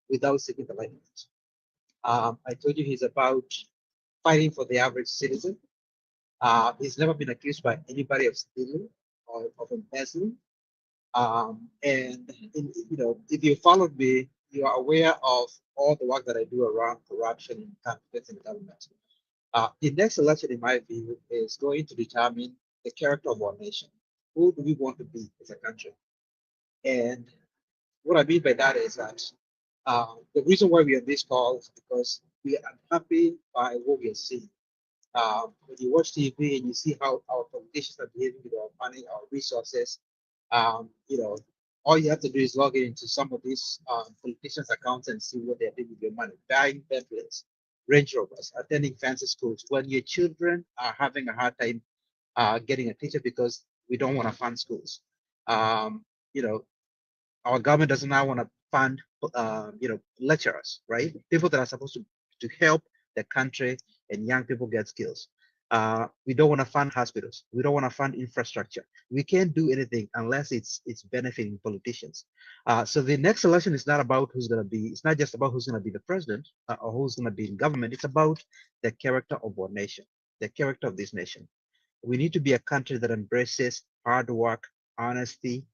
without seeking the limelight. I told you he's about fighting for the average citizen. He's never been accused by anybody of stealing or of embezzling. And if you followed me, you are aware of all the work that I do around corruption and confidence in government. The next election, in my view, is going to determine the character of our nation. Who do we want to be as a country? And what I mean by that is that the reason why we are on this call is because we are unhappy by what we are seeing. When you watch TV and you see how our politicians are behaving with our money, our resources, all you have to do is log into some of these politicians' accounts and see what they're doing with your money, buying Bentleys, Range Rovers, attending fancy schools, when your children are having a hard time getting a teacher because we don't want to fund schools. Our government doesn't now want to fund, lecturers, right? People that are supposed to help the country and young people get skills. We don't want to fund hospitals. We don't want to fund infrastructure. We can't do anything unless it's benefiting politicians. So the next election is not about who's going to be. It's not just about who's going to be the president or who's going to be in government. It's about the character of our nation, the character of this nation. We need to be a country that embraces hard work, honesty,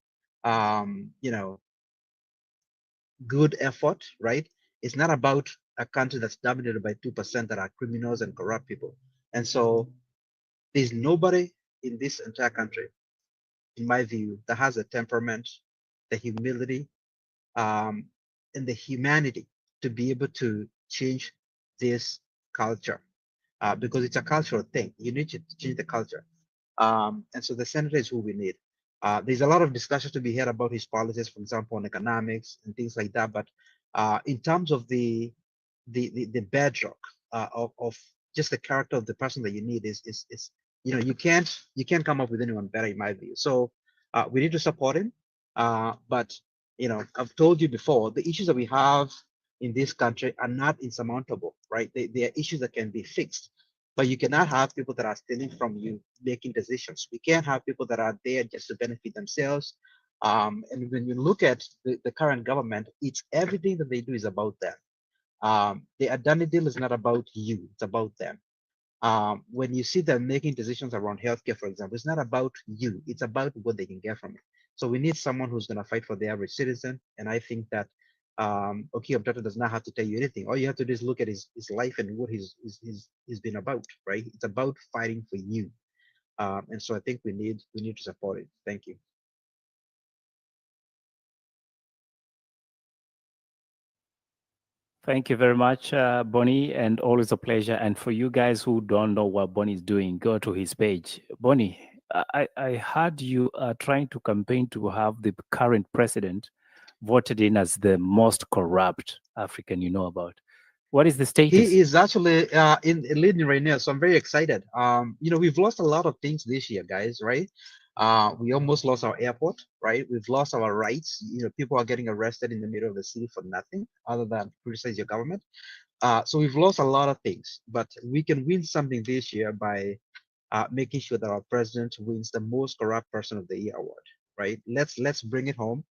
good effort, right? It's not about a country that's dominated by 2% that are criminals and corrupt people. And so there's nobody in this entire country, in my view, that has the temperament, the humility, and the humanity to be able to change this culture because it's a cultural thing. You need to change the culture. And so the senator is who we need. There's a lot of discussion to be had about his policies, for example, on economics and things like that. But in terms of the bedrock of just the character of the person that you need is you can't come up with anyone better in my view. So we need to support him. But I've told you before, the issues that we have in this country are not insurmountable, right? They are issues that can be fixed. But you cannot have people that are stealing from you making decisions. We can't have people that are there just to benefit themselves. And when you look at the current government, it's everything that they do is about them. The Adani deal is not about you, it's about them. When you see them making decisions around healthcare, for example, it's not about you, it's about what they can get from it. So we need someone who's going to fight for the average citizen. And I think that Okiya Omtatah does not have to tell you anything. All you have to do is look at his life and what he's been about, right? It's about fighting for you. And so I think we need to support it. Thank you. Thank you very much, Bonnie, and always a pleasure. And for you guys who don't know what Bonnie is doing, go to his page. Bonnie, I heard you are trying to campaign to have the current president voted in as the most corrupt African you know about. What is the status? He is actually in leading right now, so I'm very excited. We've lost a lot of things this year, guys, right? We almost lost our airport, right? We've lost our rights. People are getting arrested in the middle of the city for nothing other than criticize your government. So we've lost a lot of things, but we can win something this year by making sure that our president wins the most corrupt person of the year award, right? Let's bring it home.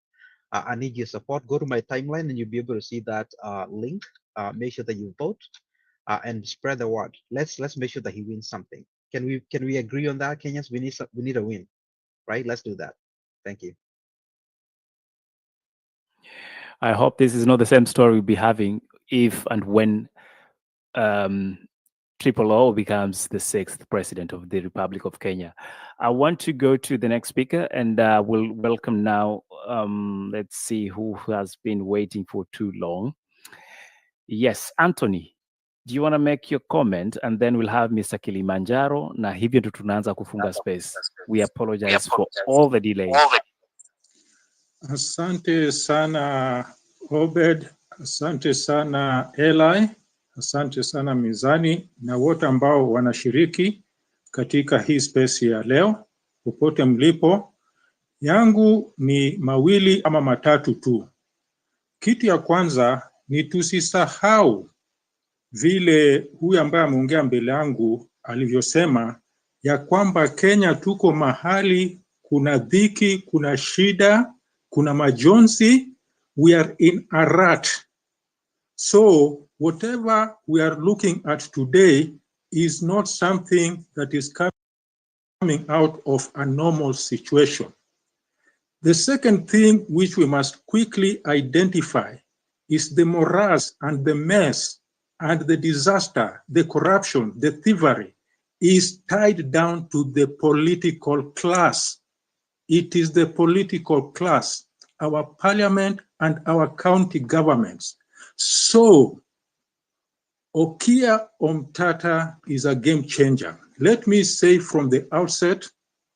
I need your support. Go to my timeline and you'll be able to see that link. Make sure that you vote and spread the word. Let's make sure that he wins something. Can we agree on that, Kenyans? We need a win, right? Let's do that. Thank you. I hope this is not the same story we'll be having if and when Triple O becomes the 6th president of the Republic of Kenya. I want to go to the next speaker and we'll welcome now, let's see who has been waiting for too long. Yes, Anthony, do you want to make your comment and then we'll have Mr. Kilimanjaro na hivyo ndo tunaanza kufunga space. We apologize for all the delays. Asante sana Obed, asante sana Eli, asante sana Mizani na wote ambao wanashiriki katika hii space ya leo popote mlipo. Yangu ni mawili ama matatu tu. Kitu ya kwanza ni tusisahau vile huyu ambaye ameongea mbele yangu alivyosema ya kwamba Kenya tuko mahali kuna dhiki, kuna shida, kuna majonzi, we are in a rut. So whatever we are looking at today is not something that is coming out of a normal situation. The second thing which we must quickly identify is the morass and the mess and the disaster, the corruption, the thievery is tied down to the political class. It is the political class, our parliament and our county governments. So Okiya Omtatah is a game changer. Let me say from the outset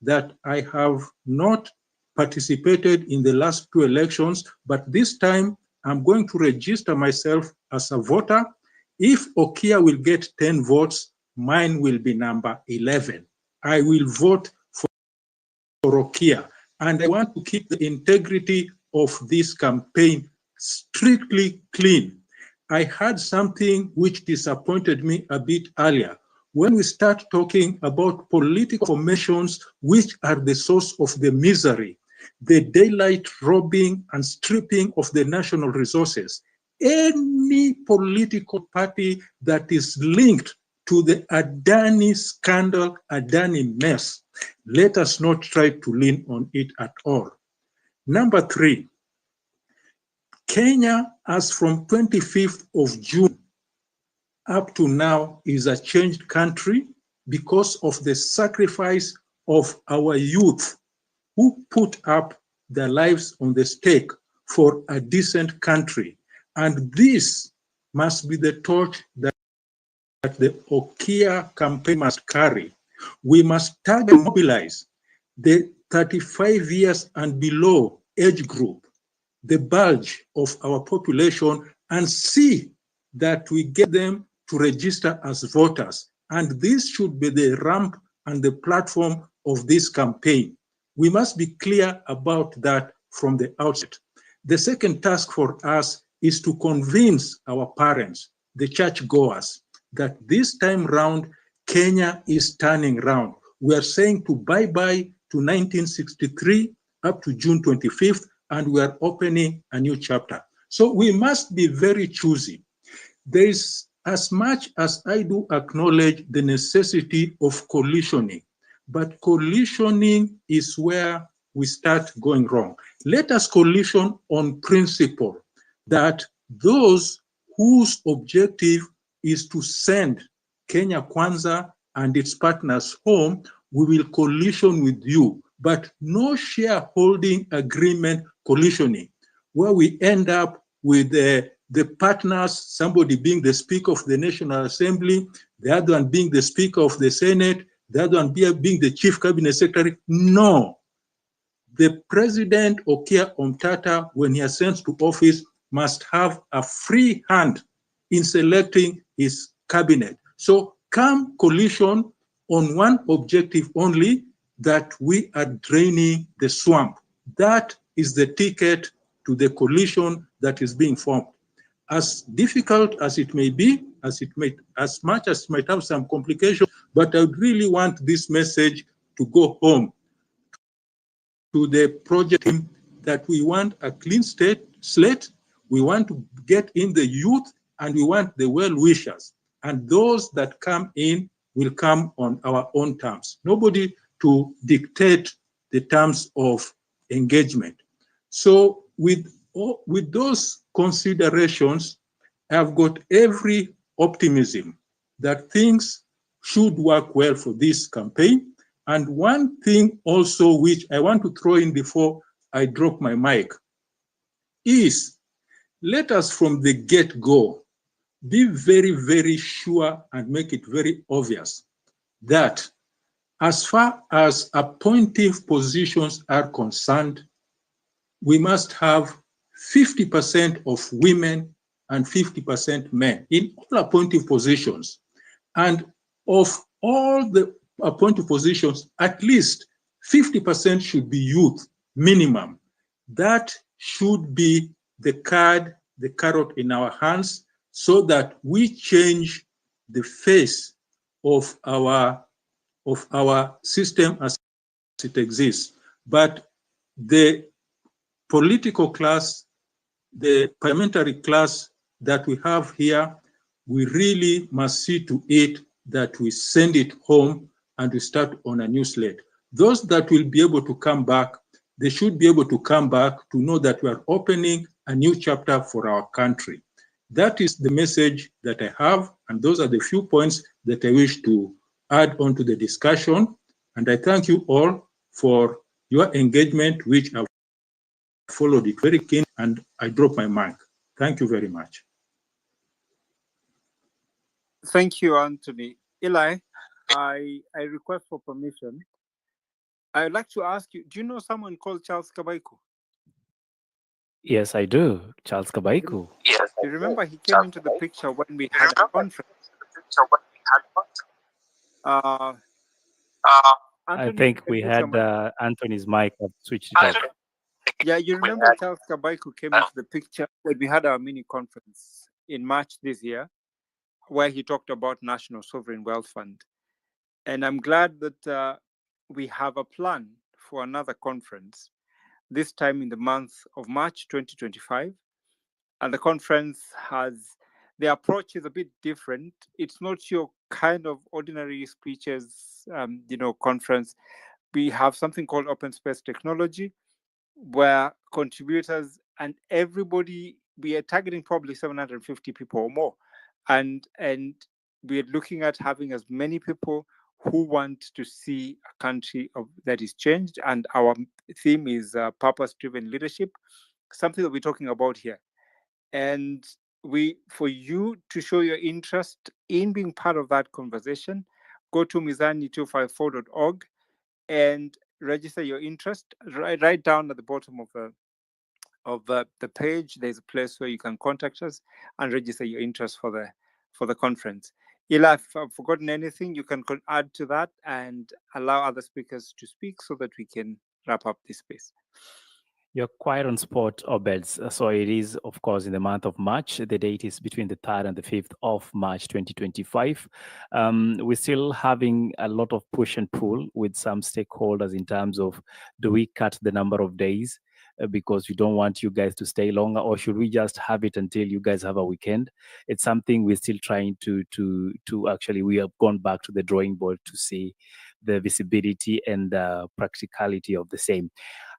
that I have not participated in the last 2 elections, but this time I'm going to register myself as a voter. If Okiya will get 10 votes, mine will be number 11. I will vote for Okiya, and I want to keep the integrity of this campaign strictly clean. I had something which disappointed me a bit earlier. When we start talking about political formations which are the source of the misery, the daylight robbing and stripping of the national resources, any political party that is linked to the Adani scandal, Adani mess, let us not try to lean on it at all. Number 3, Kenya, as from 25th of June up to now, is a changed country because of the sacrifice of our youth who put up their lives on the stake for a decent country. And this must be the torch that the Okiya campaign must carry. We must target and mobilize the 35 years and below age group, the bulge of our population, and see that we get them to register as voters. And this should be the ramp and the platform of this campaign. We must be clear about that from the outset. The second task for us is to convince our parents, the churchgoers, that this time round, Kenya is turning round. We are saying to bye-bye to 1963 up to June 25th, and we are opening a new chapter. So we must be very choosy. There is, as much as I do acknowledge the necessity of coalitioning, but coalitioning is where we start going wrong. Let us coalition on principle that those whose objective is to send Kenya Kwanza and its partners home, we will coalition with you, but no shareholding agreement coalitioning, where we end up with the partners, somebody being the Speaker of the National Assembly, the other one being the Speaker of the Senate, the other one being the Chief Cabinet Secretary. No. The President, Okiya Omtatah, when he ascends to office, must have a free hand in selecting his cabinet. So come coalition on one objective only, that we are draining the swamp. That is the ticket to the coalition that is being formed. As difficult as it may be, as much as it might have some complications, but I would really want this message to go home to the project team, that we want a clean slate, we want to get in the youth, and we want the well-wishers. And those that come in will come on our own terms. Nobody to dictate the terms of engagement. So with those considerations, I've got every optimism that things should work well for this campaign. And one thing also which I want to throw in before I drop my mic is, let us from the get-go be very, very sure and make it very obvious that as far as appointive positions are concerned, we must have 50% of women and 50% men in all appointive positions. And of all the appointed positions, at least 50% should be youth, minimum. That should be the carrot in our hands, so that we change the face of our system as it exists. But the political class, the parliamentary class that we have here, we really must see to it that we send it home and we start on a new slate. Those that will be able to come back, they should be able to come back to know that we are opening a new chapter for our country. That is the message that I have, and those are the few points that I wish to add on to the discussion. And I thank you all for your engagement, which I've followed it very keen, and I drop my mic. Thank you very much. Thank you, Anthony. Eli, I request for permission. I'd like to ask you, do you know someone called Charles Kabaiku? Yes, I do. Charles Kabaiku. Yes, you remember he came into the picture when we had a conference. I think we had Anthony's mic switched it off. Yeah, you remember Charles Kabaiku came into the picture when we had our mini conference in March this year, where he talked about National Sovereign Wealth Fund. And I'm glad that we have a plan for another conference, this time in the month of March 2025. And the conference the approach is a bit different. It's not your kind of ordinary speeches, conference. We have something called Open Space Technology, where contributors and everybody, we are targeting probably 750 people or more. And we're looking at having as many people who want to see a country that is changed. And our theme is purpose-driven leadership, something that we're talking about here. And for you to show your interest in being part of that conversation, go to mizani254.org and register your interest. Right down at the bottom of the page, there's a place where you can contact us and register your interest for the conference. Ila, if I've forgotten anything, you can add to that and allow other speakers to speak so that we can wrap up this space. You're quite on spot, Obeds. So it is, of course, in the month of March. The date is between the 3rd and the 5th of March 2025. We're still having a lot of push and pull with some stakeholders in terms of, do we cut the number of days because we don't want you guys to stay longer, or should we just have it until you guys have a weekend? It's something we're still trying to actually, we have gone back to the drawing board to see the visibility and the practicality of the same.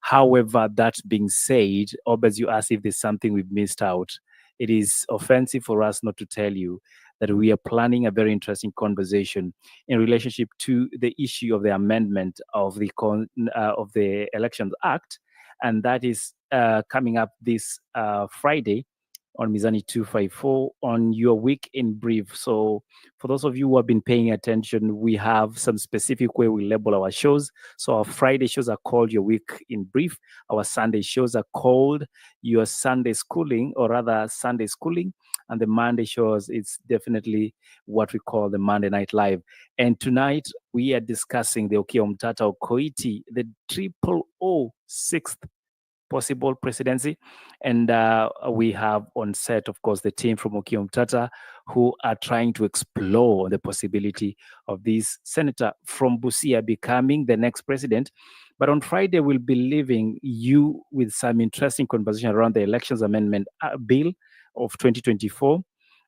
However, that being said, Obed, you asked if there's something we've missed out. It is offensive for us not to tell you that we are planning a very interesting conversation in relationship to the issue of the amendment of the Elections Act, and that is coming up this Friday on Mizani 254 on your week in brief. So for those of you who have been paying attention, we have some specific way we label our shows. So our Friday shows are called your week in brief. Our Sunday shows are called your Sunday schooling, or rather Sunday schooling. And the Monday shows, it's definitely what we call the Monday Night Live. And tonight we are discussing the Okiya Omtatah Koiti, the 006th possible presidency. And we have on set, of course, the team from Okiya Omtatah who are trying to explore the possibility of this senator from Busia becoming the next president. But on Friday, we'll be leaving you with some interesting conversation around the Elections Amendment Bill of 2024.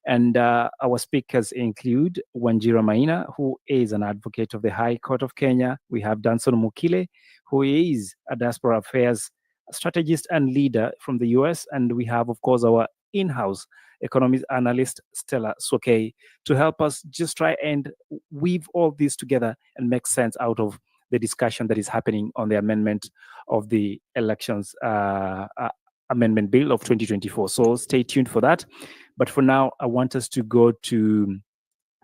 And our speakers include Wanjira Maina, who is an advocate of the High Court of Kenya. We have Danson Mukile, who is a diaspora affairs strategist and leader from the US. And we have, of course, our in-house economics analyst, Stella Soke, to help us just try and weave all this together and make sense out of the discussion that is happening on the amendment of the Elections Amendment Bill of 2024. So stay tuned for that. But for now, I want us to go to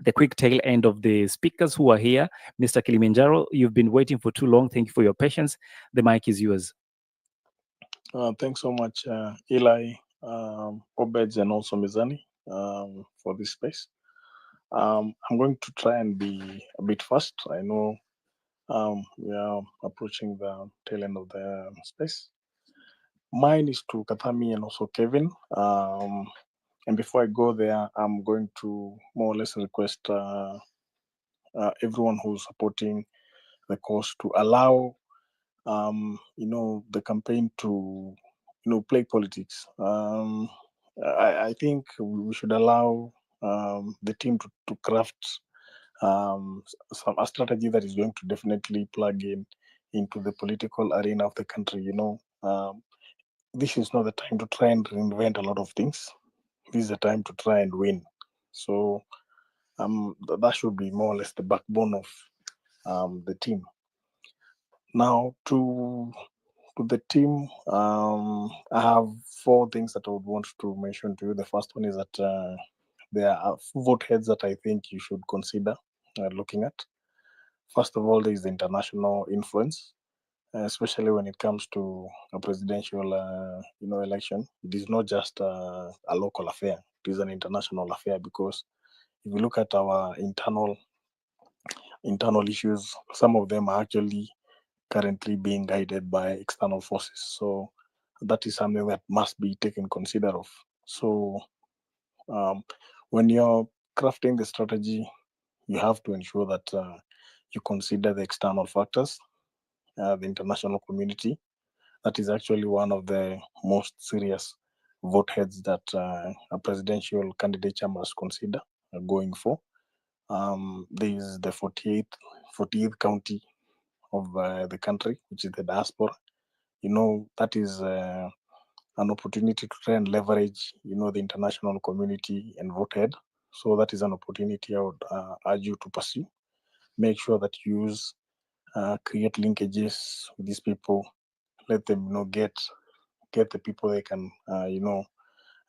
the quick tail end of the speakers who are here. Mr. Kilimanjaro, you've been waiting for too long. Thank you for your patience. The mic is yours. Thanks so much, Eli, Obeds, and also Mizani for this space. I'm going to try and be a bit fast. I know we are approaching the tail end of the space. Mine is to Kathami and also Kevin. And before I go there, I'm going to more or less request everyone who's supporting the cause to allow the campaign to play politics. I think we should allow the team to craft a strategy that is going to definitely plug into the political arena of the country. This is not the time to try and reinvent a lot of things. This is the time to try and win. So that should be more or less the backbone of the team. Now to the team, I have 4 things that I would want to mention to you. The first one is that there are vote heads that I think you should consider looking at. First of all, there is the international influence, especially when it comes to a presidential election. It is not just a local affair. It is an international affair, because if you look at our internal issues, some of them are actually currently being guided by external forces. So that is something that must be taken consider of. So when you're crafting the strategy, you have to ensure that you consider the external factors, the international community. That is actually one of the most serious vote heads that a presidential candidature must consider going for. There is the 48th county of the country, which is the diaspora. That is an opportunity to try and leverage, the international community and vote head. So that is an opportunity I would urge you to pursue. Make sure that you create linkages with these people. Let them, get the people they can, the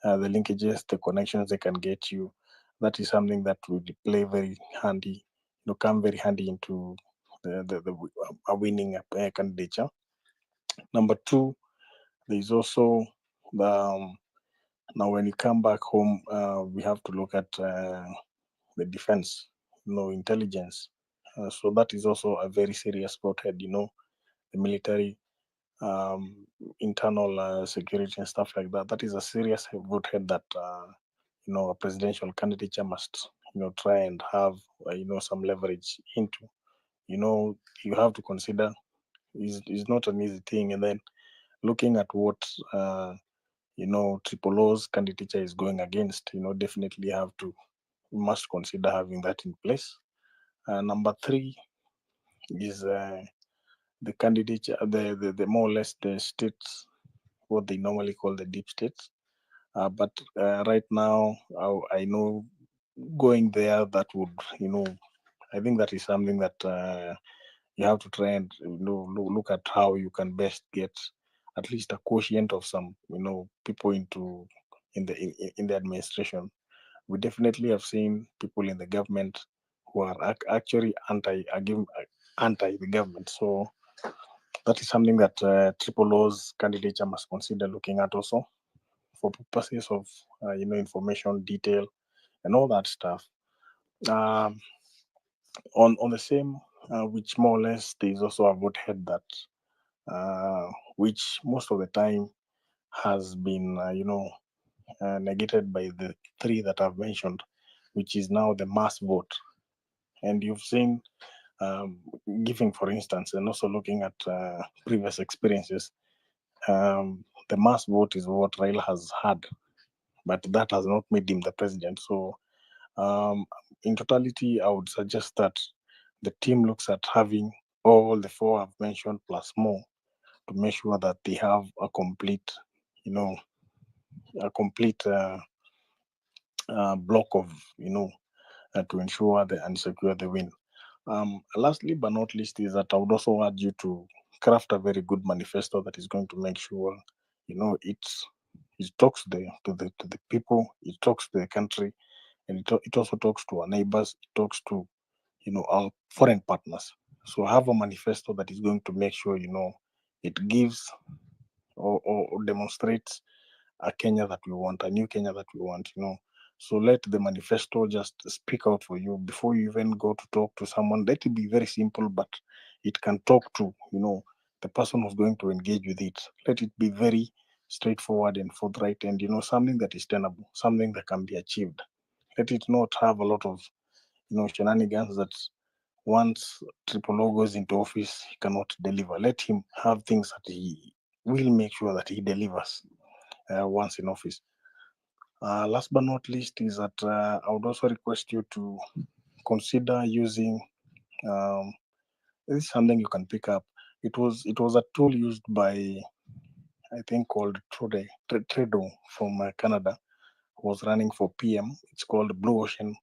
linkages, the connections they can get you. That is something that will play very handy, come very handy into a winning candidature. Number two, there is also the now when you come back home, we have to look at the defense, intelligence. So that is also a very serious bothead, the military, internal security and stuff like that. That is a serious bothead that a presidential candidature must try and have some leverage into. You have to consider is not an easy thing, and then looking at what Triple O's candidature is going against, definitely must consider having that in place. Number three is the candidature, the more or less the states, what they normally call the deep states. But right now, I know going there, that would, I think that is something that you have to try and look at how you can best get at least a quotient of some people in the administration. We definitely have seen people in the government who are actually anti the government. So that is something that Triple O's candidature must consider looking at also for purposes of information, detail, and all that stuff. On the same, which more or less there is also a vote head that which most of the time has been negated by the three that I've mentioned, which is now the mass vote. And you've seen, giving for instance, and also looking at previous experiences, the mass vote is what Raila has had, but that has not made him the president. So in totality, I would suggest that the team looks at having all the four I've mentioned plus more to make sure that they have a complete, block of, to ensure and secure the win. Lastly, but not least, is that I would also urge you to craft a very good manifesto that is going to make sure, it talks to the people, it talks to the country, and it also talks to our neighbors, it talks to, our foreign partners. So have a manifesto that is going to make sure, it gives or demonstrates a Kenya that we want, a new Kenya that we want, So let the manifesto just speak out for you before you even go to talk to someone. Let it be very simple, but it can talk to, the person who's going to engage with it. Let it be very straightforward and forthright and, something that is tenable, something that can be achieved. Let it not have a lot of, shenanigans that once Triple O goes into office, he cannot deliver. Let him have things that he will make sure that he delivers once in office. Last but not least is that I would also request you to consider using this is something you can pick up. It was a tool used by, I think, called Trudeau from Canada, who was running for PM. It's called Blue Ocean,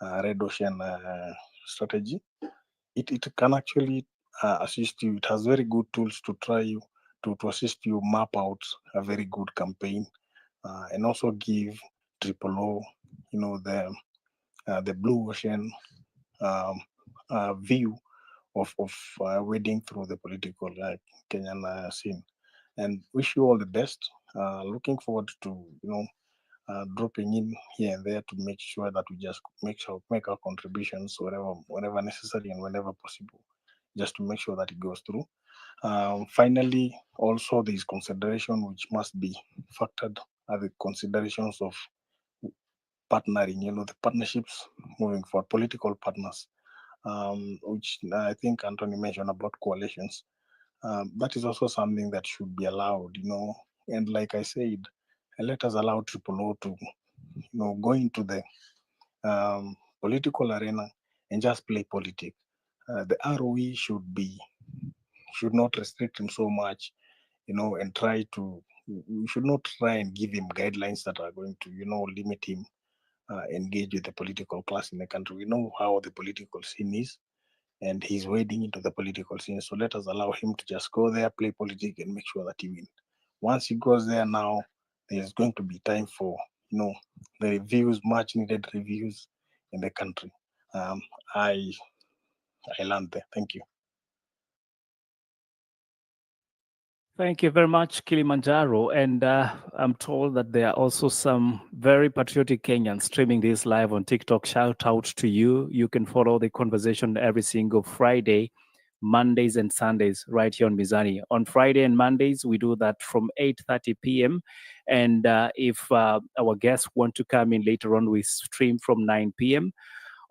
Red Ocean strategy. It can actually assist you. It has very good tools to try you to assist you map out a very good campaign and also give Triple O, the blue ocean view of wading through the political Kenyan scene. And wish you all the best. Looking forward to dropping in here and there to make sure that we just make our contributions whenever necessary and whenever possible, just to make sure that it goes through. Finally, also there is consideration which must be factored are the considerations of partnering, the partnerships moving forward, political partners, which I think Anthony mentioned about coalitions. That is also something that should be allowed, and like I said, let us allow Triple O to, go into the political arena and just play politics. The ROE should not restrict him so much, and we should not try and give him guidelines that are going to, limit him engage with the political class in the country. We know how the political scene is, and he's wading into the political scene. So let us allow him to just go there, play politics, and make sure that he wins. Once he goes there now, there's going to be time for, the reviews, much needed reviews in the country. I I land there. Thank you. Thank you very much, Kilimanjaro. And I'm told that there are also some very patriotic Kenyans streaming this live on TikTok. Shout out to you. You can follow the conversation every single Friday, Mondays and Sundays right here on Mizani. On Friday and Mondays, we do that from 8:30 p.m. And if our guests want to come in later on, we stream from 9 p.m.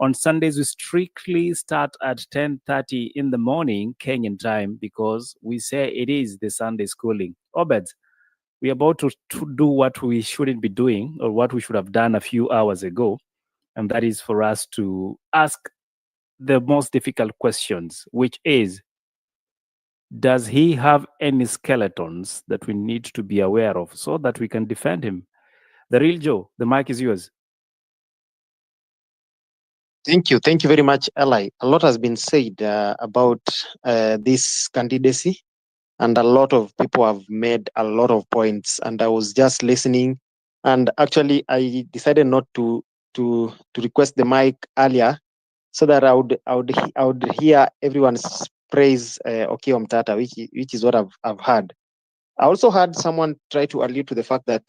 On Sundays, we strictly start at 10:30 in the morning, Kenyan time, because we say it is the Sunday schooling. Obed, we're about to do what we shouldn't be doing, or what we should have done a few hours ago, and that is for us to ask the most difficult questions, which is, does he have any skeletons that we need to be aware of so that we can defend him? The real Joe, the mic is yours. Thank you. Thank you very much, Eli. A lot has been said about this candidacy, and a lot of people have made a lot of points. And I was just listening, and actually, I decided not to request the mic earlier, so that I would hear everyone's praise Okiya Omtatah, which is what I've heard. I also heard someone try to allude to the fact that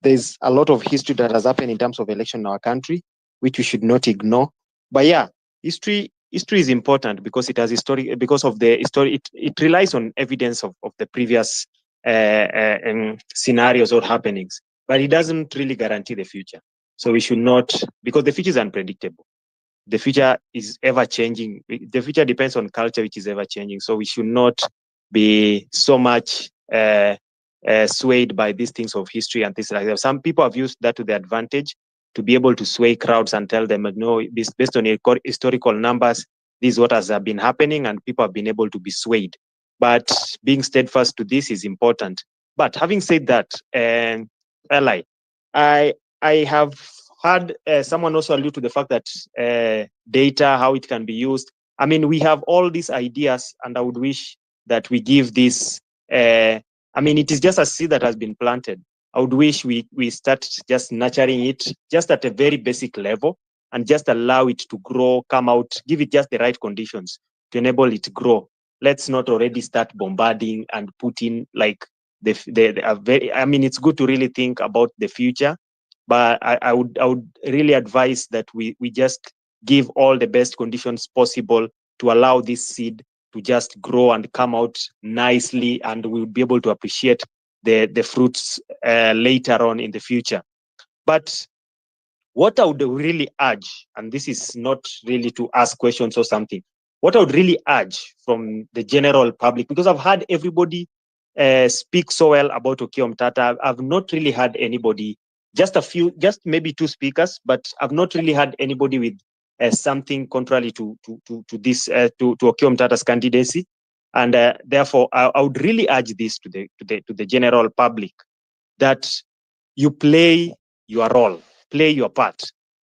there's a lot of history that has happened in terms of election in our country, which we should not ignore. But yeah, history is important because it has because of the history. It relies on evidence of the previous scenarios or happenings, but it doesn't really guarantee the future. So we should not, because the future is unpredictable. The future is ever changing. The future depends on culture, which is ever changing. So we should not be so much swayed by these things of history and things like that. Some people have used that to their advantage to be able to sway crowds and tell them, no, based on historical numbers, this is what has been happening, and people have been able to be swayed. But being steadfast to this is important. But having said that, Eli, I have heard someone also allude to the fact that data, how it can be used. I mean, we have all these ideas, and I would wish that we give this. I mean, it is just a seed that has been planted. I would wish we start just nurturing it just at a very basic level, and just allow it to grow, come out, give it just the right conditions to enable it to grow. Let's not already start bombarding and putting like I mean, it's good to really think about the future, but I would really advise that we just give all the best conditions possible to allow this seed to just grow and come out nicely, and we'll be able to appreciate the fruits later on in the future. But what I would really urge, and this is not really to ask questions or something, what I would really urge from the general public, because I've heard everybody speak so well about Okiya Omtatah, I've not really had anybody, just maybe two speakers, but I've not really had anybody with something contrary to this to Okiya Omtatah's candidacy, and therefore I would really urge this to the general public, that you play your role, play your part.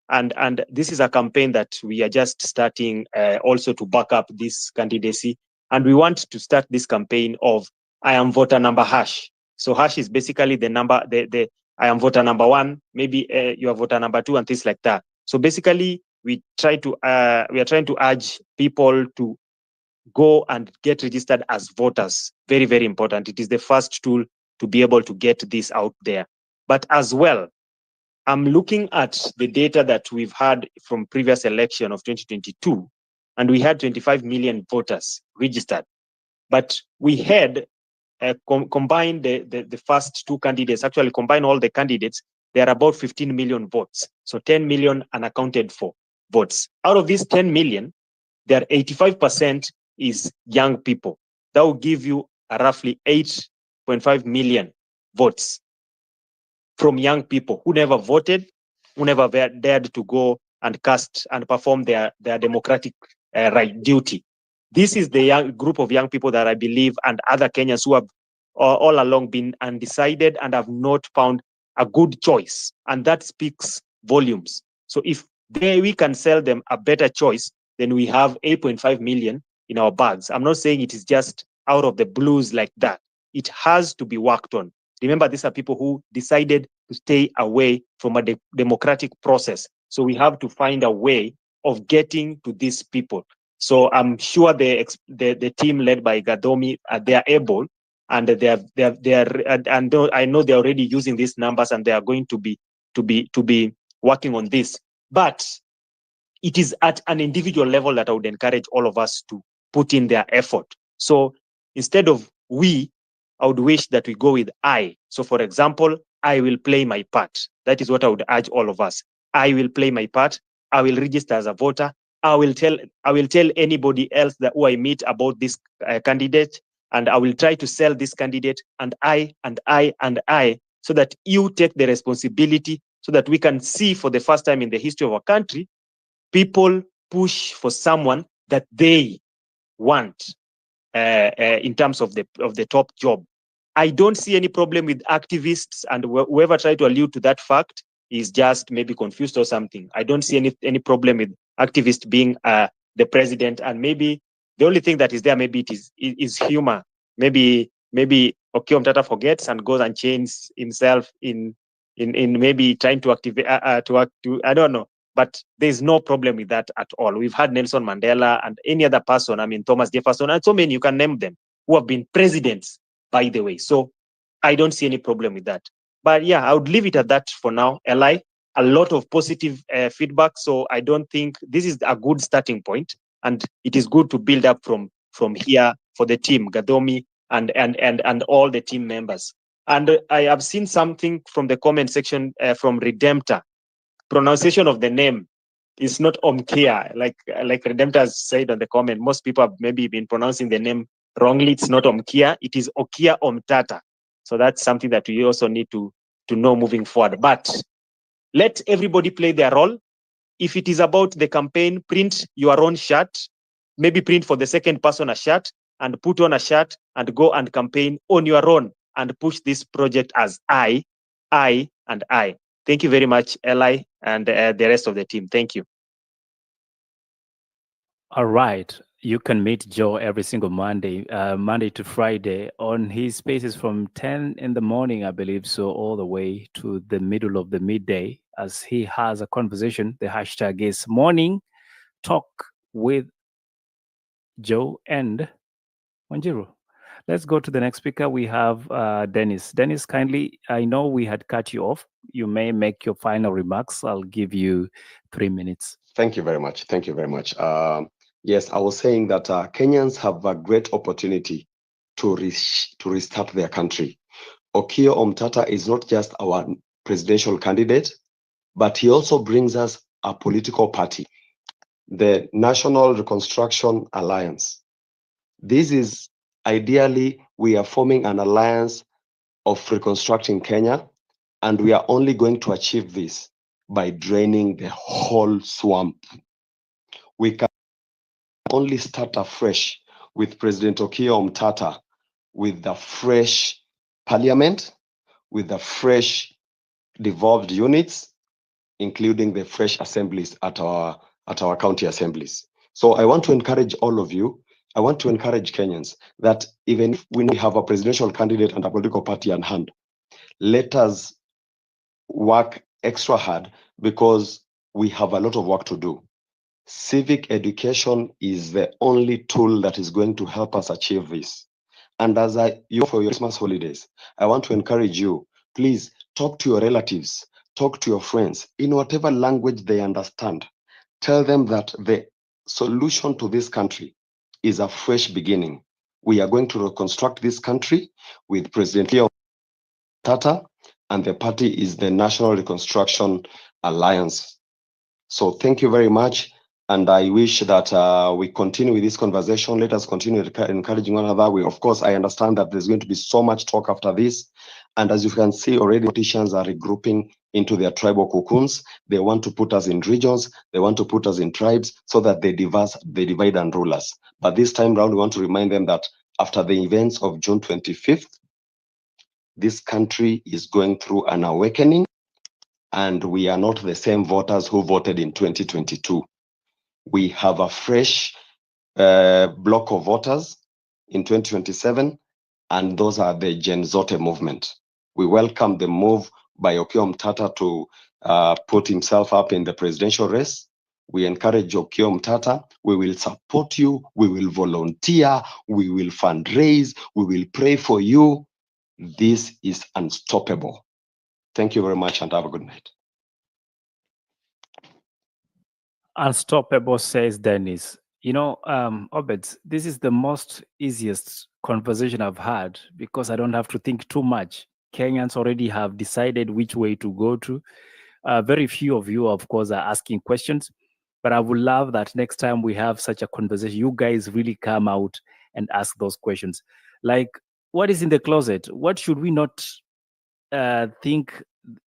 And this is a campaign that we are just starting also to back up this candidacy. And we want to start this campaign of I am voter number hash. So hash is basically the number, the I am voter number one, maybe you are voter number two, and things like that. So basically we are trying to urge people to go and get registered as voters. Very, very important. It is the first tool to be able to get this out there. But as well, I'm looking at the data that we've had from previous election of 2022, and we had 25 million voters registered. But we had combined the first two candidates, actually combine all the candidates, there are about 15 million votes. So 10 million unaccounted for votes. Out of these 10 million, there are 85% is young people. That will give you a roughly 8.5 million votes from young people who never voted, who never dared to go and cast and perform their democratic right duty. This is the young group of young people that I believe, and other Kenyans who have all along been undecided and have not found a good choice, and that speaks volumes. So if we can sell them a better choice, then we have 8.5 million in our bags. I'm not saying it is just out of the blues like that. It has to be worked on. Remember, these are people who decided to stay away from a democratic process. So we have to find a way of getting to these people. So I'm sure the team led by Gadomi, they are able, and I know they're already using these numbers, and they are going to be working on this. But it is at an individual level that I would encourage all of us to put in their effort. So instead of we, I would wish that we go with I. So for example, I will play my part. That is what I would urge all of us. I will play my part. I will register as a voter. I will tell anybody else that who I meet about this candidate, and I will try to sell this candidate, and I, so that you take the responsibility, so that we can see for the first time in the history of our country, people push for someone that they want in terms of the top job. I don't see any problem with activists, and whoever tried to allude to that fact is just maybe confused or something. I don't see any problem with activists being the president, and maybe the only thing that is there, maybe it is humor. Maybe Okiya Omtatah forgets and goes and changes himself in maybe trying to activate I don't know. But there's no problem with that at all. We've had Nelson Mandela and any other person, Thomas Jefferson, and so many, you can name them, who have been presidents, by the way. So I don't see any problem with that. But yeah, I would leave it at that for now, Eli. A lot of positive feedback. So I don't think this is a good starting point, and it is good to build up from here for the team, Gadomi and all the team members. And I have seen something from the comment section from Redemptor. Pronunciation of the name is not Okiya, like Redemptor has said on the comment. Most people have maybe been pronouncing the name wrongly. It's not Okiya, it is Okiya Omtatah. So that's something that we also need to know moving forward. But let everybody play their role. If it is about the campaign, print your own shirt, maybe print for the second person a shirt, and put on a shirt and go and campaign on your own and push this project as I. Thank you very much, Eli, and the rest of the team. Thank you. All right. You can meet Joe every single Monday, Monday to Friday, on his spaces from 10 in the morning, I believe, so all the way to the middle of the midday, as he has a conversation. The hashtag is Morning Talk with Joe and Wanjiru. Let's go to the next speaker. We have Dennis. Dennis, kindly, I know we had cut you off. You may make your final remarks. I'll give you 3 minutes. Thank you very much. Thank you very much. Yes, I was saying that Kenyans have a great opportunity to restart their country. Okiya Omtatah is not just our presidential candidate, but he also brings us a political party, the National Reconstruction Alliance. This is ideally, we are forming an alliance of reconstructing Kenya, and we are only going to achieve this by draining the whole swamp. We can only start afresh with President Okiya Omtatah, with the fresh parliament, with the fresh devolved units, including the fresh assemblies at our county assemblies. So I want to encourage all of you, I want to encourage Kenyans that even if we have a presidential candidate and a political party on hand, let us work extra hard, because we have a lot of work to do. Civic education is the only tool that is going to help us achieve this. And as you for your Christmas holidays, I want to encourage you, please talk to your relatives, talk to your friends in whatever language they understand. Tell them that the solution to this country is a fresh beginning. We are going to reconstruct this country with President Tata, and the party is the National Reconstruction Alliance. So thank you very much. And I wish that we continue with this conversation. Let us continue encouraging one another. Of course, I understand that there's going to be so much talk after this. And as you can see, already politicians are regrouping into their tribal cocoons. They want to put us in regions. They want to put us in tribes so that they divide and rule us. But this time round, we want to remind them that after the events of June 25th, this country is going through an awakening, and we are not the same voters who voted in 2022. We have a fresh block of voters in 2027, and those are the Gen Zote movement. We welcome the move by Okiya Omtatah to put himself up in the presidential race. We encourage Okiya Omtatah. We will support you. We will volunteer. We will fundraise. We will pray for you. This is unstoppable. Thank you very much and have a good night. Unstoppable, says Dennis. You know, Obed, this is the most easiest conversation I've had because I don't have to think too much. Kenyans already have decided which way to go to. Very few of you, of course, are asking questions, but I would love that next time we have such a conversation, you guys really come out and ask those questions. Like, what is in the closet? What should we not think?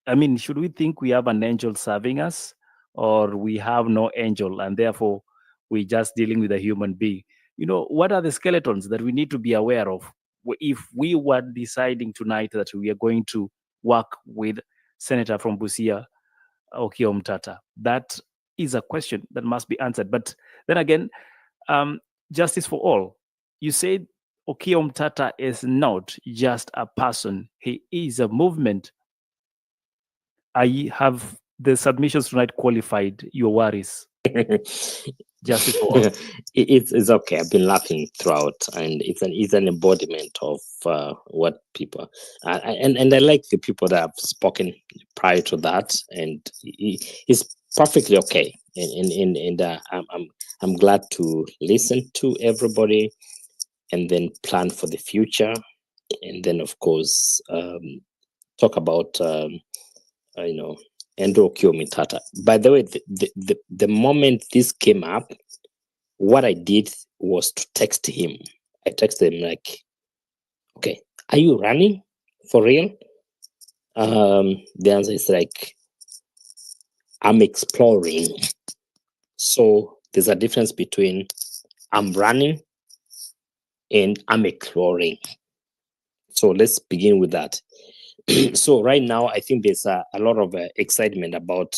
I mean, should we think we have an angel serving us, or we have no angel and therefore we're just dealing with a human being? You know, what are the skeletons that we need to be aware of if we were deciding tonight that we are going to work with Senator from Busia, Okiya Omtatah? That is a question that must be answered. But then again, justice for all. You said Okiya Omtatah is not just a person, he is a movement. I have the submissions tonight qualified your worries. Justice for all. It's okay. I've been laughing throughout, and it's an embodiment of what people and I like the people that have spoken prior to that, and it's perfectly okay. And I'm glad to listen to everybody, and then plan for the future, and then of course talk about Andrew Okiya Omtatah. By the way, the moment this came up, what I did was to text him. I texted him like, okay, are you running for real? The answer is like, I'm exploring. So there's a difference between I'm running and I'm exploring. So let's begin with that. So right now, I think there's a lot of excitement about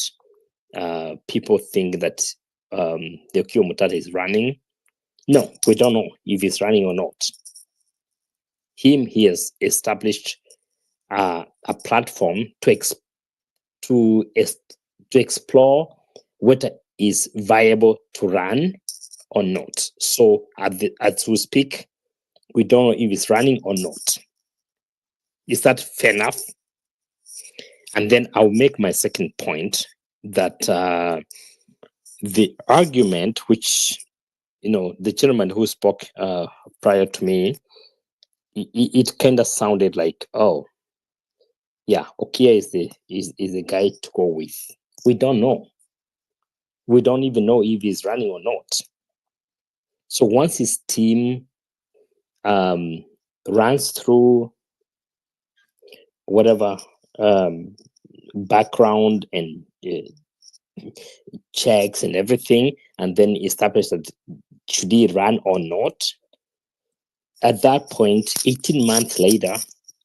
people think that the Okiya Omtatah is running. No, we don't know if he's running or not. He has established a platform to explore whether is viable to run or not. So as we speak, we don't know if it's running or not. Is that fair enough? And then I'll make my second point that the argument which, the gentleman who spoke prior to me, it kind of sounded like, oh, yeah, Okiya is the guy to go with. We don't know. We don't even know if he's running or not. So once his team runs through whatever background and checks and everything, and then establish that should he run or not, at that point, 18 months later,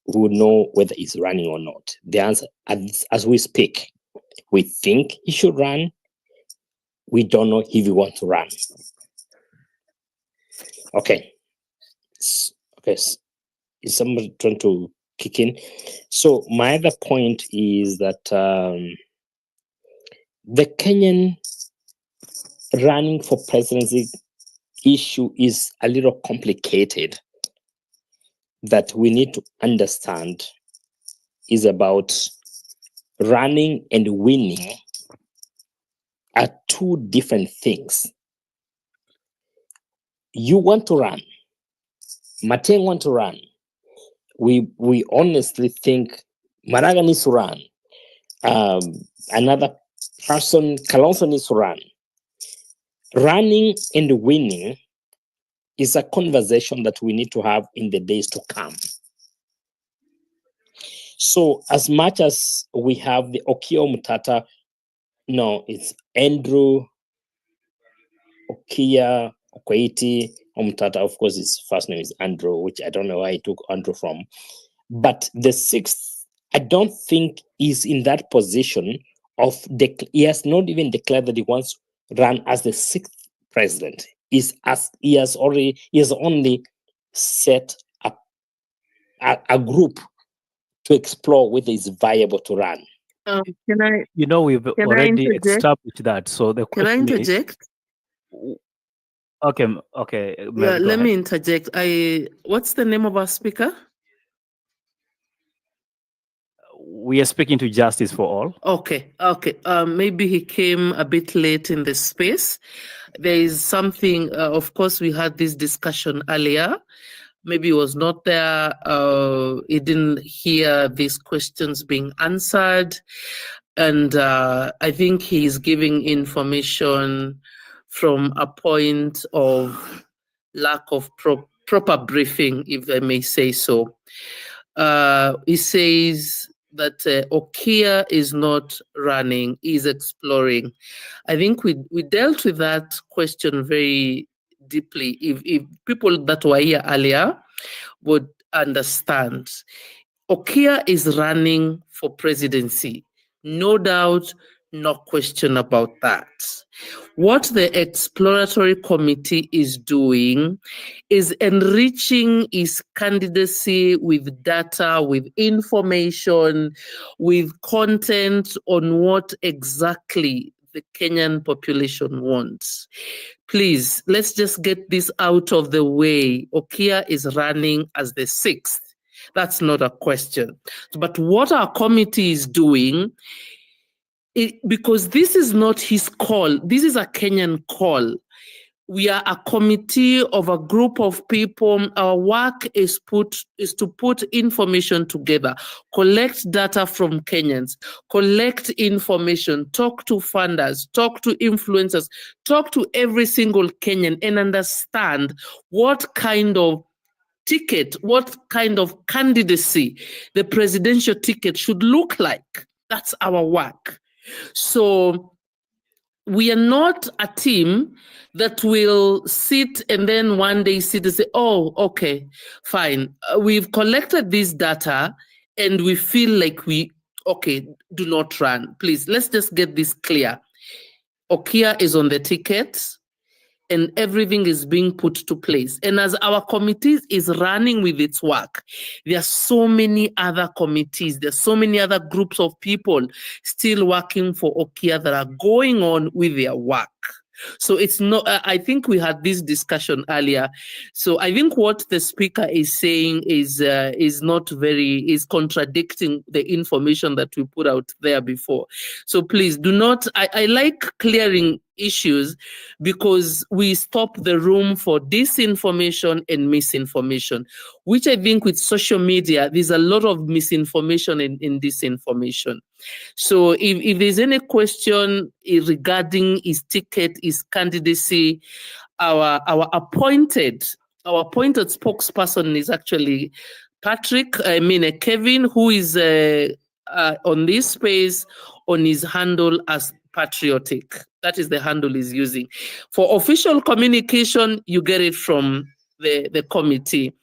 we would know whether he's running or not. The answer, as we speak, we think he should run. We don't know if he wants to run. Okay. Okay. Is somebody trying to kick in? So my other point is that the Kenyan running for presidency issue is a little complicated. That we need to understand is about running and winning are two different things. You want to run. Mateng want to run. We honestly think Maraga needs to run. Another person, Kalonzo, needs to run. Running and winning is a conversation that we need to have in the days to come. So as much as we have the Okiya Omtatah, no, it's Andrew Okiya Omtatah. Of course, his first name is Andrew, which I don't know where I took Andrew from. But the sixth, I don't think is in that position of he has not even declared that he wants to run as the sixth president. He has only set up a group to explore whether it's viable to run. Can I We've can I already interject? established that. So the Can I question is, interject? okay, Yeah, Mary, go let ahead. me interject. What's the name of our speaker? We are speaking to Justice for All. Okay. Maybe he came a bit late in the space. There is something. Of course, we had this discussion earlier. Maybe he was not there. He didn't hear these questions being answered, and I think he's giving information from a point of lack of proper briefing, if I may say so. He says that Okiya is not running, he's exploring. I think we dealt with that question very deeply. If people that were here earlier would understand, Okiya is running for presidency. No doubt, no question about that. What the exploratory committee is doing is enriching his candidacy with data, with information, with content on what exactly the Kenyan population wants. Please, let's just get this out of the way. Okiya is running as the 6th. That's not a question. But what our committee is doing, because this is not his call, this is a Kenyan call. We are a committee of a group of people. Our work is to put information together, collect data from Kenyans, collect information, talk to funders, talk to influencers, talk to every single Kenyan and understand what kind of ticket, what kind of candidacy the presidential ticket should look like. That's our work. So we are not a team that will sit and then one day sit and say, oh, okay, fine. We've collected this data and we feel like do not run. Please, let's just get this clear. Okiya is on the ticket and everything is being put to place. And as our committee is running with its work, there are so many other committees, there's so many other groups of people still working for Okiya that are going on with their work. So it's not, I think we had this discussion earlier. So I think what the speaker is saying is contradicting the information that we put out there before. So please do not, I like clearing issues because we stop the room for disinformation and misinformation, which I think with social media, there's a lot of misinformation and disinformation. So if there's any question regarding his ticket, his candidacy, our appointed spokesperson is actually Kevin, who is on this space on his handle as Patriotic. That is the handle he's using. For official communication, you get it from the committee.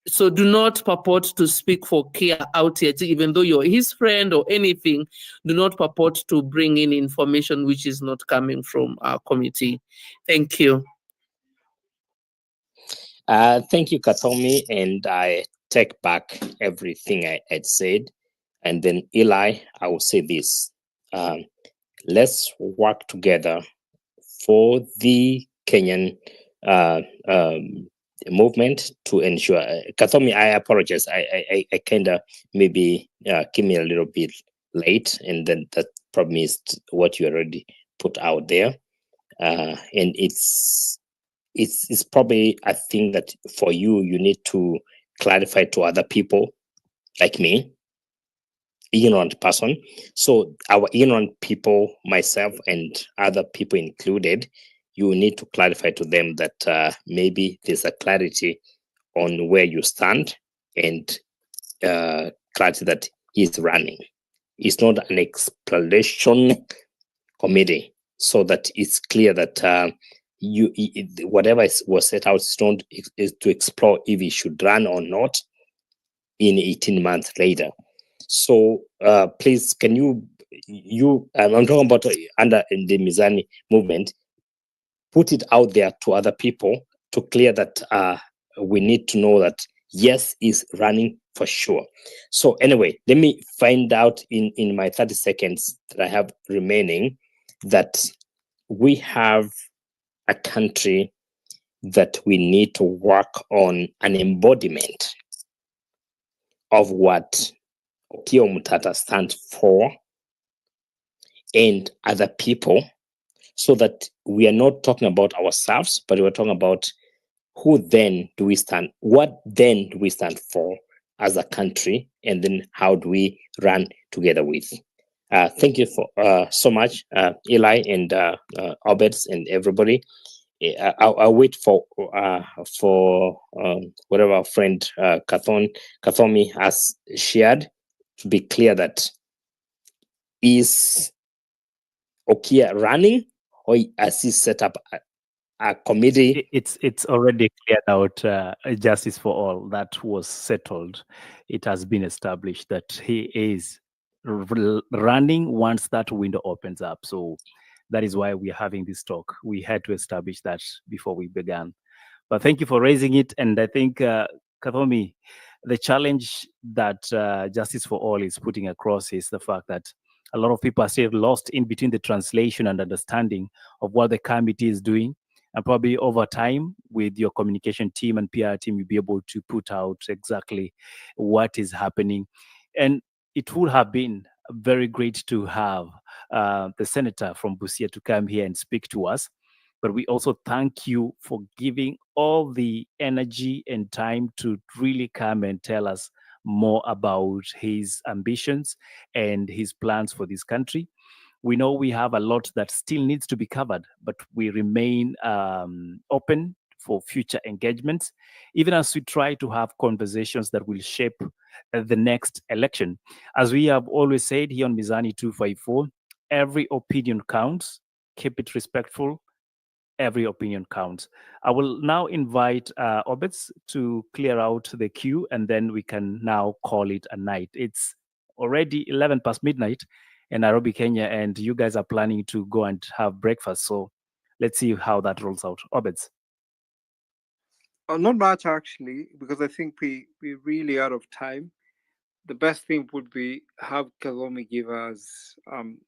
So do not purport to speak for Kia out here, even though you're his friend or anything. Do not purport to bring in information which is not coming from our committee. Thank you. Thank you, Katomi, and I take back everything I had said. And then Eli, I will say this. Let's work together for the Kenyan movement to ensure. Katomi, I apologize. I kind of maybe came in a little bit late, and then that probably missed what you already put out there. And it's probably a thing that for you need to clarify to other people like me, ignorant person. So our ignorant people, myself and other people included, you need to clarify to them that maybe there's a clarity on where you stand and clarity that he's running. It's not an exploration committee, so that it's clear that whatever was set out is to explore if he should run or not in 18 months later. So please, can you I'm talking about under the Mizani movement, put it out there to other people to clear that we need to know that yes is running for sure. So anyway, let me find out in my 30 seconds that I have remaining that we have a country that we need to work on an embodiment of what Okiya Omtatah stands for and other people, so that we are not talking about ourselves, but we're talking about who then do we stand, what then do we stand for as a country, and then how do we run together with. Thank you for so much, Eli and Obed and everybody. I'll wait for whatever our friend Kathomi has shared to be clear that is Okiya running or has he set up a committee? It's already cleared out. Justice for all, that was settled. It has been established that he is running once that window opens up. So that is why we're having this talk. We had to establish that before we began. But thank you for raising it. And I think, Kathomi, the challenge that Justice for All is putting across is the fact that a lot of people are still lost in between the translation and understanding of what the committee is doing. And probably over time, with your communication team and PR team, you'll be able to put out exactly what is happening. And it would have been very great to have the senator from Busia to come here and speak to us. But we also thank you for giving all the energy and time to really come and tell us more about his ambitions and his plans for this country. We know we have a lot that still needs to be covered, but we remain open for future engagements, even as we try to have conversations that will shape the next election. As we have always said here on Mizani 254, every opinion counts. Keep it respectful. Every opinion counts. I will now invite Obets to clear out the queue, and then we can now call it a night. It's already 11 past midnight in Nairobi, Kenya, and you guys are planning to go and have breakfast. So let's see how that rolls out. Obeds. Not much actually, because I think we're really out of time. The best thing would be have Kalomi give us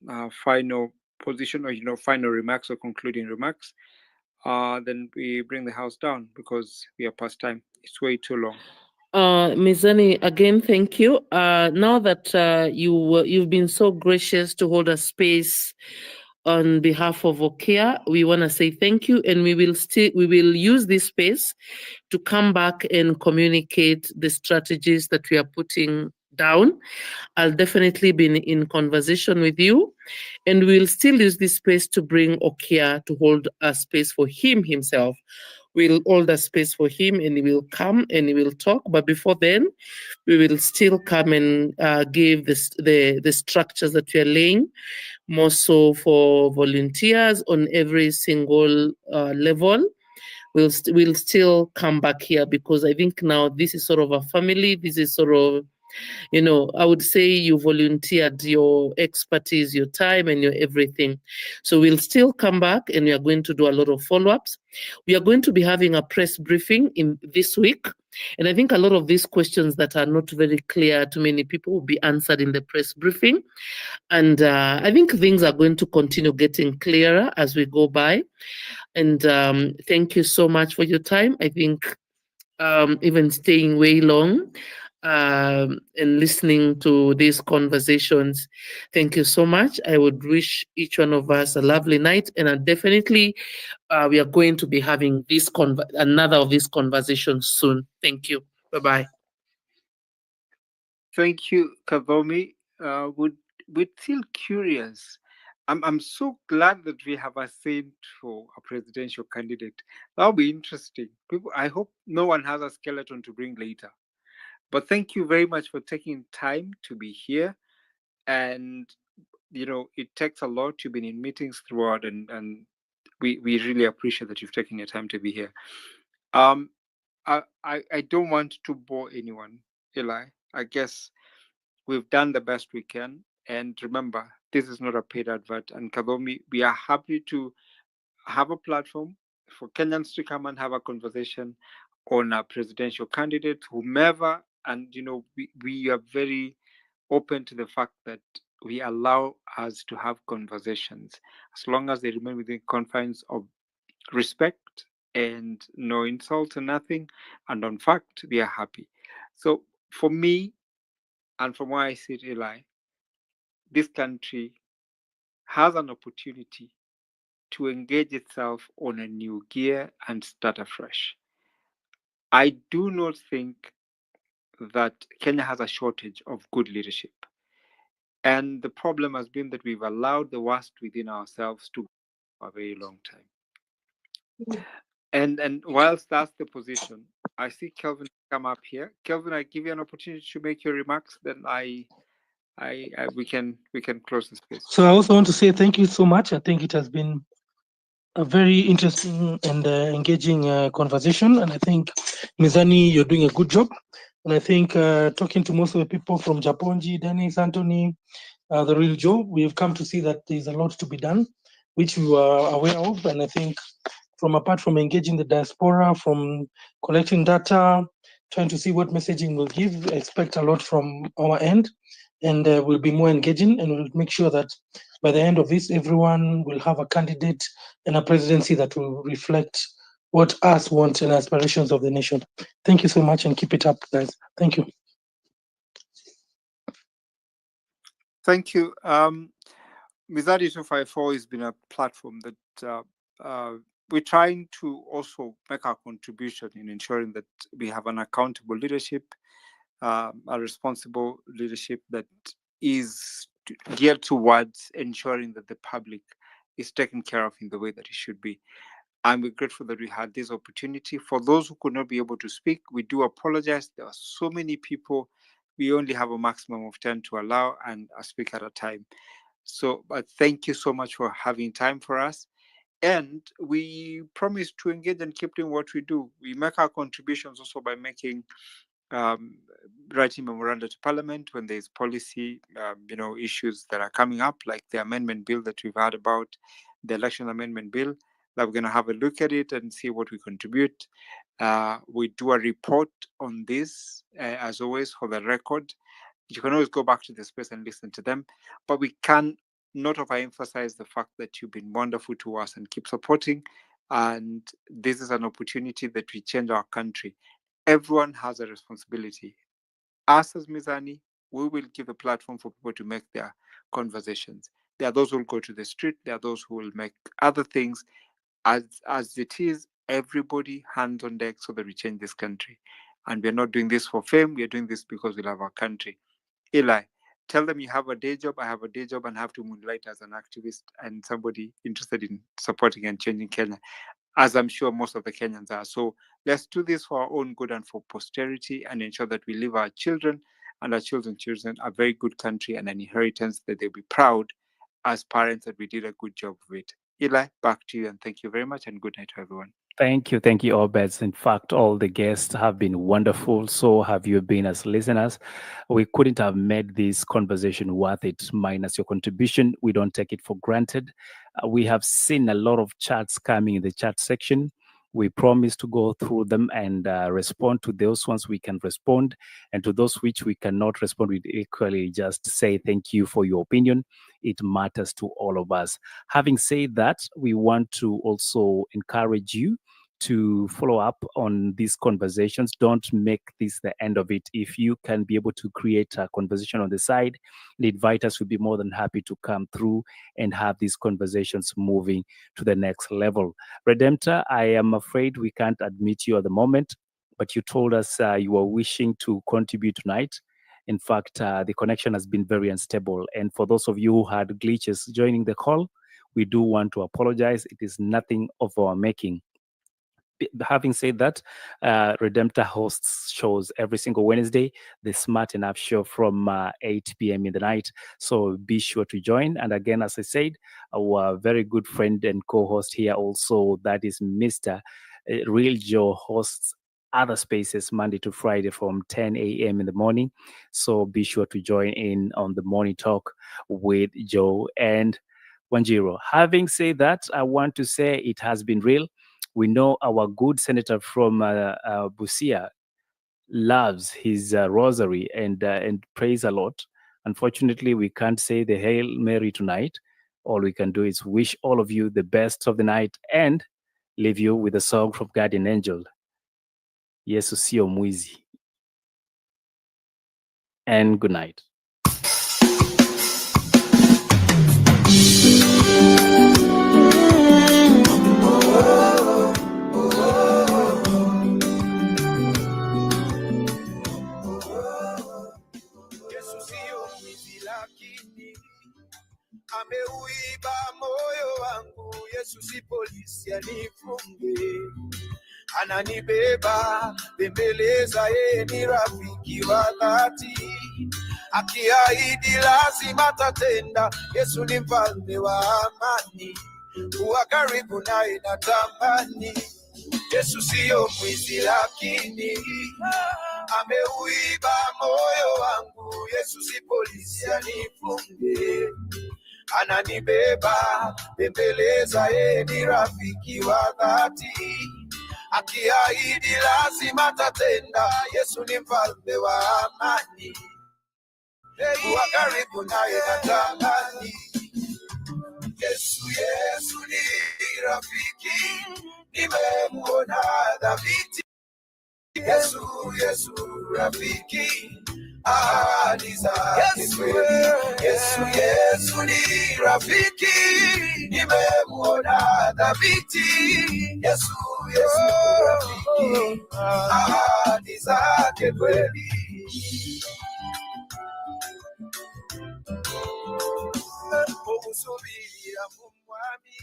a final position, or final remarks or concluding remarks. Then we bring the house down because we are past time. It's way too long. Mizani, again, thank you. Now that you've been so gracious to hold a space on behalf of Okiya, we want to say thank you, and we will use this space to come back and communicate the strategies that we are putting down. I'll definitely be in conversation with you, and we'll still use this space to bring Okiya to hold a space for himself. We'll hold a space for him, and he will come and he will talk. But before then, we will still come and give the structures that we are laying, more so for volunteers on every single level. We'll still come back here because I think now this is sort of a family. This is sort of, I would say you volunteered your expertise, your time, and your everything. So we'll still come back and we are going to do a lot of follow-ups. We are going to be having a press briefing in this week. And I think a lot of these questions that are not very clear to many people will be answered in the press briefing. And I think things are going to continue getting clearer as we go by. And thank you so much for your time. I think even staying way long and listening to these conversations. Thank you so much. I would wish each one of us a lovely night, and definitely we are going to be having another of these conversations soon. Thank you. Bye-bye. Thank you, Kavomi. We're still curious. I'm so glad that we have a saint for a presidential candidate. That'll be interesting. People, I hope no one has a skeleton to bring later. But thank you very much for taking time to be here. And it takes a lot. You've been in meetings throughout, and we really appreciate that you've taken your time to be here. I don't want to bore anyone, Eli. I guess we've done the best we can. And remember, this is not a paid advert. And Kadomi, we are happy to have a platform for Kenyans to come and have a conversation on a presidential candidate, whomever, and we are very open to the fact that we allow us to have conversations as long as they remain within confines of respect and no insult and nothing, and on fact we are happy. So for me, and from where I sit, Eli, this country has an opportunity to engage itself on a new gear and start afresh. I do not think that Kenya has a shortage of good leadership. And the problem has been that we've allowed the worst within ourselves to go for a very long time. And whilst that's the position, I see Kelvin come up here. Kelvin, I give you an opportunity to make your remarks, then we can close the space. So I also want to say thank you so much. I think it has been a very interesting and engaging conversation. And I think, Mizani, you're doing a good job. And I think talking to most of the people from Japonji, Dennis, Anthony, the real Joe, we've come to see that there's a lot to be done, which we were aware of. And I think apart from engaging the diaspora, from collecting data, trying to see what messaging will give, I expect a lot from our end. And we'll be more engaging, and we'll make sure that by the end of this, everyone will have a candidate and a presidency that will reflect what us want and aspirations of the nation. Thank you so much, and keep it up, guys. Thank you. Thank you. Mizadi 254 has been a platform that we're trying to also make our contribution in ensuring that we have an accountable leadership, a responsible leadership that is geared towards ensuring that the public is taken care of in the way that it should be. And we're grateful that we had this opportunity. For those who could not be able to speak, we do apologize. There are so many people. We only have a maximum of 10 to allow and a speaker at a time. So, but thank you so much for having time for us. And we promise to engage and keep doing what we do. We make our contributions also by making writing memoranda to Parliament when there's policy, issues that are coming up, like the amendment bill that we've heard about, the election amendment bill. That we're going to have a look at it and see what we contribute. We do a report on this, as always, for the record. You can always go back to the space and listen to them, but we can not overemphasize the fact that you've been wonderful to us and keep supporting. And this is an opportunity that we change our country. Everyone has a responsibility. Us as Mizani, we will give a platform for people to make their conversations. There are those who will go to the street. There are those who will make other things. As it is, everybody hands on deck so that we change this country. And we're not doing this for fame. We're doing this because we love our country. Eli, tell them you have a day job. I have a day job and have to moonlight as an activist and somebody interested in supporting and changing Kenya, as I'm sure most of the Kenyans are. So let's do this for our own good and for posterity, and ensure that we leave our children and our children's children a very good country and an inheritance that they'll be proud as parents that we did a good job of it. Eli, back to you, and thank you very much, and good night to everyone. Thank you, Obeds. In fact, all the guests have been wonderful. So have you been as listeners. We couldn't have made this conversation worth it minus your contribution. We don't take it for granted. We have seen a lot of chats coming in the chat section. We promise to go through them and respond to those ones we can respond, and to those which we cannot respond, we equally just say thank you for your opinion. It matters to all of us. Having said that, we want to also encourage you to follow up on these conversations. Don't make this the end of it. If you can be able to create a conversation on the side, the inviters will be more than happy to come through and have these conversations moving to the next level. Redemptor, I am afraid we can't admit you at the moment, but you told us you were wishing to contribute tonight. In fact, the connection has been very unstable. And for those of you who had glitches joining the call, we do want to apologize. It is nothing of our making. Having said that, Redemptor hosts shows every single Wednesday, the Smart Enough show from 8 p.m. in the night. So be sure to join. And again, as I said, our very good friend and co-host here also, that is Mr. Real Joe, hosts other spaces Monday to Friday from 10 a.m. in the morning. So be sure to join in on the morning talk with Joe and Wanjiro. Having said that, I want to say it has been real. We know our good senator from Busia loves his rosary and prays a lot. Unfortunately, we can't say the Hail Mary tonight. All we can do is wish all of you the best of the night and leave you with a song from Guardian Angel, Yesu sio mwizi. And good night. Ameuiba moyo wangu, Yesu si polisi anifunge, ananibeba bembeleza, yeye ni rafiki wa dhati, akiahidi lazima tatenda. Yesu ni mfalme wa amani, kuwa karibu naye natamani. Yesu siyo mwizi lakini ameuiba moyo wangu, Yesu si polisi anifunge, ananibeba bembeleza, yeye ni rafiki wa dhati, akiahidi lazima tatenda. Yesu ni mfalme wa amani, kuwa karibu naye natamani. Yesu, Yesu ni rafiki, nimemuona dhabiti. Yesu, Yesu rafiki, ahadi zake kweli. Yesu, Yesu ni rafiki, nimemuona dhabiti. Yesu, Yesu rafiki, ahadi zake kweli. Okusubiria mu mwami,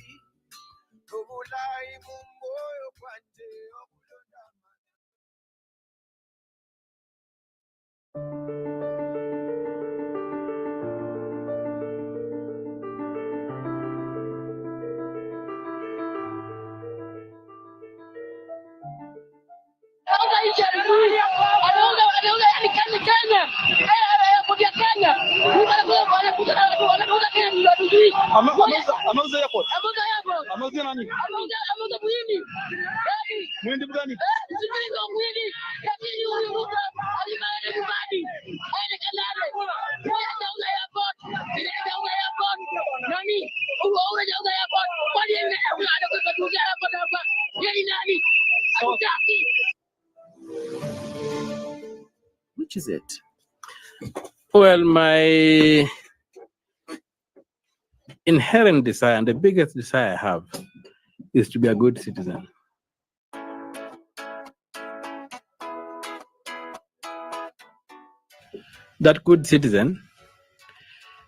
obulayi mu moyo gwanje, obulondama. Which is it? Well, my inherent desire and the biggest desire I have is to be a good citizen. That good citizen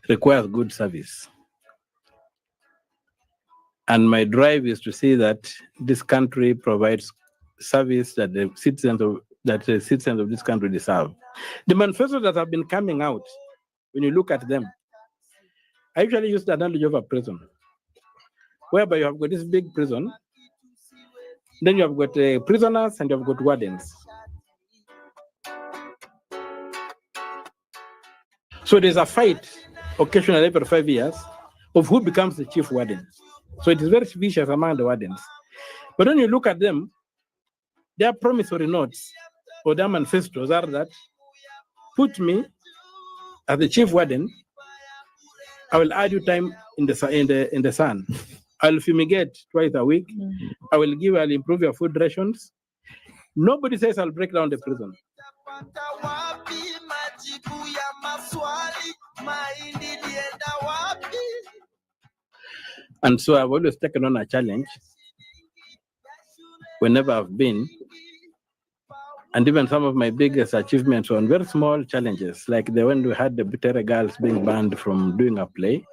requires good service. And my drive is to see that this country provides service that the citizens of this country deserve. The manifestos that have been coming out, when you look at them, I usually use the analogy of a prison, whereby you have got this big prison, then you have got prisoners and you have got wardens. So there's a fight occasionally every 5 years of who becomes the chief warden. So it is very vicious among the wardens. But when you look at them, their promissory notes or their manifestos are that, put me as the chief warden, I will add you time in the sun. I'll fumigate twice a week. I'll improve your food rations. Nobody says I'll break down the prison. And so I've always taken on a challenge whenever I've been. And even some of my biggest achievements were on very small challenges, like the when we had the Butere girls being banned from doing a play.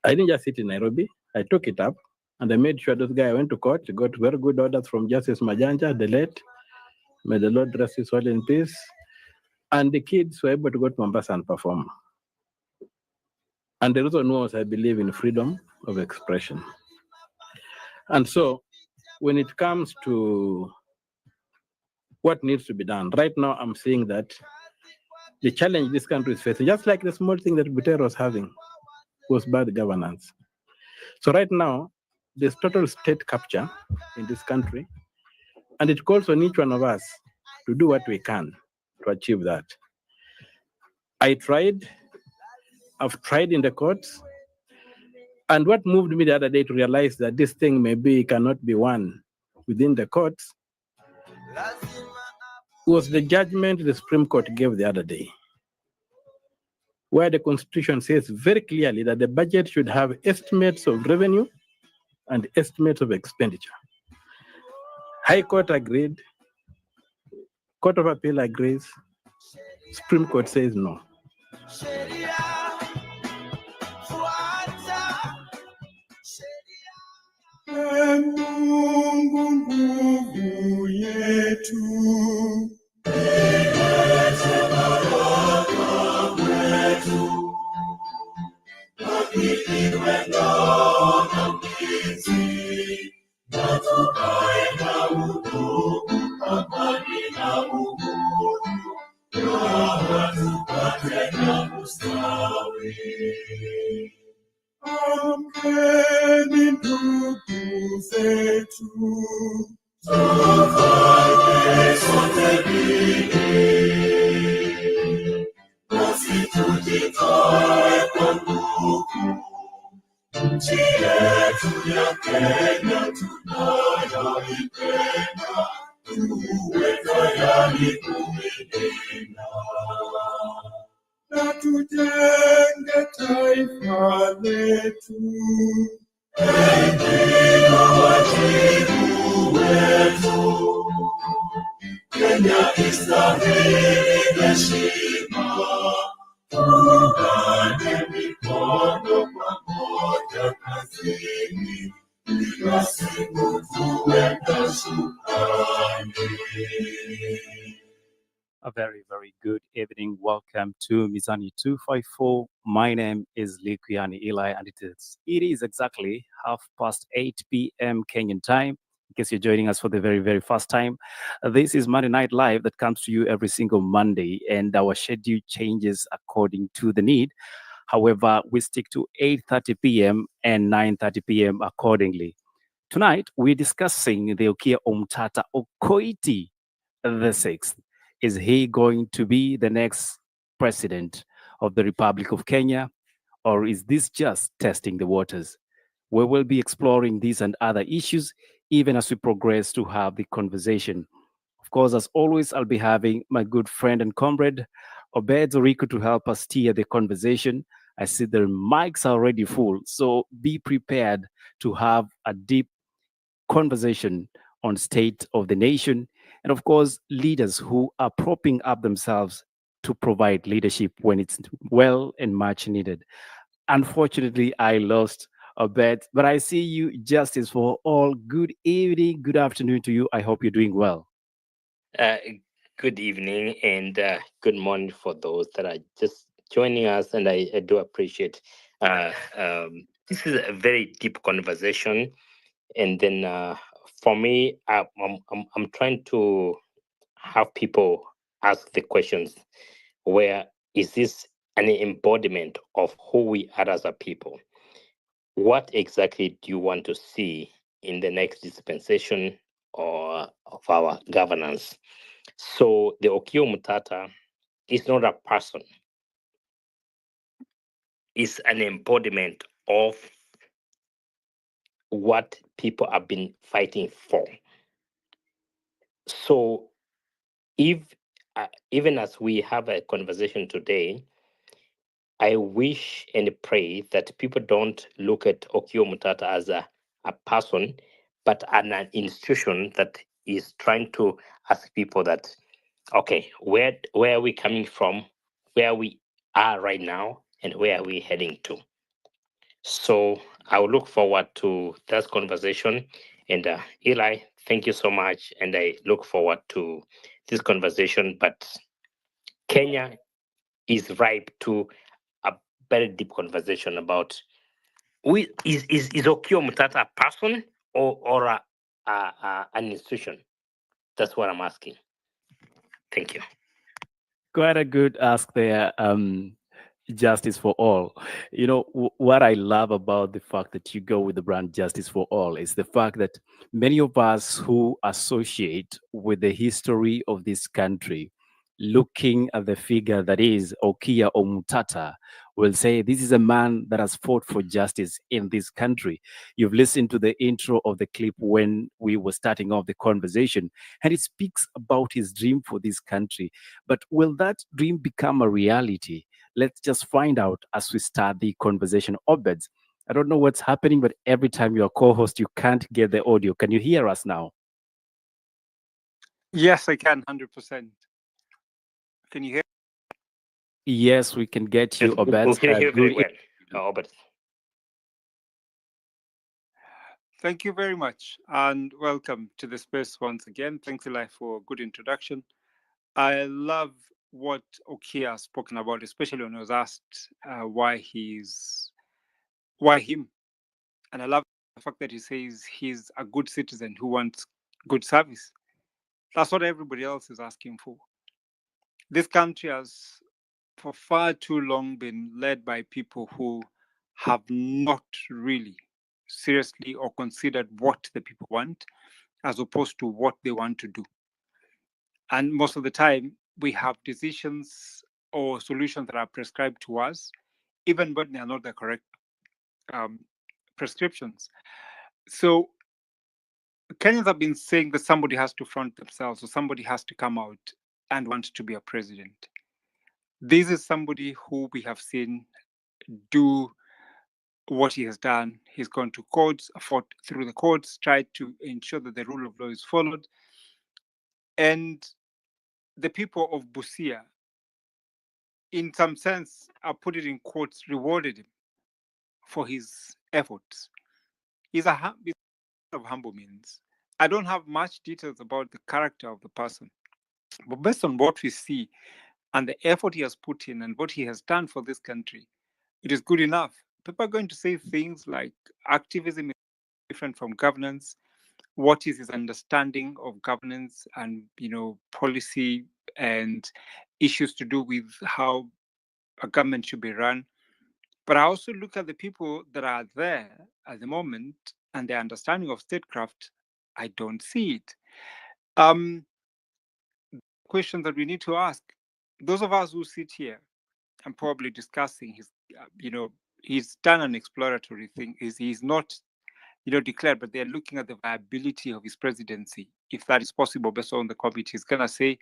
I didn't just sit in Nairobi. I took it up and I made sure those guys went to court, got very good orders from Justice Majanja, the late. May the Lord rest his soul in peace. And the kids were able to go to Mombasa and perform. And the reason was I believe in freedom of expression. And so when it comes to what needs to be done, right now I'm seeing that the challenge this country is facing, just like the small thing that Butere was having, was bad governance. So right now, there's total state capture in this country, and it calls on each one of us to do what we can to achieve that. I've tried in the courts, and what moved me the other day to realize that this thing maybe cannot be won within the courts was the judgment the Supreme Court gave the other day, where the Constitution says very clearly that the budget should have estimates of revenue and estimates of expenditure. High Court agreed, Court of Appeal agrees, Supreme Court says no. Mungu nguvu yetu, ilete baraka kwetu, akiliwe ngao na mlinzi, na tukae na udugu, amani na uhuru, na tupate na ustawi. Amkeni ndugu zetu, tufanye sote bidii, nasi tujitoe kwa nguvu, nchi yetu ya Kenya tunayoipenda, tuwe tayari kuilinda. Na tujenge taifa letu, ndio wajibu wetu. Kenya istahili heshima, tuungane mikono pamoja kazini, kila siku tuwe na shukrani. A very, very good evening. Welcome to Mizani 254. My name is Likuyani Eli, and it is exactly 8:30 p.m. Kenyan time. In case you're joining us for the very, very first time, this is Monday Night Live that comes to you every single Monday, and our schedule changes according to the need. However, we stick to 8:30 p.m. and 9:30 p.m. accordingly. Tonight, we're discussing the Okiya Omtatah Okoiti the sixth. Is he going to be the next president of the Republic of Kenya, or is this just testing the waters? We will be exploring these and other issues even as we progress to have the conversation. Of course, as always, I'll be having my good friend and comrade, Obed Zoriko, to help us steer the conversation. I see the mics are already full, so be prepared to have a deep conversation on state of the nation, and of course, leaders who are propping up themselves to provide leadership when it's well and much needed. Unfortunately, I lost a bet, but I see you, Justice, for all. Good evening, good afternoon to you. I hope you're doing well. Uh, Good evening and good morning for those that are just joining us, and I do appreciate. This is a very deep conversation, and then for me, I'm trying to have people ask the questions: where is this an embodiment of who we are as a people? What exactly do you want to see in the next dispensation or of our governance? So the Okiya Omtatah is not a person. It's an embodiment of what people have been fighting for. So if even as we have a conversation today, I wish and pray that people don't look at Okiya Omtatah as a person, but an institution that is trying to ask people that, okay, where are we coming from, where we are right now, and where are we heading to? So I will look forward to that conversation. And Eli, thank you so much. And I look forward to this conversation. But Kenya is ripe to a very deep conversation about is Okiya Omtatah a person or an institution? That's what I'm asking. Thank you. Quite a good ask there, Justice for all. You know, what I love about the fact that you go with the brand Justice for All is the fact that many of us who associate with the history of this country, looking at the figure that is Okiya Omtatah, will say this is a man that has fought for justice in this country. You've listened to the intro of the clip when we were starting off the conversation, and it speaks about his dream for this country. But will that dream become a reality? Let's just find out as we start the conversation. Obed, I don't know what's happening, but every time you're a co-host, you can't get the audio. Can you hear us now? Yes, I can, 100%. Can you hear? Yes, we can get you, Yes, we Obed. can hear very Good. well, Albert. Thank you very much, and welcome to the space once again. Thanks, Eli, for a good introduction. I love what Okiya has spoken about, especially when he was asked why him, and I love the fact that he says he's a good citizen who wants good service. That's what everybody else is asking for. This country has, for far too long, been led by people who have not really seriously or considered what the people want, as opposed to what they want to do. And most of the time, we have decisions or solutions that are prescribed to us, even when they are not the correct prescriptions. So Kenyans have been saying that somebody has to front themselves, or somebody has to come out and want to be a president. This is somebody who we have seen do what he has done. He's gone to courts, fought through the courts, tried to ensure that the rule of law is followed. And the people of Busia, in some sense, I put it in quotes, rewarded him for his efforts. He's of humble means. I don't have much details about the character of the person, but based on what we see and the effort he has put in and what he has done for this country, it is good enough. People are going to say things like activism is different from governance. What is his understanding of governance and policy and issues to do with how a government should be run? But I also look at the people that are there at the moment and their understanding of statecraft. I don't see it. Question that we need to ask: those of us who sit here and probably discussing his, he's done an exploratory thing. He's not, declared, but they're looking at the viability of his presidency, if that is possible based on the committee. He's gonna say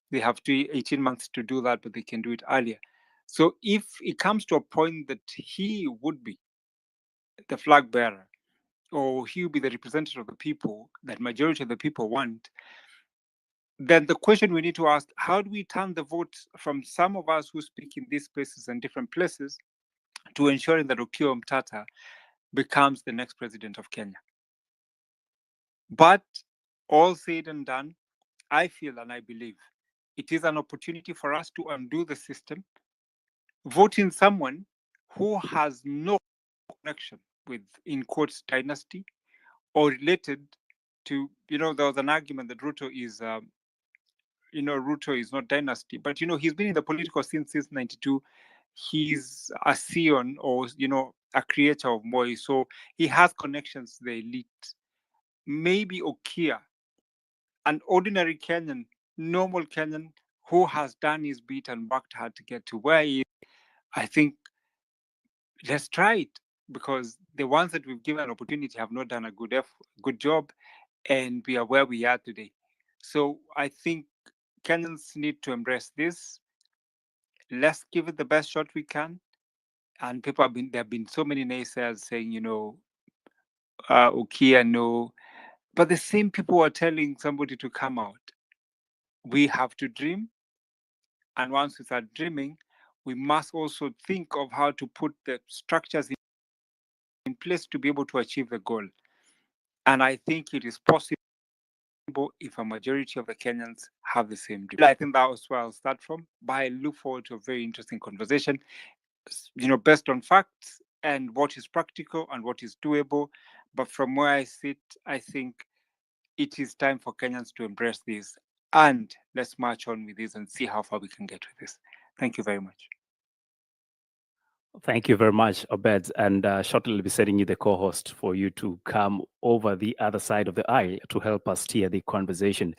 they have 18 months to do that, but they can do it earlier. So if it comes to a point that he would be the flag bearer, or he will be the representative of the people that majority of the people want, then the question we need to ask: how do we turn the vote from some of us who speak in these spaces and different places to ensuring that Okiya Omtatah becomes the next president of Kenya? But all said and done, I feel and I believe it is an opportunity for us to undo the system, vote in someone who has no connection with, in quotes, dynasty, or related to, there was an argument that Ruto is, Ruto is not dynasty, but, he's been in the political scene since 92. He's a scion, or, a creator of Moi. So he has connections to the elite. Maybe Okiya, an ordinary Kenyan, normal Kenyan, who has done his bit and worked hard to get to where he is, I think let's try it, because the ones that we've given an opportunity have not done a good job, and we are where we are today. So I think Kenyans need to embrace this. Let's give it the best shot we can. And there have been so many naysayers saying, Okiya, no. But the same people are telling somebody to come out. We have to dream. And once we start dreaming, we must also think of how to put the structures in place to be able to achieve the goal. And I think it is possible if a majority of the Kenyans have the same dream. I think that was where I'll start from. But I look forward to a very interesting conversation, based on facts and what is practical and what is doable. But from where I sit, I think it is time for Kenyans to embrace this, and let's march on with this and see how far we can get with this. Thank you very much. Thank you very much, Obed. And shortly, I'll be sending you the co-host for you to come over the other side of the aisle to help us steer the conversation.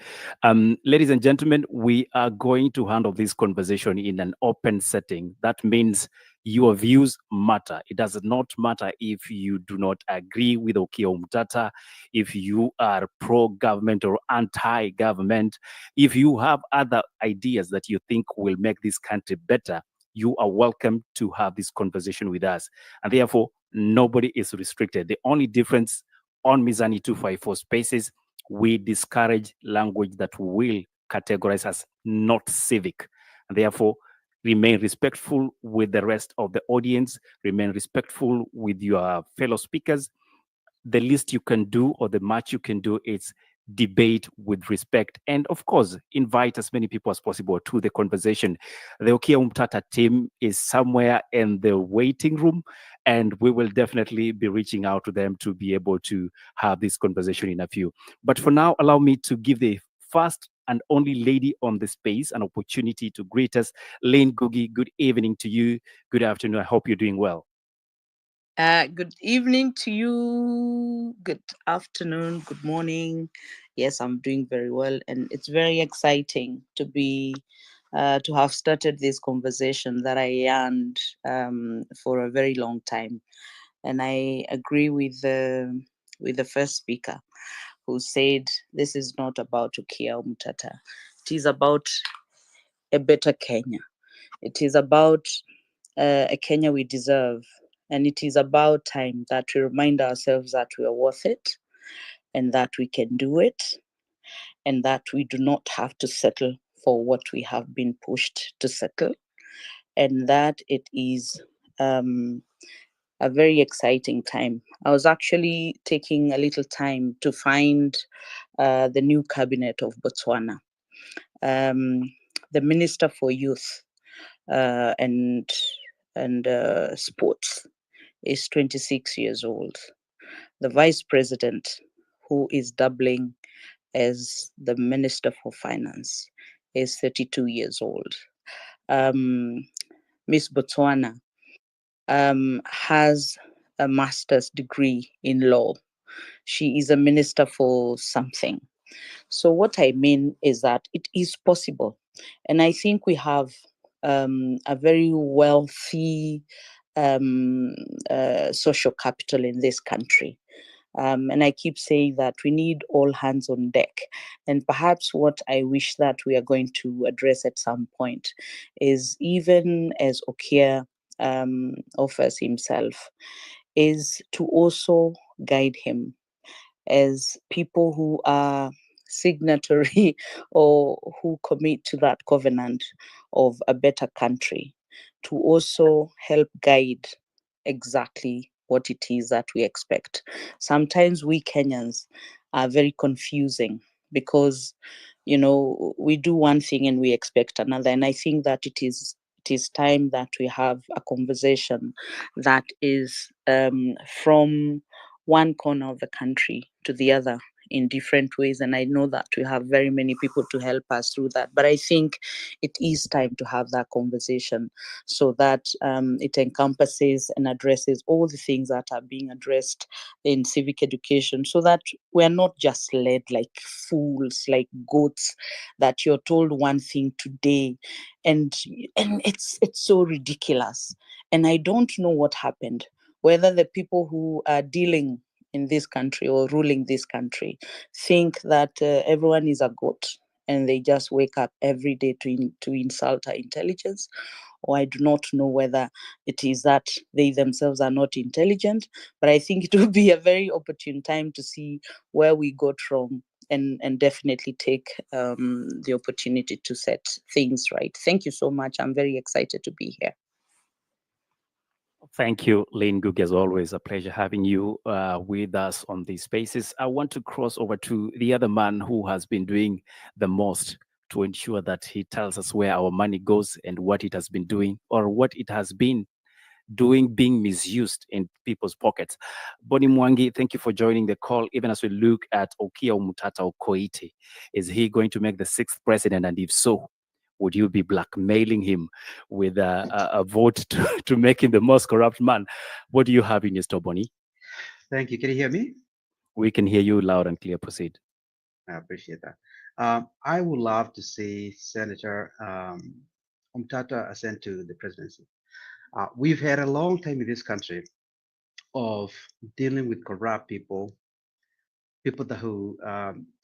Ladies and gentlemen, we are going to handle this conversation in an open setting. That means your views matter. It does not matter if you do not agree with Okiya Omtatah, if you are pro-government or anti-government, if you have other ideas that you think will make this country better. You are welcome to have this conversation with us. And therefore, nobody is restricted. The only difference on Mizani 254 spaces, we discourage language that will categorize as not civic. And therefore, remain respectful with the rest of the audience, remain respectful with your fellow speakers. The least you can do or the much you can do is debate with respect, and of course invite as many people as possible to the conversation. The Okiya Omtatah team is somewhere in the waiting room, and we will definitely be reaching out to them to be able to have this conversation in a few. But for now, allow me to give the first and only lady on the space an opportunity to greet us. Lane Gugi, good evening to you. Good afternoon. I hope you're doing well. Good evening to you. Good afternoon. Good morning. Yes, I'm doing very well, and it's very exciting to be to have started this conversation that I yearned for a very long time. And I agree with the first speaker, who said this is not about Okiya Omtatah. It is about a better Kenya. It is about a Kenya we deserve. And it is about time that we remind ourselves that we are worth it, and that we can do it, and that we do not have to settle for what we have been pushed to settle, and that it is a very exciting time. I was actually taking a little time to find the new cabinet of Botswana. The Minister for Youth and Sports is 26 years old. The Vice President, who is doubling as the Minister for Finance, is 32 years old. Miss Botswana has a master's degree in law. She is a minister for something. So what I mean is that it is possible. And I think we have a very wealthy social capital in this country. And I keep saying that we need all hands on deck. And perhaps what I wish that we are going to address at some point is, even as Okiya offers himself, is to also guide him as people who are signatory or who commit to that covenant of a better country, to also help guide exactly what it is that we expect. Sometimes we Kenyans are very confusing because, we do one thing and we expect another. And I think that it is time that we have a conversation that is from one corner of the country to the other in different ways. And I know that we have very many people to help us through that. But I think it is time to have that conversation so that it encompasses and addresses all the things that are being addressed in civic education, so that we're not just led like fools, like goats, that you're told one thing today and it's so ridiculous. And I don't know what happened, whether the people who are dealing in this country or ruling this country think that everyone is a goat and they just wake up every day to insult our intelligence, or I do not know whether it is that they themselves are not intelligent. But I think it will be a very opportune time to see where we got wrong, and definitely take the opportunity to set things right. Thank you so much. I'm very excited to be here. Thank you, Lane Gugi. As always, a pleasure having you with us on these spaces. I want to cross over to the other man who has been doing the most to ensure that he tells us where our money goes and what it has been doing, or what it has been doing being misused in people's pockets. Boni Mwangi, thank you for joining the call. Even as we look at Okiya Omtatah Okoite, is he going to make the 6th president? And if so, would you be blackmailing him with a vote to make him the most corrupt man? What do you have in your store, Bonnie? Thank you. Can you hear me? We can hear you loud and clear. Proceed. I appreciate that. I would love to see Senator Omtatah ascend to the presidency. We've had a long time in this country of dealing with corrupt people that who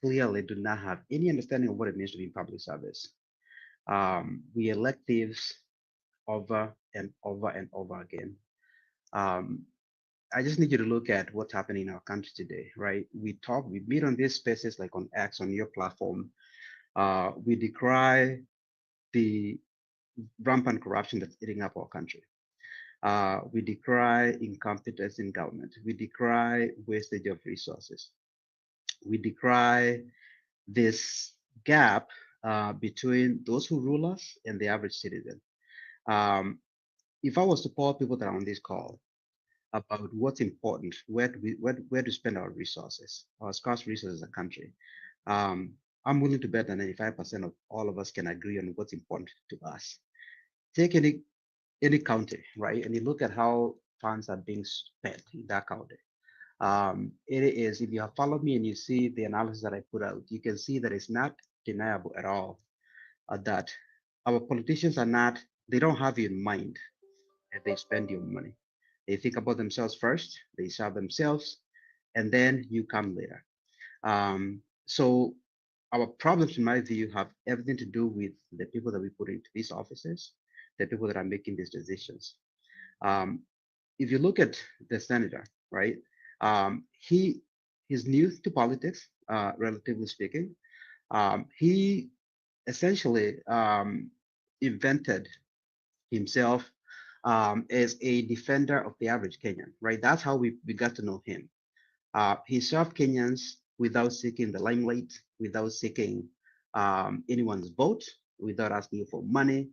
clearly do not have any understanding of what it means to be in public service. We electives over and over and over again. I just need you to look at what's happening in our country today, right? We meet on these spaces like on X, on your platform. We decry the rampant corruption that's eating up our country. We decry incompetence in government. We decry wastage of resources. We decry this gap between those who rule us and the average citizen. If I was to poll people that are on this call about what's important, where to spend our resources, our scarce resources as a country, I'm willing to bet that 95% of all of us can agree on what's important to us. Take any county, right? And you look at how funds are being spent in that county. It is, if you have followed me and you see the analysis that I put out, you can see that it's not deniable at all that our politicians they don't have you in mind as they spend your money. They think about themselves first, they serve themselves, and then you come later. So our problems, in my view, have everything to do with the people that we put into these offices, the people that are making these decisions. If you look at the senator, right, he's new to politics, relatively speaking. He essentially invented himself as a defender of the average Kenyan, right? That's how we got to know him. He served Kenyans without seeking the limelight, without seeking anyone's vote, without asking for money.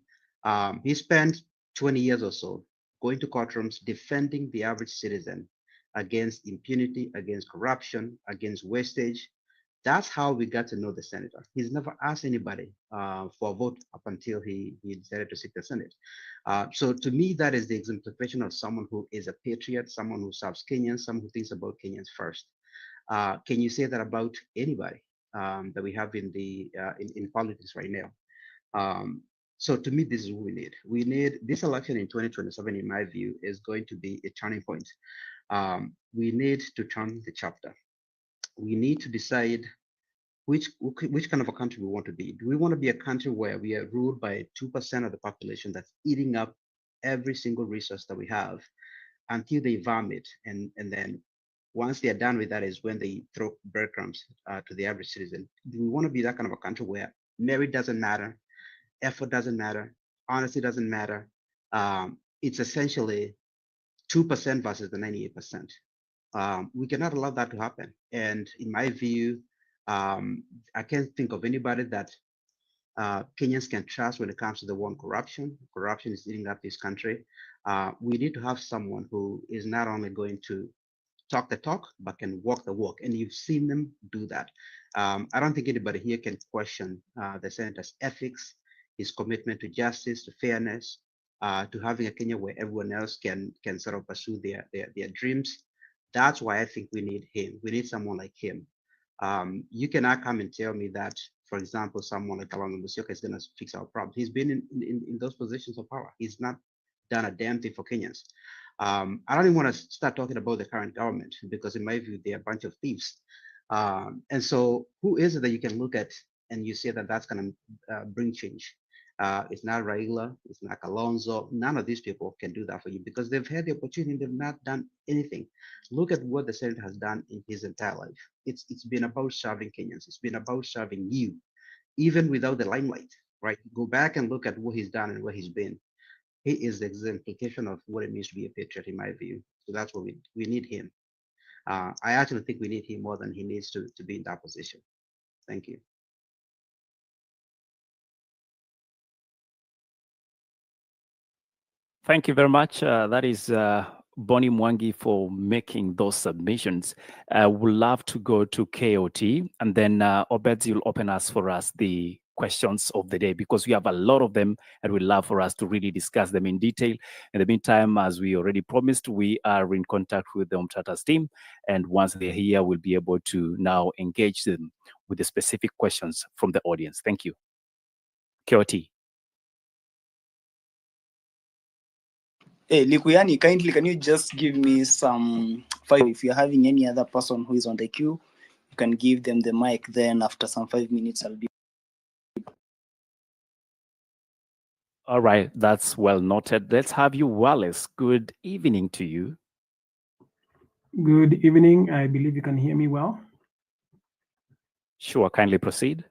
He spent 20 years or so going to courtrooms defending the average citizen against impunity, against corruption, against wastage. That's how we got to know the senator. He's never asked anybody for a vote up until he decided to seek the Senate. So to me, that is the exemplification of someone who is a patriot, someone who serves Kenyans, someone who thinks about Kenyans first. Can you say that about anybody that we have in politics right now? So to me, this is what we need. We need this election in 2027, in my view, is going to be a turning point. We need to turn the chapter. We need to decide which kind of a country we want to be. Do we want to be a country where we are ruled by 2% of the population that's eating up every single resource that we have until they vomit, and then once they are done with that is when they throw breadcrumbs to the average citizen? Do we want to be that kind of a country where merit doesn't matter, effort doesn't matter, honesty doesn't matter? It's essentially 2% versus the 98%. We cannot allow that to happen. And in my view, I can't think of anybody that Kenyans can trust when it comes to the one corruption. Corruption is eating up this country. We need to have someone who is not only going to talk the talk, but can walk the walk. And you've seen them do that. I don't think anybody here can question the senator's ethics, his commitment to justice, to fairness, to having a Kenya where everyone else can sort of pursue their dreams. That's why I think we need him. We need someone like him. You cannot come and tell me that, for example, someone like Kalonzo Musyoka is going to fix our problem. He's been in those positions of power. He's not done a damn thing for Kenyans. I don't even want to start talking about the current government, because in my view, they're a bunch of thieves. And so who is it that you can look at and you say that that's going to bring change? It's not Raila, it's not Kalonzo. None of these people can do that for you because they've had the opportunity, they've not done anything. Look at what the Senate has done in his entire life. It's been about serving Kenyans. It's been about serving you, even without the limelight, right? Go back and look at what he's done and where he's been. He is the exemplification of what it means to be a patriot, in my view. So that's what we need him. I actually think we need him more than he needs to be in that position. Thank you. Thank you very much. That is Bonnie Mwangi for making those submissions. We'd love to go to KOT, and then Obed, you'll open us for us the questions of the day, because we have a lot of them and we'd love for us to really discuss them in detail. In the meantime, as we already promised, we are in contact with the Omtatah's team, and once they're here, we'll be able to now engage them with the specific questions from the audience. Thank you. KOT. Hey, Likuyani, kindly, can you just give me some 5? If you're having any other person who is on the queue, you can give them the mic. Then after some 5 minutes, I'll be. All right, that's well noted. Let's have you, Wallace. Good evening to you. Good evening. I believe you can hear me well. Sure, kindly proceed.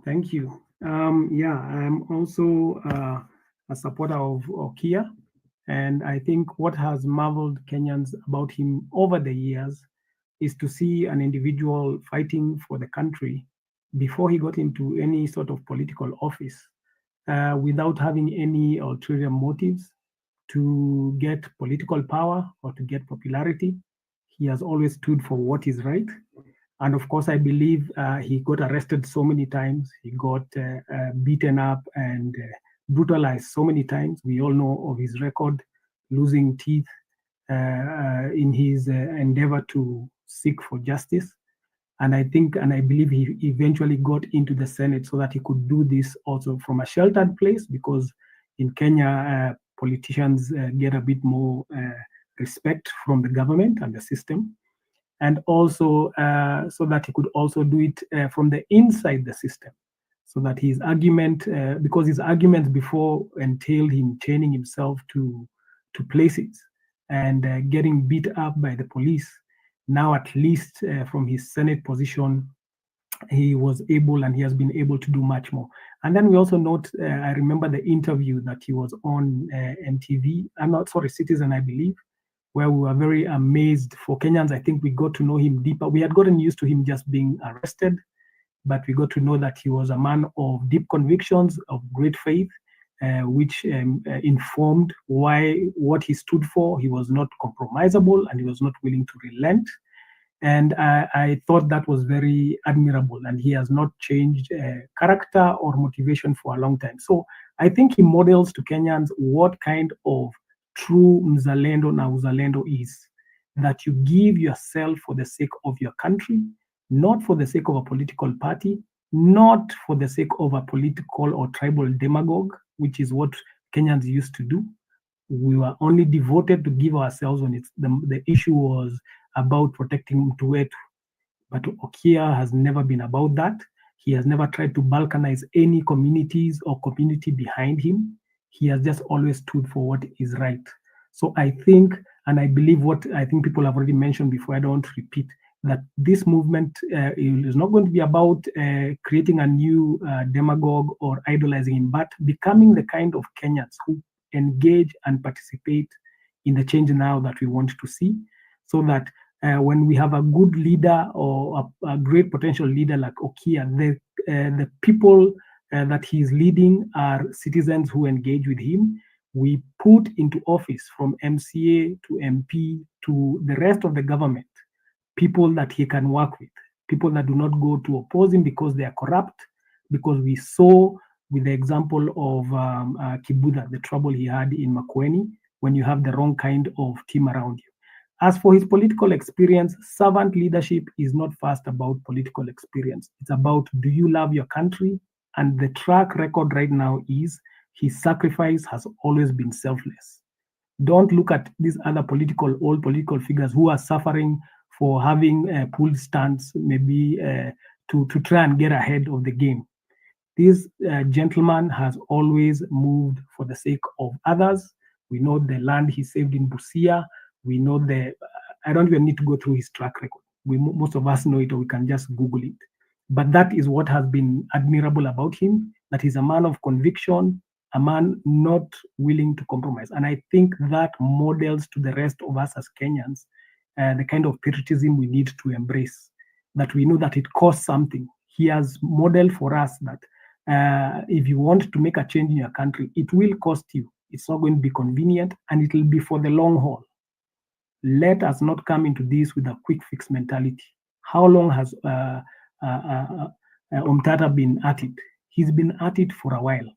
Thank you. Yeah, I'm also a supporter of Okiya. And I think what has marveled Kenyans about him over the years is to see an individual fighting for the country before he got into any sort of political office without having any ulterior motives to get political power or to get popularity. He has always stood for what is right. And of course, I believe he got arrested so many times. He got beaten up and brutalized so many times. We all know of his record, losing teeth in his endeavor to seek for justice. And I think, and I believe he eventually got into the Senate so that he could do this also from a sheltered place, because in Kenya, politicians get a bit more respect from the government and the system. And also so that he could also do it from the inside the system, so that his argument, because his arguments before entailed him chaining himself to places and getting beat up by the police. Now, at least from his Senate position, he was able, and he has been able to do much more. And then we also note, I remember the interview that he was on MTV, I'm not sorry, Citizen, I believe, where we were very amazed. For Kenyans, I think we got to know him deeper. We had gotten used to him just being arrested, but we got to know that he was a man of deep convictions, of great faith, which informed what he stood for. He was not compromisable, and he was not willing to relent. And I thought that was very admirable, and he has not changed character or motivation for a long time. So I think he models to Kenyans what kind of true mzalendo na uzalendo is, that you give yourself for the sake of your country, not for the sake of a political party, not for the sake of a political or tribal demagogue, which is what Kenyans used to do. We were only devoted to give ourselves when the issue was about protecting Mtuwetu. But Okiya has never been about that. He has never tried to balkanize any communities or community behind him. He has just always stood for what is right. So I think, and I believe what I think people have already mentioned before, I don't want to repeat, that this movement is not going to be about creating a new demagogue or idolizing him, but becoming the kind of Kenyans who engage and participate in the change now that we want to see, so that when we have a good leader or a great potential leader like Okiya, the people that he's leading are citizens who engage with him. We put into office, from MCA to MP to the rest of the government, people that he can work with, people that do not go to oppose him because they are corrupt, because we saw with the example of Kibuda, the trouble he had in Makueni, when you have the wrong kind of team around you. As for his political experience, servant leadership is not first about political experience. It's about, do you love your country? And the track record right now is his sacrifice has always been selfless. Don't look at these other old political figures who are suffering for having pulled stunts, maybe to try and get ahead of the game. This gentleman has always moved for the sake of others. We know the land he saved in Busia. We know I don't even need to go through his track record. Most of us know it, or we can just Google it. But that is what has been admirable about him, that he's a man of conviction, a man not willing to compromise. And I think that models to the rest of us as Kenyans the kind of patriotism we need to embrace, that we know that it costs something. He has modeled for us that if you want to make a change in your country, it will cost you. It's not going to be convenient, and it will be for the long haul. Let us not come into this with a quick fix mentality. How long has Omtatah been at it? He's been at it for a while.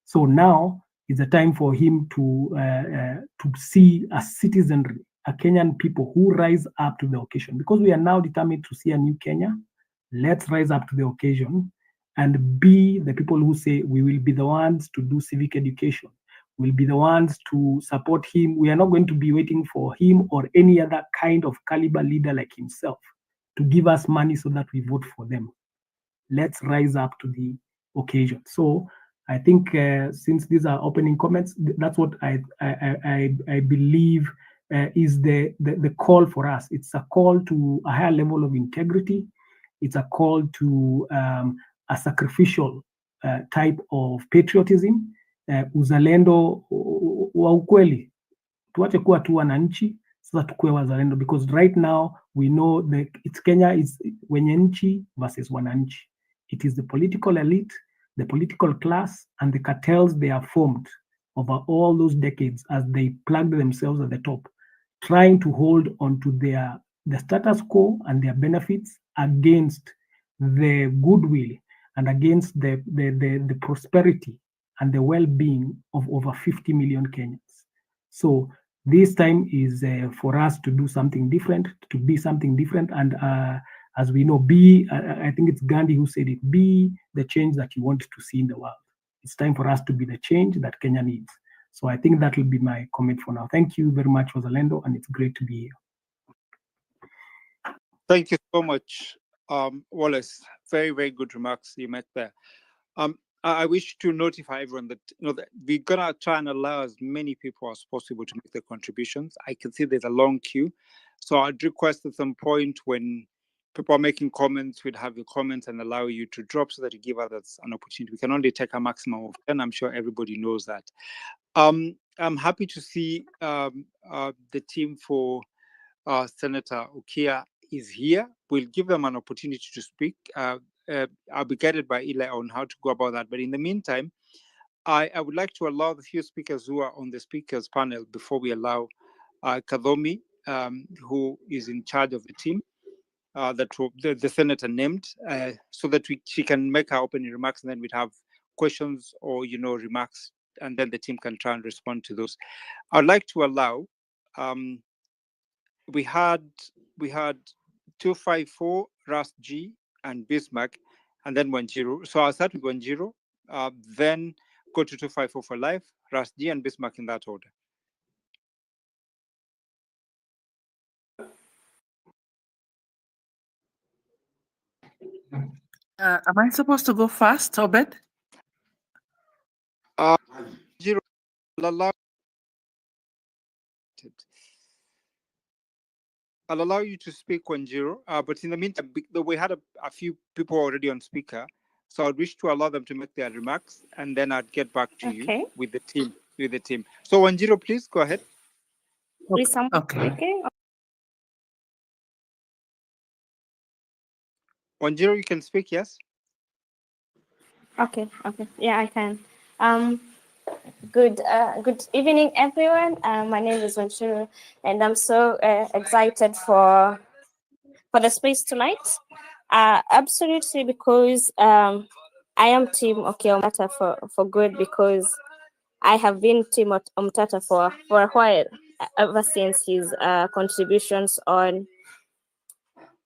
So now is the time for him to see a citizenry, a Kenyan people who rise up to the occasion. Because we are now determined to see a new Kenya, let's rise up to the occasion and be the people who say we will be the ones to do civic education. We'll be the ones to support him. We are not going to be waiting for him or any other kind of caliber leader like himself to give us money so that we vote for them. Let's rise up to the occasion. So I think since these are opening comments, that's what I believe is the call for us. It's a call to a higher level of integrity. It's a call to a sacrificial type of patriotism, uzalendo wa ukweli. Tuache kuwa tu wananchi, sasa tukue wazalendo, because right now we know that it's Kenya is wenye nchi versus wananchi. It is the political elite, the political class, and the cartels they are formed over all those decades as they plugged themselves at the top, trying to hold on to the status quo and their benefits against the goodwill and against the prosperity and the well-being of over 50 million Kenyans. So this time is for us to do something different, to be something different, and as we know, I think it's Gandhi who said it, be the change that you want to see in the world. It's time for us to be the change that Kenya needs. So I think that will be my comment for now. Thank you very much, Rosalendo, and it's great to be here. Thank you so much, Wallace. Very, very good remarks you made there. I wish to notify everyone that that we're gonna try and allow as many people as possible to make their contributions. I can see there's a long queue, so I'd request at some point when people are making comments, we'd have your comments and allow you to drop so that you give others an opportunity. We can only take a maximum of 10. I'm sure everybody knows that. I'm happy to see the team for Senator Okiya is here. We'll give them an opportunity to speak. I'll be guided by Eli on how to go about that. But in the meantime, I would like to allow the few speakers who are on the speakers panel before we allow Kadhomi, who is in charge of the team, that the senator named, so that she can make her opening remarks, and then we'd have questions or remarks, and then the team can try and respond to those. I'd like to allow. We had 254, Ras G, and Bismarck, and then 10. So I'll start with 10, then go to 254 for life, Ras G, and Bismarck in that order. Am I supposed to go first, Obed? 0, I'll allow you to speak 10, but in the meantime, we had a few people already on speaker, so I wish to allow them to make their remarks, and then I'd get back to you with the team. So 10, please go ahead. Okay. 10, you can speak. Yes. Okay. Yeah, I can. Good evening, everyone. My name is Wanchuru, and I'm so excited for the space tonight. Absolutely, because I am Team Omtatah for good, because I have been Team Omtatah for a while, ever since his contributions on.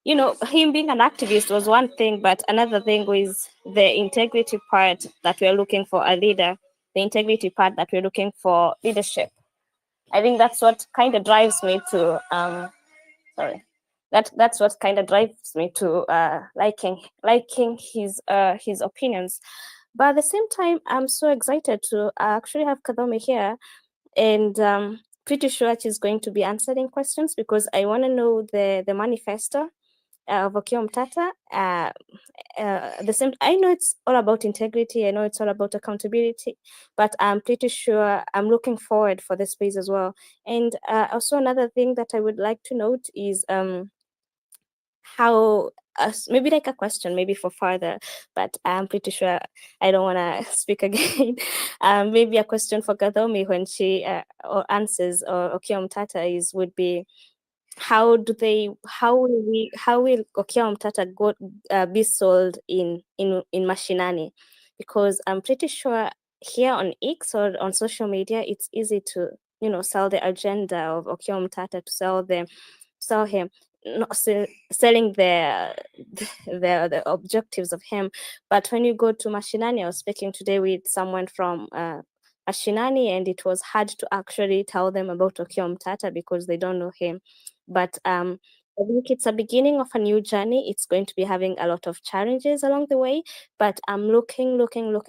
Him being an activist was one thing, but another thing was the integrity part that we're looking for a leader, the integrity part that we're looking for leadership. I think that's what kind of drives me to, that's what kind of drives me to liking his opinions. But at the same time, I'm so excited to actually have Kadhomi here, and pretty sure she's going to be answering questions, because I want to know the manifesto of Okiya Omtatah. I know it's all about integrity. I know it's all about accountability, but I'm pretty sure I'm looking forward for this space as well. And also another thing that I would like to note is how maybe like a question, maybe for further, but I'm pretty sure I don't want to speak again. Maybe a question for Kadhomi when she answers, or Okiya Omtatah would be, how will Okiya Omtatah be sold in mashinani? because I'm pretty sure here on X or on social media, it's easy to, sell the agenda of Okiya Omtatah, to sell him, not selling the objectives of him. But when you go to Mashinani, I was speaking today with someone from Mashinani, and it was hard to actually tell them about Okiya Omtatah because they don't know him. But I think it's a beginning of a new journey. It's going to be having a lot of challenges along the way, but I'm looking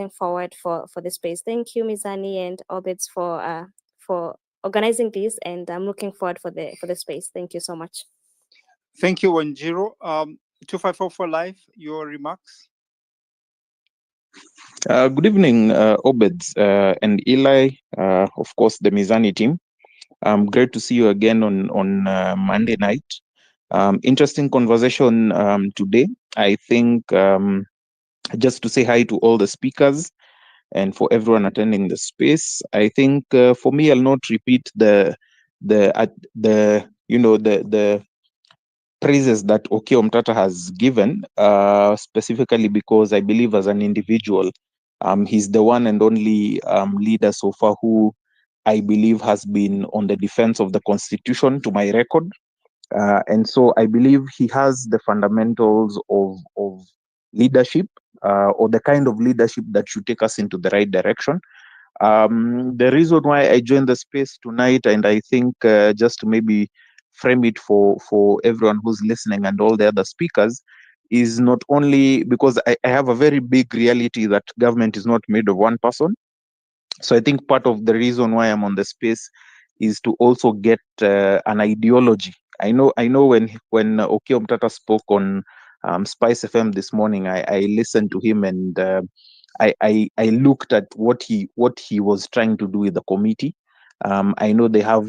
forward for the space. Thank you, Mizani and Obeds, for organizing this, and I'm looking forward for the space. Thank you so much. Thank you, Wanjiro. 254 for life, your remarks. Good evening, Obeds and Eli, of course, the Mizani team. Great to see you again on Monday night. Interesting conversation today. I think just to say hi to all the speakers and for everyone attending the space. I think for me, I'll not repeat the praises that Okiya Omtatah has given, specifically because I believe as an individual, he's the one and only leader so far who I believe has been on the defense of the Constitution to my record. And so I believe he has the fundamentals of leadership, or the kind of leadership that should take us into the right direction. The reason why I joined the space tonight, and I think just to maybe frame it for everyone who's listening and all the other speakers, is not only because I have a very big reality that government is not made of one person. So I think part of the reason why I'm on the space is to also get an ideology. I know when Okiya Omtatah spoke on Spice FM this morning, I listened to him, and I looked at what he was trying to do with the committee. I know they have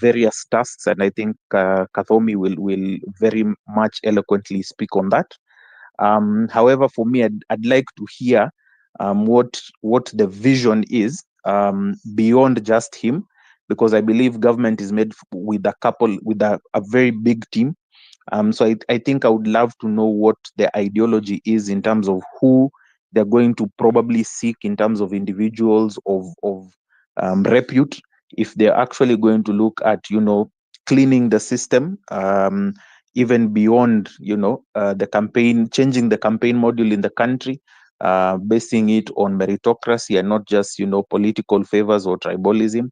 various tasks, and I think Kathomi will very much eloquently speak on that. However, for me, I'd like to hear what the vision is beyond just him, because I believe government is made with a very big team. So I think I would love to know what the ideology is in terms of who they're going to probably seek in terms of individuals of repute, if they're actually going to look at cleaning the system, even beyond the campaign, changing the campaign module in the country, basing it on meritocracy and not just political favors or tribalism.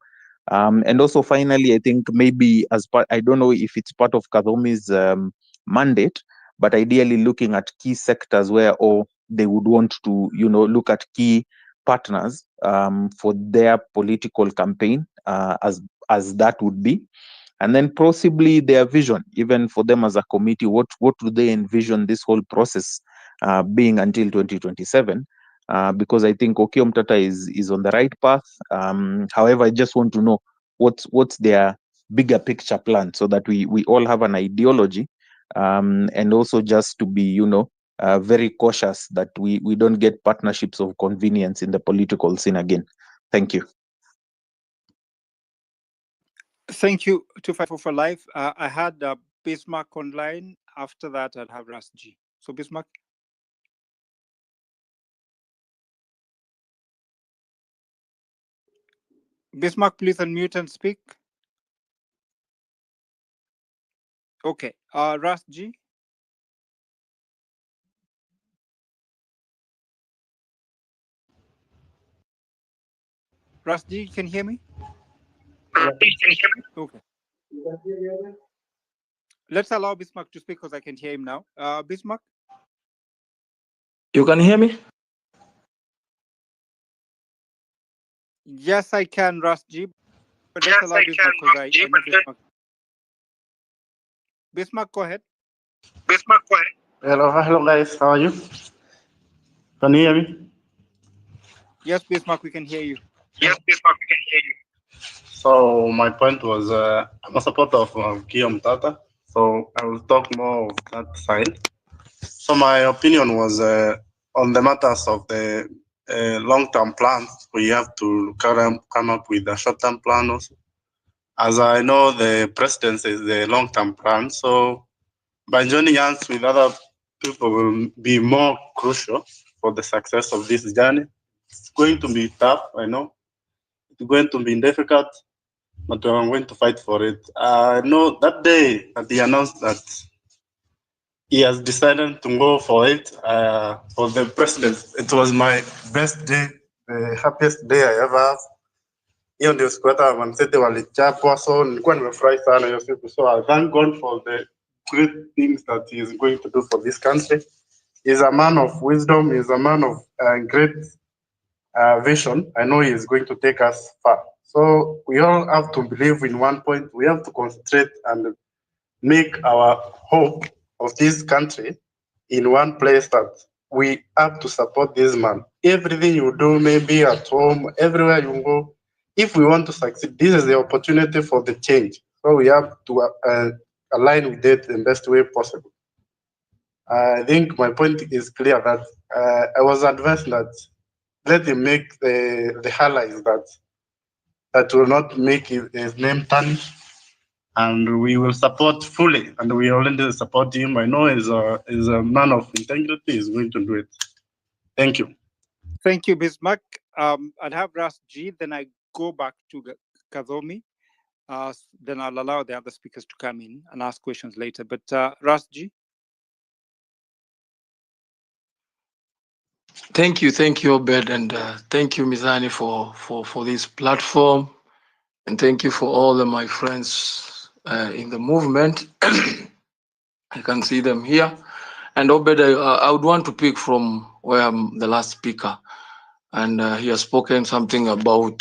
And also finally, I think maybe as part, I don't know if it's part of Kathomi's mandate, but ideally looking at key sectors where they would want to look at key partners for their political campaign, as that would be. And then possibly their vision, even for them as a committee, what do they envision this whole process being until 2027? Because I think Okiya Omtatah is on the right path. However, I just want to know what's their bigger picture plan, so that we all have an ideology, and also just to be very cautious that we don't get partnerships of convenience in the political scene again. Thank you. Thank you, 254 for life. I had Bismarck online. After that, I'd have Rasji. So Bismarck. Bismarck, please unmute and speak. Okay. Rasji. Rasji, you can hear me? Okay. Let's allow Bismarck to speak because I can hear him now. Bismarck? You can hear me? Yes, I can, Rasji. But let's allow Bismarck because I know Bismarck. Bismarck, go ahead. Hello guys, how are you? Can you hear me? Yes, Bismarck, we can hear you. So my point was, I'm a supporter of Okiya Omtatah, so I will talk more of that side. So my opinion was on the matters of the long-term plans. We have to come up with a short-term plan also. As I know, the presidency is the long-term plan, so by joining hands with other people will be more crucial for the success of this journey. It's going to be tough, I know. It's going to be difficult, but I'm going to fight for it. I know that day that he announced that he has decided to go for it for the president. It was my best day, the happiest day I ever have. Hiyo ndio siku hata Man City walichapwa, so nilikuwa nimefurahi sana hiyo siku. So I thank God for the great things that he is going to do for this country. He's a man of wisdom. He's a man of great vision. I know he is going to take us far. So we all have to believe in one point. We have to concentrate and make our hope of this country in one place, that we have to support this man. Everything you do, maybe at home, everywhere you go, if we want to succeed, this is the opportunity for the change. So we have to align with it the best way possible. I think my point is clear that I was advised that let him make the highlights that will not make his name tarnish, and we will support fully, and we already support him. I know he's a man of integrity. He's going to do it. Thank you. Thank you, Bismarck. I'll have Ras G, then I go back to Kadhomi. Then I'll allow the other speakers to come in and ask questions later. But Ras G. Thank you, Obed, and thank you, Mizani, for this platform, and thank you for all of my friends in the movement. I can see them here. And Obed, I would want to pick from where I'm the last speaker, and he has spoken something about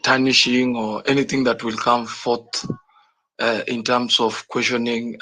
tarnishing or anything that will come forth in terms of questioning